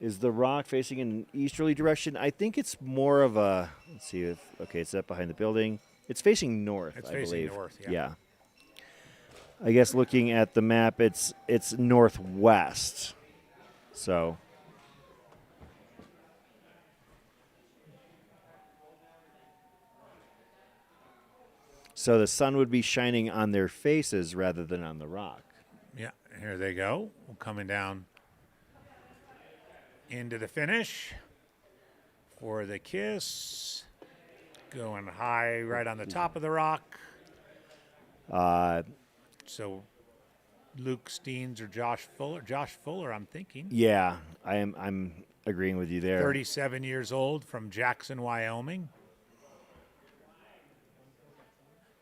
Is the rock facing in an easterly direction? I think it's more of a. Let's see if it's up behind the building. It's facing north. It's I facing believe. north. Yeah. I guess looking at the map, it's northwest. So. So the sun would be shining on their faces rather than on the rock. Yeah, here they go. Coming down into the finish for the kiss. Going high right on the top of the rock. So Luke Steens or Josh Fuller. Josh Fuller, I'm thinking. Yeah, I'm agreeing with you there. 37 years old from Jackson, Wyoming.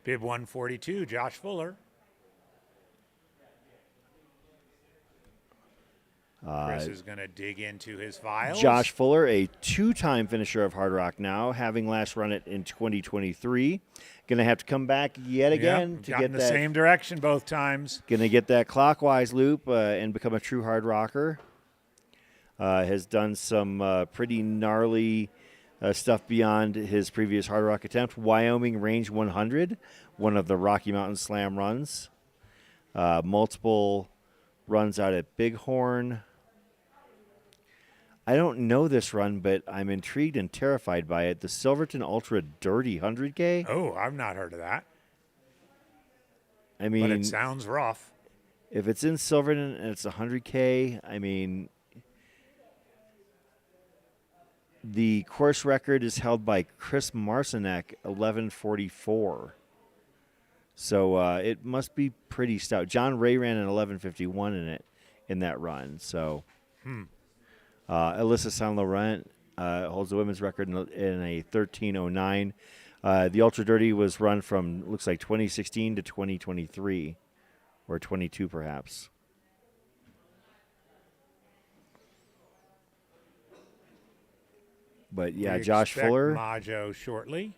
Bib 142, Josh Fuller. Chris is going to dig into his files. Josh Fuller, a two-time finisher of Hardrock now, having last run it in 2023. Going to have to come back yet again to get in the same direction both times. Going to get that clockwise loop and become a true hard rocker. Has done some pretty gnarly stuff beyond his previous hard rock attempt. Wyoming Range 100, one of the Rocky Mountain Slam runs. Multiple runs out at Bighorn. I don't know this run, but I'm intrigued and terrified by it. The Silverton Ultra Dirty 100K. Oh, I've not heard of that. I mean, but it sounds rough. If it's in Silverton and it's 100K, I mean, the course record is held by Chris Marcinek, 11:44. So it must be pretty stout. John Ray ran an 11:51 in that run. So Alyssa Saint Laurent holds the women's record in a 13:09. The Ultra Dirty was run from, looks like, 2016 to 2023, or 22 perhaps. But yeah, We Josh expect Fuller, Majo shortly.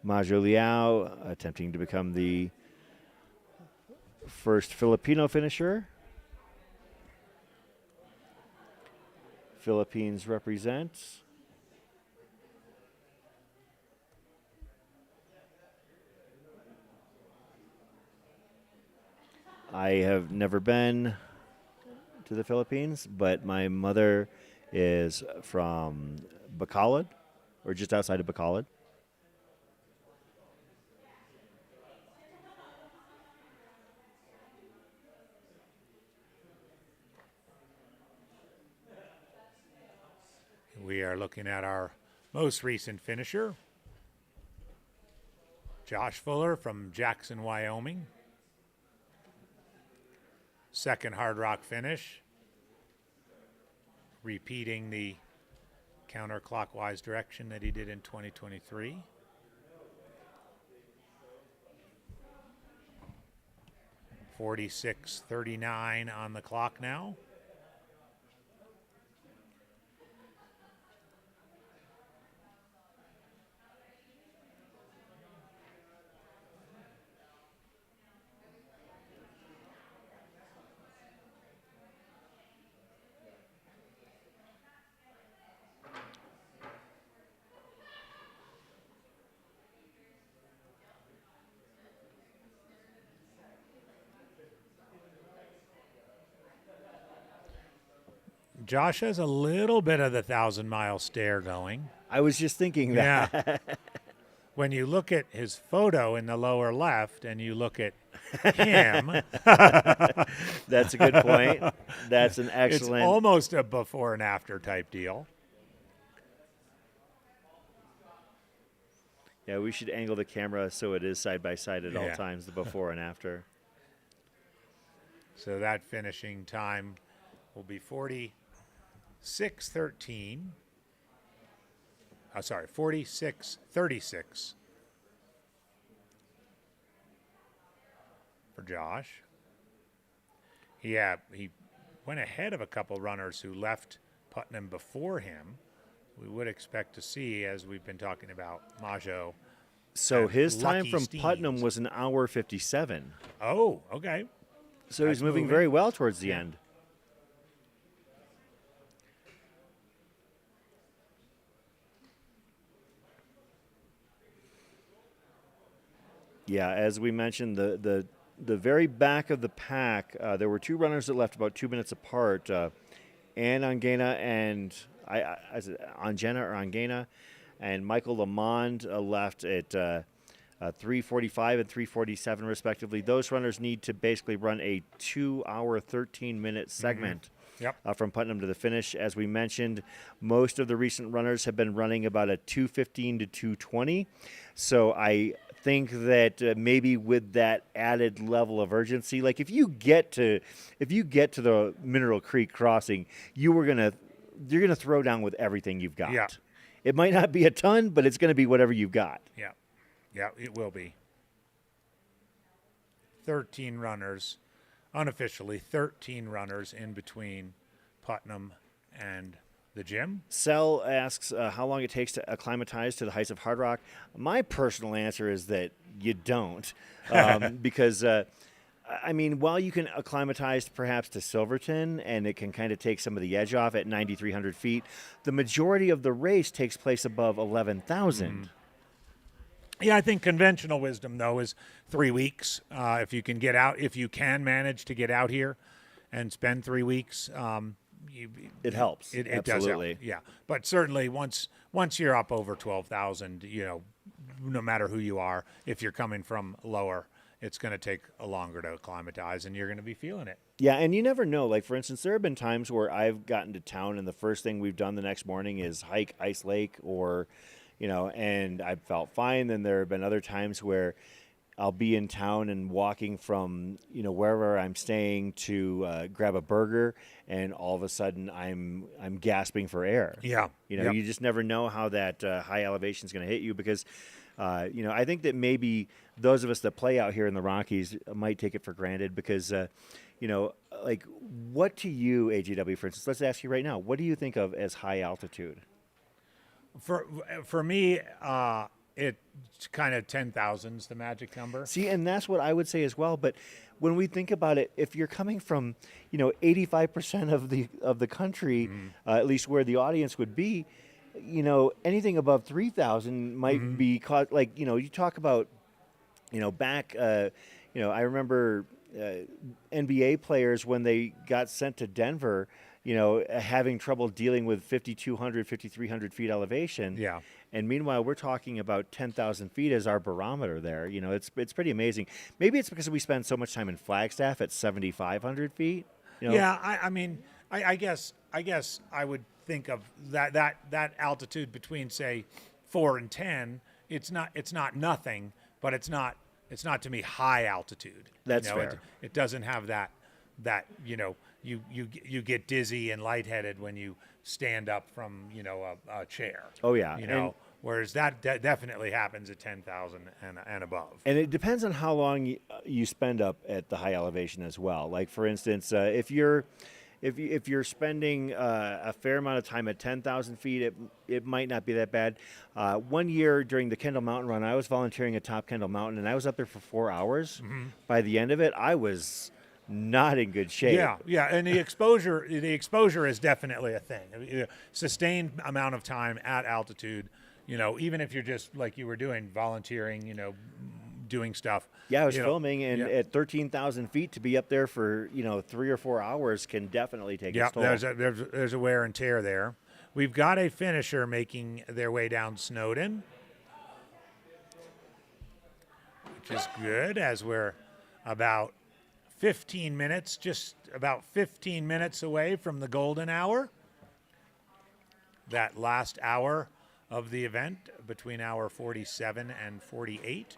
Majo Liao attempting to become the first Filipino finisher. Philippines represents. I have never been to the Philippines, but my mother is from Bacolod, or just outside of Bacolod. We are looking at our most recent finisher, Josh Fuller from Jackson, Wyoming. Second Hardrock finish, repeating the counterclockwise direction that he did in 2023. .46:39 on the clock now. Josh has a little bit of the 1,000-mile stare going. I was just thinking that. Yeah. When you look at his photo in the lower left and you look at him, That's a good point. That's an it's excellent. almost a before and after type deal. Yeah, we should angle the camera so it is side by side at all Yeah. times, the before and after. So that finishing time will be 46:13. 46:36 for Josh. Yeah, he went ahead of a couple runners who left Putnam before him. We would expect to see, as we've been talking about, Majo. So And his time Lucky from Steens. Putnam was an hour 57. Oh, okay. So he's That's moving moving. very well towards the end. Yeah, as we mentioned, the very back of the pack, there were two runners that left about 2 minutes apart. Ann Angena and is it Angena or Angena, and Michael Lamond left at 3:45 and 3:47 respectively. Those runners need to basically run a 2-hour, 13-minute segment. Yep. From Putnam to the finish. As we mentioned, most of the recent runners have been running about a 2:15 to 2:20. So I think that maybe with that added level of urgency, like if you get to the Mineral Creek crossing, you're gonna throw down with everything you've got. Yeah. It might not be a ton, but it's going to be whatever you've got. Yeah. Yeah, it will be. 13 runners, unofficially 13 runners in between Putnam and the gym. Sel asks how long it takes to acclimatize to the heights of Hardrock. My personal answer is that you don't, because I mean, while you can acclimatize perhaps to Silverton and it can kind of take some of the edge off at 9,300 feet, the majority of the race takes place above 11,000. Yeah, I think conventional wisdom, though, is 3 weeks. If you can manage to get out here and spend 3 weeks, It helps. It Absolutely. does help. Yeah, but certainly once you're up over 12,000, no matter who you are, if you're coming from lower, it's going to take longer to acclimatize, and you're going to be feeling it. Yeah, and you never know. Like, for instance, there have been times where I've gotten to town and the first thing we've done the next morning is hike Ice Lake or, and I've felt fine. Then there have been other times where I'll be in town and walking from, wherever I'm staying to grab a burger, and all of a sudden I'm gasping for air. Yeah. Yep. You just never know how that high elevation is going to hit you because, I think that maybe those of us that play out here in the Rockies might take it for granted because, like what to you, AJW, for instance, let's ask you right now, what do you think of as high altitude? For me, it's kind of 10,000's the magic number. See, and that's what I would say as well. But when we think about it, if you're coming from, 85% of the country, at least where the audience would be, anything above 3,000 might be caught. Like, you talk about, back, I remember NBA players when they got sent to Denver, having trouble dealing with 5,200, 5,300 feet elevation. Yeah. And meanwhile, we're talking about 10,000 feet as our barometer there. It's pretty amazing. Maybe it's because we spend so much time in Flagstaff at 7,500 feet. Yeah, I guess I would think of that altitude between, say, 4 and 10. It's not nothing, but it's not to me high altitude. That's fair. It doesn't have that you get dizzy and lightheaded when you stand up from a chair. Oh yeah, whereas that definitely happens at 10,000 and above. And it depends on how long you spend up at the high elevation as well. Like for instance, if you're spending a fair amount of time at 10,000 feet, it might not be that bad. One year during the Kendall Mountain Run, I was volunteering at Top Kendall Mountain, and I was up there for 4 hours. By the end of it, I was not in good shape. Yeah, and the exposure is definitely a thing. Sustained amount of time at altitude, even if you're just like you were doing, volunteering, doing stuff. Yeah, I was filming, and at 13,000 feet to be up there for 3 or 4 hours can definitely take its toll. There's a wear and tear there. We've got a finisher making their way down Snowden, which is good, as we're about 15 minutes, just about 15 minutes away from the golden hour. That last hour of the event, between hour 47 and 48.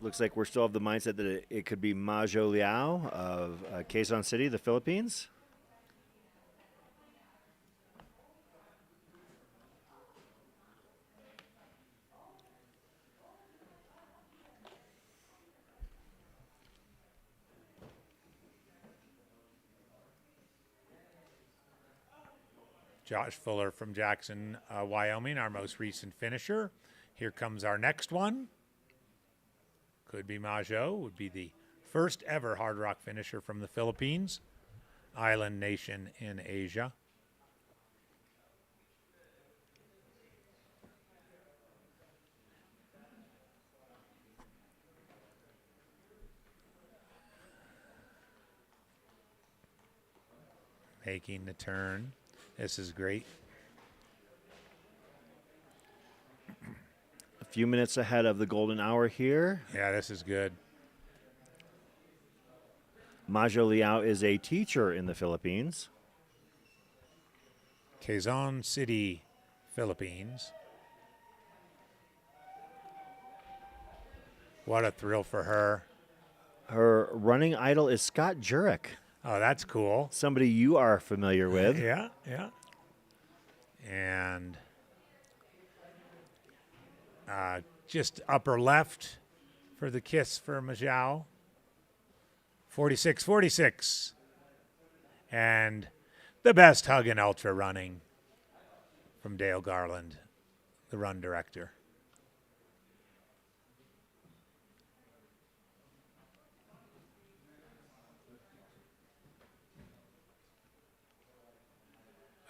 Looks like we're still of the mindset that it could be Majo Liao of Quezon City, the Philippines. Josh Fuller from Jackson, Wyoming, our most recent finisher. Here comes our next one. Could be Majo, would be the first ever Hard Rock finisher from the Philippines, island nation in Asia. Making the turn. This is great. A few minutes ahead of the golden hour here. Yeah, this is good. Majo Liao is a teacher in the Philippines. Quezon City, Philippines. What a thrill for her. Her running idol is Scott Jurek. Oh, that's cool. Somebody you are familiar with. Yeah. And just upper left for the kiss for Majau. 46-46. And the best hug in ultra running from Dale Garland, the run director.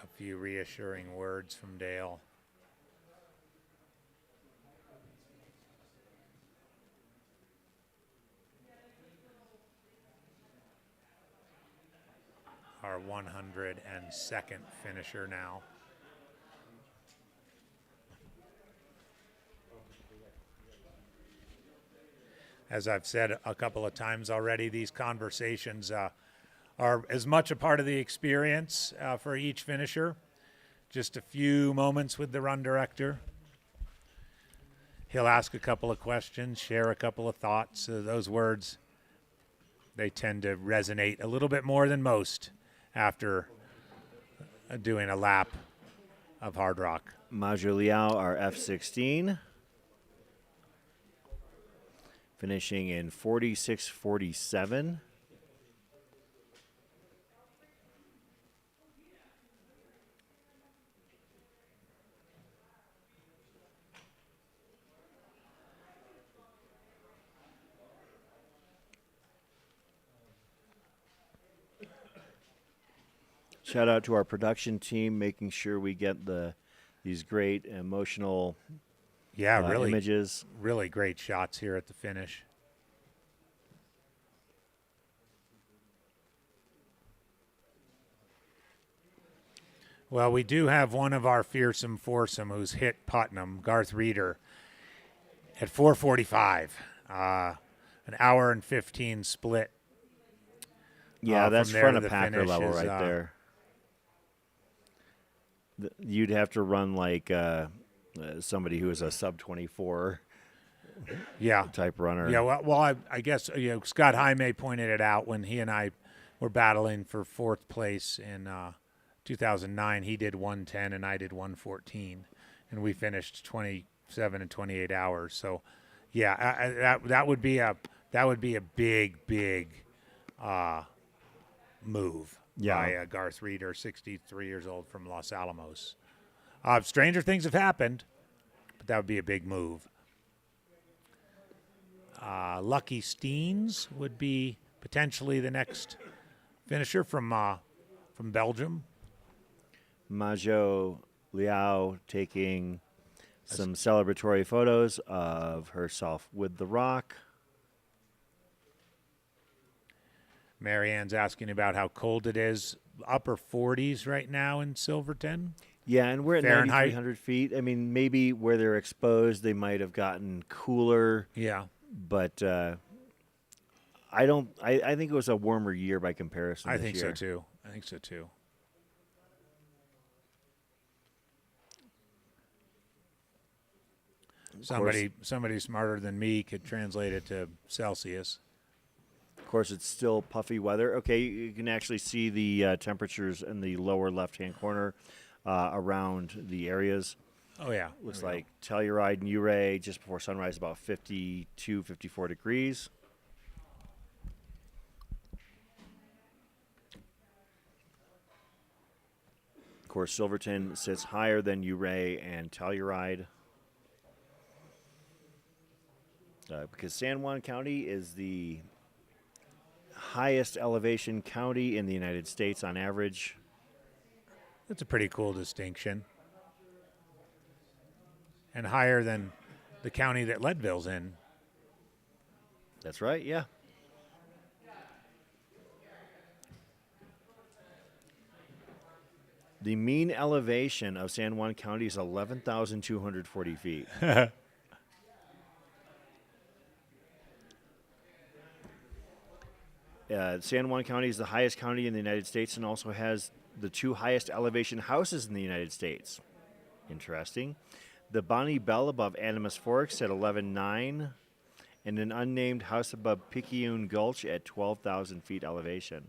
A few reassuring words from Dale. Our 102nd finisher now. As I've said a couple of times already, these conversations are as much a part of the experience for each finisher. Just a few moments with the run director. He'll ask a couple of questions, share a couple of thoughts. Those words, they tend to resonate a little bit more than most after doing a lap of Hard Rock. Majo Liao, our F-16. Finishing in 46-47. Shout out to our production team, making sure we get these great emotional Yeah, really, images. really great shots here at the finish. Well, we do have one of our fearsome foursome who's hit Putnam, Garth Reeder, at 4:45, an hour and 15 split. Yeah, that's from there front to of the Packer finish level is, right there. You'd have to run like somebody who is a sub 24 Yeah, type runner. yeah. Well, I guess Scott Jaime pointed it out when he and I were battling for fourth place in 2009. He did 1:10 and I did 1:14, and we finished 27 and 28 hours. So, yeah, that would be a big move by Garth Reeder, 63 years old from Los Alamos. Stranger things have happened, but that would be a big move. Lucky Steens would be potentially the next finisher from Belgium. Majo Liao taking some celebratory photos of herself with the rock. Marianne's asking about how cold it is. Upper 40s right now in Silverton. Yeah, and we're at Fahrenheit. 9,300 feet. I mean, maybe where they're exposed, they might have gotten cooler. Yeah. But I don't. I think it was a warmer year by comparison. I this think year. so too. Somebody smarter than me could translate it to Celsius. Of course, it's still puffy weather. Okay, you can actually see the temperatures in the lower left-hand corner around the areas. Oh, yeah. Looks There we like Telluride and Ouray just before sunrise, about 52, 54 degrees. Of course, Silverton sits higher than Ouray and Telluride. Because San Juan County is the highest elevation county in the United States on average. That's a pretty cool distinction. And higher than the county that Leadville's in. That's right, yeah. The mean elevation of San Juan County is 11,240 feet. San Juan County is the highest county in the United States and also has the two highest elevation houses in the United States. Interesting. The Bonnie Bell above Animas Forks at 11,900 and an unnamed house above Picayune Gulch at 12,000 feet elevation.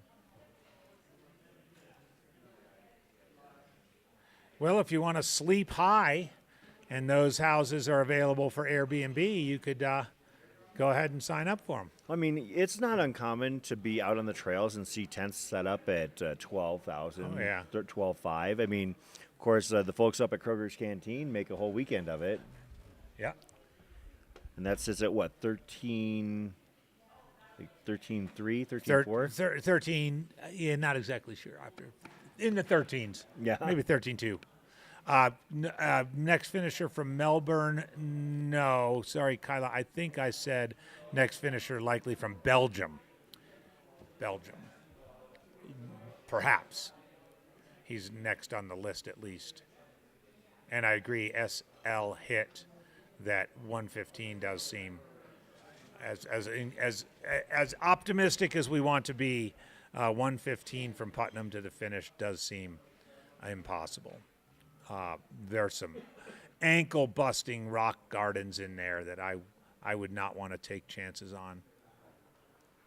Well, if you want to sleep high and those houses are available for Airbnb, you could go ahead and sign up for them. I mean, it's not uncommon to be out on the trails and see tents set up at 12,000, Oh, yeah. 12,500. I mean, of course, the folks up at Kroger's Canteen make a whole weekend of it. Yeah. And that sits at what, 13, like 13.3, 13.4? 13, yeah, not exactly sure. After in the 13s. Yeah. Maybe 13.2. Next finisher from Melbourne. No, sorry, Kyla. I think I said next finisher likely from Belgium. Belgium. Perhaps. He's next on the list at least. And I agree, SL hit that 115 does seem as optimistic as we want to be. 115 from Putnam to the finish does seem impossible. There's some ankle-busting rock gardens in there that I would not want to take chances on,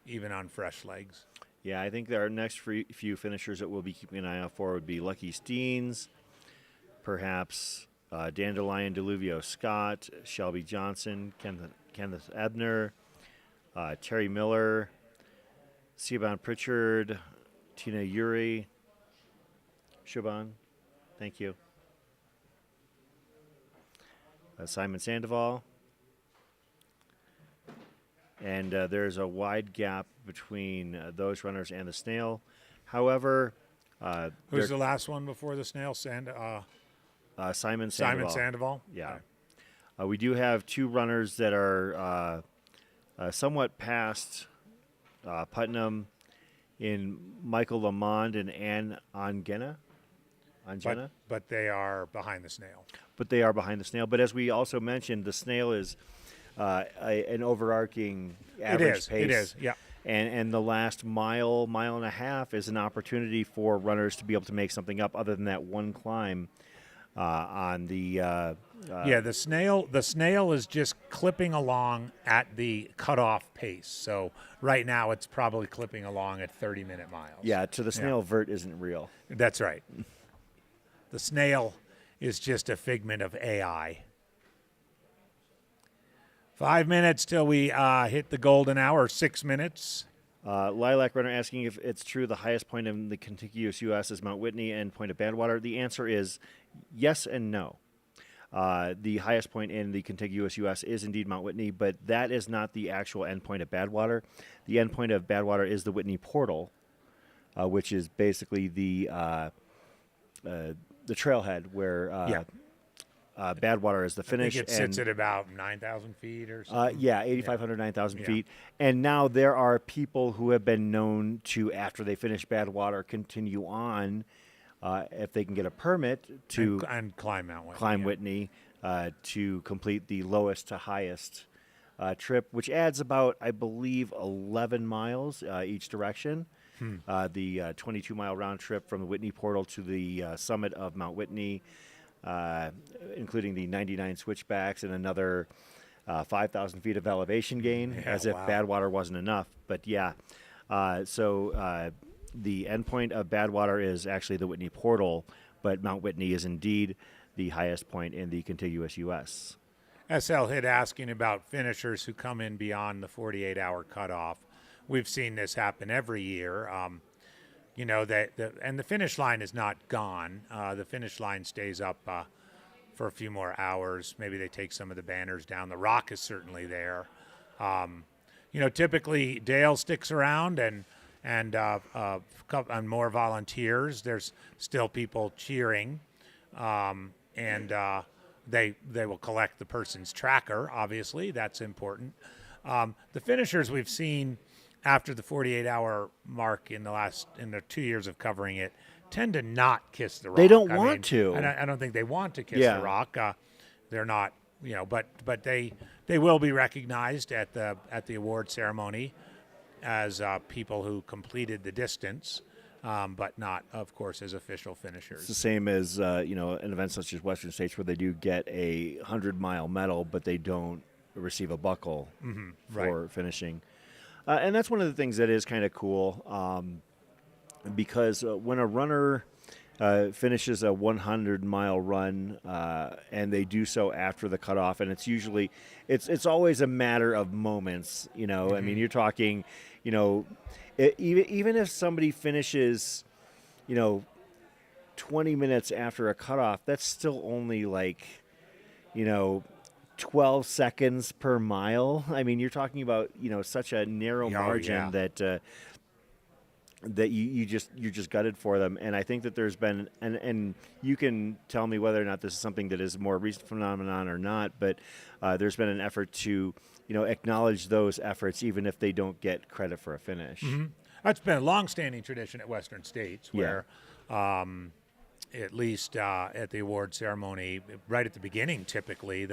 even on fresh legs. Yeah, I think our next few finishers that we'll be keeping an eye out for would be Lucky Steens, perhaps Dandelion Deluvio Scott, Shelby Johnson, Kenneth Ebner, Terry Miller, Siobhan Pritchard, Tina Uri. Siobhan, thank you. Simon Sandoval. And there's a wide gap between those runners and the snail. However, Who's the last one before the snail? Simon Simon Sandoval. Sandoval. Yeah. Okay. We do have two runners that are somewhat past Putnam in Michael Lamond and Anne Angena. But they are behind the snail. But they are behind the snail. But as we also mentioned, the snail is an overarching average pace. It is, yeah. And the last mile and a half is an opportunity for runners to be able to make something up other than that one climb on the the snail is just clipping along at the cutoff pace. So right now it's probably clipping along at 30-minute miles. Yeah, to the snail, vert isn't real. That's right. The snail is just a figment of AI. 5 minutes till we hit the golden hour, 6 minutes. Lilac Runner asking if it's true the highest point in the contiguous U.S. is Mount Whitney and Point of Badwater. The answer is yes and no. The highest point in the contiguous U.S. is indeed Mount Whitney, but that is not the actual endpoint of Badwater. The endpoint of Badwater is the Whitney Portal, which is basically the trailhead where Badwater is the finish. I think it sits at about 9,000 feet or something. 8,500, 9,000 feet. And now there are people who have been known to, after they finish Badwater, continue on if they can get a permit to and climb Mount Whitney. Whitney to complete the lowest to highest trip, which adds about, I believe, 11 miles each direction. The 22-mile round trip from the Whitney Portal to the summit of Mount Whitney, including the 99 switchbacks and another 5,000 feet of elevation gain, as if Badwater wasn't enough. But so the endpoint of Badwater is actually the Whitney Portal, but Mount Whitney is indeed the highest point in the contiguous U.S. SL Hit asking about finishers who come in beyond the 48-hour cutoff. We've seen this happen every year. And the finish line is not gone. The finish line stays up for a few more hours. Maybe they take some of the banners down. The rock is certainly there. Typically Dale sticks around and more volunteers. There's still people cheering, and they will collect the person's tracker. Obviously, that's important. The finishers we've seen after the 48-hour mark in the 2 years of covering it tend to not kiss the rock. They don't want to. I don't think they want to kiss the rock. They're not, but they will be recognized at the award ceremony as people who completed the distance, but not, of course, as official finishers. It's the same as an event such as Western States, where they do get a 100-mile medal, but they don't receive a buckle for finishing. And that's one of the things that is kind of cool, because when a runner finishes a 100-mile run and they do so after the cutoff, and it's always a matter of moments. I mean, you're talking, even if somebody finishes, 20 minutes after a cutoff, that's still only 12 seconds per mile. I mean, you're talking about such a narrow margin that you're just gutted for them. And I think that there's been and you can tell me whether or not this is something that is a more recent phenomenon or not, but there's been an effort to acknowledge those efforts even if they don't get credit for a finish. That's been a long-standing tradition at Western States, where at least at the award ceremony, right at the beginning, typically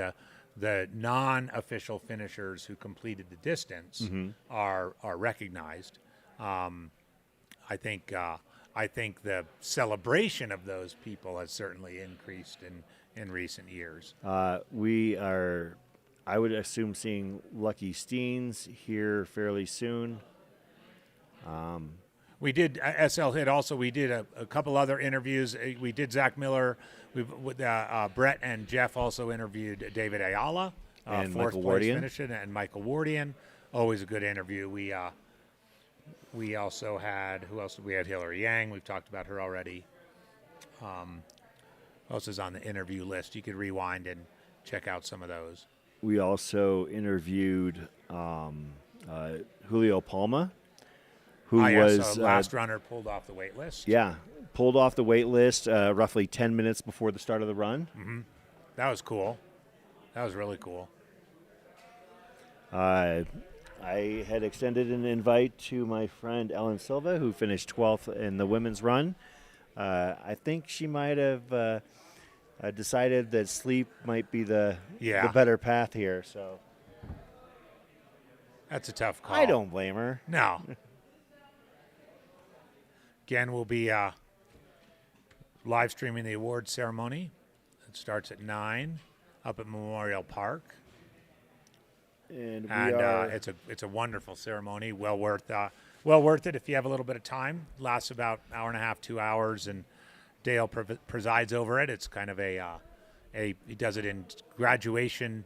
the non-official finishers who completed the distance are recognized. I think the celebration of those people has certainly increased in recent years. We are, I would assume, seeing Lucky Steens here fairly soon. We did SL Hit also. We did a couple other interviews. We did Zach Miller. Brett and Jeff also interviewed David Ayala, and fourth Michael place Wardian. finisher, and Michael Wardian. Always a good interview. We also had, who else? We had Hillary Yang. We've talked about her already. Who else is on the interview list? You could rewind and check out some of those. We also interviewed Julio Palma, who was so last runner pulled off the wait list. Yeah, pulled off the wait list roughly 10 minutes before the start of the run. Mm-hmm. That was cool. That was really cool. I had extended an invite to my friend Ellen Silva, who finished 12th in the women's run. I think she might have decided that sleep might be the better path here. So that's a tough call. I don't blame her. No. Again, we'll be live streaming the award ceremony. It starts at 9 up at Memorial Park. And it's a wonderful ceremony. Well worth it if you have a little bit of time. Lasts about an hour and a half, 2 hours, and Dale presides over it. It's kind of he does it in graduation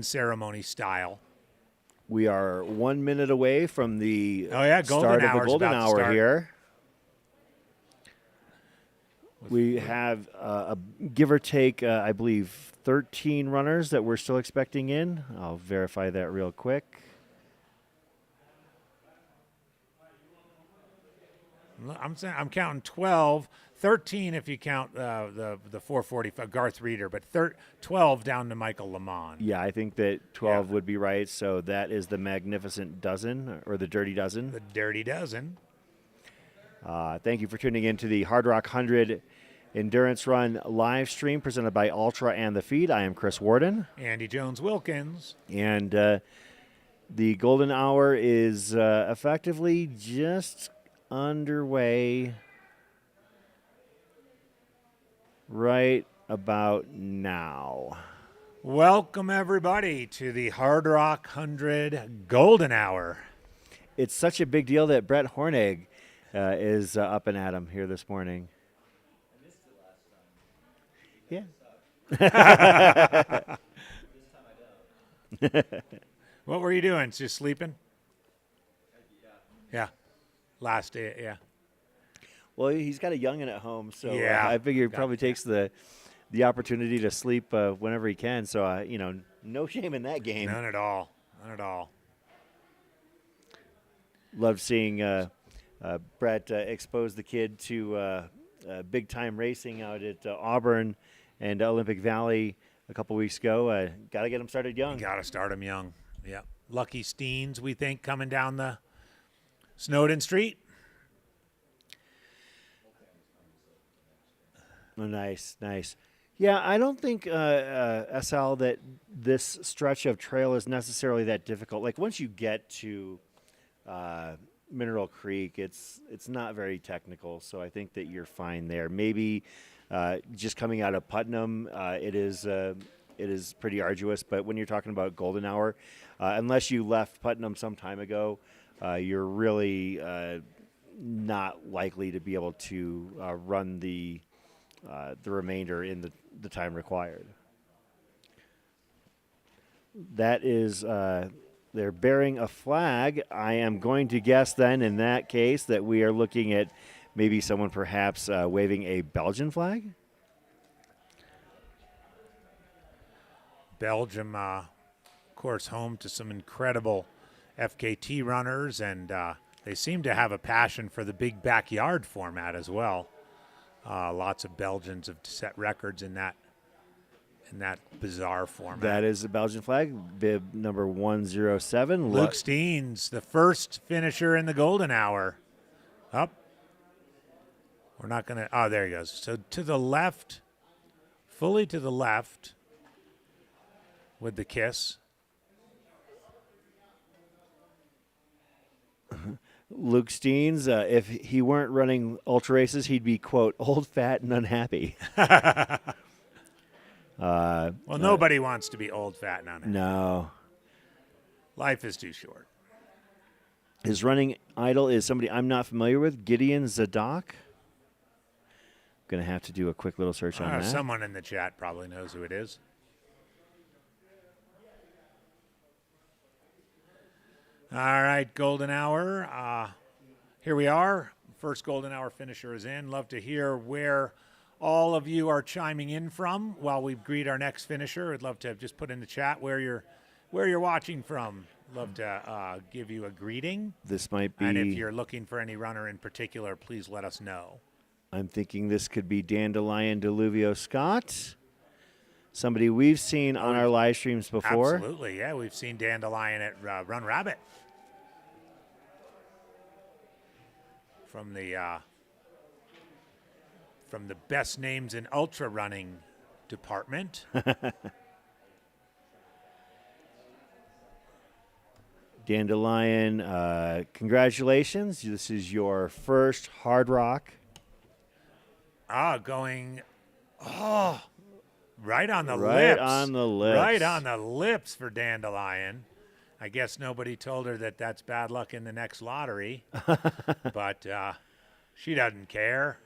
ceremony style. We are 1 minute away from the Golden start of the golden about to hour start. here. We have give or take, I believe, 13 runners that we're still expecting in. I'll verify that real quick. I'm counting 12, 13 if you count the 445 Garth Reeder, but 12 down to Michael Lamont. Yeah, I think that 12 would be right. So that is the Magnificent Dozen, or the Dirty Dozen. The Dirty Dozen. Thank you for tuning in to the Hardrock 100 Endurance Run live stream presented by Altra and The Feed. I am Chris Warden. Andy Jones-Wilkins. And the golden hour is effectively just underway right about now. Welcome, everybody, to the Hardrock 100 Golden Hour. It's such a big deal that Brett Hornig is up and at 'em here this morning. I missed it last time. Yeah. This time I don't. What were you doing? Just sleeping? Yeah. Yeah. Last day, yeah. Well, he's got a youngin' at home, so Yeah. I figure he probably takes the opportunity to sleep whenever he can. So, no shame in that game. None at all. None at all. Loved seeing Brett expose the kid to big-time racing out at Auburn and Olympic Valley a couple weeks ago. Got to get him started young. You got to start him young. Yeah. Lucky Steens, we think, coming down the Snowden Street. Oh, nice. Yeah, I don't think, SL, that this stretch of trail is necessarily that difficult. Like, once you get to Mineral Creek, it's not very technical, so I think that you're fine there. Maybe just coming out of Putnam, it is pretty arduous, but when you're talking about golden hour, unless you left Putnam some time ago, you're really not likely to be able to run the remainder in the time required. That is, they're bearing a flag. I am going to guess then in that case that we are looking at maybe someone perhaps waving a Belgian flag. Belgium, of course, home to some incredible FKT runners, and they seem to have a passion for the big backyard format as well. Lots of Belgians have set records in that bizarre format. That is the Belgian flag, bib number 107. Luke Steens, the first finisher in the golden hour. Up. We're not going to. Oh, there he goes. So to the left, fully to the left with the kiss. Luke Steens, if he weren't running ultra races, he'd be, quote, old, fat, and unhappy. Well, nobody wants to be old, fat, and unhappy. No. Life is too short. His running idol is somebody I'm not familiar with, Gideon Zadok. Going to have to do a quick little search on that. Someone in the chat probably knows who it is. All right, golden hour. Here we are. First golden hour finisher is in. Love to hear where all of you are chiming in from while we greet our next finisher. I'd love to just put in the chat where you're watching from. give you a greeting. This might be. And if you're looking for any runner in particular, please let us know. I'm thinking this could be Dandelion Deluvio Scott, somebody we've seen on our live streams before. Absolutely, yeah. We've seen Dandelion at Run Rabbit. From the best names in ultra running department. Dandelion, congratulations. This is your first Hardrock. Going, right on the lips. Right on the lips. Right on the lips for Dandelion. I guess nobody told her that that's bad luck in the next lottery, but she doesn't care.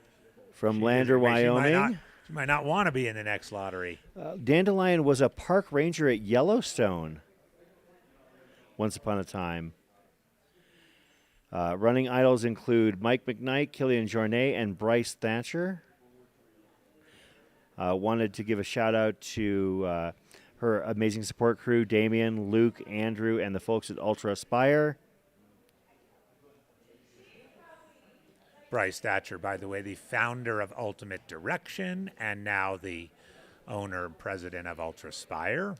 From Lander, Wyoming. She might not want to be in the next lottery. Dandelion was a park ranger at Yellowstone once upon a time. Running idols include Mike McKnight, Killian Jornet, and Bryce Thatcher. Wanted to give a shout out to her amazing support crew, Damien, Luke, Andrew, and the folks at Ultra Aspire. Bryce Thatcher, by the way, the founder of Ultimate Direction and now the owner and president of Ultra Aspire.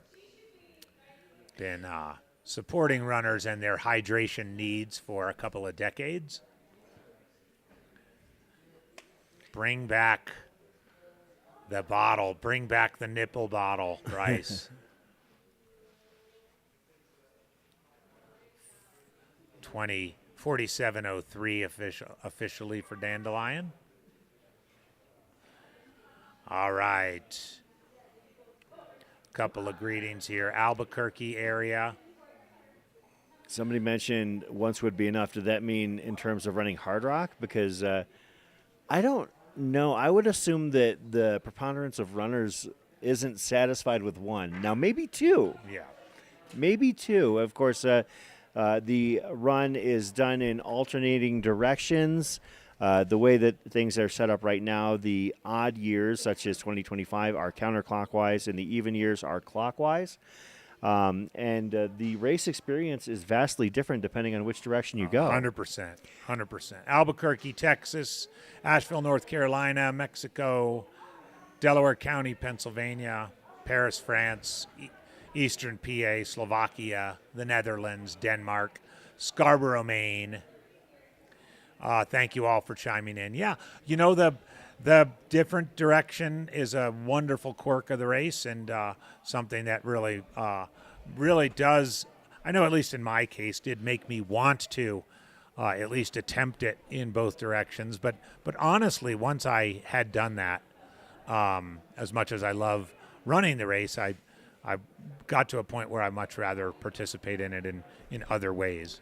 Been supporting runners and their hydration needs for a couple of decades. Bring back the bottle. Bring back the nipple bottle, Bryce. 47:03 officially for Dandelion. All right. Couple of greetings here. Albuquerque area. Somebody mentioned once would be enough. Did that mean in terms of running Hardrock? Because I don't know. I would assume that the preponderance of runners isn't satisfied with one. Now, maybe two. Yeah. Maybe two. Of course, the run is done in alternating directions. The way that things are set up right now, the odd years, such as 2025, are counterclockwise, and the even years are clockwise. And the race experience is vastly different depending on which direction you go. 100%. 100%. Albuquerque, Texas, Asheville, North Carolina, Mexico, Delaware County, Pennsylvania, Paris, France, Eastern PA, Slovakia, the Netherlands, Denmark, Scarborough, Maine. Thank you all for chiming in. Yeah, you know, the different direction is a wonderful quirk of the race, and something that really does, I know at least in my case, did make me want to at least attempt it in both directions. But honestly, once I had done that, as much as I love running the race, I got to a point where I much rather participate in it in other ways.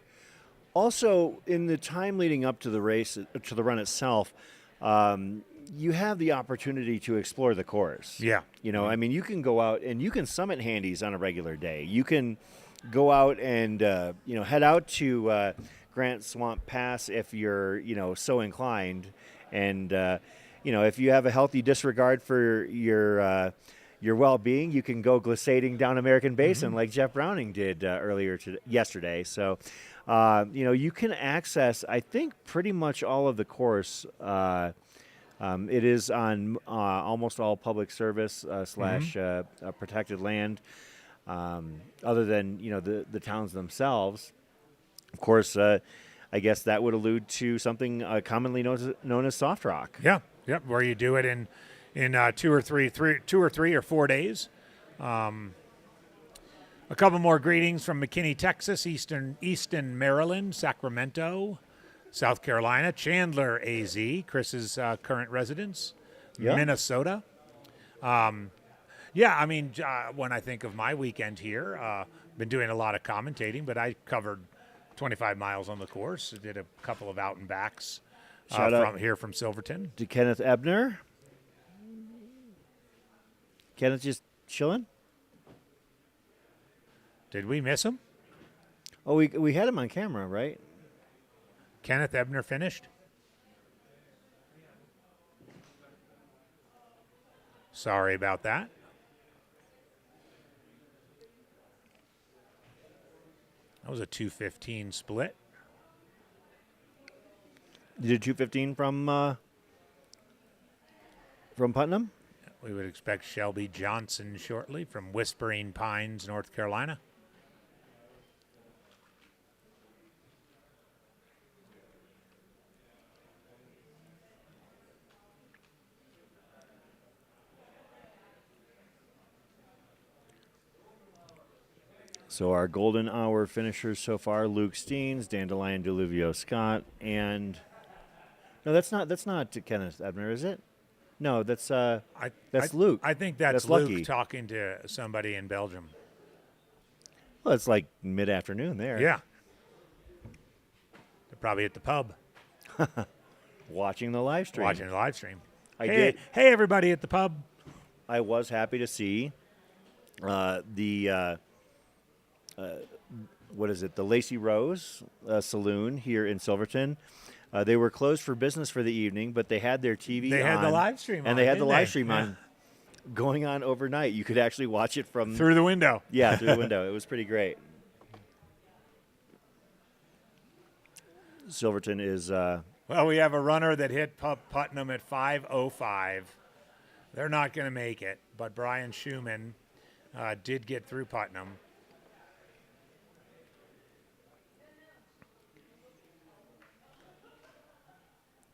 Also, in the time leading up to the race, to the run itself, you have the opportunity to explore the course. Yeah. You know, I mean, you can go out and you can summit handies on a regular day. You can go out and, head out to Grant Swamp Pass if you're, so inclined. And, if you have a healthy disregard for your well-being, you can go glissading down American Basin like Jeff Browning did yesterday. So, you can access, I think, pretty much all of the course. It is on almost all public service / protected land, other than, the towns themselves. Of course, I guess that would allude to something commonly known as soft rock. Yeah, yep, where you do it in 2 or 3 or 4 days. A couple more greetings from McKinney, Texas, Easton, Maryland, Sacramento, South Carolina, Chandler, AZ, Chris's current residence, Minnesota. When I think of my weekend here, been doing a lot of commentating, but I covered 25 miles on the course. I did a couple of out and backs from Silverton. To Kenneth Ebner. Kenneth just chilling? Did we miss him? Oh, we had him on camera, right? Kenneth Ebner finished? Sorry about that. That was a 2:15 split. You did 2:15 from Putnam. We would expect Shelby Johnson shortly from Whispering Pines, North Carolina. So our golden hour finishers so far: Luke Steens, Dandelion Deluvio Scott, and no, that's not Kenneth Ebner, is it? No, that's Luke. I think that's Lucky. Luke talking to somebody in Belgium. Well, it's like mid-afternoon there. Yeah. They're probably at the pub Watching the live stream. watching the live stream. I hey, did. Hey, everybody at the pub. I was happy to see what is it? The Lacey Rose Saloon here in Silverton. They were closed for business for the evening, but they had their TV They on. had the live stream And on, they had the didn't live they? stream Yeah. on going on overnight. You could actually watch it from Through the window. Yeah, through the window. It was pretty great. Silverton is Well, we have a runner that hit Putnam at 5:05. They're not going to make it, but Brian Schumann did get through Putnam.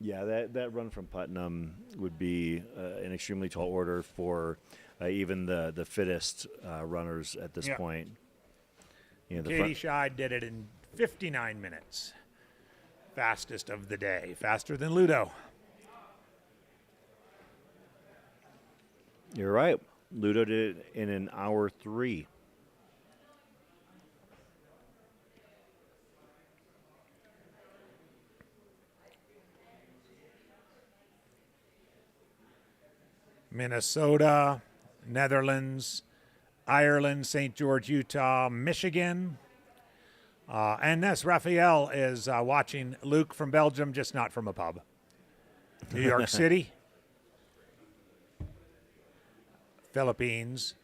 yeah, that run from Putnam would be an extremely tall order for even the fittest runners at this Yeah. point. You know, the Katie front, Scheid did it in 59 minutes. Fastest of the day. Faster than Ludo. you're right. Ludo did it in an hour 3. Minnesota, Netherlands, Ireland, St. George, Utah, Michigan. And yes, Raphael is watching Luke from Belgium, just not from a pub. New York City. Philippines,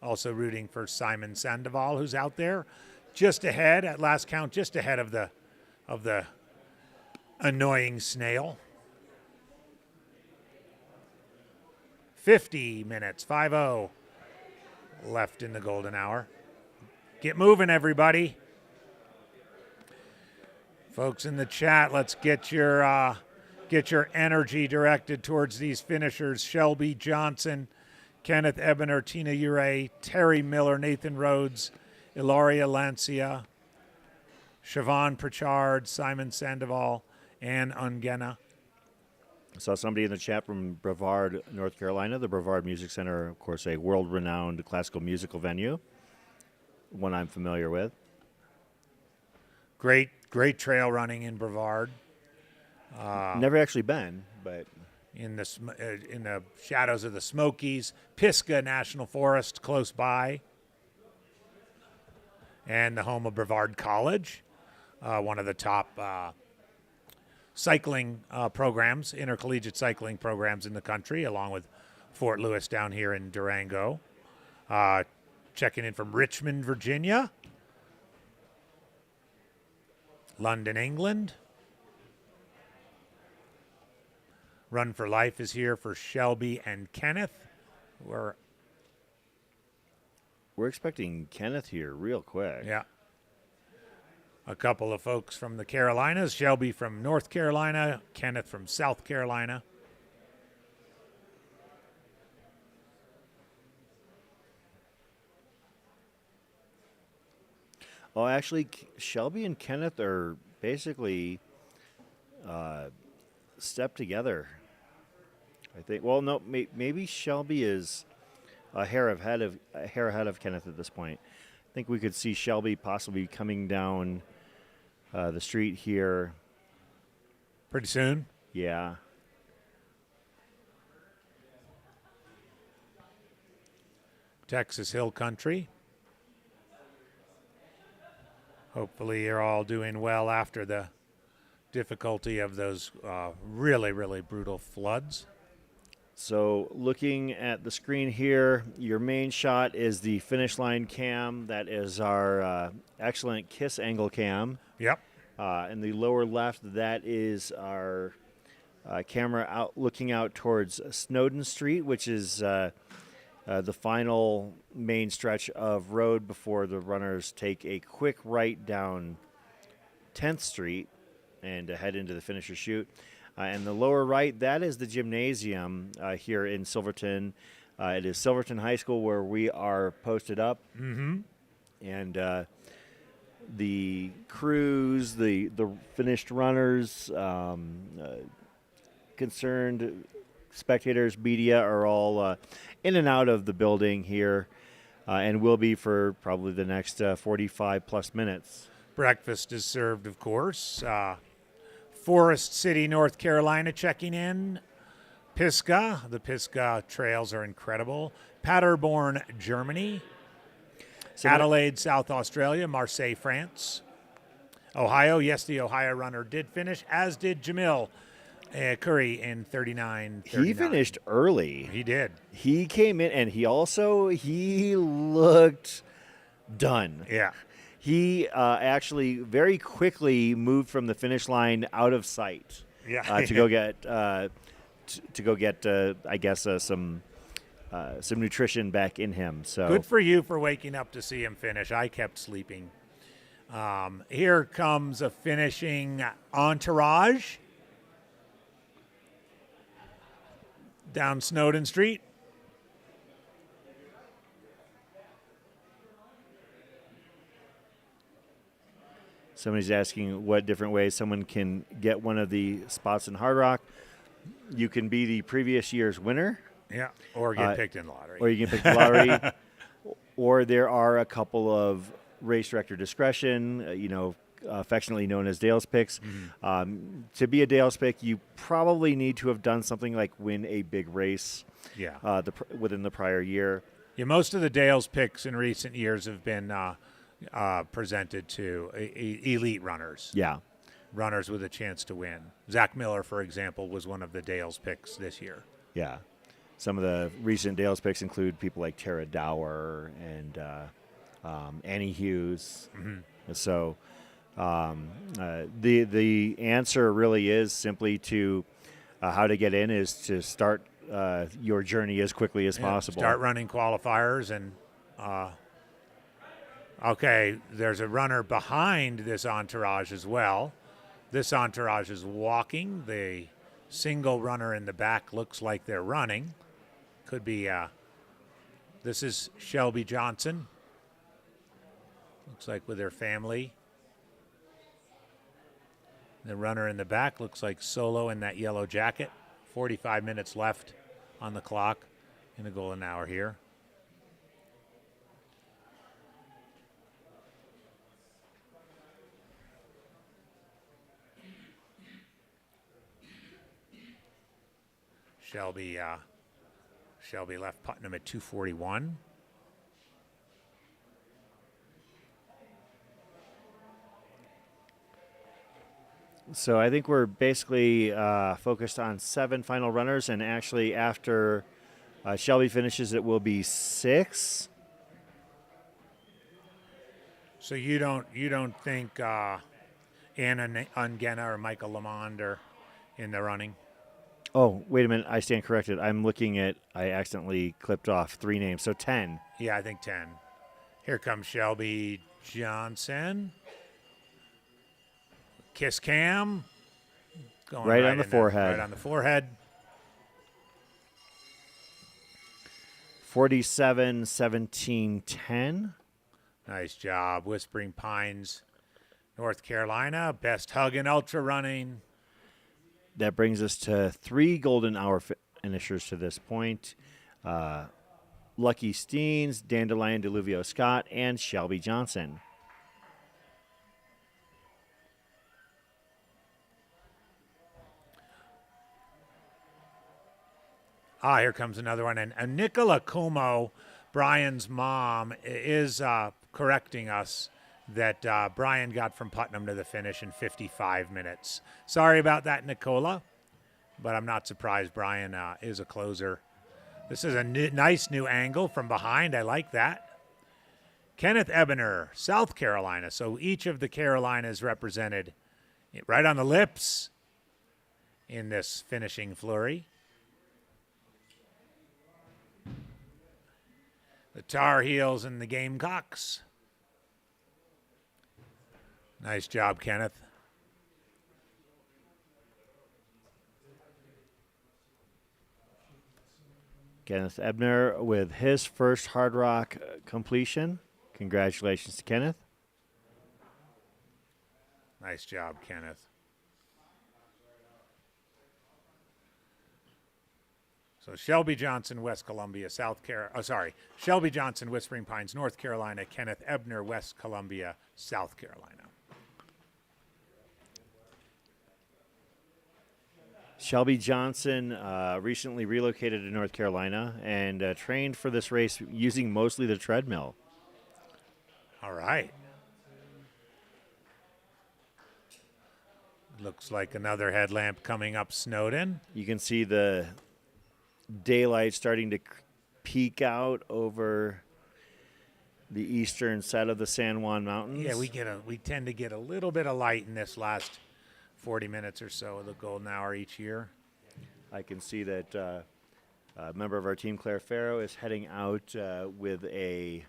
also rooting for Simon Sandoval, who's out there just ahead, at last count, just ahead of the annoying snail. 50 minutes, 5-0 left in the golden hour. Get moving, everybody. Folks in the chat, let's get your energy directed towards these finishers. Shelby Johnson, Kenneth Ebner, Tina Ure, Terry Miller, Nathan Rhodes, Ilaria Lancia, Siobhan Pritchard, Simon Sandoval, Ann Ungena. I saw somebody in the chat from Brevard, North Carolina. The Brevard Music Center, of course, a world-renowned classical musical venue, one I'm familiar with. Great trail running in Brevard. Never actually been, but In the shadows of the Smokies, Pisgah National Forest close by, and the home of Brevard College, one of the top cycling programs, intercollegiate cycling programs in the country, along with Fort Lewis down here in Durango. Checking in from Richmond, Virginia, London, England. Run for Life is here for Shelby and Kenneth. We're expecting Kenneth here real quick. Yeah. A couple of folks from the Carolinas. Shelby from North Carolina. Kenneth from South Carolina. Oh, actually, Shelby and Kenneth are basically stepped together. I think. Well, no, maybe Shelby is a hair ahead of Kenneth at this point. I think we could see Shelby possibly coming down the street here. Pretty soon. Yeah. Texas Hill Country. Hopefully you're all doing well after the difficulty of those really, really brutal floods. So looking at the screen here, your main shot is the finish line cam. That is our excellent kiss angle cam. Yep. In the lower left, that is our camera looking out towards Snowden Street, which is the final main stretch of road before the runners take a quick right down 10th Street and head into the finisher chute. And the lower right, that is the gymnasium here in Silverton. It is Silverton High School where we are posted up. Mm-hmm. And the crews, the finished runners, concerned spectators, media are all in and out of the building here and will be for probably the next 45 plus minutes. Breakfast is served, of course. Forest City, North Carolina checking in. Pisgah. The Pisgah trails are incredible. Paderborn, Germany. Adelaide, South Australia. Marseille, France. Ohio. Yes, the Ohio runner did finish, as did Jamil Curry in 39. He finished early. He did. He came in, and he looked done. Yeah. He actually very quickly moved from the finish line out of sight. Yeah. To go get, I guess, some nutrition back in him. So Good for you for waking up to see him finish. I kept sleeping. Here comes a finishing entourage down Snowden Street. Somebody's asking what different ways someone can get one of the spots in Hardrock. You can be the previous year's winner. Yeah, or get picked in the lottery. Or you can pick the lottery. Or there are a couple of race director discretion, affectionately known as Dale's picks. Mm-hmm. To be a Dale's pick, you probably need to have done something like win a big race within the prior year. Yeah, most of the Dale's picks in recent years have been presented to elite runners. Yeah. Runners with a chance to win. Zach Miller, for example, was one of the Dale's picks this year. Yeah. Some of the recent Dale's picks include people like Tara Dower and Annie Hughes. Mm-hmm. So the answer really is simply to how to get in is to start your journey as quickly as possible. Start running qualifiers and okay, there's a runner behind this entourage as well. This entourage is walking. The single runner in the back looks like they're running. Could be, this is Shelby Johnson. Looks like with her family. The runner in the back looks like Solo in that yellow jacket. 45 minutes left on the clock in the golden hour here. Shelby left Putnam at 2:41. So I think we're basically focused on 7 final runners, and actually after Shelby finishes, it will be 6. So you don't think Anna Ungena or Michael Lamond are in the running? Oh, wait a minute. I stand corrected. I accidentally clipped off 3 names. So 10. Yeah, I think 10. Here comes Shelby Johnson. Kiss cam. Going right on the forehead. Right on the forehead. 47-17-10. Nice job. Whispering Pines, North Carolina. Best hug in ultra running. That brings us to 3 golden hour finishers to this point. Lucky Steens, Dandelion Deluvio Scott, and Shelby Johnson. Here comes another one. And Nicola Como, Brian's mom, is correcting us that Brian got from Putnam to the finish in 55 minutes. Sorry about that, Nicola. but I'm not surprised Brian is a closer. This is a nice new angle from behind. I like that. Kenneth Ebner, South Carolina. So each of the Carolinas represented right on the lips in this finishing flurry. The Tar Heels and the Gamecocks. Nice job, Kenneth. Kenneth Ebner with his first Hardrock completion. Congratulations to Kenneth. Nice job, Kenneth. So Shelby Johnson, West Columbia, Shelby Johnson, Whispering Pines, North Carolina. Kenneth Ebner, West Columbia, South Carolina. Shelby Johnson recently relocated to North Carolina and trained for this race using mostly the treadmill. All right. Looks like another headlamp coming up Snowden. You can see the daylight starting to peek out over the eastern side of the San Juan Mountains. Yeah, we tend to get a little bit of light in this last 40 minutes or so of the golden hour each year. I can see that a member of our team, Claire Farrow, is heading out with a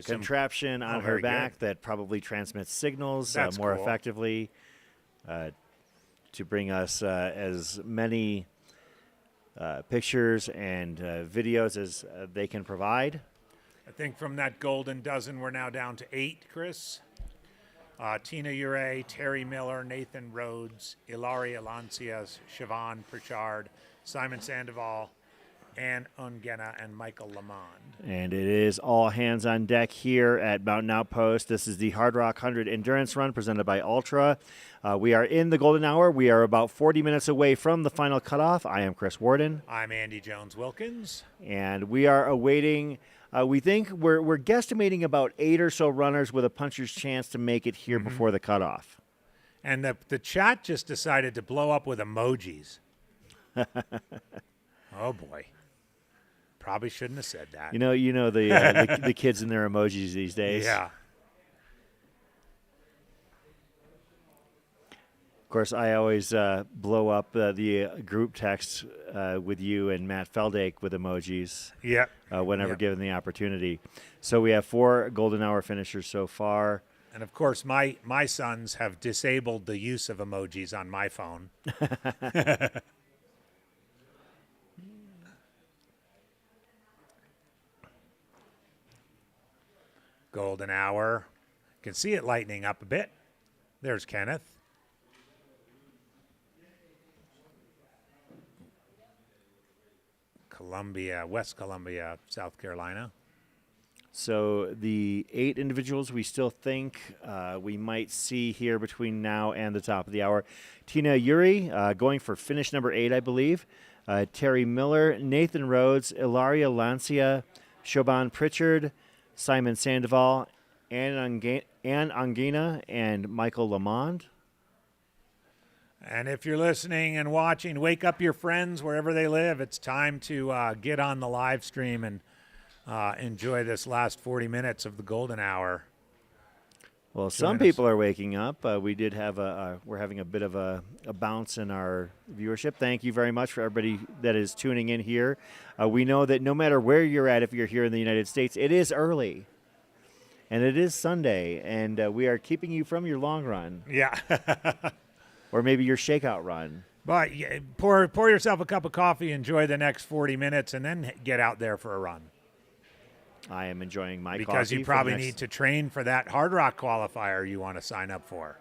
contraption on her back that probably transmits signals more cool. effectively to bring us as many pictures and videos as they can provide. I think from that golden dozen, we're now down to 8, Chris. Tina Ure, Terry Miller, Nathan Rhodes, Ilaria Lancias, Siobhan Pritchard, Simon Sandoval, Ann Ungena, and Michael Lamond. And it is all hands on deck here at Mountain Outpost. This is the Hardrock 100 Endurance Run presented by Altra. We are in the golden hour. We are about 40 minutes away from the final cutoff. I am Chris Warden. I'm Andy Jones-Wilkins. And we are awaiting, we think we're guesstimating about 8 or so runners with a puncher's chance to make it here before the cutoff. And the chat just decided to blow up with emojis. Oh, boy. Probably shouldn't have said that. You know the kids and their emojis these days. Yeah. Of course, I always blow up the group text with you and Matt Feldake with emojis. Yeah. Whenever given the opportunity. So we have 4 golden hour finishers so far. And of course, my sons have disabled the use of emojis on my phone. Golden hour. You can see it lightening up a bit. There's Kenneth. Columbia, West Columbia, South Carolina. So the 8 individuals we still think we might see here between now and the top of the hour. Tina Uri going for finish number 8, I believe. Terry Miller, Nathan Rhodes, Ilaria Lancia, Siobhan Pritchard, Simon Sandoval, Ann Ungena, and Michael Lamond. And if you're listening and watching, wake up your friends wherever they live. It's time to get on the live stream and enjoy this last 40 minutes of the golden hour. Well, some people are waking up. We did have we're having a bit of a bounce in our viewership. Thank you very much for everybody that is tuning in here. We know that no matter where you're at, if you're here in the United States, it is early. And it is Sunday, and we are keeping you from your long run. Yeah. Or maybe your shakeout run. But pour yourself a cup of coffee, enjoy the next 40 minutes, and then get out there for a run. I am enjoying my coffee. Because you probably need to train for that Hardrock qualifier you want to sign up for.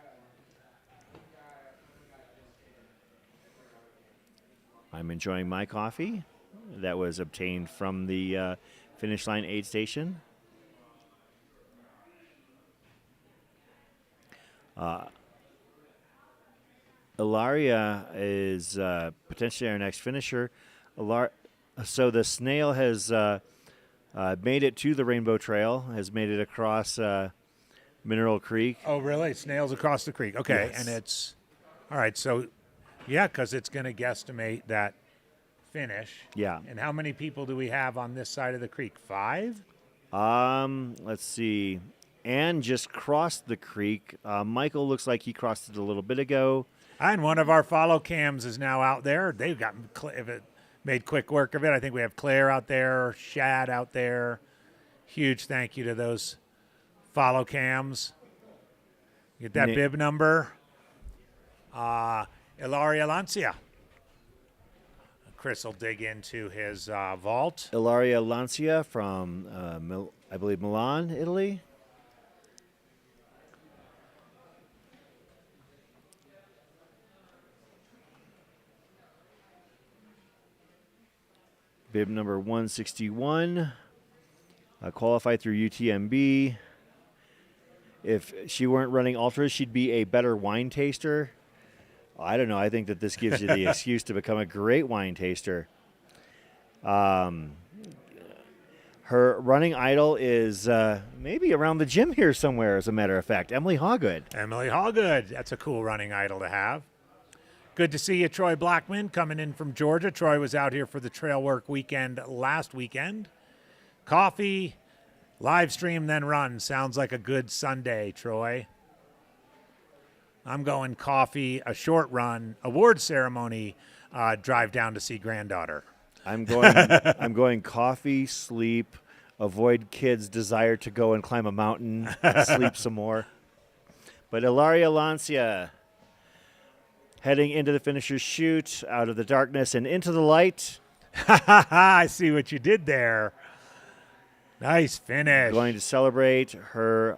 I'm enjoying my coffee that was obtained from the finish line aid station. Ilaria is potentially our next finisher. So the snail has made it to the Rainbow Trail, has made it across Mineral Creek. Oh, really? Snails across the creek. Okay. Yes. And it's, all right, so Yeah, because it's going to guesstimate that finish. Yeah. And how many people do we have on this side of the creek? 5? Let's see. Ann just crossed the creek. Michael looks like he crossed it a little bit ago. And one of our follow cams is now out there. They've got made quick work of it. I think we have Claire out there, Shad out there. Huge thank you to those follow cams. Get that bib number. Ilaria Lancia. Chris will dig into his vault. Ilaria Lancia from, I believe, Milan, Italy. Bib number 161. Qualified through UTMB. If she weren't running ultras, she'd be a better wine taster. I don't know. I think that this gives you the excuse to become a great wine taster. Her running idol is maybe around the gym here somewhere, as a matter of fact. Emily Hawgood. Emily Hawgood. That's a cool running idol to have. Good to see you, Troy Blackman, coming in from Georgia. Troy was out here for the trail work weekend last weekend. Coffee, live stream, then run. Sounds like a good Sunday, Troy. I'm going coffee, a short run, award ceremony, drive down to see granddaughter. I'm going coffee, sleep, avoid kids' desire to go and climb a mountain, sleep some more. But Ilaria Lancia heading into the finisher's chute, out of the darkness and into the light. I see what you did there. Nice finish. Going to celebrate her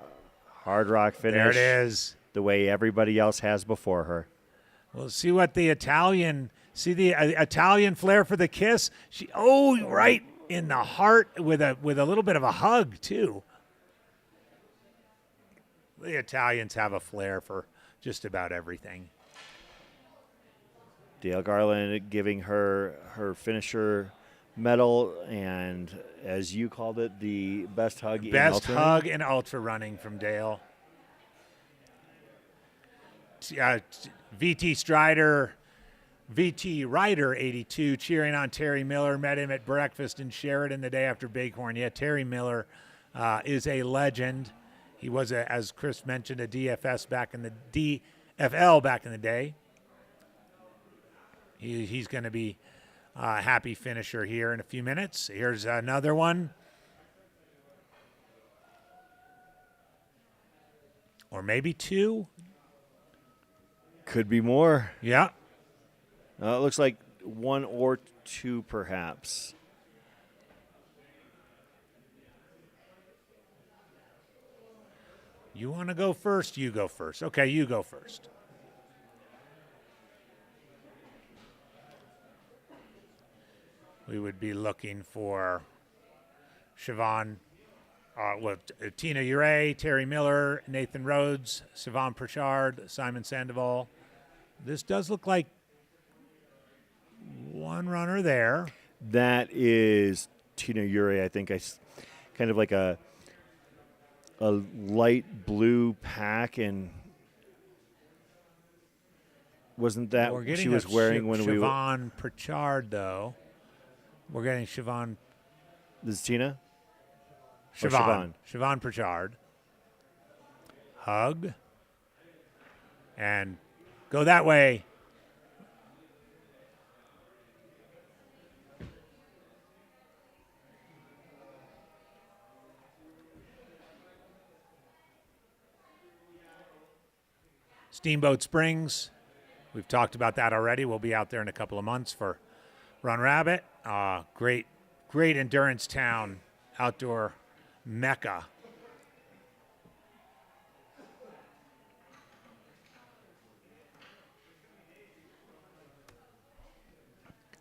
Hardrock finish. There it is. The way everybody else has before her. Well, see what the Italian flair for the kiss. Right in the heart with a little bit of a hug too. The Italians have a flair for just about everything. Dale Garland giving her finisher medal and, as you called it, the best hug in ultra. Best hug in ultra running from Dale. VT Rider 82 cheering on Terry Miller. Met him at breakfast in Sheridan the day after Bighorn. Yeah, Terry Miller is a legend. He was, as Chris mentioned, a DFL back in the day. He's going to be a happy finisher here in a few minutes. Here's another one. Or maybe 2. Could be more. Yeah. It looks like 1 or 2, perhaps. You want to go first? You go first. Okay, you go first. We would be looking for Siobhan, Tina Ure, Terry Miller, Nathan Rhodes, Siobhan Pritchard, Simon Sandoval. This does look like one runner there. That is Tina Ure. I think kind of like a light blue pack, and wasn't that We're getting she was wearing when we were? Siobhan Pritchard, though. We're getting Siobhan. This is Tina? Siobhan Pritchard. Hug. And go that way. Steamboat Springs. We've talked about that already. We'll be out there in a couple of months for Run Rabbit. Great endurance town, outdoor mecca.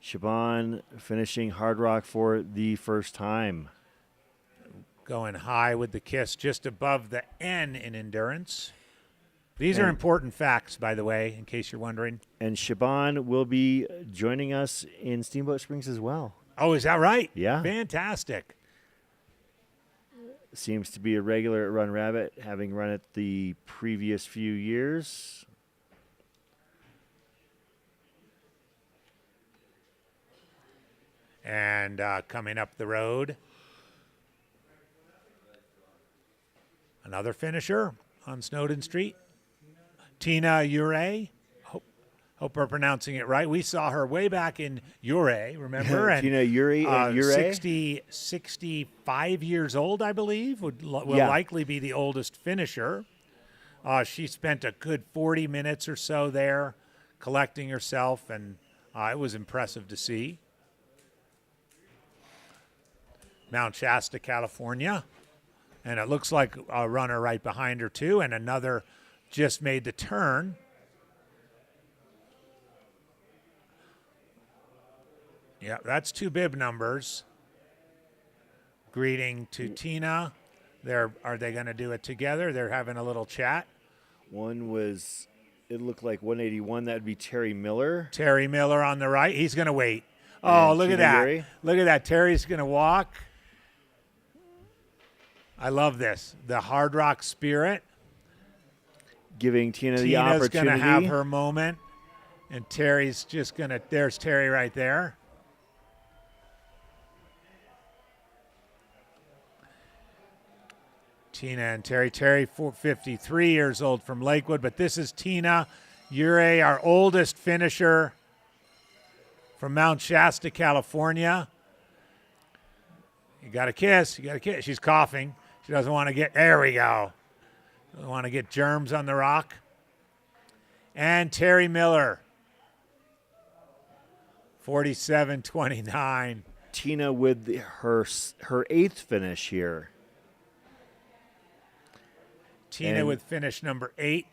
Siobhan finishing Hardrock for the first time. Going high with the kiss, just above the N in endurance. These are important facts, by the way, in case you're wondering. And Siobhan will be joining us in Steamboat Springs as well. Oh, is that right? Yeah. Fantastic. Seems to be a regular at Run Rabbit, having run it the previous few years. And coming up the road, another finisher on Snowden Street, Tina Ure. Hope we're pronouncing it right. We saw her way back in Ure, remember? And, Tina Ure and Ure. 65 years old, I believe, will likely be the oldest finisher. She spent a good 40 minutes or so there collecting herself, and it was impressive to see. Mount Shasta, California. And it looks like a runner right behind her, too, and another just made the turn. Yeah, that's 2 bib numbers. Greeting to Tina. Are they going to do it together? They're having a little chat. One was, it looked like 181. That would be Terry Miller. Terry Miller on the right. He's going to wait. Oh, look at that. Ure. Look at that. Terry's going to walk. I love this. The Hardrock spirit. Giving Tina the Tina's opportunity. going to have her moment. And Terry's just going to, there's Terry right there. Tina and Terry. Terry, 53 years old from Lakewood, but this is Tina Ure, our oldest finisher from Mount Shasta, California. You got to kiss. You got to kiss. She's coughing. She doesn't want to get, there we go. Doesn't want to get germs on the rock. And Terry Miller, 47-29. Tina with her 8th finish here. Tina And with finish number 8.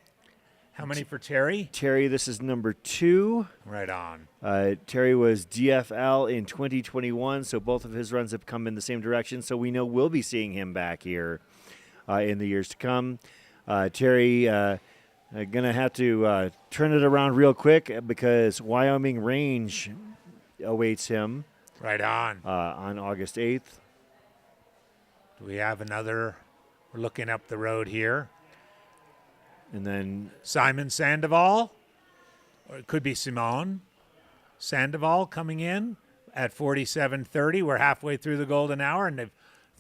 How many for Terry? Terry, this is number 2. Right on. Terry was DFL in 2021, so both of his runs have come in the same direction. So we know we'll be seeing him back here in the years to come. Terry going to have to turn it around real quick because Wyoming Range awaits him. Right on. On August 8th. Do we have another? We're looking up the road here. And then Simon Sandoval, or it could be Simone Sandoval coming in at 47:30. We're halfway through the golden hour, and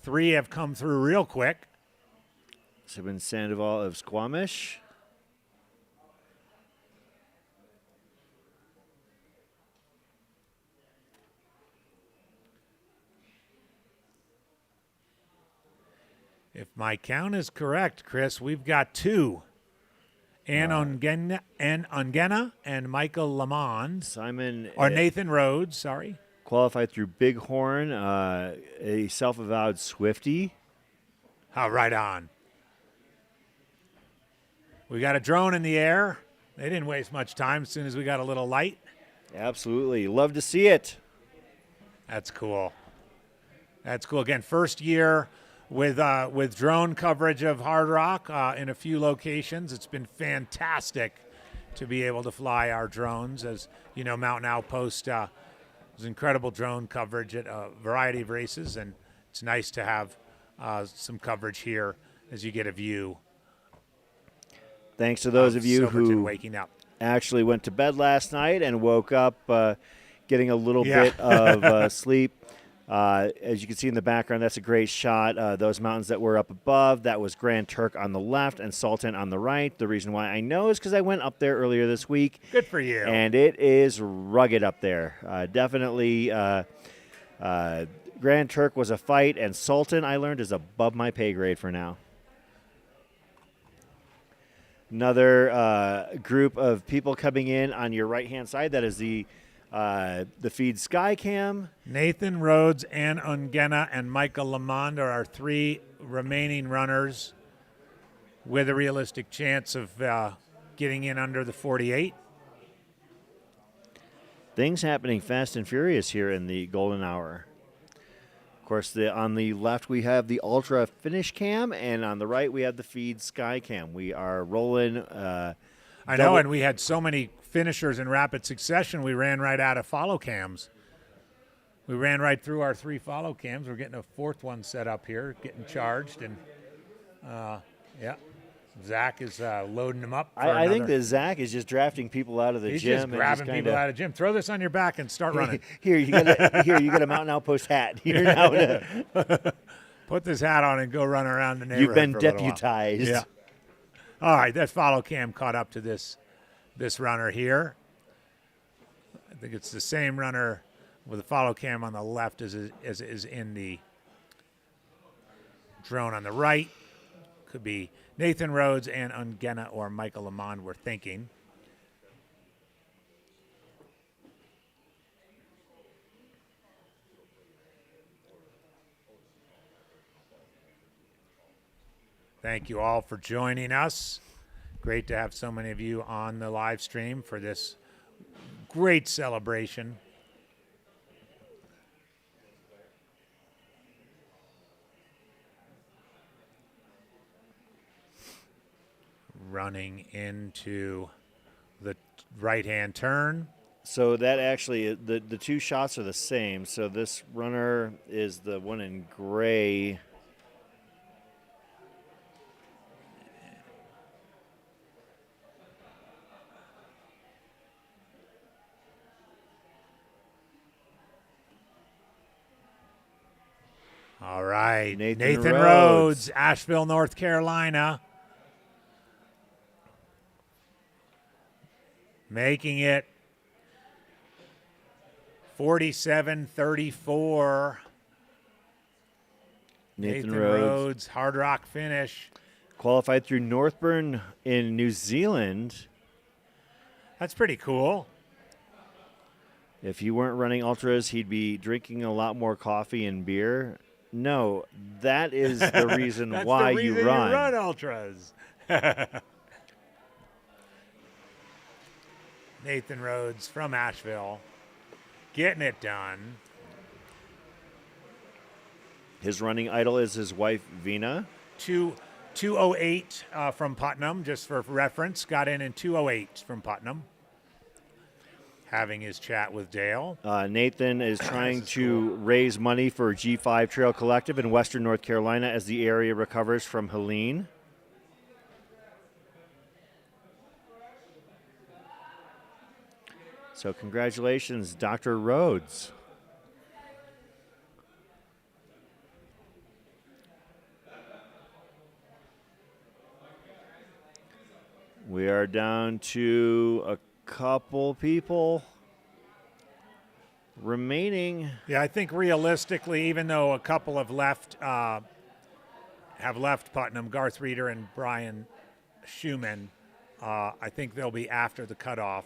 3 have come through real quick. Simon Sandoval of Squamish. If my count is correct, Chris, we've got 2. Ann Ongena and Michael Lamond. Simon. Or Nathan Rhodes, sorry. Qualified through Bighorn, a self-avowed Swiftie. Oh, right on. We got a drone in the air. They didn't waste much time as soon as we got a little light. Absolutely. Love to see it. That's cool. That's cool. Again, first year with drone coverage of Hardrock in a few locations. It's been fantastic to be able to fly our drones. As you know, Mountain Outpost was incredible drone coverage at a variety of races, and it's nice to have some coverage here as you get a view. Thanks to those of you Silverton who waking up. actually went to bed last night and woke up getting a little bit of sleep. As you can see in the background, that's a great shot. Those mountains that were up above, that was Grand Turk on the left and Sultan on the right. The reason why I know is because I went up there earlier this week. Good for you. And it is rugged up there. Definitely Grand Turk was a fight, and Sultan, I learned, is above my pay grade for now. Another group of people coming in on your right-hand side. That is the feed Skycam. Nathan Rhodes, Ann Ongena, and Michael Lamond are our 3 remaining runners with a realistic chance of getting in under the 48. Things happening fast and furious here in the golden hour. Of course, on the left we have the Altra finish cam, and on the right we have the feed Skycam. We are rolling. I know, and we had so many finishers in rapid succession, we ran right out of follow cams. We ran right through our 3 follow cams. We're getting a 4th one set up here, getting charged, and Zach is loading them up. For I think another- that Zach is just drafting people out of the He's gym. just and grabbing kinda, people out of the gym. Throw this on your back and start running. Here, you get a Mountain Outpost hat. You're now Put this hat on and go run around the neighborhood. you've been for a little while. deputized. Yeah. All right, that follow cam caught up to this runner here. I think it's the same runner with the follow cam on the left as is in the drone on the right. Could be Nathan Rhodes and Ungena or Michael Lamond, we're thinking. Thank you all for joining us. Great to have so many of you on the live stream for this great celebration. Running into the right-hand turn. So that actually, the two shots are the same. So this runner is the one in gray. All right, Nathan Rhodes, Rhodes. Asheville, North Carolina. Making it 47-34. Nathan Rhodes Hardrock finish. qualified through Northburn in New Zealand. That's pretty cool. If he weren't running ultras, he'd be drinking a lot more coffee and beer. No, that is the reason That's why the reason you run. You run ultras. Nathan Rhodes from Asheville, getting it done. His running idol is his wife, Vina. 2:08 from Putnam, just for reference. Got in 2:08 from Putnam. Having his chat with Dale. Nathan is trying to raise money for G5 Trail Collective in Western North Carolina as the area recovers from Helene. So congratulations, Dr. Rhodes. We are down to a couple people remaining. Yeah, I think realistically, even though a couple have left Putnam, Garth Reeder and Brian Schumann, I think they'll be after the cutoff.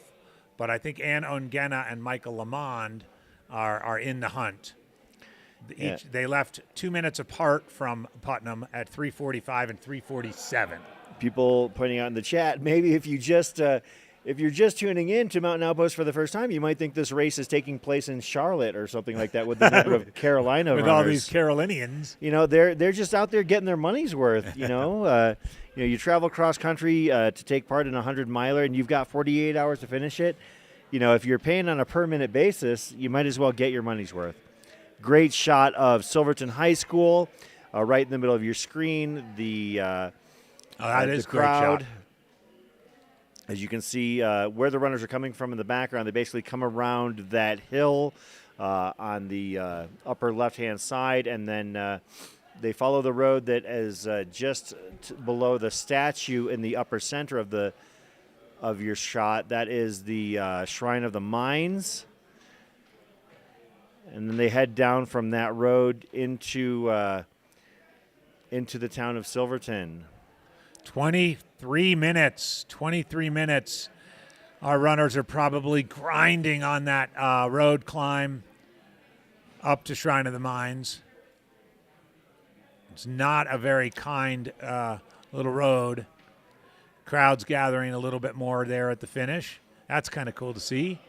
But I think Ann Ongena and Michael Lamond are in the hunt. They left 2 minutes apart from Putnam at 3:45 and 3:47. People pointing out in the chat, maybe if you're just tuning in to Mountain Outpost for the first time, you might think this race is taking place in Charlotte or something like that with the number of Carolina with runners. all these Carolinians. You know, they're just out there getting their money's worth. You travel cross country to take part in a 100-miler, and you've got 48 hours to finish it. You know, if you're paying on a per-minute basis, you might as well get your money's worth. Great shot of Silverton High School, right in the middle of your screen. That is the a great crowd. shot. As you can see, where the runners are coming from in the background, they basically come around that hill on the upper left-hand side, and then they follow the road that is just below the statue in the upper center of your shot. That is the Shrine of the Mines. And then they head down from that road into the town of Silverton. 23 minutes. Our runners are probably grinding on that road climb up to Shrine of the Mines. It's not a very kind little road. Crowd's gathering a little bit more there at the finish. That's kind of cool to see.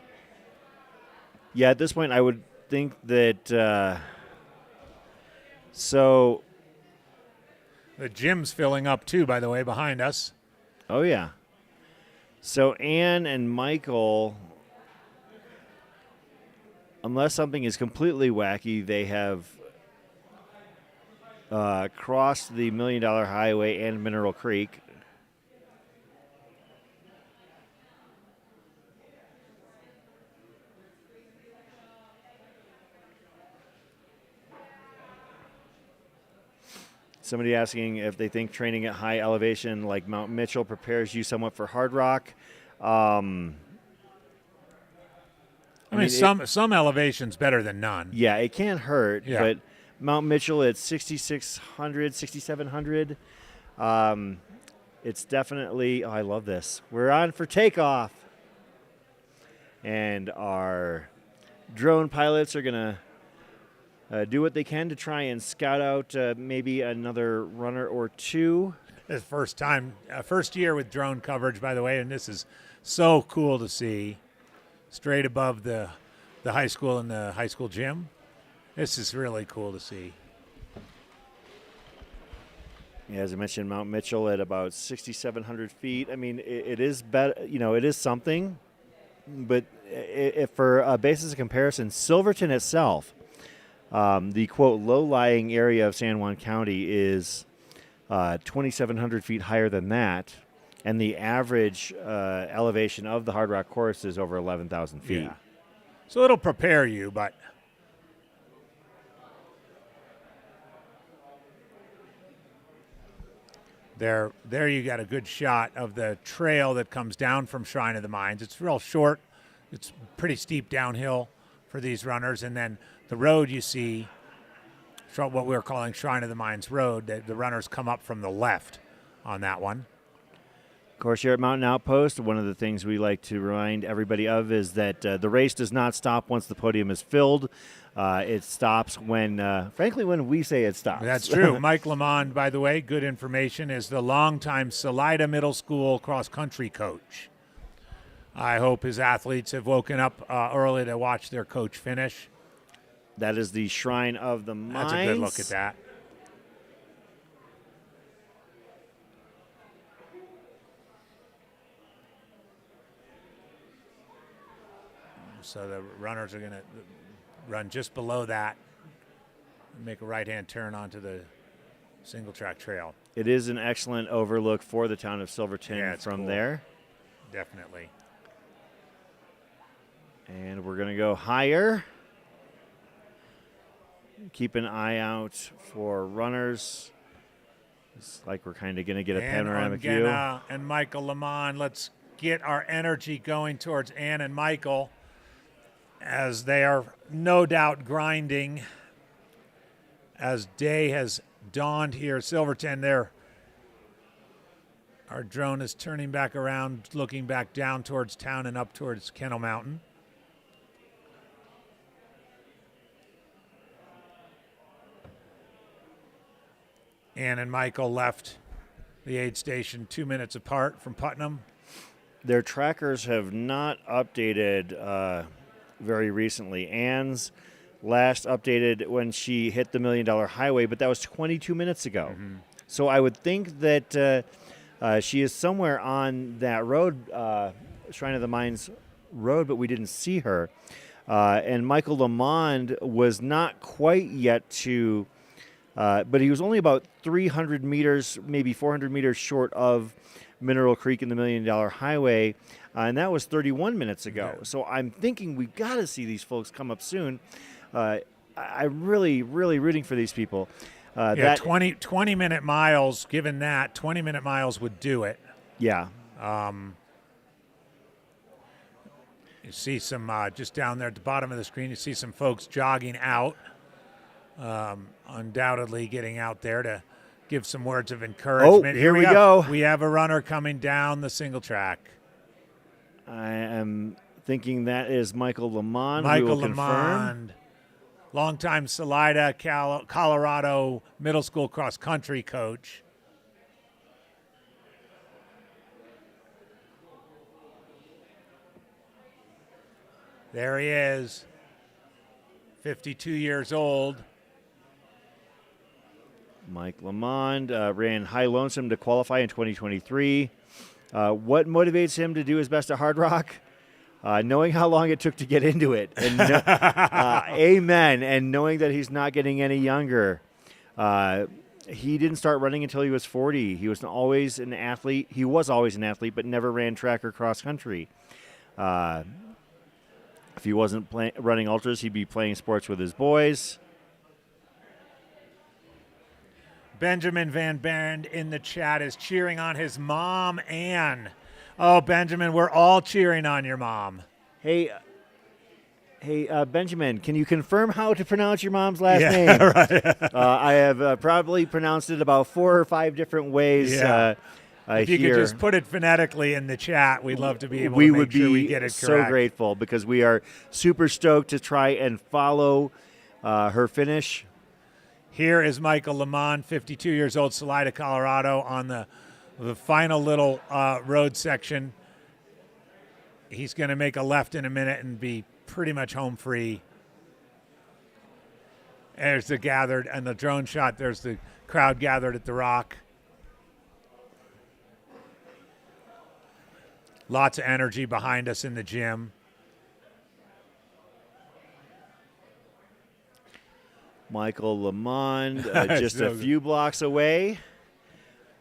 Yeah, at this point, I would think that so. The gym's filling up too, by the way, behind us. Oh, yeah. So Ann and Michael, unless something is completely wacky, they have crossed the $1 Million Highway and Mineral Creek. Somebody asking if they think training at high elevation like Mount Mitchell prepares you somewhat for Hardrock. I mean, some elevation's better than none. Yeah, it can't hurt, Yeah. but Mount Mitchell at 6,600, 6,700, it's definitely, I love this. We're on for takeoff. And our drone pilots are going to do what they can to try and scout out maybe another runner or two. This first year with drone coverage, by the way, and this is so cool to see. Straight above the high school and the high school gym. This is really cool to see. Yeah, as I mentioned, Mount Mitchell at about 6,700 feet. I mean, it is better. It is something. But if for a basis of comparison, Silverton itself, the quote low-lying area of San Juan County is 2,700 feet higher than that. And the average elevation of the Hardrock course is over 11,000 feet. Yeah. So it'll prepare you, but there you got a good shot of the trail that comes down from Shrine of the Mines. It's real short. It's pretty steep downhill for these runners. And then the road you see, what we're calling Shrine of the Mines Road, the runners come up from the left on that one. Of course, here at Mountain Outpost, one of the things we like to remind everybody of is that the race does not stop once the podium is filled. It stops frankly, when we say it stops. That's true. Mike Lamond, by the way, good information, is the longtime Salida Middle School cross-country coach. I hope his athletes have woken up early to watch their coach finish. That is the Shrine of the Mines. That's a good look at that. So the runners are going to run just below that and make a right-hand turn onto the single-track trail. It is an excellent overlook for the town of Silverton from cool. there. Definitely. And we're going to go higher. Keep an eye out for runners. It's like we're kind of going to get a panoramic view. And Michael Lamond, let's get our energy going towards Ann and Michael, as they are no doubt grinding as day has dawned here at Silverton. Our drone is turning back around, looking back down towards town and up towards Kennel Mountain. Ann and Michael left the aid station 2 minutes apart from Putnam. Their trackers have not updated very recently. Ann's last updated when she hit the $1 Million Highway, but that was 22 minutes ago. Mm-hmm. So I would think that she is somewhere on that road, Shrine of the Mines road, but we didn't see her. And Michael Lamond was not quite yet to, but he was only about 300 meters, maybe 400 meters short of Mineral Creek and the $1 Million Highway, and that was 31 minutes ago. Yeah. So I'm thinking we've got to see these folks come up soon. I'm really, really rooting for these people. 20-minute miles, given that, 20-minute miles would do it. Yeah. You see some, just down there at the bottom of the screen, you see some folks jogging out, undoubtedly getting out there to give some words of encouragement. Oh, here we go. We have a runner coming down the single track. I am thinking that is Michael Lamond. Michael We will confirm. Lamond, longtime Salida, Colorado middle school cross-country coach. There he is, 52 years old. Mike Lamond ran High Lonesome to qualify in 2023. What motivates him to do his best at Hardrock? Knowing how long it took to get into it. And amen. And knowing that he's not getting any younger. He didn't start running until he was 40. He was always an athlete. He was always an athlete, but never ran track or cross country. If he wasn't running ultras, he'd be playing sports with his boys. Benjamin Van Bernd in the chat is cheering on his mom, Anne. Oh, Benjamin, we're all cheering on your mom. Hey, Benjamin, can you confirm how to pronounce your mom's last name? Right. I have probably pronounced it about 4 or 5 different ways. Yeah. If you here. could just put it phonetically in the chat, we'd love to be able we to would make be sure we get it so correct. grateful because we are super stoked to try and follow her finish. Here is Michael Lamont, 52 years old, Salida, Colorado, on the final little road section. He's going to make a left in a minute and be pretty much home free. There's the gathered, and the drone shot, there's the crowd gathered at the Rock. Lots of energy behind us in the gym. Michael Lamond, just So a good. few blocks away.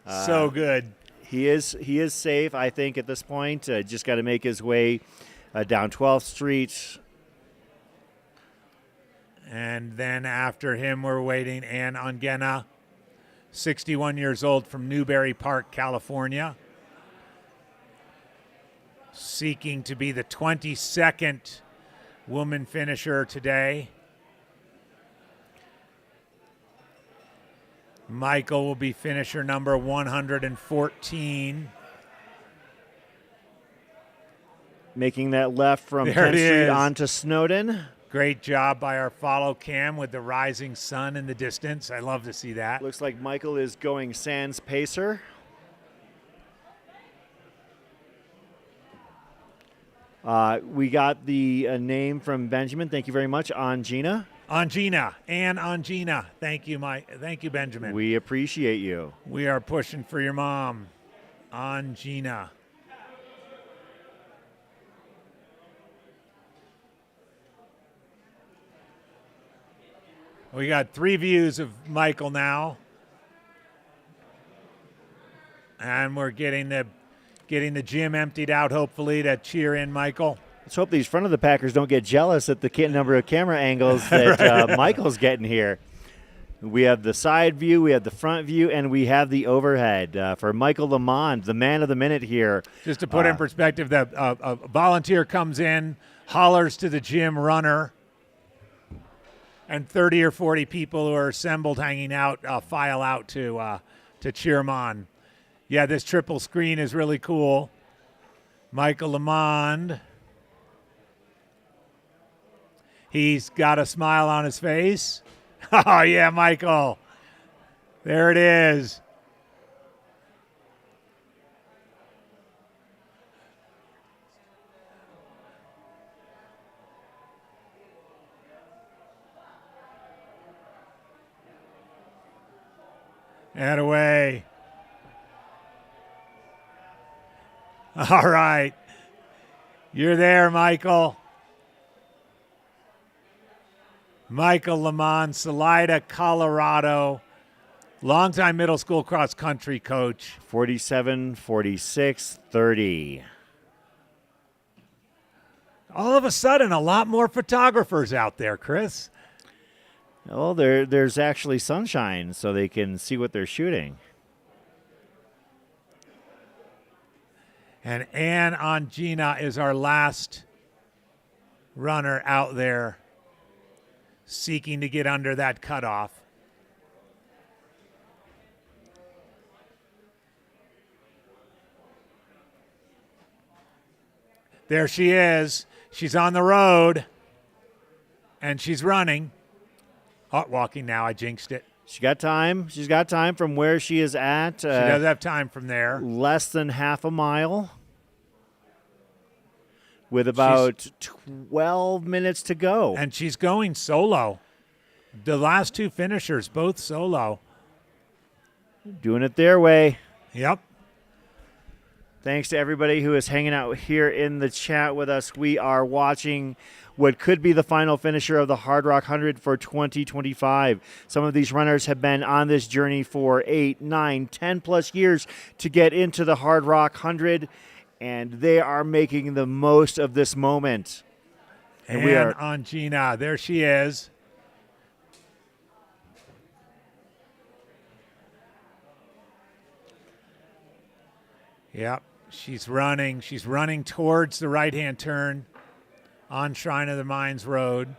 So good. He is safe, I think, at this point. Just got to make his way down 12th Street. And then after him, we're waiting Ann Ongena, 61 years old from Newberry Park, California, seeking to be the 22nd woman finisher today. Michael will be finisher number 114. Making that left from There 10th it Street is. onto Snowden. Great job by our follow cam with the rising sun in the distance. I love to see that. Looks like Michael is going sans pacer. We got the name from Benjamin. Thank you very much, Angina. Angina, Ann Angina. Thank you, Thank you, Benjamin. We appreciate you. We are pushing for your mom, Angina. We got 3 views of Michael now. And we're getting the gym emptied out, hopefully, to cheer in Michael. Let's hope these front of the Packers don't get jealous at the number of camera angles that Michael's getting here. We have the side view, we have the front view, and we have the overhead for Michael Lamond, the man of the minute here. Just to put in perspective, that a volunteer comes in, hollers to the gym runner, and 30 or 40 people who are assembled, hanging out, file out to cheer him on. Yeah, this triple screen is really cool. Michael Lamond. He's got a smile on his face. Oh, yeah, Michael. There it is. And away. All right. You're there, Michael. Michael Lamont, Salida, Colorado. Longtime middle school cross country coach. 47, 46, 30. All of a sudden, a lot more photographers out there, Chris. Well, there's actually sunshine, so they can see what they're shooting. And Ann Angina is our last runner out there seeking to get under that cutoff. There she is. She's on the road, and she's running. Oh, walking now. I jinxed it. She got time. She's got time from where she is at. She does have time from there. Less than half a mile. With about 12 minutes to go. And she's going solo. The last 2 finishers, both solo. Doing it their way. Yep. Thanks to everybody who is hanging out here in the chat with us. We are watching what could be the final finisher of the Hardrock 100 for 2025. Some of these runners have been on this journey for 8, 9, 10 plus years to get into the Hardrock 100, and they are making the most of this moment. And we are on Gina. There she is. Yep. She's running. She's running towards the right-hand turn on Shrine of the Mines Road.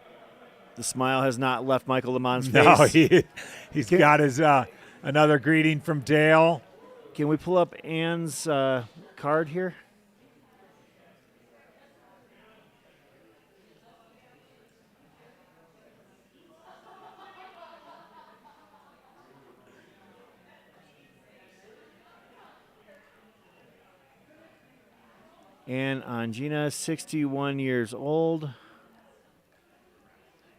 The smile has not left Michael Lemon's face. No, he's got his another greeting from Dale. Can we pull up Anne's card here? Anne Angina, 61 years old.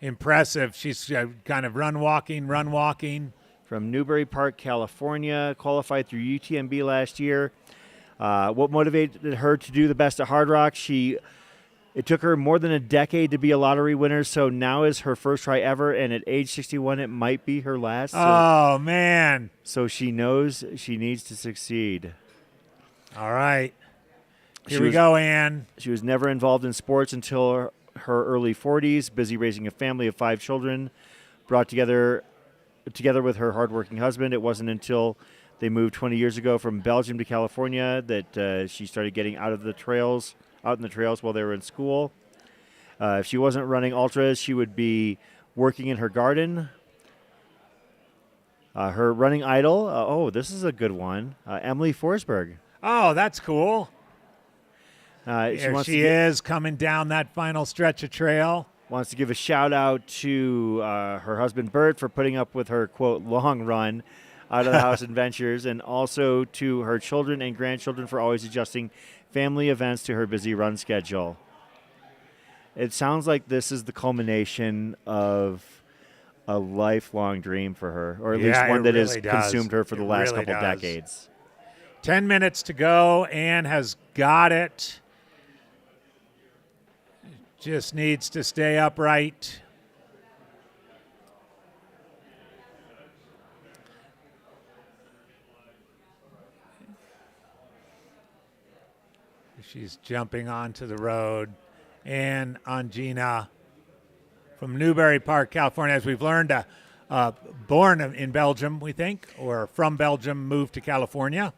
Impressive. She's kind of run walking. From Newbury Park, California, qualified through UTMB last year. What motivated her to do the best at Hardrock? It took her more than a decade to be a lottery winner, so now is her first try ever, and at age 61, it might be her last. Oh, man. So she knows she needs to succeed. All right. Here we go, Anne. She was never involved in sports until her early 40s, busy raising a family of 5 children, brought together with her hardworking husband. It wasn't until they moved 20 years ago from Belgium to California that she started getting out in the trails while they were in school. If she wasn't running ultras, she would be working in her garden. Her running idol, this is a good one, Emily Forsberg. Oh, that's cool. She is coming down that final stretch of trail. Wants to give a shout out to her husband Bert for putting up with her, quote, long run out of the house adventures, and also to her children and grandchildren for always adjusting family events to her busy run schedule. It sounds like this is the culmination of a lifelong dream for her, or at least one that has consumed her for the last couple decades. 10 minutes to go. Anne has got it. Just needs to stay upright. She's jumping onto the road. Anne Angina from Newbury Park, California, as we've learned, born in Belgium, we think, or from Belgium, moved to California.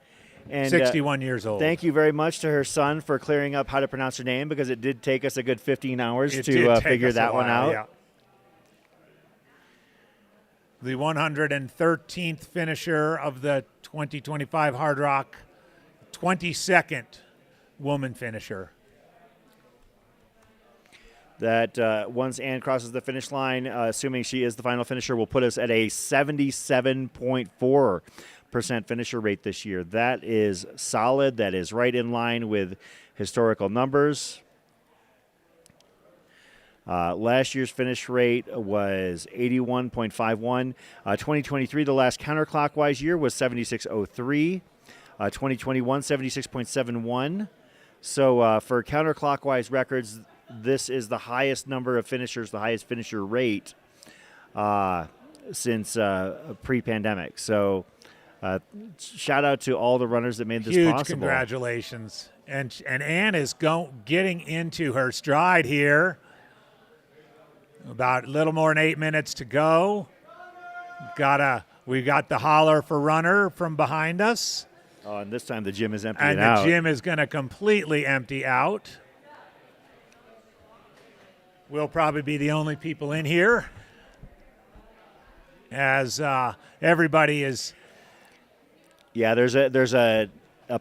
And 61 years old. Thank you very much to her son for clearing up how to pronounce her name, because it did take us a good 15 hours to figure that one out. Yeah. The 113th finisher of the 2025 Hardrock, 22nd woman finisher. That once Anne crosses the finish line, assuming she is the final finisher, will put us at a 77.4% finisher rate this year. That is solid. That is right in line with historical numbers. Last year's finish rate was 81.51. 2023, the last counterclockwise year, was 76.03. 2021, 76.71. So for counterclockwise records, this is the highest number of finishers, the highest finisher rate since pre-pandemic. So shout out to all the runners that made this possible. Huge congratulations. And Anne is getting into her stride here. About a little more than 8 minutes to go. We got the holler for runner from behind us. Oh, and this time the gym is emptying out. And the gym is going to completely empty out. We'll probably be the only people in here, as everybody is. Yeah, there's a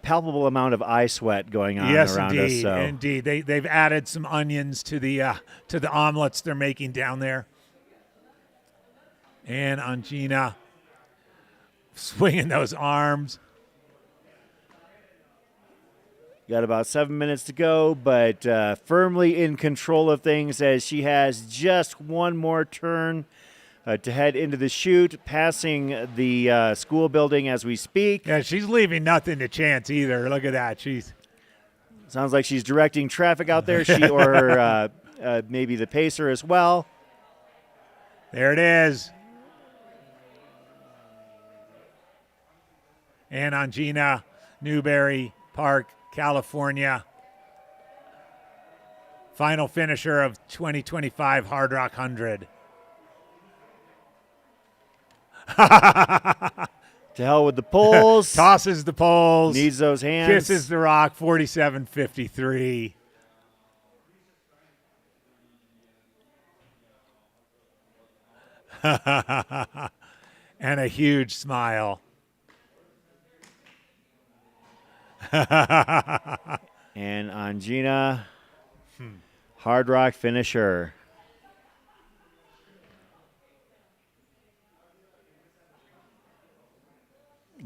palpable amount of eye sweat going on around us. So. Indeed. They've added some onions to the omelets they're making down there. And Angina swinging those arms. Got about 7 minutes to go, but firmly in control of things, as she has just one more turn to head into the chute, passing the school building as we speak. Yeah, she's leaving nothing to chance either. Look at that. Sounds like she's directing traffic out there, or maybe the pacer as well. There it is. And Angina, Newbury Park, California. Final finisher of 2025 Hardrock 100. To hell with the poles. Tosses the poles. Needs those hands. Kisses the rock. 47.53. And a huge smile. And on Gina, Hardrock finisher.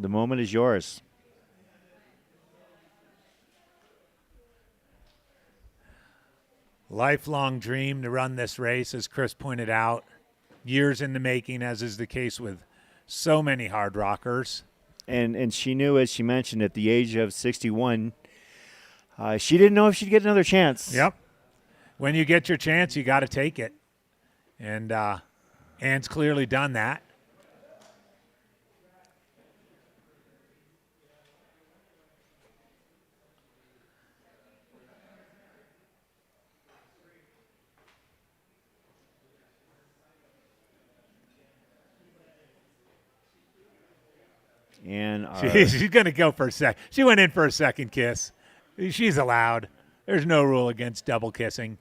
The moment is yours. Lifelong dream to run this race, as Chris pointed out. Years in the making, as is the case with so many hard rockers. And she knew, as she mentioned, at the age of 61, she didn't know if she'd get another chance. Yep. When you get your chance, you got to take it. And Anne's clearly done that. And She's going to go for a sec. She went in for a second kiss. She's allowed. There's no rule against double kissing.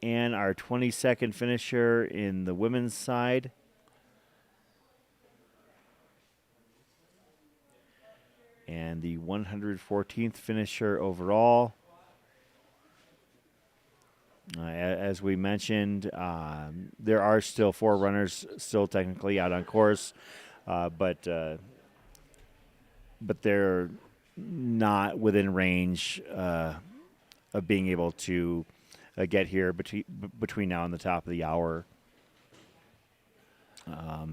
And our 22nd finisher in the women's side. And the 114th finisher overall. As we mentioned, there are still 4 runners still technically out on course, but they're not within range of being able to get here between now and the top of the hour. I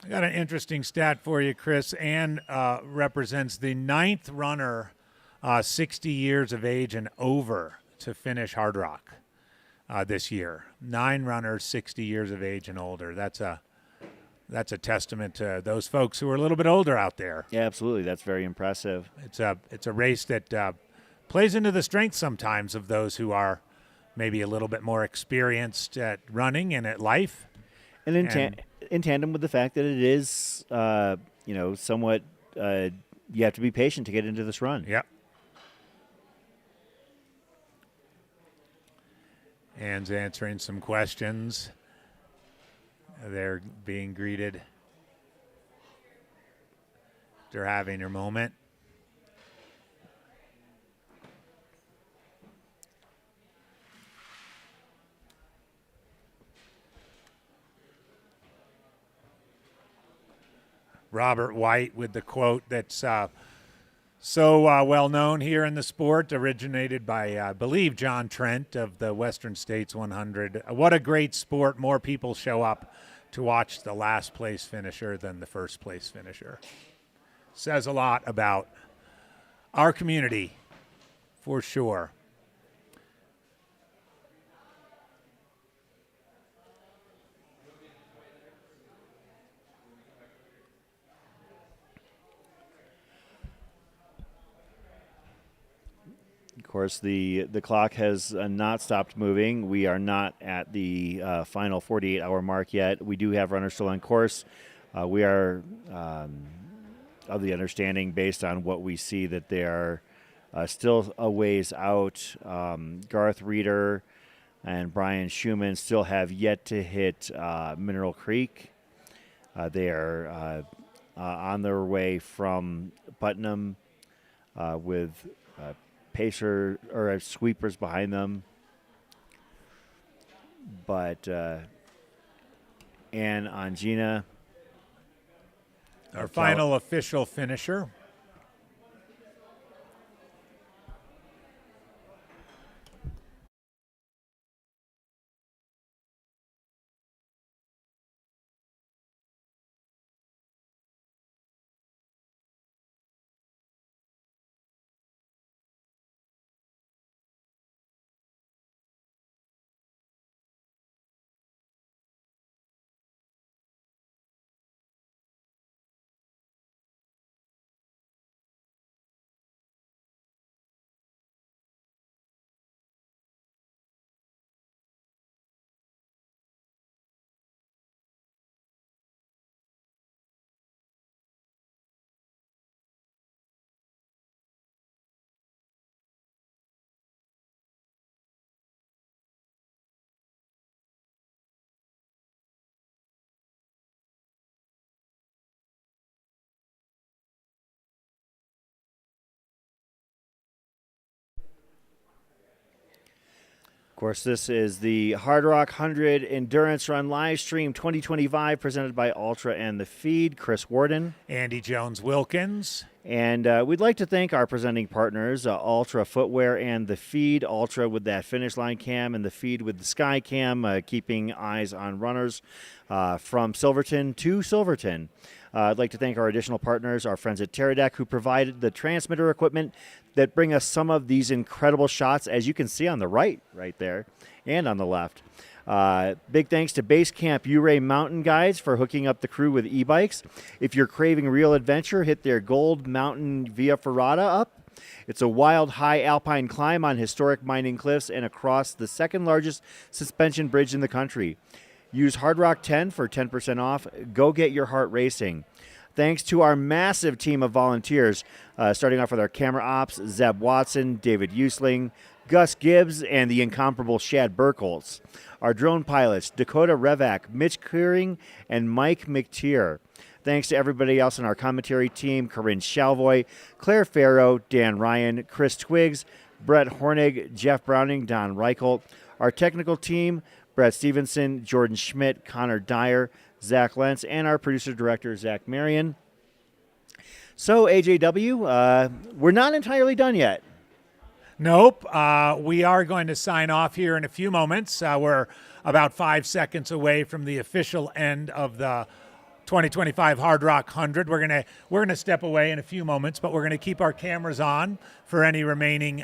got an interesting stat for you, Chris. Ann represents the 9th runner 60 years of age and over to finish Hardrock this year. 9 runners 60 years of age and older. That's a testament to those folks who are a little bit older out there. Yeah, absolutely. That's very impressive. It's a race that plays into the strength sometimes of those who are maybe a little bit more experienced at running and at life. And in tandem with the fact that it is, somewhat, you have to be patient to get into this run. Yep. Ann's answering some questions. They're being greeted. They're having their moment. Robert White with the quote that's so well known here in the sport, originated by, I believe, John Trent of the Western States 100. What a great sport. More people show up to watch the last place finisher than the first place finisher. Says a lot about our community, for sure. Of course, the clock has not stopped moving. We are not at the final 48-hour mark yet. We do have runners still on course. We are of the understanding, based on what we see, that they are still a ways out. Garth Reeder and Brian Schumann still have yet to hit Mineral Creek. They are on their way from Putnam with pacer or sweepers behind them, but Ann on Gina, our final official finisher. Of course, this is the Hardrock 100 Endurance Run Livestream 2025 presented by Altra and The Feed. Chris Warden. Andy Jones-Wilkins. And we'd like to thank our presenting partners, Altra Footwear and The Feed. Altra with that finish line cam and The Feed with the sky cam, keeping eyes on runners from Silverton to Silverton. I'd like to thank our additional partners, our friends at Teradek, who provided the transmitter equipment that bring us some of these incredible shots, as you can see on the right there, and on the left. Big thanks to Base Camp Ouray Mountain Guides for hooking up the crew with e-bikes. If you're craving real adventure, hit their Gold Mountain Via Ferrata up. It's a wild, high alpine climb on historic mining cliffs and across the second largest suspension bridge in the country. Use Hardrock 10 for 10% off. Go get your heart racing. Thanks to our massive team of volunteers, starting off with our camera ops, Zeb Watson, David Usling, Gus Gibbs, and the incomparable Shad Burkholz. Our drone pilots, Dakota Revak, Mitch Keering, and Mike McTeer. Thanks to everybody else on our commentary team, Corinne Shalvoy, Claire Farrow, Dan Ryan, Chris Twiggs, Brett Hornig, Jeff Browning, Don Reichelt. Our technical team, Brett Stevenson, Jordan Schmidt, Connor Dyer, Zach Lentz, and our producer-director, Zach Marion. So, AJW, we're not entirely done yet. Nope. We are going to sign off here in a few moments. We're about 5 seconds away from the official end of the 2025 Hardrock 100. We're gonna step away in a few moments, but we're gonna keep our cameras on for any remaining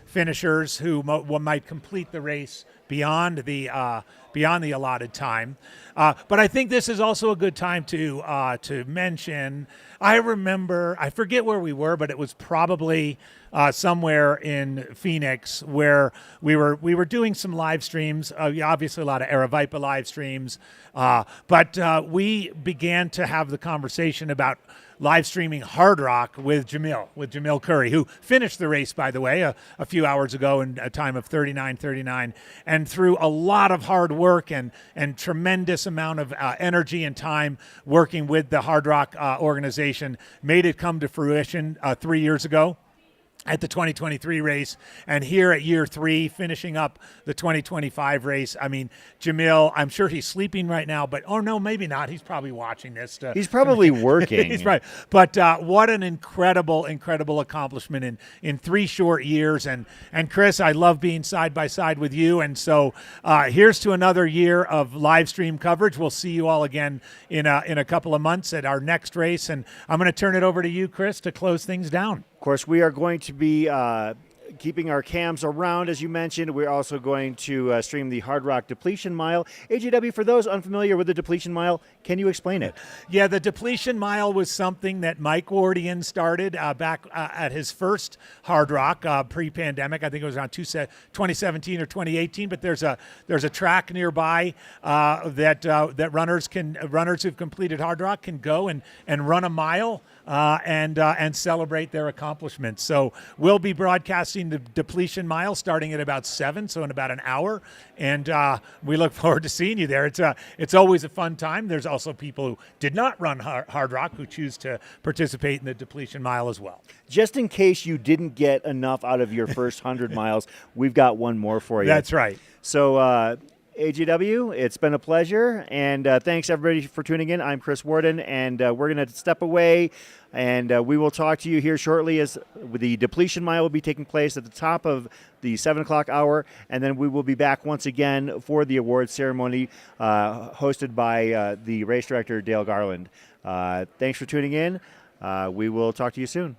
finishers who might complete the race beyond the allotted time. But I think this is also a good time to mention. I forget where we were, but it was probably somewhere in Phoenix where we were doing some live streams. Obviously, a lot of Aravipa live streams, but we began to have the conversation about live streaming Hardrock with Jamil Curry, who finished the race, by the way, a few hours ago in a time of 39:39, and through a lot of hard work and tremendous amount of energy and time working with the Hardrock organization, made it come to fruition 3 years ago at the 2023 race, and here at year 3, finishing up the 2025 race. I mean, Jamil, I'm sure he's sleeping right now, but oh no, maybe not. He's probably watching this. He's probably working. He's right. But what an incredible accomplishment in 3 short years. And Chris, I love being side by side with you. And so here's to another year of live stream coverage. We'll see you all again in a couple of months at our next race. And I'm going to turn it over to you, Chris, to close things down. Of course, we are going to be keeping our cams around, as you mentioned. We're also going to stream the Hardrock Depletion Mile. AJW, for those unfamiliar with the Depletion Mile, can you explain it? Yeah, the Depletion Mile was something that Mike Wardian started back at his first Hardrock pre-pandemic. I think it was around 2017 or 2018. But there's a track nearby that runners who've completed Hardrock can go and run a mile and celebrate their accomplishments. So we'll be broadcasting the Depletion Mile starting at about 7, so in about an hour, and we look forward to seeing you there. It's always a fun time. There's also people who did not run Hardrock who choose to participate in the Depletion Mile as well. Just in case you didn't get enough out of your first 100 miles, we've got one more for you. That's right. So AGW, it's been a pleasure, and thanks everybody for tuning in. I'm Chris Warden, and we're going to step away, and we will talk to you here shortly as the Depletion Mile will be taking place at the top of the 7 o'clock hour, and then we will be back once again for the awards ceremony hosted by the race director, Dale Garland. Thanks for tuning in. We will talk to you soon.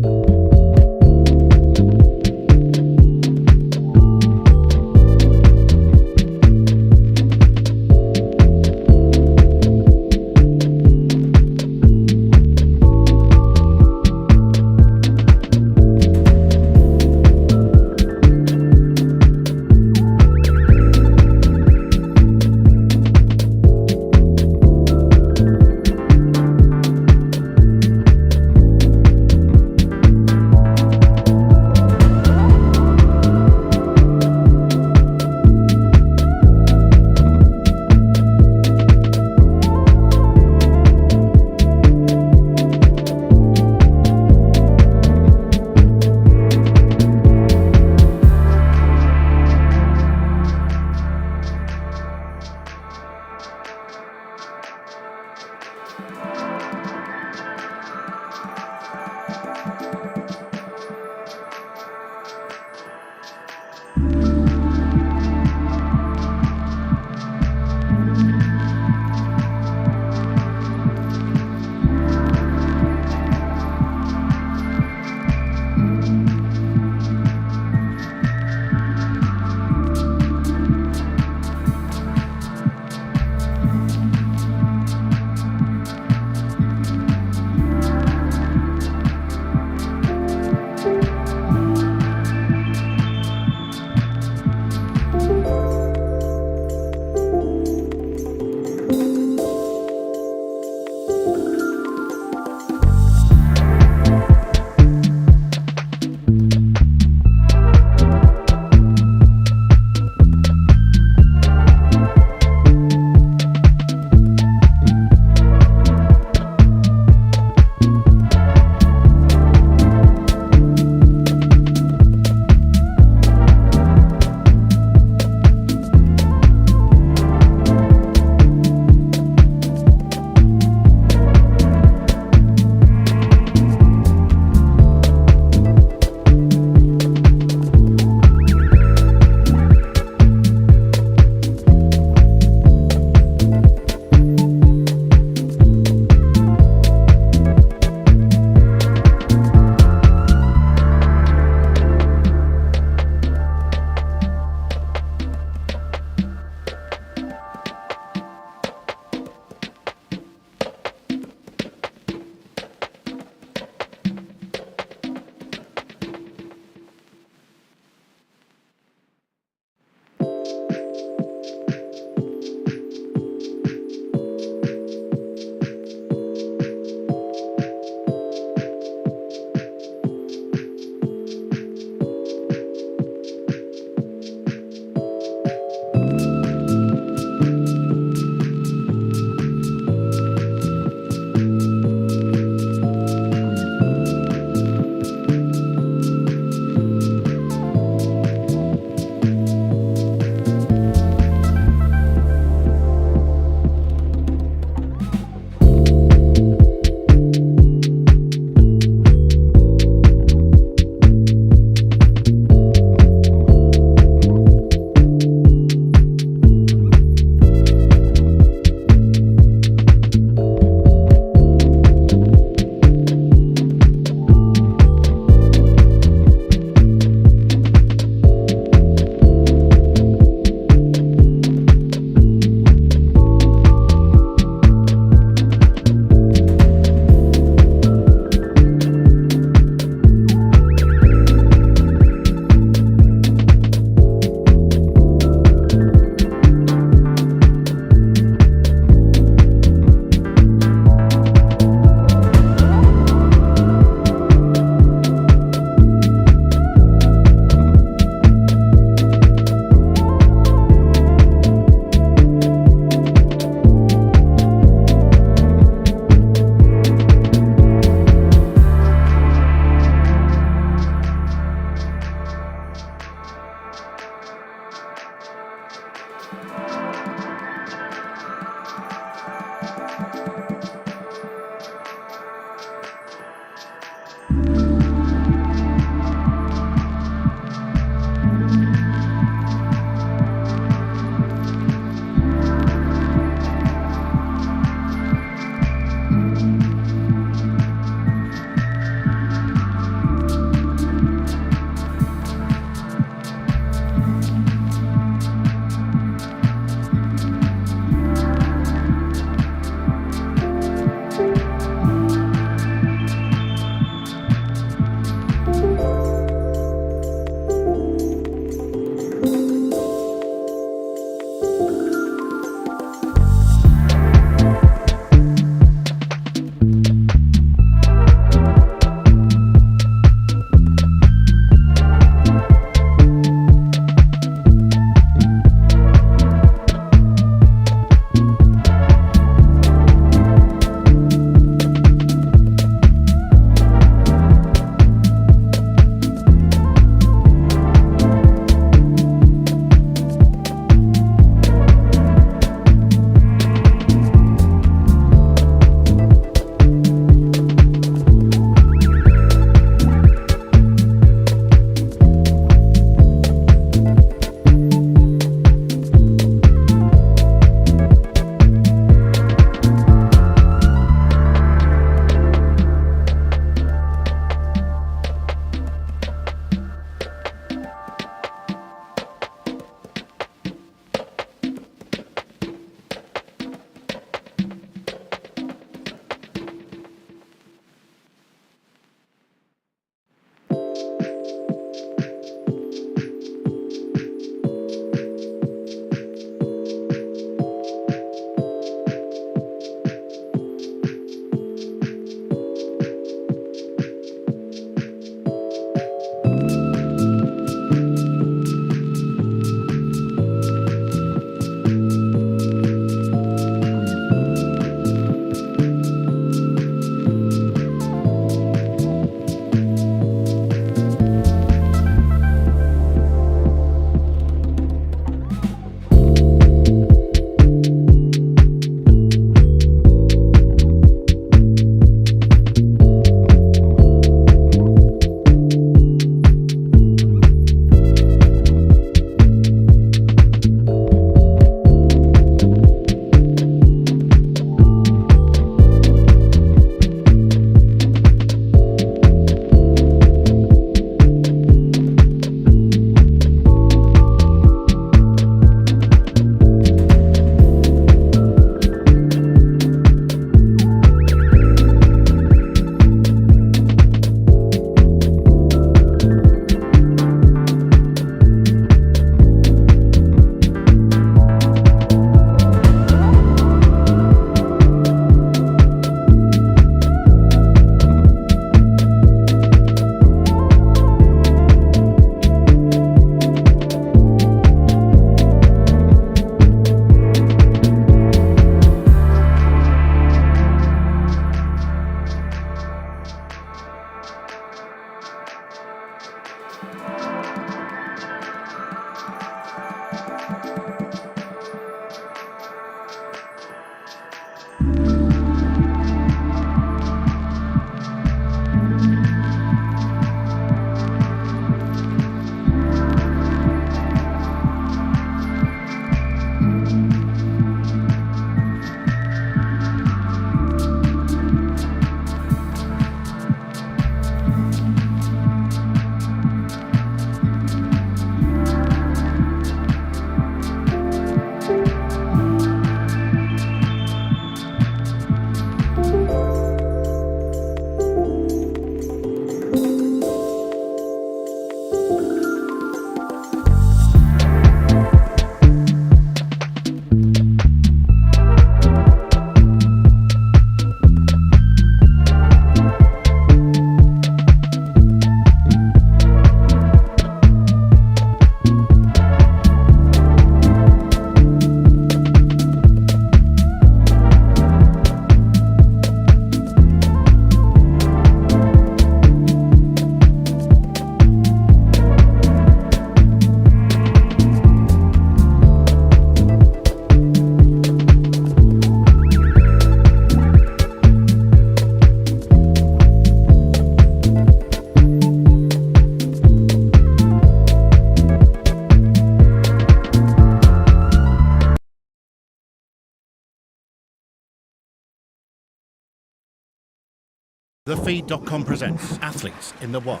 TheFeed.com presents Athletes in the Wild.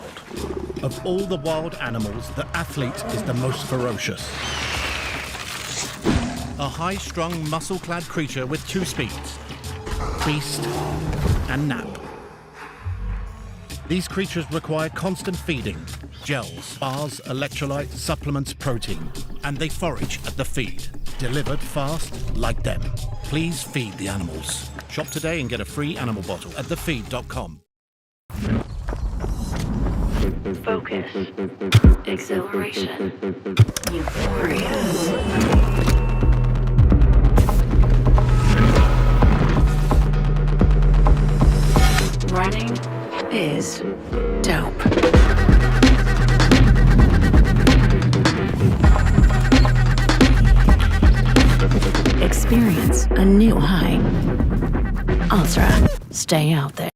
Of all the wild animals, the athlete is the most ferocious. A high-strung, muscle-clad creature with two speeds, feast and nap. These creatures require constant feeding, gels, bars, electrolytes, supplements, protein, and they forage at the feed, delivered fast like them. Please feed the animals. Shop today and get a free animal bottle at thefeed.com. Focus. Exhilaration. Euphoria. Running is dope. Experience a new high. Altra, stay out there.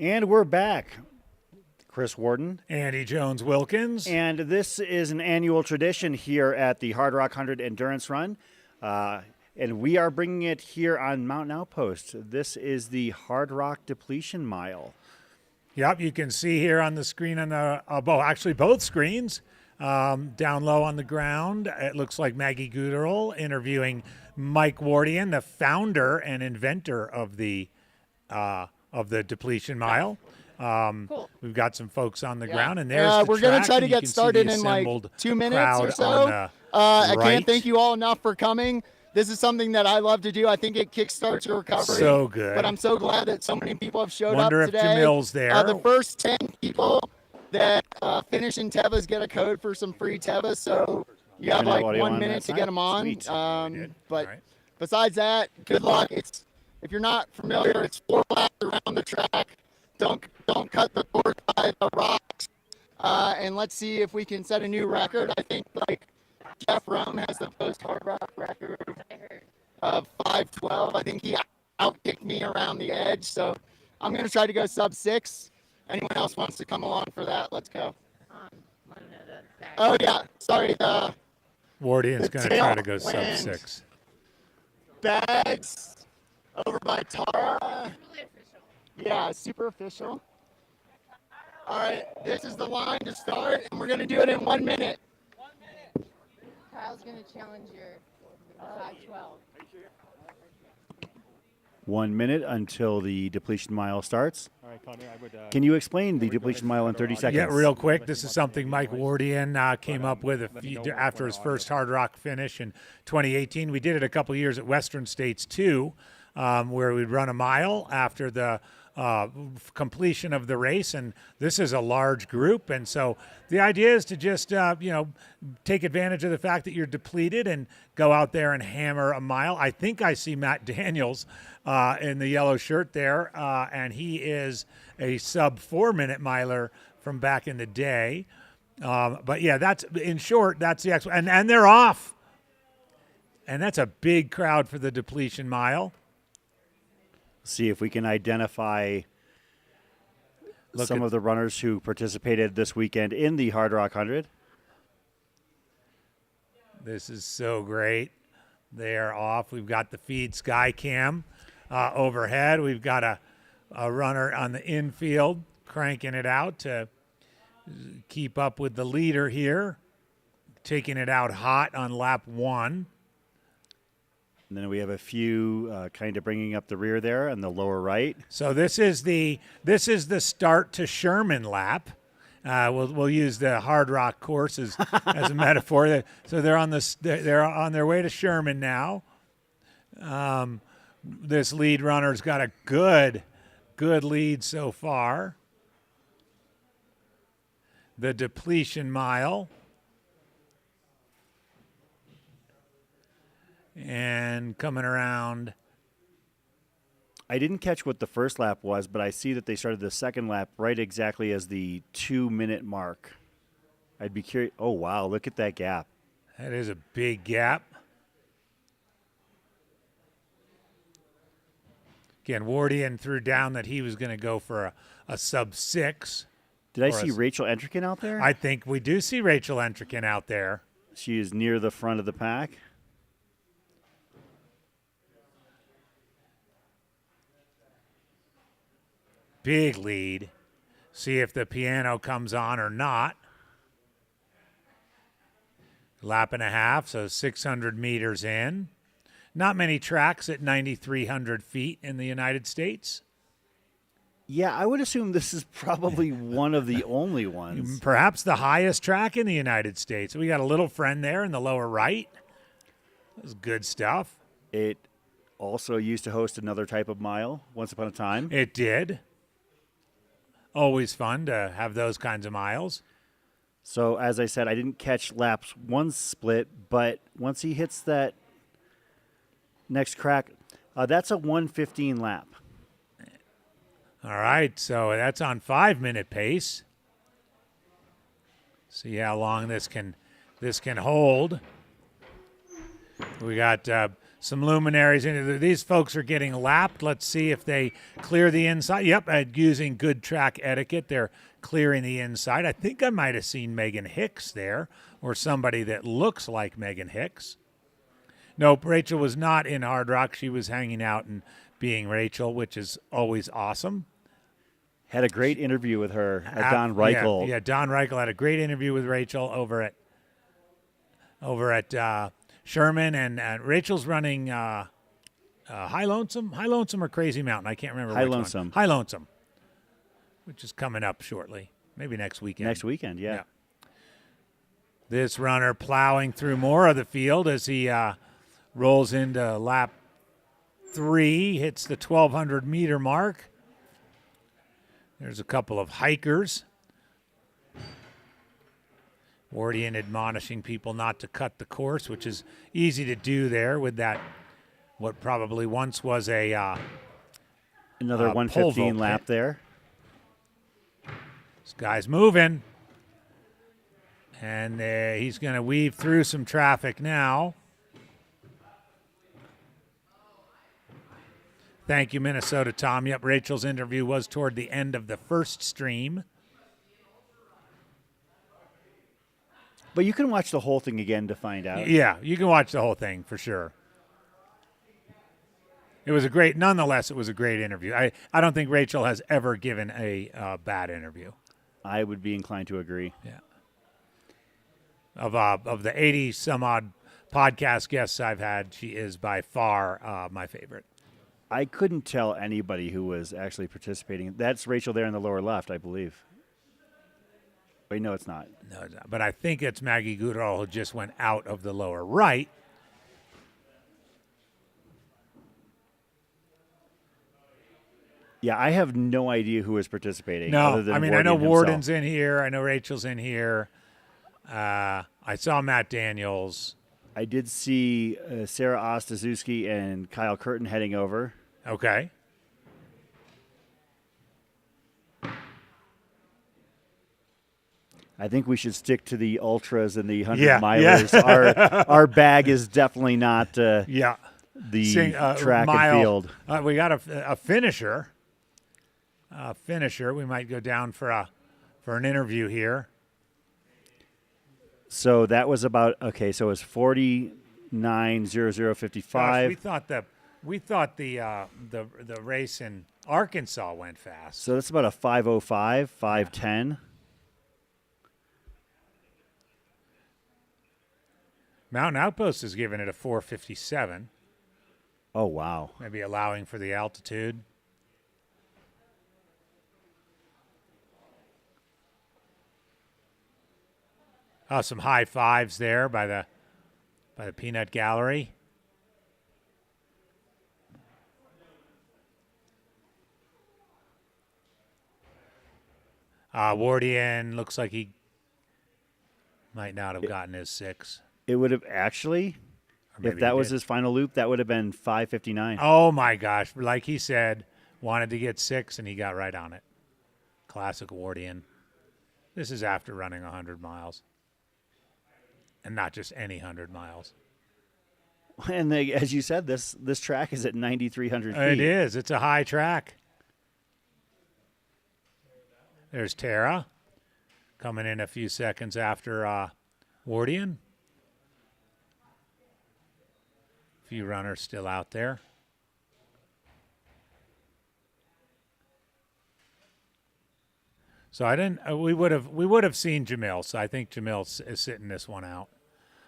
And we're back. Chris Warden. Andy Jones Wilkins. And this is an annual tradition here at the Hardrock 100 Endurance Run. And we are bringing it here on Mountain Outpost. This is the Hardrock Depletion Mile. Yep, you can see here on the screen on the actually both screens down low on the ground. It looks like Maggie Gooderl interviewing Mike Wardian, the founder and inventor of the Depletion Mile. Cool. We've got some folks on the ground, and there's the we're going to track, try to and you get can see started the in like assembled 2 minutes or crowd so. on the I right. can't thank you all enough for coming. This is something that I love to do. I think it kickstarts your recovery. So good. But I'm so glad that so many people have showed Wonder up if today. Jamil's there. The first 10 people that finish in Tevas get a code for some free Tevas. So you have like 1 minute to get them on. Sweet. But right. besides that, good luck. If you're not familiar, it's 4 laps around the track. Don't cut the course by the rocks. And let's see if we can set a new record. I think like Jeff Rome has the post hard rock record of 5:12. I think he outkicked me around the edge. So I'm going to try to go sub 6. Anyone else wants to come along for that? Let's go. Oh, yeah. Sorry. Wardian's going to try to go sub tailwind. 6. Bags over by Tara. Yeah, super official. All right, this is the line to start, and we're going to do it in 1 minute. Kyle's going to challenge your 512. 1 minute until the Depletion Mile starts. All right, Connor, I would. Can you explain the Depletion Mile in 30 seconds? Yeah, real quick. This is something Mike Wardian came up with after his first Hard Rock finish in 2018. We did it a couple years at Western States too, where we'd run a mile after the completion of the race, and this is a large group, and so the idea is to just take advantage of the fact that you're depleted and go out there and hammer a mile. I think I see Matt Daniels in the yellow shirt there, and he is a sub 4 minute miler from back in the day. But yeah, that's in short, that's the actual, and they're off, and that's a big crowd for the Depletion Mile. See if we can identify some of the runners who participated this weekend in the Hard Rock 100. This is so great. They are off. We've got the feed sky cam overhead. We've got a runner on the infield cranking it out to keep up with the leader here, taking it out hot on lap 1. And then we have a few kind of bringing up the rear there on the lower right. So this is the start to Sherman lap. We'll use the Hard Rock course as a metaphor. So they're on their way to Sherman now. this lead runner's got a good lead so far. The depletion mile. And coming around. I didn't catch what the first lap was, but I see that they started the second lap right exactly as the 2-minute mark. I'd be curious. Oh, wow. Look at that gap. That is a big gap. Again, Wardian threw down that he was going to go for a sub-6. Did I see Rachel Entrekin out there? I think we do see Rachel Entrekin out there. She is near the front of the pack. Big lead. See if the piano comes on or not. Lap and a half, so 600 meters in. Not many tracks at 9,300 feet in the United States. Yeah, I would assume this is probably one of the only ones. Perhaps the highest track in the United States. We got a little friend there in the lower right. That's good stuff. It also used to host another type of mile once upon a time. It did. Always fun to have those kinds of miles. So, as I said, I didn't catch laps 1 split, but once he hits that next crack, that's a 1:15 lap. All right, so that's on 5-minute pace. See how long this can hold. We got some luminaries in. These folks are getting lapped. Let's see if they clear the inside. Yep, using good track etiquette, they're clearing the inside. I think I might have seen Megan Hicks there, or somebody that looks like Megan Hicks. Nope, Rachel was not in Hardrock. She was hanging out and being Rachel, which is always awesome. Had a great interview with her at Don Reichel. Yeah, Don Reichel had a great interview with Rachel over at Sherman, and Rachel's running High Lonesome or Crazy Mountain. I can't remember. High which Lonesome. One. High Lonesome, which is coming up shortly, maybe next weekend. Next weekend, yeah. This runner plowing through more of the field as he rolls into lap 3, hits the 1,200 meter mark. There's a couple of hikers. Wardian admonishing people not to cut the course, which is easy to do there with that, what probably once was a another 1:15 lap there. This guy's moving, and he's going to weave through some traffic now. Thank you, Minnesota Tom. Yep, Rachel's interview was toward the end of the first stream. But you can watch the whole thing again to find out. Yeah, you can watch the whole thing for sure. It was nonetheless, it was a great interview. I don't think Rachel has ever given a bad interview. I would be inclined to agree. Yeah. Of the 80 some odd podcast guests I've had, she is by far my favorite. I couldn't tell anybody who was actually participating. That's Rachel there in the lower left, I believe. Wait, no, it's not. No, it's not. But I think it's Maggie Goodall who just went out of the lower right. Yeah, I have no idea who is participating. No, other than I mean, I know himself. Warden's in here. I know Rachel's in here. I saw Matt Daniels. I did see Sarah Ostaszewski and Kyle Curtin heading over. Okay. I think we should stick to the ultras and the 100 Yeah, milers. yeah. Our bag is definitely not the track mile. and field. We got a finisher. We might go down for an interview here. So that was about so it was 49:00:55. We thought the race in Arkansas went fast. So that's about a 5:05, 5:10. Mountain Outpost is giving it a 4:57. Oh wow! Maybe allowing for the altitude. Oh, some high fives there by the Peanut Gallery. Wardian looks like might not have gotten his 6. It would have actually, Or maybe if that he was did. his final loop, that would have been 5:59. Oh, my gosh. Like he said, wanted to get 6, and he got right on it. Classic Wardian. This is after running 100 miles. And not just any 100 miles. And as you said, this track is at 9,300 feet. It is. It's a high track. There's Tara coming in a few seconds after Wardian. A few runners still out there. So I didn't. We would have seen Jamil. So I think Jamil is sitting this one out.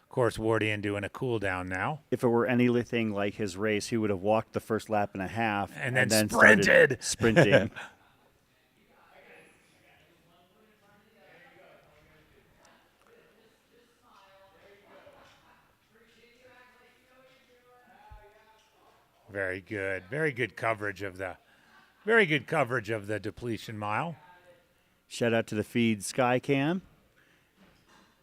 Of course, Wardian doing a cool down now. If it were anything like his race, he would have walked the first lap and a half And then started sprinted. sprinting. Very good. Very good coverage of the depletion mile. Shout out to the feed Sky Cam.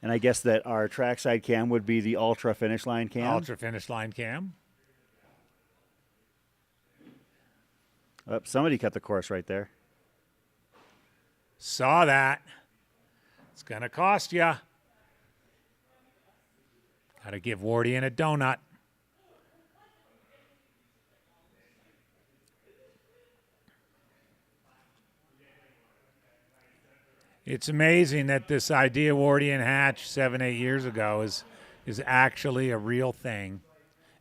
And I guess that our trackside cam would be the Ultra finish line cam. Ultra finish line cam. Oh, somebody cut the course right there. Saw that. It's going to cost you. Got to give Wardian a donut. It's amazing that this idea Wardian hatched 7-8 years ago is actually a real thing.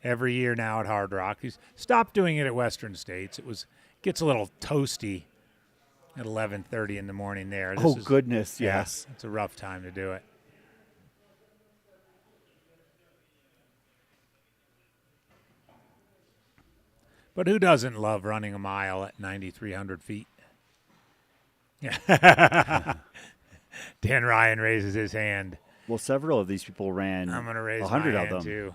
Every year now at Hardrock. He's stopped doing it at Western States. Gets a little toasty at 11:30 in the morning there. Goodness, yes. It's a rough time to do it. But who doesn't love running a mile at 9,300 feet? Yeah. Dan Ryan raises his hand. Well, several of these people ran I'm going to raise 100 my of hand them. too.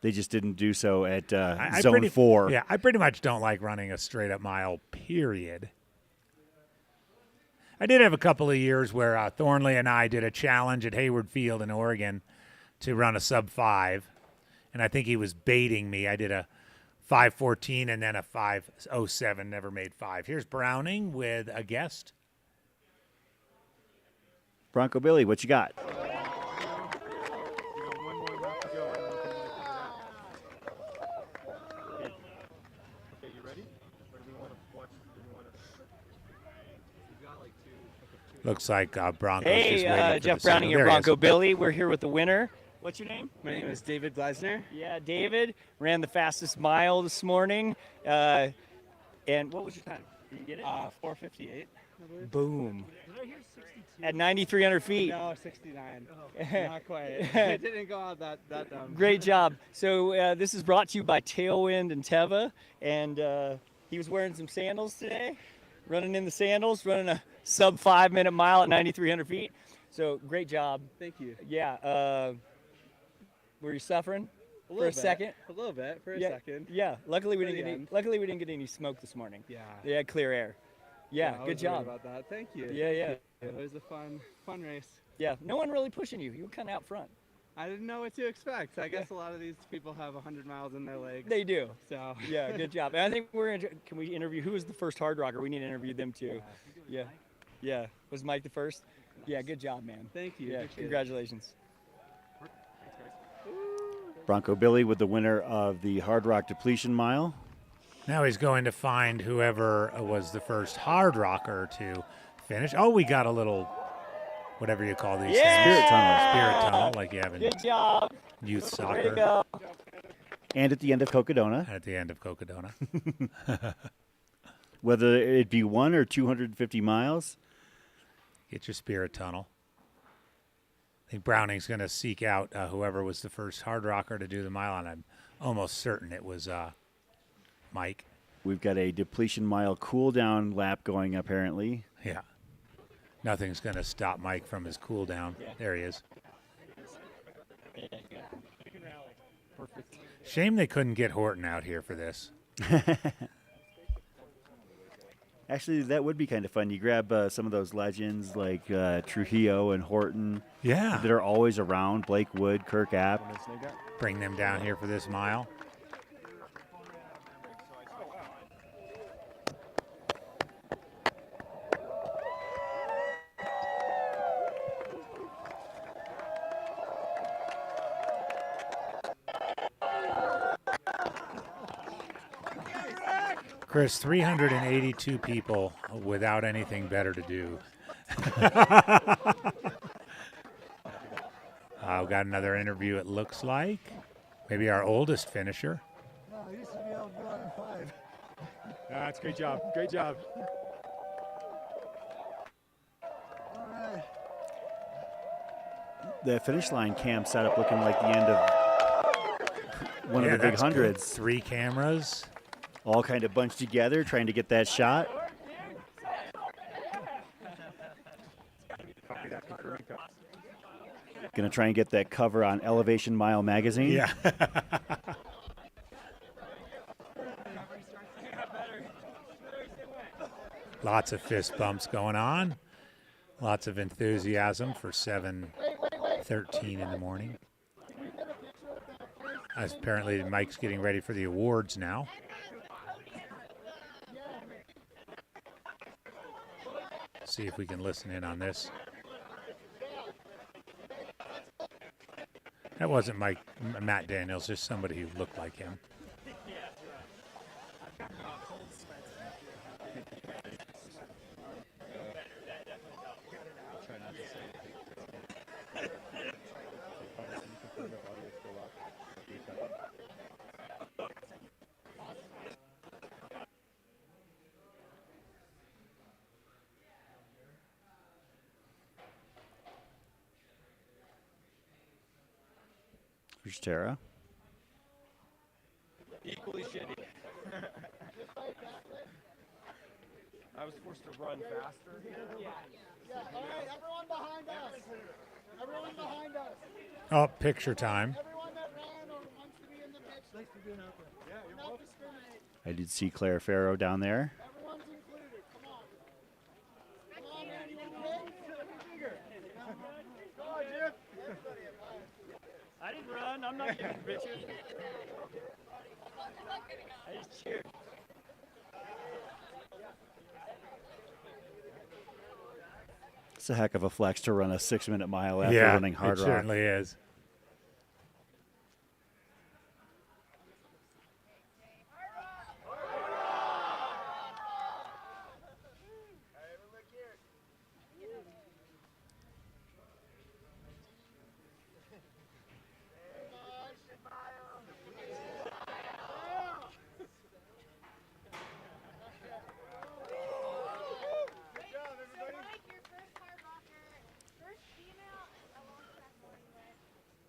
They just didn't do so at I Zone pretty- 4. Yeah, I pretty much don't like running a straight up mile, period. I did have a couple of years where Thornley and I did a challenge at Hayward Field in Oregon to run a sub 5. And I think he was baiting me. I did a 5:14 and then a 5:07, never made 5. Here's Browning with a guest. Bronco Billy, what you got? Looks like Bronco's just Hey, waiting for Jeff the Browning signal. here, There he is. Bronco Billy. We're here with the winner. What's your name? My name is David Gleisner. Yeah, David. Ran the fastest mile this morning. And what was your time? Did you get it? 4:58. Boom. Did I hear 62? At 9,300 feet. No, 69. Not quite. It didn't go out that dumb. Great job. So this is brought to you by Tailwind and Teva. And he was wearing some sandals today, running in the sandals, running a sub 5-minute mile at 9,300 feet. So great job. Thank you. Yeah. Were you suffering for a second? A little bit for a Yeah, second. Yeah. Luckily we For the didn't end. get any smoke this morning. Yeah. They had clear air. Yeah. I Good was worried job. about that. Thank you. Yeah. It was a fun race. Yeah. No one really pushing you. You were kind of out front. I didn't know what to expect. I guess a lot of these people have 100 miles in their legs. They do. So. Yeah. Good job. And I think can we interview who was the first hard rocker? We need to interview them too. Yeah. Yeah. Was Mike the first? Yeah. Good job, man. Thank you. Yeah. Appreciate it. Congratulations. Bronco Billy with the winner of the Hard Rock Depletion Mile. Now he's going to find whoever was the first hard rocker to finish. Oh, we got a little, whatever you call these Yeah! things. Spirit tunnel. Spirit tunnel, like you have in Good job. youth Way to soccer go. And at the end of Cocodona, at the end of Cocodona. whether it be 1 or 250 miles. Get your spirit tunnel. I think Browning's going to seek out whoever was the first hard rocker to do the mile, and I'm almost certain it was Mike. We've got a Depletion Mile cool down lap going apparently. Yeah. Nothing's going to stop Mike from his cool down. There he is. Shame they couldn't get Horton out here for this. Actually, that would be kind of fun. You grab some of those legends like Trujillo and Horton. Yeah. That are always around. Blake Wood, Kirk App. Bring them down here for this mile. Chris, 382 people without anything better to do. I've got another interview, it looks like. Maybe our oldest finisher. No, I used to be able to go on 5. That's great job. Great job. All right. The finish line cam set up looking like the end of one of the big hundreds. 3 cameras. All kind of bunched together, trying to get that shot. Gonna try and get that cover on Elevation Mile magazine. Yeah. Lots of fist bumps going on. Lots of enthusiasm for 7:13 in the morning. Apparently Mike's getting ready for the awards now. See if we can listen in on this. That wasn't Matt Daniels, just somebody who looked like him. Here's Tara. Equally shitty. I was forced to run faster. Yeah, all right, everyone behind us. Everyone behind us. Oh, picture time. Everyone that ran or wants to be in the picture. Thanks for being out there. Yeah, you're welcome. Discriminate. I did see Claire Farrow down there. Everyone's included. Come on. Come on, man. You want to win? Come on, Jim. I didn't run. I'm not getting bitches. I just cheered. It's a heck of a flex to run a 6-minute mile after running Hardrock. It certainly is.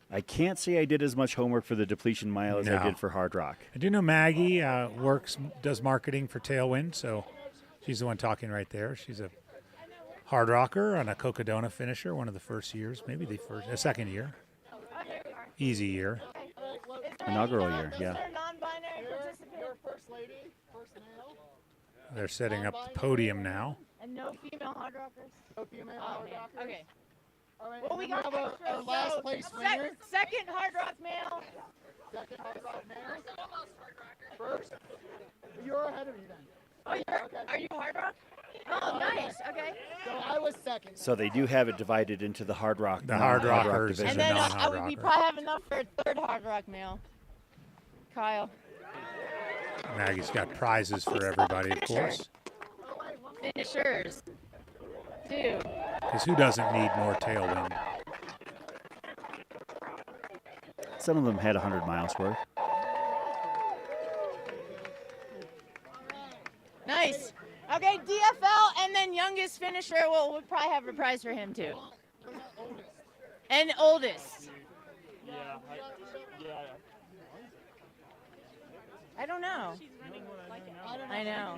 I can't say I did as much homework for the depletion mile as I No. did for Hardrock. I do know Maggie does marketing for Tailwind, so she's the one talking right there. She's a hard rocker and a Cocodona finisher, one of the first years, maybe the second year. Easy year. Inaugural year, yeah. First lady, first male. They're setting up the podium now. And no female hard rockers? No female hard rockers. Okay. All right, Well, we and got have a last place winner. Second hard rock male. Second hard rock male. First. You're ahead of me then. Oh, are you hard rock? Oh, nice. Okay. So I was second. So they do have it divided into the Hardrock, The Hard non-Hardrock Rockers division. And then non-hard we rocker. probably have enough for a third hard rock male. Kyle. Maggie's got prizes for everybody, of course. Finishers. Dude. Because who doesn't need more Tailwind? Some of them had 100 miles worth. Nice. Okay, DFL and then youngest finisher. We'll probably have a prize for him too. And oldest. Yeah. I don't know. I know.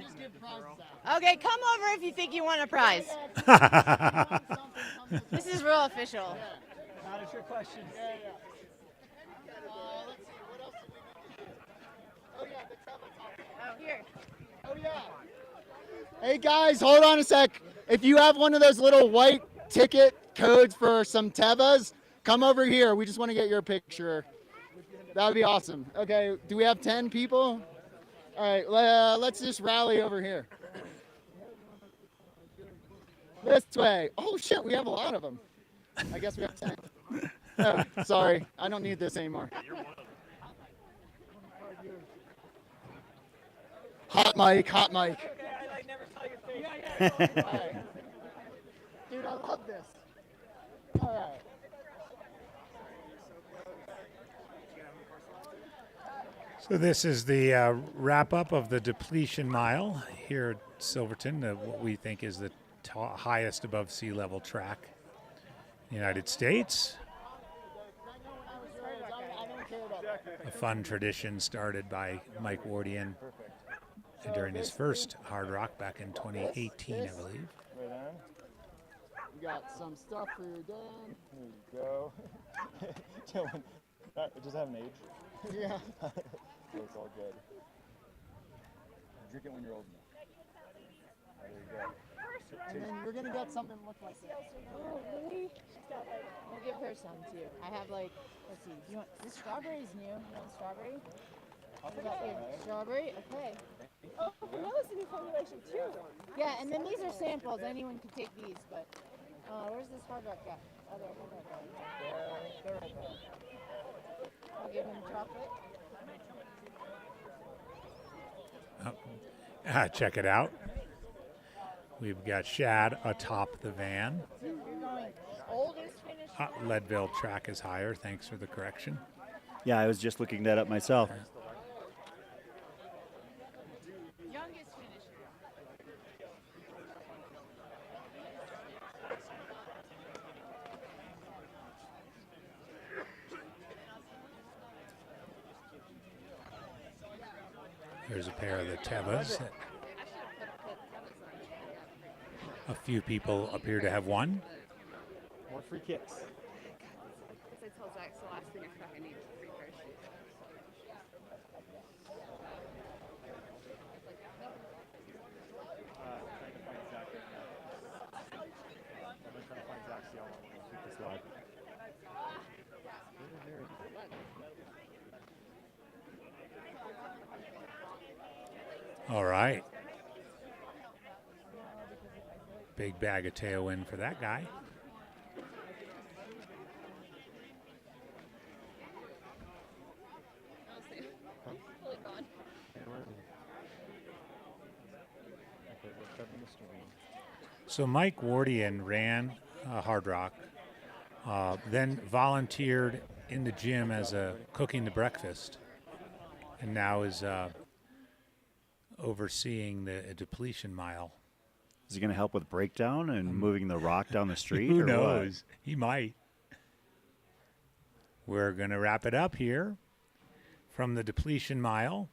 Okay, come over if you think you want a prize. This is real official. Not a trick question. Let's see, what else did we do? Oh, yeah, the travel talk. Oh, here. Oh, yeah. Hey guys, hold on a sec. If you have one of those little white ticket codes for some Tevas, come over here. We just want to get your picture. That would be awesome. Okay, do we have 10 people? All right, let's just rally over here. This way. Oh shit, we have a lot of them. I guess we have 10. Oh, sorry, I don't need this anymore. Hot mic, hot mic. Right. Dude, I love this. All right. So this is the wrap-up of the depletion mile here at Silverton, what we think is the highest above sea level track in the United States. A fun tradition started by Mike Wardian during his first Hardrock back in 2018, I believe. We got some stuff for your dad. There you go. It does have an age. Yeah. So it's all good. Drink it when you're old enough. There you go. And then you're gonna get something look like this. Oh, really? We'll give her some too. I have like, let's see. You want this strawberry's new? You want strawberry? We got your strawberry. Okay. Oh, no, this is a new formulation too. Yeah, and then these are samples. Anyone can take these, but where's this Hardrock guy? Other Hardrock guy. They're right there. I'll give him chocolate. Check it out. We've got Shad atop the van. You're going oldest finish. Leadville track is higher. Thanks for the correction. Yeah, I was just looking that up myself. Youngest finisher. There's a pair of the Tevas that a few people appear to have won. More free kicks. I told Zach, it's the last thing I fucking need is a free pair of shoes. All right. Big bag of tailwind for that guy. So Mike Wardian ran Hardrock, then volunteered in the gym as cooking the breakfast, and now is overseeing the depletion mile. Is he going to help with breakdown and moving the rock down the street? Who or knows? He might. We're going to wrap it up here from the depletion mile,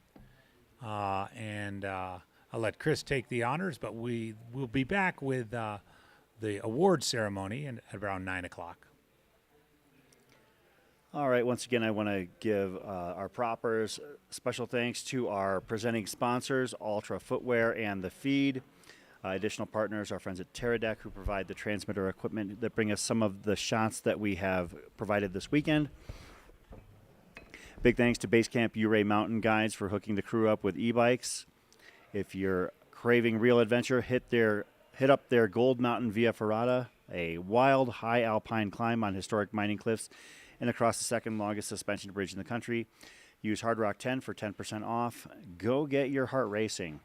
and I'll let Chris take the honors, but we will be back with the award ceremony at around 9 o'clock. All right. Once again, I want to give our propers special thanks to our presenting sponsors, Altra Footwear and The Feed. Additional partners, our friends at Teradek, who provide the transmitter equipment that bring us some of the shots that we have provided this weekend. Big thanks to Basecamp Ouray Mountain Guides for hooking the crew up with e-bikes. If you're craving real adventure, hit up their Gold Mountain Via Ferrata, a wild high alpine climb on historic mining cliffs and across the second longest suspension bridge in the country. Use Hardrock 10 for 10% off. Go get your heart racing.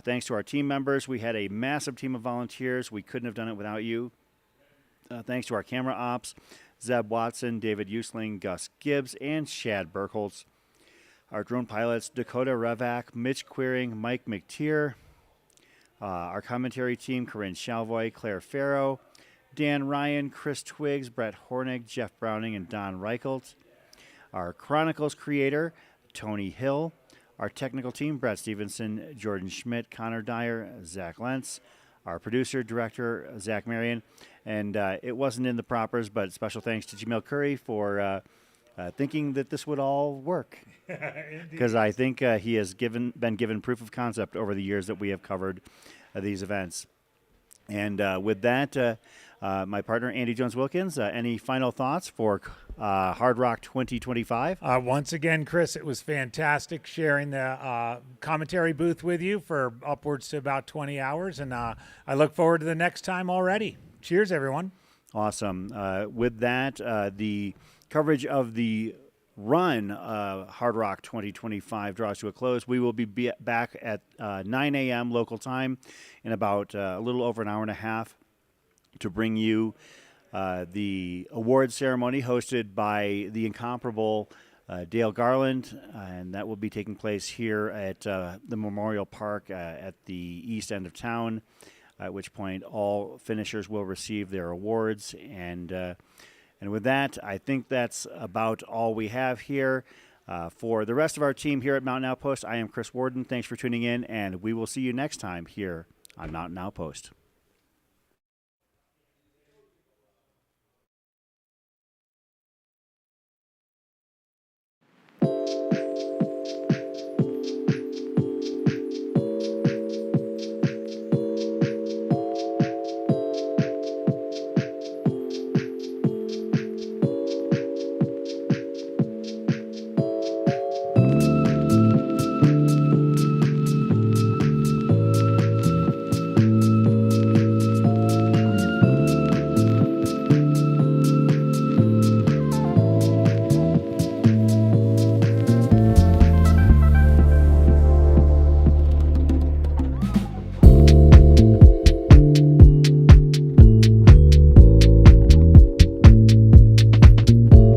Thanks to our team members. We had a massive team of volunteers. We couldn't have done it without you. Thanks to our camera ops, Zeb Watson, David Usling, Gus Gibbs, and Shad Burkholz. Our drone pilots, Dakota Revac, Mitch Queering, Mike McTeer. Our commentary team, Corinne Shalvoy, Claire Farrow, Dan Ryan, Chris Twiggs, Brett Hornig, Jeff Browning, and Don Reichelt. Our Chronicles creator, Tony Hill. Our technical team, Brett Stevenson, Jordan Schmidt, Connor Dyer, Zach Lentz. Our producer, director, Zach Marion. And it wasn't in the propers, but special thanks to Jamil Curry for thinking that this would all work. Because I think he has been given proof of concept over the years that we have covered these events. And with that, my partner, Andy Jones-Wilkins, any final thoughts for Hardrock 2025? Once again, Chris, it was fantastic sharing the commentary booth with you for upwards to about 20 hours. And I look forward to the next time already. Cheers, everyone. Awesome. With that, the coverage of the run Hardrock 2025 draws to a close. We will be back at 9 a.m. local time in about a little over an hour and a half to bring you the award ceremony hosted by the incomparable Dale Garland, and that will be taking place here at the Memorial Park at the east end of town, at which point all finishers will receive their awards. And with that, I think that's about all we have here. For the rest of our team here at Mountain Outpost, I am Chris Warden. Thanks for tuning in, and we will see you next time here on Mountain Outpost.